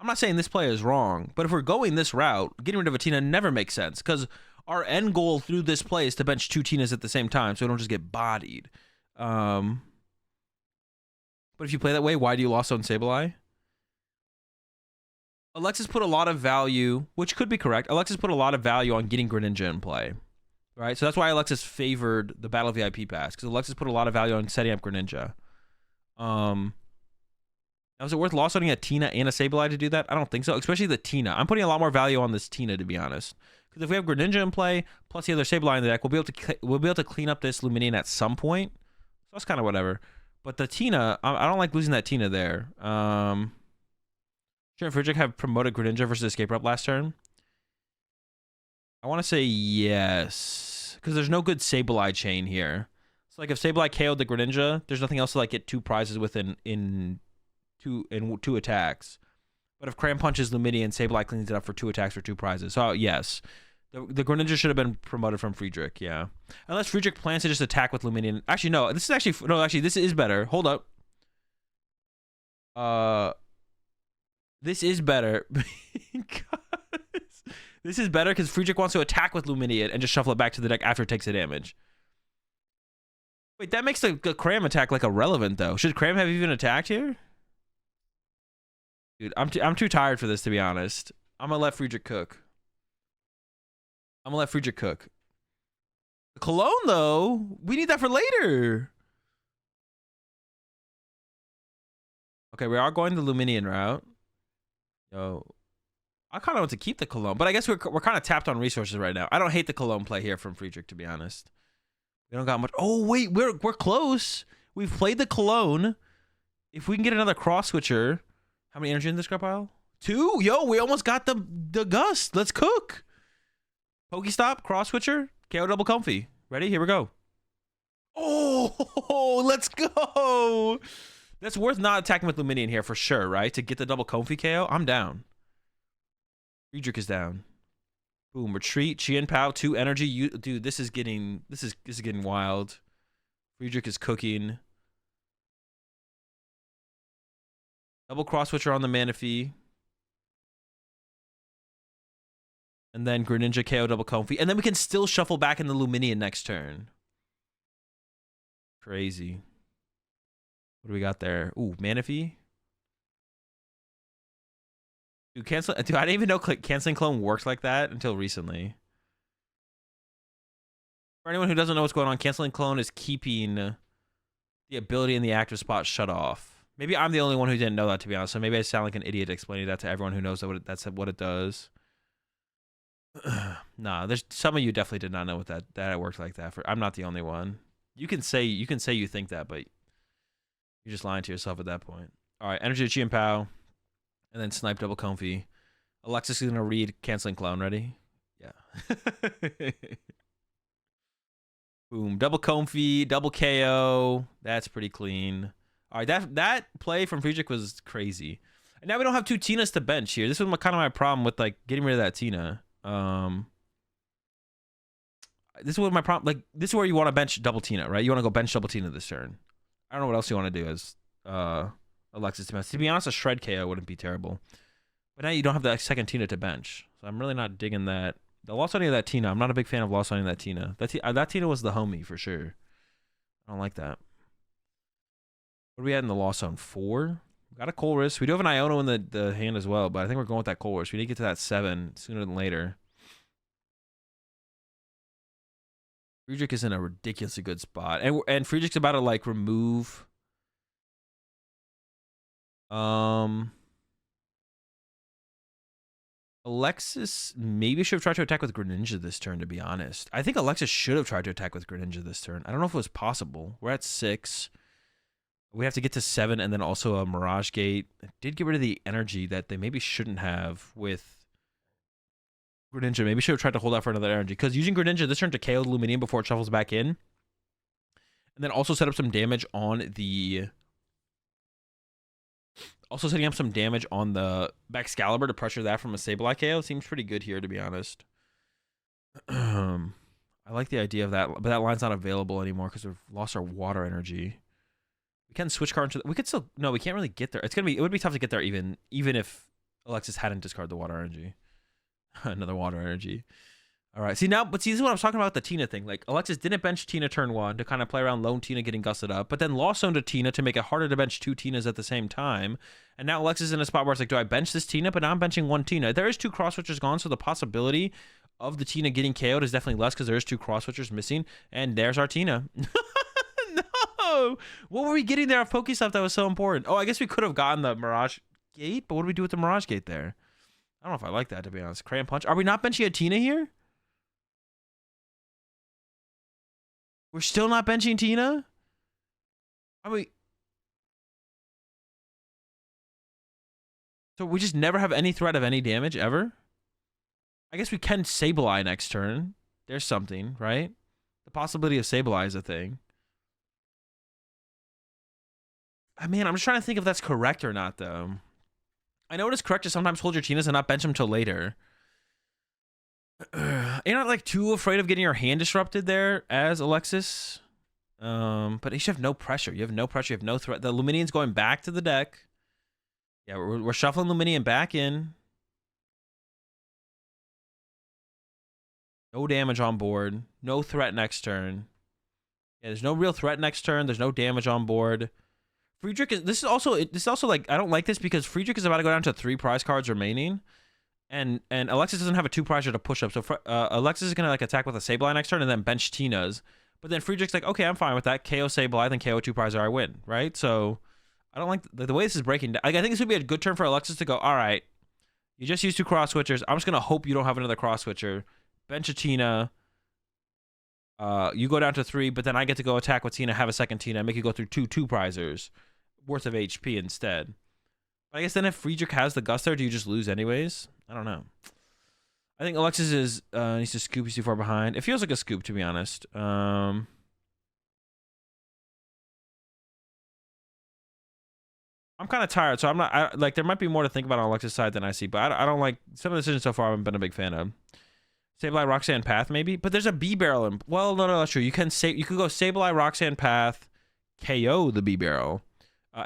I'm not saying this play is wrong, but if we're going this route, getting rid of a Tina never makes sense because our end goal through this play is to bench 2 Tinas at the same time so we don't just get bodied. But if you play that way, why do you lost on Sableye? Alexis put a lot of value, which could be correct. Alexis put a lot of value on getting Greninja in play, right? So that's why Alexis favored the Battle VIP pass because Alexis put a lot of value on setting up Greninja. Now, is it worth lost owning a Tina and a Sableye to do that? I don't think so, especially the Tina. I'm putting a lot more value on this Tina, to be honest. Because if we have Greninja in play, plus the other Sableye in the deck, we'll be able to clean up this Luminian at some point. So that's kind of whatever. But the Tina, I don't like losing that Tina there. Shouldn't Friedrich have promoted Greninja versus Escape Route last turn? I want to say yes. Because there's no good Sableye chain here. Like if Sableye KO'd the Greninja, there's nothing else to like get 2 prizes within in two attacks. But if Cram punches Lumineon, Sableye cleans it up for 2 attacks for 2 prizes. So yes, the Greninja should have been promoted from Friedrich. Yeah, unless Friedrich plans to just attack with Lumineon. Actually, no. This is better. Hold up. This is better. This is better because Friedrich wants to attack with Lumineon and just shuffle it back to the deck after it takes a damage. Wait, that makes the Cram attack like irrelevant though. Should Cram have even attacked here? Dude, I'm too tired for this, to be honest. I'm gonna let Friedrich cook. The Cologne though, we need that for later. Okay, we are going the Luminion route. Yo, I kind of want to keep the Cologne, but I guess we're kind of tapped on resources right now. I don't hate the Cologne play here from Friedrich, to be honest. We don't got much. Oh wait, we're close. We've played the Cologne. If we can get another cross switcher, how many energy in this scrap pile? 2. Yo, we almost got the Gust. Let's cook. Pokestop, cross switcher, KO double comfy. Ready? Here we go. Oh, let's go. That's worth not attacking with Luminion here for sure, right? To get the double comfy KO. I'm down. Friedrich is down. Boom, retreat, Chien Pao, 2 energy. Dude, this is getting wild. Friedrich is cooking. Double cross switcher on the Manaphy. And then Greninja KO double comfy. And then we can still shuffle back in the Luminion next turn. Crazy. What do we got there? Ooh, Manaphy. Dude, I didn't even know canceling clone works like that until recently. For anyone who doesn't know what's going on, canceling clone is keeping the ability in the active spot shut off. Maybe I'm the only one who didn't know that, to be honest. So maybe I sound like an idiot explaining that to everyone who knows that's what it does. Nah, there's some of you definitely did not know that it worked like that. I'm not the only one. You can say you think that, but you're just lying to yourself at that point. All right, energy to Chien Pao. And then snipe double comfy. Alexis is gonna read canceling clone. Ready? Yeah. Boom. Double comfy, double KO. That's pretty clean. All right, that play from Friedrich was crazy. And now we don't have 2 Tinas to bench here. This was kind of my problem with like getting rid of that Tina. This is what my problem. Like this is where you want to bench double Tina, right? You want to go bench double Tina this turn. I don't know what else you want to do as Alexis to bench. To be honest, a shred KO wouldn't be terrible. But now you don't have that second Tina to bench. So I'm really not digging that. The lost owning of that Tina, I'm not a big fan of lost owning that Tina. That Tina was the homie for sure. I don't like that. What are we at in the lost zone? 4? We got a Colress. We do have an Iono in the hand as well, but I think we're going with that Colress. We need to get to that 7 sooner than later. Friedrich is in a ridiculously good spot. And Friedrich's about to like remove Alexis maybe should have tried to attack with Greninja this turn, to be honest. I think Alexis should have tried to attack with Greninja this turn. I don't know if it was possible. We're at 6. We have to get to 7 and then also a Mirage Gate. It did get rid of the energy that they maybe shouldn't have with Greninja. Maybe should have tried to hold out for another energy. Because using Greninja this turn to KO the Luminium before it shuffles back in. And then also set up some damage on the... Also setting up some damage on the Excalibur to pressure that from a Sableye KO. Seems pretty good here, to be honest. I like the idea of that. But that line's not available anymore because we've lost our water energy. We can switch card into... We could still... No, we can't really get there. It's gonna be... It would be tough to get there even if Alexis hadn't discarded the water energy. Another water energy. All right. See, now... But see, this is what I was talking about with the Tina thing. Like, Alexis didn't bench Tina turn 1 to kind of play around lone Tina getting gusted up, but then lost zone to Tina to make it harder to bench 2 Tinas at the same time. And now Alexis is in a spot where it's like, do I bench this Tina? But now I'm benching 1 Tina. There is 2 cross switchers gone, so the possibility of the Tina getting KO'd is definitely less because there is 2 cross switchers missing. And there's our Tina. No! What were we getting there off Pokestuff that was so important? Oh, I guess we could have gotten the Mirage Gate, but what do we do with the Mirage Gate there? I don't know if I like that, to be honest. Crayon Punch. Are we not benching a Tina here? We're still not benching Tina? Are we... So we just never have any threat of any damage, ever? I guess we can Sableye next turn. There's something, right? The possibility of Sableye is a thing. Man, I'm just trying to think if that's correct or not, though. I know it is correct to sometimes hold your Tinas and not bench them till later. You're not, like, too afraid of getting your hand disrupted there as Alexis. But you should have no pressure. You have no pressure. You have no threat. The Luminian's going back to the deck. Yeah, we're shuffling Luminian back in. No damage on board. No threat next turn. Yeah, there's no real threat next turn. There's no damage on board. Friedrich is... This is also like... I don't like this because Friedrich is about to go down to 3 prize cards remaining. And Alexis doesn't have a 2 prizer to push up. So Alexis is going to like attack with a Sableye next turn and then bench Tina's. But then Friedrich's like, okay, I'm fine with that. KO Sableye, then KO 2 prizer, I win. Right? So I don't like the way this is breaking down. Like, I think this would be a good turn for Alexis to go, all right, you just used 2 cross switchers. I'm just going to hope you don't have another cross switcher. Bench a Tina. You go down to 3, but then I get to go attack with Tina, have a second Tina, and make you go through 2 prizers worth of HP instead. But I guess then if Friedrich has the Gust there, do you just lose anyways? I don't know. I think Alexis is needs to scoop. He's too far behind. It feels like a scoop, to be honest. I'm kind of tired, so I'm not... like, there might be more to think about on Alexis' side than I see, but I don't like... Some of the decisions so far I haven't been a big fan of. Sableye, Roxanne, Path, maybe? But there's a B-Barrel in... Well, no, that's true. You could go Sableye, Roxanne, Path, KO the B-Barrel.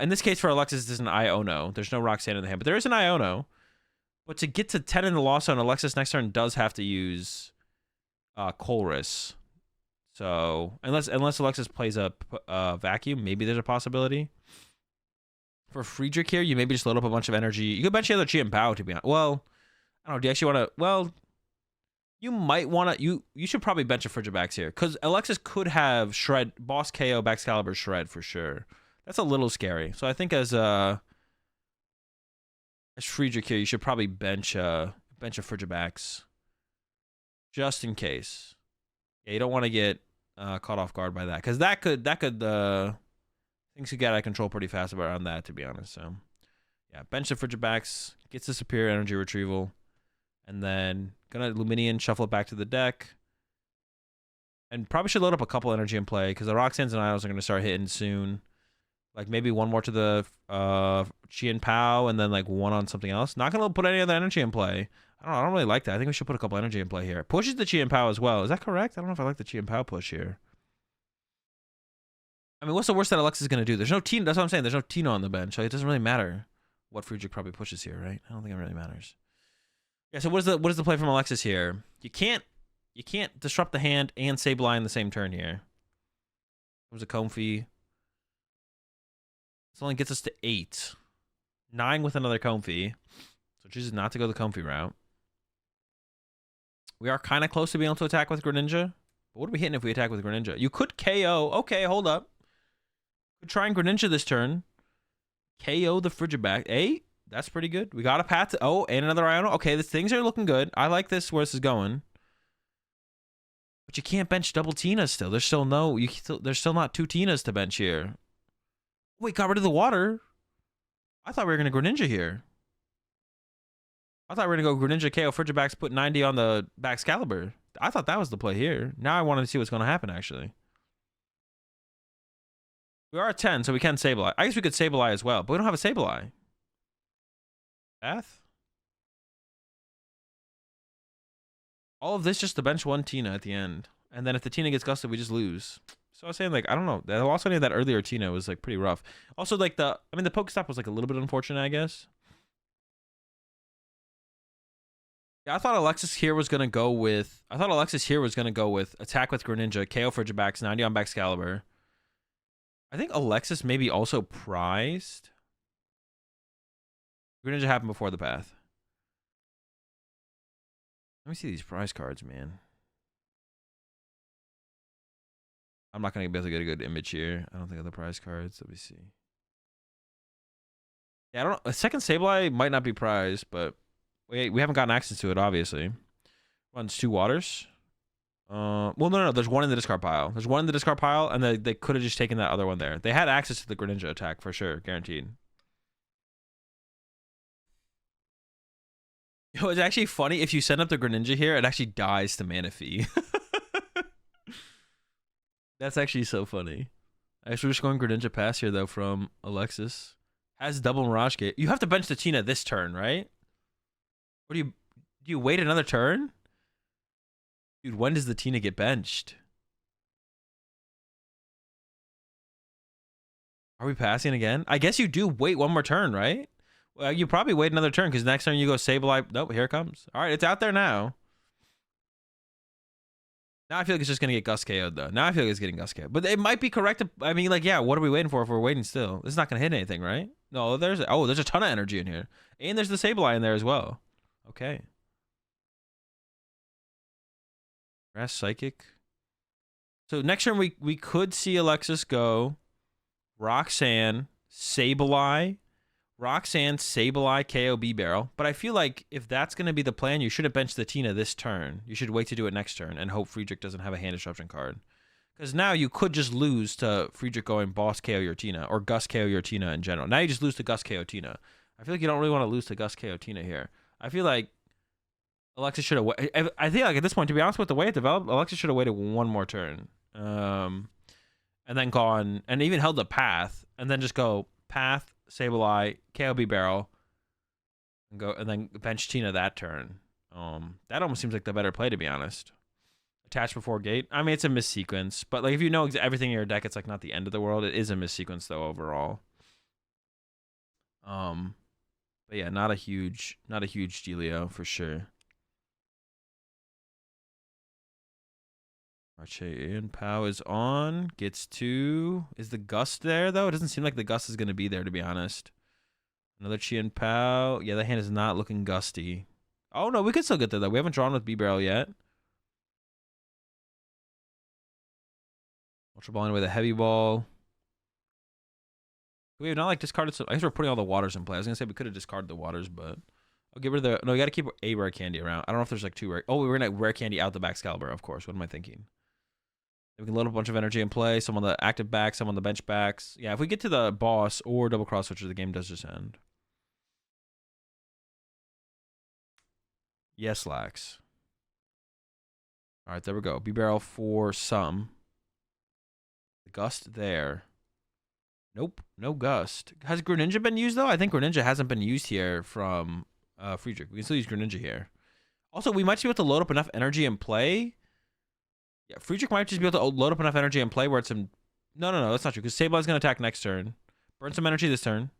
In this case, for Alexis, this is an Iono. There's no Roxanne in the hand, but there is an Iono. But to get to 10 in the loss zone, Alexis next turn does have to use Colress. So, unless Alexis plays a Vacuum, maybe there's a possibility. For Friedrich here, you maybe just load up a bunch of energy. You could bench the other Chi and Pao, to be honest. Well, I don't know. Do you actually want to... Well... You might want to... You should probably bench a Frigibax here. Because Alexis could have Shred... Boss KO, Excalibur, Shred for sure. That's a little scary. So I think as Friedrich here, you should probably bench a Frigibax. Just in case. Yeah, you don't want to get caught off guard by that. Because that could... Things could get out of control pretty fast around that, to be honest. So, yeah, bench the Frigibax. Gets the Superior Energy Retrieval. And then... Gonna Luminian, shuffle it back to the deck. And probably should load up a couple energy in play, because the Roxannes and Idols are gonna start hitting soon. Like maybe one more to the Chi and Pao, and then like one on something else. Not gonna put any other energy in play. I don't really like that. I think we should put a couple energy in play here. Pushes the Chi and Pao as well. Is that correct? I don't know if I like the Chi and Pao push here. I mean, what's the worst that Alexis is gonna do? There's no Tina. That's what I'm saying. There's no Tina on the bench. So it doesn't really matter what Friedrich probably pushes here, right? I don't think it really matters. Yeah, so what is the play from Alexis here? You can't disrupt the hand and Sableye in the same turn here. There's a Comfy. This only gets us to 8. 9 with another Comfy. So chooses not to go the Comfy route. We are kind of close to being able to attack with Greninja. But what are we hitting if we attack with Greninja? You could KO. Okay, hold up. Could try and Greninja this turn. KO the Frigibax. That's pretty good. We got a path. Oh, and another Iono. Okay, things are looking good. I like this where this is going. But you can't bench double Tina still. There's still no. There's still not 2 Tinas to bench here. Wait, got rid of the water. I thought we were gonna Greninja here. I thought we were gonna go Greninja KO Frigibax, put 90 on the Baxcalibur. I thought that was the play here. Now I wanted to see what's gonna happen actually. We are at 10, so we can Sableye. I guess we could Sableye as well, but we don't have a Sableye. Path? All of this just to bench 1 Tina at the end. And then if the Tina gets gusted, we just lose. So I was saying, like, I don't know. The velocity of that earlier Tina was, like, pretty rough. Also, like, the Pokestop was, like, a little bit unfortunate, I guess. Yeah, I thought Alexis here was going to go with... attack with Greninja, KO Frigibax, 90 on Baxcalibur. I think Alexis maybe also prized. Greninja happened before the path. Let me see these prize cards, man. I'm not going to be able to get a good image here. I don't think of the prize cards. Let me see. Yeah, I don't know. A second Sableye might not be prized, but we haven't gotten access to it, obviously. Runs 2 waters. Well, no. There's 1 in the discard pile. There's 1 in the discard pile, and they could have just taken that other one there. They had access to the Greninja attack for sure, guaranteed. Yo, it's actually funny if you send up the Greninja here, it actually dies to Manaphy. That's actually so funny. Actually, we're just going Greninja pass here though from Alexis. Has double Mirage Gate. You have to bench the Tina this turn, right? Or do you wait another turn? Dude, when does the Tina get benched? Are we passing again? I guess you do wait 1 more turn, right? Well, you probably wait another turn because next turn you go Sableye. Nope, here it comes. All right, it's out there now. Now I feel like it's just going to get Gus KO'd, though. Now I feel like it's getting Gus KO'd. But it might be correct. I mean, like, yeah, what are we waiting for if we're waiting still? This is not going to hit anything, right? No, there's a ton of energy in here. And there's the Sableye in there as well. Okay. Grass Psychic. So next turn we could see Alexis go Roxanne, Sableye, KO B-Barrel. But I feel like if that's going to be the plan, you shouldn't bench the Tina this turn. You should wait to do it next turn and hope Friedrich doesn't have a hand disruption card. Because now you could just lose to Friedrich going Boss KO your Tina or Gus KO your Tina in general. Now you just lose to Gus KO Tina. I feel like you don't really want to lose to Gus KO Tina here. I feel like Alexis should have... I think like at this point, to be honest with the way it developed, Alexis should have waited 1 more turn. And then gone... and even held the path. And then just go path, Sableye, KOB Barrel, and then bench Tina that turn. That almost seems like the better play, to be honest. Attach before gate. I mean, it's a missequence, but like if you know everything in your deck, it's like not the end of the world. It is a missequence though overall. But yeah, not a huge dealio for sure. Archie Pow is on. Gets 2. Is the Gust there, though? It doesn't seem like the Gust is going to be there, to be honest. Another Chien Pow. Yeah, the hand is not looking gusty. Oh, no, we could still get there, though. We haven't drawn with B-Barrel yet. Ultra Ball in with a Heavy Ball. We have not, like, discarded some... I guess we're putting all the waters in play. I was going to say we could have discarded the waters, but... I'll get rid of the... No, we got to keep a rare candy around. I don't know if there's, like, 2 rare... Oh, we're going to rare candy out the Baxcalibur, of course. What am I thinking? We can load up a bunch of energy in play. Some on the active back, some on the bench backs. Yeah, if we get to the boss or double cross switcher, the game does just end. Yes, Lax. All right, there we go. B-Barrel for some. The Gust there. Nope, no Gust. Has Greninja been used, though? I think Greninja hasn't been used here from Friedrich. We can still use Greninja here. Also, we might be able to load up enough energy in play. Yeah, Friedrich might just be able to load up enough energy and play where it's in... No, that's not true, because Sableye's going to attack next turn. Burn some energy this turn.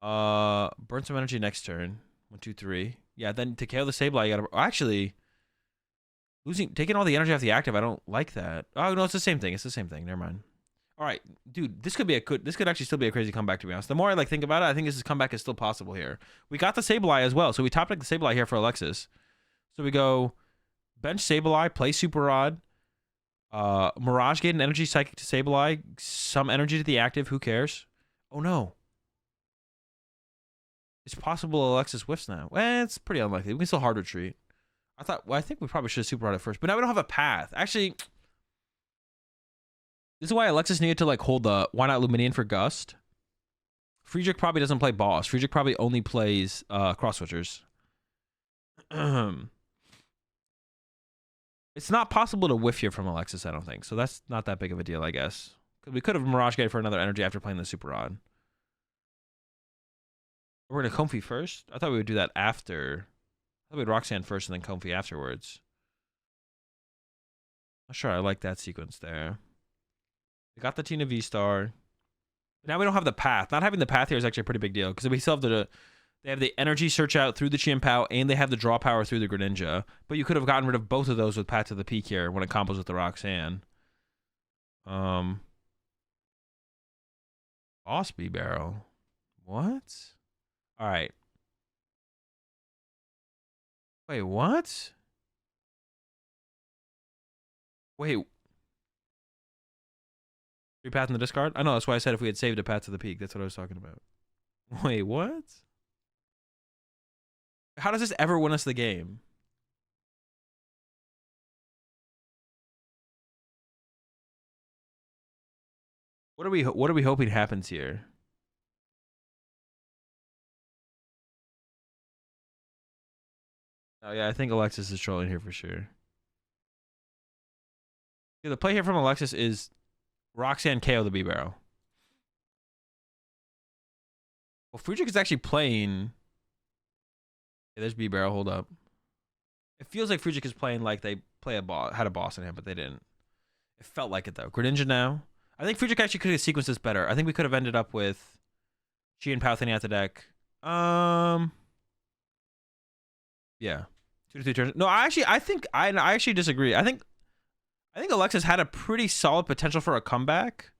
Burn some energy next turn. 1, 2, 3. Yeah, then to KO the Sableye, you gotta... Actually, taking all the energy off the active, I don't like that. Oh, no, it's the same thing. It's the same thing. Never mind. All right, dude, this could actually still be a crazy comeback, to be honest. The more I like think about it, I think this comeback is still possible here. We got the Sableye as well, so we top deck the Sableye here for Alexis. So we go... bench Sableye, play Super Rod, Mirage Gate and Energy Psychic to Sableye, some energy to the active, who cares? Oh no. It's possible Alexis whiffs now. Well, it's pretty unlikely. We can still hard retreat. I think we probably should have super hard at first, but now we don't have a path. Actually, this is why Alexis needed to like hold the why not Luminian for Gust. Friedrich probably doesn't play boss. Friedrich probably only plays cross switchers. It's not possible to whiff here from Alexis, I don't think. So that's not that big of a deal, I guess. We could have Mirage Gate for another energy after playing the Super Rod. We're going to Comfy first? I thought we would do that after. I thought we'd Roxanne first and then Comfy afterwards. Not sure I like that sequence there. We got the Tina V-Star. Now we don't have the path. Not having the path here is actually a pretty big deal because we still have they have the energy search out through the Chien Pao and they have the draw power through the Greninja. But you could have gotten rid of both of those with Path to the Peak here when it combos with the Roxanne. Boss B Barrel. What? All right. Wait, what? Wait. Free path in the discard? I know, that's why I said if we had saved a Path to the Peak. That's what I was talking about. Wait, what? How does this ever win us the game? What are we hoping happens here? Oh yeah, I think Alexis is trolling here for sure. Yeah, the play here from Alexis is Roxanne KO the B-Barrel. Well, Friedrich is actually playing. Yeah, there's B-Barrel, hold up. It feels like Friedrich is playing like they had a boss in him, but they didn't. It felt like it though. Greninja now. I think Friedrich actually could have sequenced this better. I think we could have ended up with Chien Pao thinning out the deck. Yeah. 2 to 3 turns. No, I actually disagree. I think Alexis had a pretty solid potential for a comeback.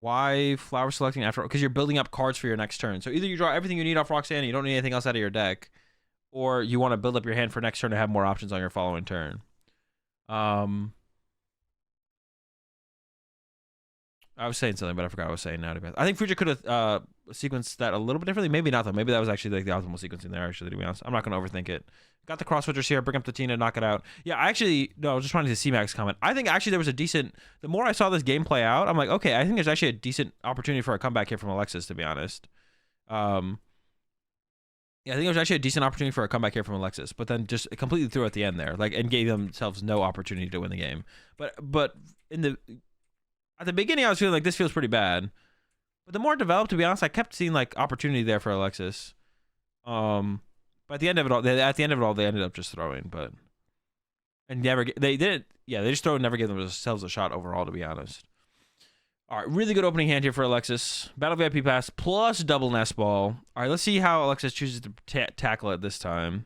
Why flower selecting after? Because you're building up cards for your next turn. So either you draw everything you need off Roxanne and you don't need anything else out of your deck, or you want to build up your hand for next turn to have more options on your following turn. I was saying something, but I forgot what I was saying now. I think Friedrich could have sequenced that a little bit differently. Maybe not, though. Maybe that was actually like the optimal sequencing there, actually, to be honest. I'm not going to overthink it. Got the cross switchers here. Bring up the Tina, knock it out. Yeah, I was just trying to see Max comment. I think actually there was a decent... The more I saw this game play out, I'm like, okay, I think there's actually a decent opportunity for a comeback here from Alexis, to be honest. Yeah, I think there was actually a decent opportunity for a comeback here from Alexis, but then just completely threw at the end there, like, and gave themselves no opportunity to win the game. But at the beginning, I was feeling like this feels pretty bad. But the more it developed, to be honest, I kept seeing like opportunity there for Alexis. But at the end of it all, they ended up just throwing. And they didn't. Yeah, they just throw and never give themselves a shot overall, to be honest. All right, really good opening hand here for Alexis. Battle VIP pass plus double nest ball. All right, let's see how Alexis chooses to tackle it this time.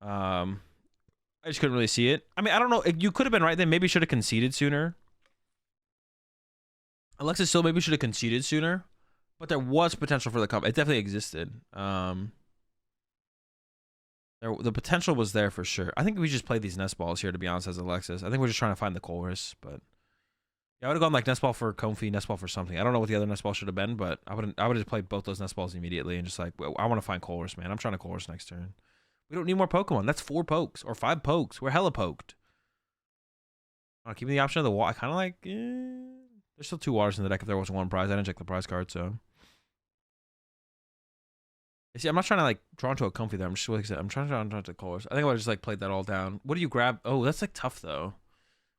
I just couldn't really see it. I mean, I don't know. You could have been right then. Maybe should have conceded sooner. Alexis still maybe should have conceded sooner, but there was potential for the comeback. It definitely existed. The potential was there for sure. I think we just played these nest balls here, to be honest, as Alexis. I think we're just trying to find the Colress, but yeah, I would have gone like nest ball for Comfy, nest ball for something. I don't know what the other nest ball should have been, but I would have just played both those nest balls immediately and just like, well, I want to find Colress, man. I'm trying to Colress next turn. We don't need more Pokemon. That's 4 pokes or 5 pokes. We're hella poked. Keeping the option of the wall. I kind of like. There's still 2 waters in the deck if there was one prize. I didn't check the prize card, so. See, I'm not trying to like draw into a Comfy there. I'm just like I'm trying to draw into Colress. I think I would just like played that all down. What do you grab? Oh, that's like tough though.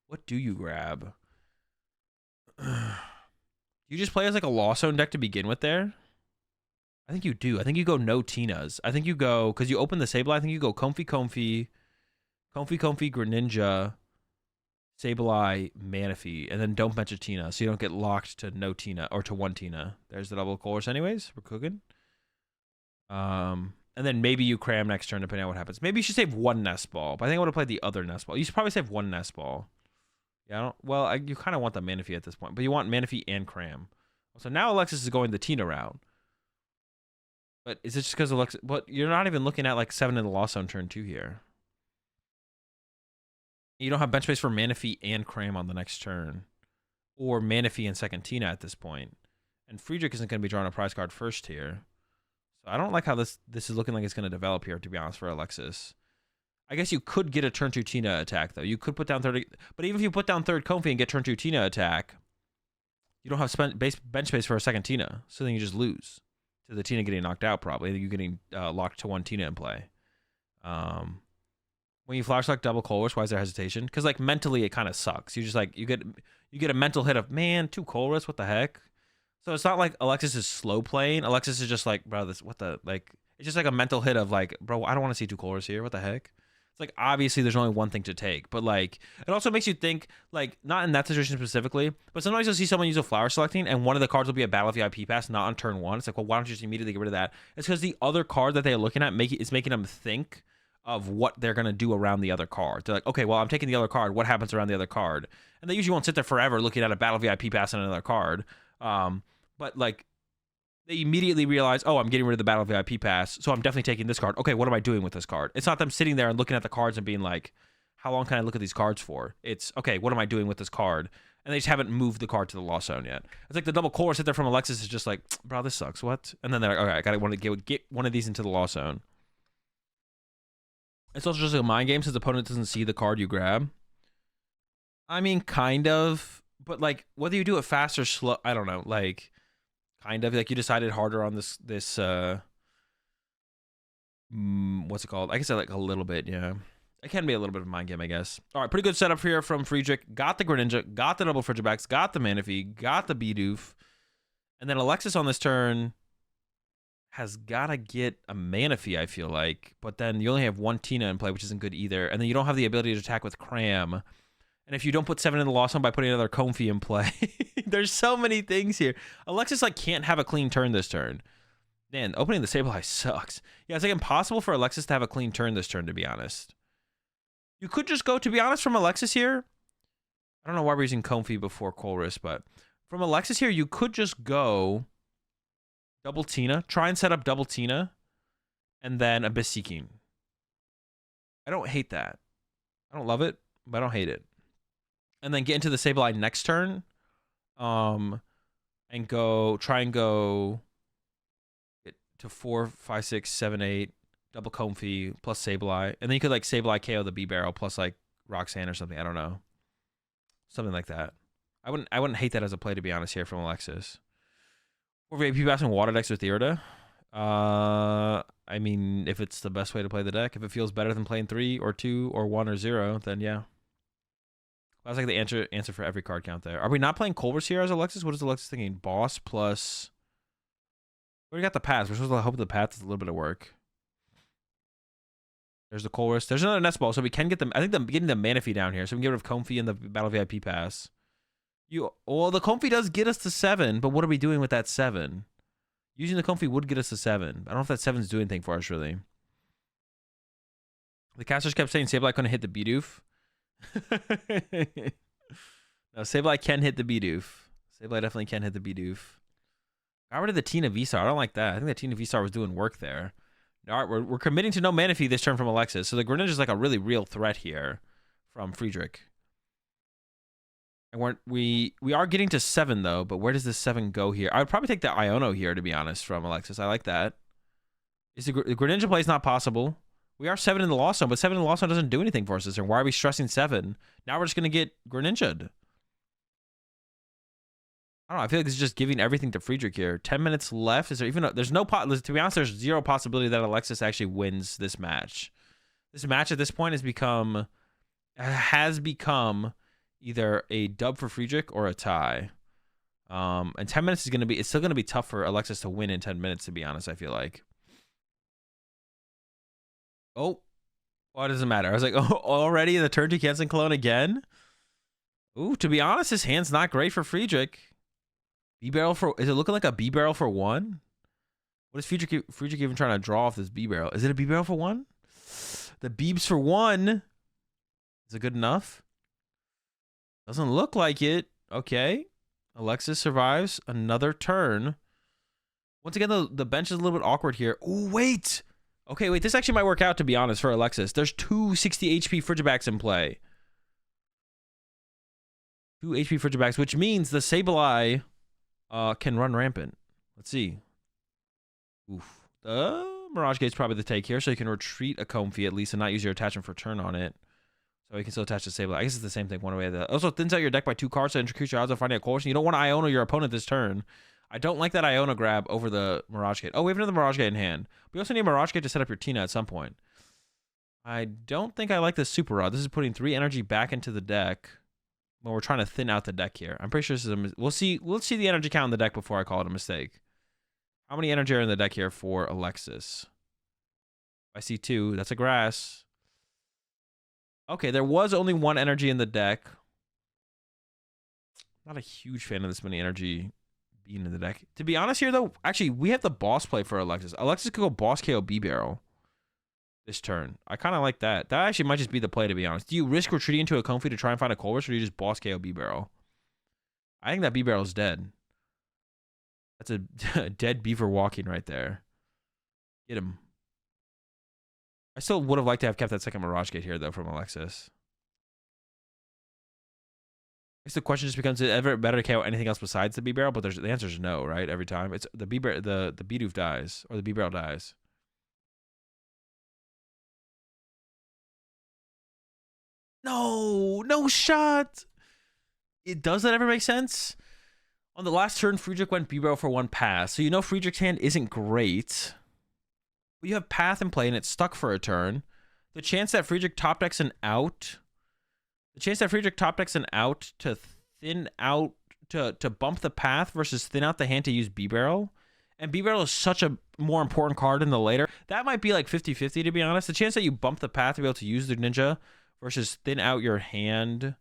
What do you grab? You just play as like a Lost Zone deck to begin with there? I think you do. I think you go no Tinas. I think you go, because you open the Sableye, I think you go Comfy, Greninja, Sableye, Manaphy, and then don't mention Tina, so you don't get locked to no Tina, or to 1 Tina. There's the double Colress anyways. We're cooking. And then maybe you cram next turn, depending on what happens. Maybe you should save 1 nest ball, but I think I would have played the other nest ball. You should probably save 1 nest ball. Yeah, you kind of want the Manaphy at this point, but you want Manaphy and cram. So now Alexis is going the Tina route. But is it just because Alexis... But you're not even looking at like 7 in the Lost Zone turn 2 here. You don't have bench space for Manaphy and cram on the next turn. or Manaphy and second Tina at this point. And Friedrich isn't going to be drawing a prize card first here. So I don't like how this is looking like it's going to develop here, to be honest, for Alexis. I guess you could get a turn 2 Tina attack, though. You could put down third, but even if you put down third Comfy and get turn 2 Tina attack, you don't have bench space for a second Tina. So then you just lose to the Tina getting knocked out, probably. You're getting locked to 1 Tina in play. When you flash select double Colress, why is there hesitation? Because like mentally it kind of sucks. You just like you get a mental hit of, man, 2 Colress, what the heck? So it's not like Alexis is slow playing. Alexis is just like, bro, this what the like. It's just like a mental hit of like, bro, I don't want to see 2 Colress here. What the heck? It's like obviously there's only one thing to take, but like it also makes you think, like not in that situation specifically, but sometimes you'll see someone use a flower selecting and one of the cards will be a battle VIP pass, not on turn 1. It's like, well, why don't you just immediately get rid of that? It's because the other card that they're looking at is making them think of what they're going to do around the other card. They're like, okay, well, I'm taking the other card. What happens around the other card? And they usually won't sit there forever looking at a battle VIP pass on another card. But like they immediately realize, oh, I'm getting rid of the battle VIP pass, so I'm definitely taking this card. Okay, what am I doing with this card? It's not them sitting there and looking at the cards and being like, how long can I look at these cards for? It's, okay, what am I doing with this card? And they just haven't moved the card to the lost zone yet. It's like the double Colress sit there from Alexis is just like, bro, this sucks, what? And then they're like, okay, I gotta want to get one of these into the lost zone. It's also just a mind game since the opponent doesn't see the card you grab. I mean, kind of, but like whether you do it fast or slow, I don't know, like kind of like you decided harder on this what's it called? I guess like a little bit, yeah. It can be a little bit of a mind game, I guess. All right, pretty good setup here from Friedrich. Got the Greninja, got the double Frigibacks, got the Manaphy, got the Bidoof. And then Alexis on this turn has got to get a Manaphy, I feel like. But then you only have 1 Tina in play, which isn't good either. And then you don't have the ability to attack with Cram. And if you don't put 7 in the loss zone by putting another Comfy in play, there's so many things here. Alexis like can't have a clean turn this turn. Man, opening the Sableye sucks. Yeah, it's like impossible for Alexis to have a clean turn this turn, to be honest. You could just go, to be honest, from Alexis here. I don't know why we're using Comfy before Colress, but from Alexis here, you could just go double Tina. Try and set up double Tina. And then Abyss Seeking. I don't hate that. I don't love it, but I don't hate it. And then get into the Sableye next turn. And try and go to 4, 5, 6, 7, 8. Double Comfy plus Sableye. And then you could like Sableye KO the B-Barrel plus like Roxanne or something. I don't know. Something like that. I wouldn't hate that as a play, to be honest, here from Alexis. Or VIP passing Water Decks with Irida. I mean, if it's the best way to play the deck, if it feels better than playing 3 or 2 or 1 or 0, then yeah. That's like the answer for every card count there. Are we not playing Colress here as Alexis? What is Alexis thinking? Boss plus... We already got the path. We're supposed to hope the path does a little bit of work. There's the Colress. There's another Nest Ball, so we can get them. I think getting the Manaphy down here, so we can get rid of Comfy and the Battle VIP pass. Well, the Comfy does get us to 7, but what are we doing with that 7? Using the Comfy would get us to 7. I don't know if that 7's doing anything for us, really. The casters kept saying Sableye couldn't hit the Bidoof. No, Sableye can hit the Bidoof. Sableye definitely can hit the Bidoof. Got rid of the Tina V-Star. I don't like that. I think the Tina V-Star was doing work there. All right, we're committing to no Manaphy this turn from Alexis. So the Greninja is like a really real threat here from Friedrich. And we are getting to 7 though, but where does this 7 go here? I would probably take the Iono here, to be honest, from Alexis. I like that. The Greninja play is not possible. We are 7 in the loss zone, but 7 in the loss zone doesn't do anything for us this turn. Why are we stressing 7? Now we're just gonna get Greninja'd. I don't know. I feel like this is just giving everything to Friedrich here. 10 minutes left. Is there even? To be honest, there's 0 possibility that Alexis actually wins this match. This match at this point has become either a dub for Friedrich or a tie. And 10 minutes it's still gonna be tough for Alexis to win in 10 minutes. To be honest, I feel like. Oh, well, it doesn't matter. I was like, oh, already the turn to Canson Cologne again. Ooh, to be honest, his hand's not great for Friedrich. B-Barrel is it looking like a B-Barrel for 1? What is Friedrich even trying to draw off this B-Barrel? Is it a B-Barrel for 1? The Beebs for 1. Is it good enough? Doesn't look like it. Okay. Alexis survives another turn. Once again, the bench is a little bit awkward here. Oh, wait. Okay, wait. This actually might work out, to be honest, for Alexis. There's 2 60 HP Frigibacks in play. 2 HP Frigibax, which means the Sableye can run rampant. Let's see. Oof. Mirage Gate's probably the take here, so you can retreat a Comfey at least and not use your attachment for turn on it. So you can still attach the Sableye. I guess it's the same thing one way or the other. Also thins out your deck by 2 cards to increase your odds of finding a Coalition. You don't want to Iona your opponent this turn. I don't like that Iona grab over the Mirage Gate. Oh, we have another Mirage Gate in hand. We also need Mirage Gate to set up your Tina at some point. I don't think I like this Super Rod. This is putting 3 energy back into the deck when we're trying to thin out the deck here. I'm pretty sure this is a... We'll see the energy count in the deck before I call it a mistake. How many energy are in the deck here for Alexis? I see 2. That's a grass. Okay, there was only 1 energy in the deck. Not a huge fan of this many energy being in the deck. To be honest here, though, actually, we have the boss play for Alexis. Alexis could go boss KO B-Barrel this turn. I kind of like that. That actually might just be the play, to be honest. Do you risk retreating into a Comfey to try and find a Colress, or do you just boss KO B-Barrel? I think that B-Barrel is dead. That's a dead beaver walking right there. Get him. I still would have liked to have kept that second Mirage Gate here, though, from Alexis. I guess the question just becomes, is it ever better to KO anything else besides the B-Barrel? But the answer is no, right? Every time. It's the B-Barrel, the Bidoof dies, or the B-Barrel dies. No shot. Does that ever make sense? On the last turn, Friedrich went B-Barrel for 1 pass. So you know Friedrich's hand isn't great. But you have Path in play and it's stuck for a turn. The chance that Friedrich top decks an out. The chance that Friedrich top decks an out to thin out, to bump the Path versus thin out the hand to use B-Barrel. And B-Barrel is such a more important card in the later. That might be like 50-50, to be honest. The chance that you bump the Path to be able to use the Ninja versus thin out your hand.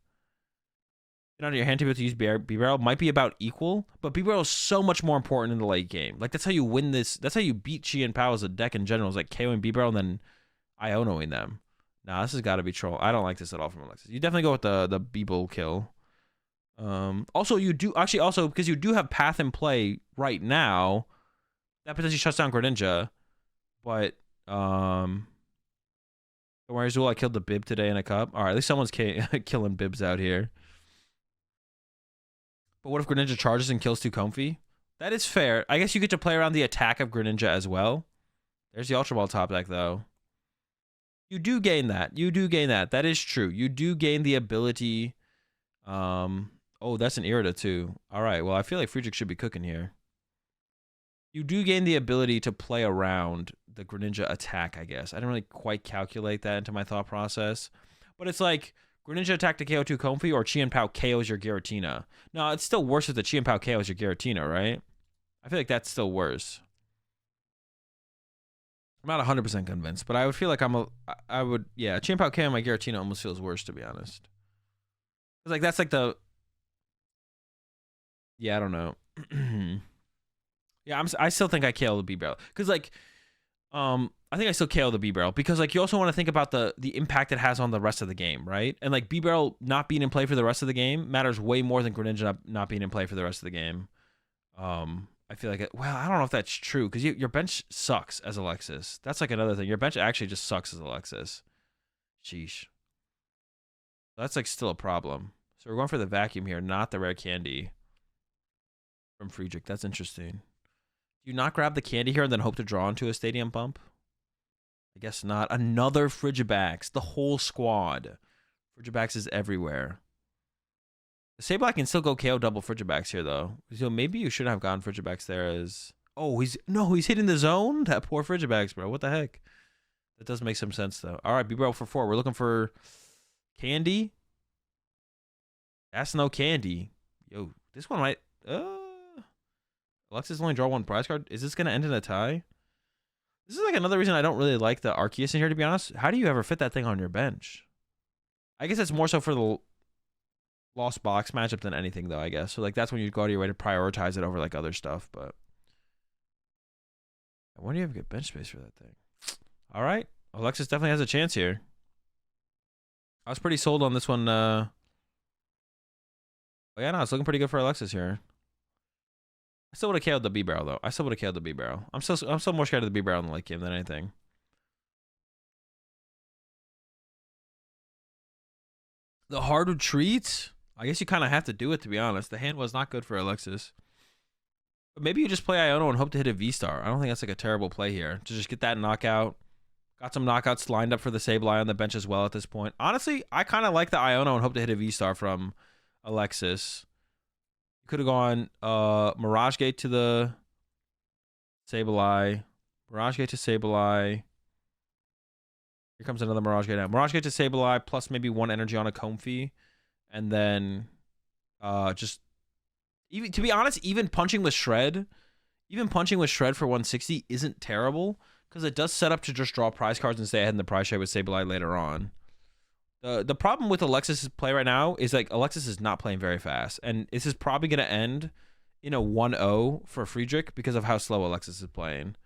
Thin out your hand to be able to use B-Barrel might be about equal. But B-Barrel is so much more important in the late game. Like, that's how you win this. That's how you beat Chi and Pao as a deck in general. Is like KOing B-Barrel and then Ionoing them. Nah, this has got to be troll. I don't like this at all from Alexis. You definitely go with the B-Bull kill. Also, you do actually also because you do have Path in play right now, that potentially shuts down Greninja. But don't worry, Azul, I killed the Bib today in a cup. All right, at least someone's killing Bibs out here. But what if Greninja charges and kills 2 Comfey? That is fair. I guess you get to play around the attack of Greninja as well. There's the Ultra Ball top deck though. You do gain that. You do gain that. That is true. You do gain the ability. Oh, that's an Irida too. All right. Well, I feel like Friedrich should be cooking here. You do gain the ability to play around the Greninja attack, I guess. I didn't really quite calculate that into my thought process. But it's like Greninja attack to KO2 Comfey or Chi and Pao KOs your Giratina. No, it's still worse if the Chi and Pao KOs your Giratina, right? I feel like that's still worse. I'm not 100% convinced, but I would feel like yeah, Chi and Pao KO my Giratina almost feels worse, to be honest. It's like, that's like the, yeah, I don't know. Yeah, I still think I KO the B-Barrel. Because, like, I think I still KO the B-Barrel. Because, like, you also want to think about the impact it has on the rest of the game, right? And, like, B-Barrel not being in play for the rest of the game matters way more than Greninja not being in play for the rest of the game. I feel like, well, I don't know if that's true. Because your bench sucks as Alexis. That's, like, another thing. Your bench actually just sucks as Alexis. Sheesh. That's, like, still a problem. So we're going for the vacuum here, not the rare candy from Friedrich. That's interesting. Do you not grab the candy here and then hope to draw into a stadium bump? I guess not. Another Frigibax. The whole squad. Frigibax is everywhere. The Sableye can still go KO double Frigibax here, though. So maybe you should have gone Frigibax there as... Oh, he's hitting the zone? That poor Frigibax, bro. What the heck? That does make some sense, though. All right, B-Barrel for 4. We're looking for candy. That's no candy. Yo, this one might... Alexis only draw 1 prize card. Is this going to end in a tie? This is like another reason I don't really like the Arceus in here, to be honest. How do you ever fit that thing on your bench? I guess it's more so for the Lost Box matchup than anything, though, I guess. So, like, that's when you go out of your way to prioritize it over, like, other stuff. But I wonder if you have good bench space for that thing. All right. Alexis definitely has a chance here. I was pretty sold on this one. Oh, yeah, no, it's looking pretty good for Alexis here. I still would have KO'd the B-Barrel, though. I still would have KO'd the B-Barrel. I'm still more scared of the B-Barrel in the late game than anything. The hard retreat? I guess you kind of have to do it, to be honest. The hand was not good for Alexis. But maybe you just play Iono and hope to hit a V-Star. I don't think that's like a terrible play here. To just get that knockout. Got some knockouts lined up for the Sableye on the bench as well at this point. Honestly, I kind of like the Iono and hope to hit a V-Star from Alexis. Could have gone Mirage Gate to the Sableye. Mirage Gate to Sableye. Here comes another Mirage Gate now. Mirage Gate to Sableye plus maybe 1 energy on a Comfey. And then just even to be honest, even punching with Shred for 160 isn't terrible because it does set up to just draw prize cards and stay ahead in the prize share with Sableye later on. The problem with Alexis's play right now is like Alexis is not playing very fast, and this is probably going to end in a 1-0 for Friedrich because of how slow Alexis is playing.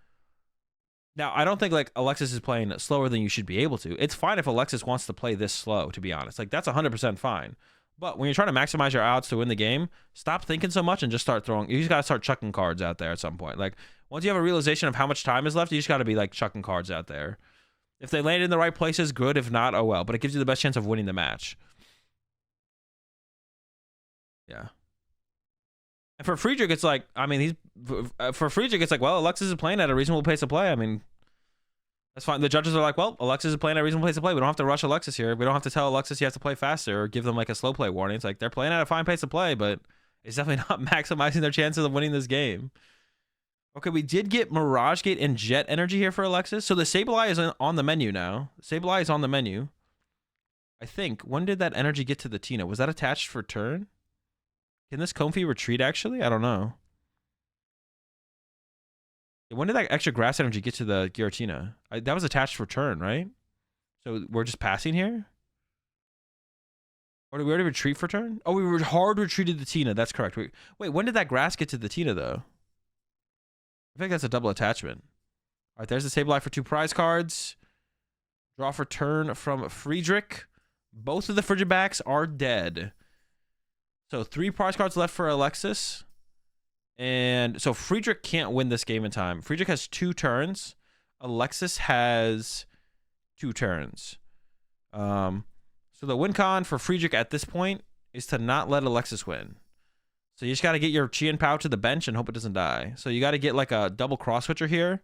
Now, I don't think like Alexis is playing slower than you should be able to. It's fine if Alexis wants to play this slow, to be honest. Like that's 100% fine. But when you're trying to maximize your odds to win the game, stop thinking so much and just start throwing. You just got to start chucking cards out there at some point. Like once you have a realization of how much time is left, you just got to be like chucking cards out there. If they land in the right places, good. If not, oh well. But it gives you the best chance of winning the match. Yeah. And for Friedrich, it's like, I mean, for Friedrich, it's like, well, Alexis is playing at a reasonable pace of play. I mean, that's fine. The judges are like, well, Alexis is playing at a reasonable pace of play. We don't have to rush Alexis here. We don't have to tell Alexis you have to play faster or give them like a slow play warning. It's like they're playing at a fine pace of play, but it's definitely not maximizing their chances of winning this game. Okay, we did get Mirage Gate and Jet Energy here for Alexis. So the Sableye is on the menu now. Sableye is on the menu. I think. When did that energy get to the Tina? Was that attached for turn? Can this Comfey retreat, actually? I don't know. When did that extra grass energy get to the Giratina? That was attached for turn, right? So we're just passing here? Or did we already retreat for turn? Oh, we were hard retreated the Tina. That's correct. Wait, when did that grass get to the Tina, though? I think that's a double attachment. All right, there's the Sableye for 2 prize cards. Draw for turn from Friedrich. Both of the Frigibacks are dead. So 3 prize cards left for Alexis. And so Friedrich can't win this game in time. Friedrich has 2 turns. Alexis has 2 turns. So the win con for Friedrich at this point is to not let Alexis win. So you just got to get your Chien Pao to the bench and hope it doesn't die. So you got to get like a double cross switcher here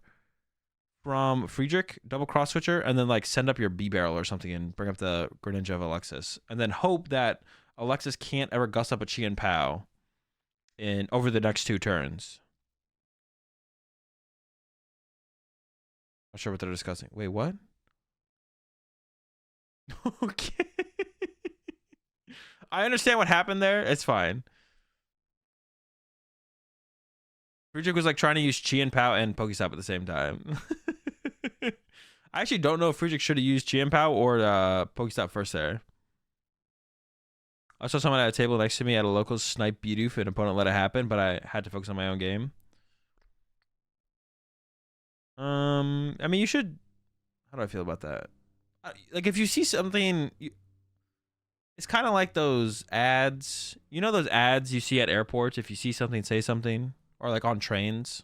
from Friedrich, double cross switcher, and then like send up your B-Barrel or something and bring up the Greninja of Alexis. And then hope that Alexis can't ever gust up a Chien Pao over the next 2 turns. Not sure what they're discussing. Wait, what? Okay. I understand what happened there. It's fine. Friedrich was like trying to use Chien Pao and Pokestop at the same time. I actually don't know if Friedrich should have used Chien Pao or Pokestop first there. I saw someone at a table next to me at a local snipe Bidoof, and an opponent let it happen, but I had to focus on my own game. I mean, you should. How do I feel about that? Like, if you see something, it's kind of like those ads. You know those ads you see at airports? If you see something, say something, or like on trains.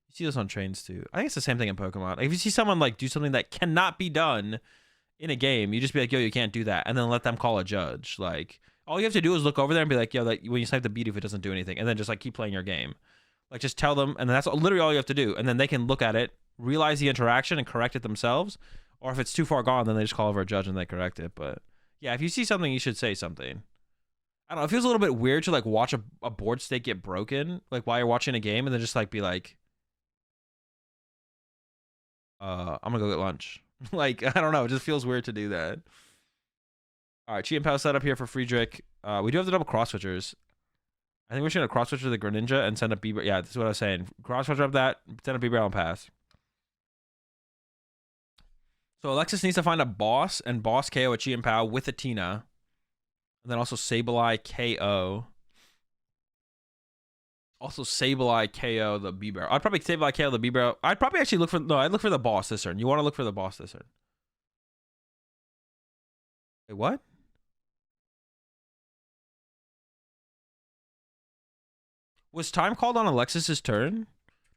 You see this on trains too. I think it's the same thing in Pokemon. Like, if you see someone like do something that cannot be done in a game, you just be like, yo, you can't do that, and then let them call a judge. Like, all you have to do is look over there and be like, yo, that when you snipe the Bidoof, it doesn't do anything, and then just like keep playing your game. Like, just tell them, and then that's literally all you have to do, and then they can look at it, realize the interaction, and correct it themselves. Or if it's too far gone, then they just call over a judge and they correct it. But yeah, if you see something, you should say something. I don't know. It feels a little bit weird to like watch a board state get broken, like while you're watching a game, and then just like be like, I'm gonna go get lunch. Like, I don't know. It just feels weird to do that. All right, Chien Pao set up here for Friedrich. We do have the double cross switchers. I think we're just gonna cross switcher the Greninja and send up B. Yeah, this is what I was saying. Cross switcher up that, send up B-Barrel and pass. So Alexis needs to find a boss and boss KO a Chien Pao with a Tina. And then also Sableye KO. Also Sableye KO the B-Barrel. I'd probably Sableye KO the B-Barrel. I'd probably actually look for... No, I'd look for the boss this turn. You want to look for the boss this turn. Wait, what? Was time called on Alexis's turn?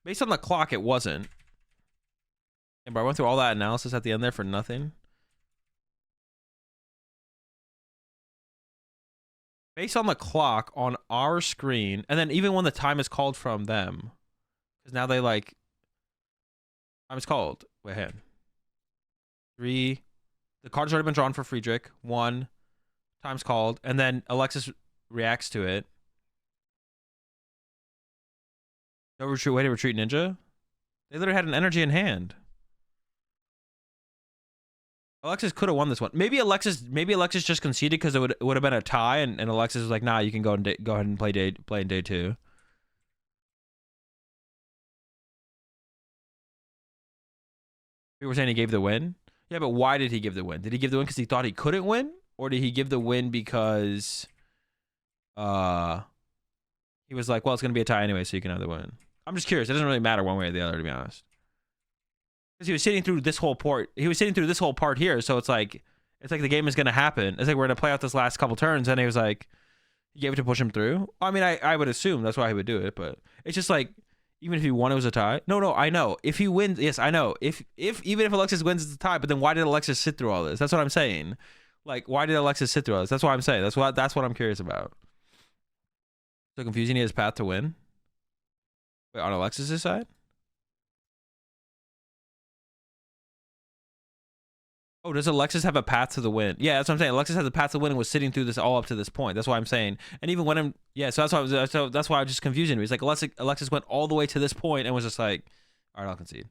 Based on the clock, it wasn't. And bro, I went through all that analysis at the end there for nothing. based on the clock on our screen, and then even when the time is called from them, because now they like time is called. Wait, ahead. 3. The card's already been drawn for Friedrich. 1. Time's called, and then Alexis reacts to it. No retreat. Way to retreat, Ninja. They literally had an energy in hand. Alexis could have won this one. Maybe Alexis just conceded because it would have been a tie, and Alexis was like, "Nah, you can go ahead and play in day 2." People were saying he gave the win. Yeah, but why did he give the win? Did he give the win because he thought he couldn't win, or did he give the win because he was like, "Well, it's gonna be a tie anyway, so you can have the win." I'm just curious. It doesn't really matter one way or the other, to be honest. Because he was sitting through this whole part. He was sitting through this whole part here, so it's like the game is gonna happen. It's like we're gonna play out this last couple turns, and he was like, he gave it to push him through. I mean, I would assume that's why he would do it, but it's just like, even if he won, it was a tie. No, I know. If he wins, yes, I know. Even if Alexis wins, it's a tie. But then why did Alexis sit through all this? That's what I'm saying. Like, why did Alexis sit through all this? That's what I'm saying. That's what I'm curious about. So confusing. He has path to win. Wait, on Alexis's side? Oh, does Alexis have a path to the win? Yeah, that's what I'm saying. Alexis has a path to win and was sitting through this all up to this point. That's why I'm saying. And even when so that's why I was just confusing me. It's like Alexis went all the way to this point and was just like, all right, I'll concede.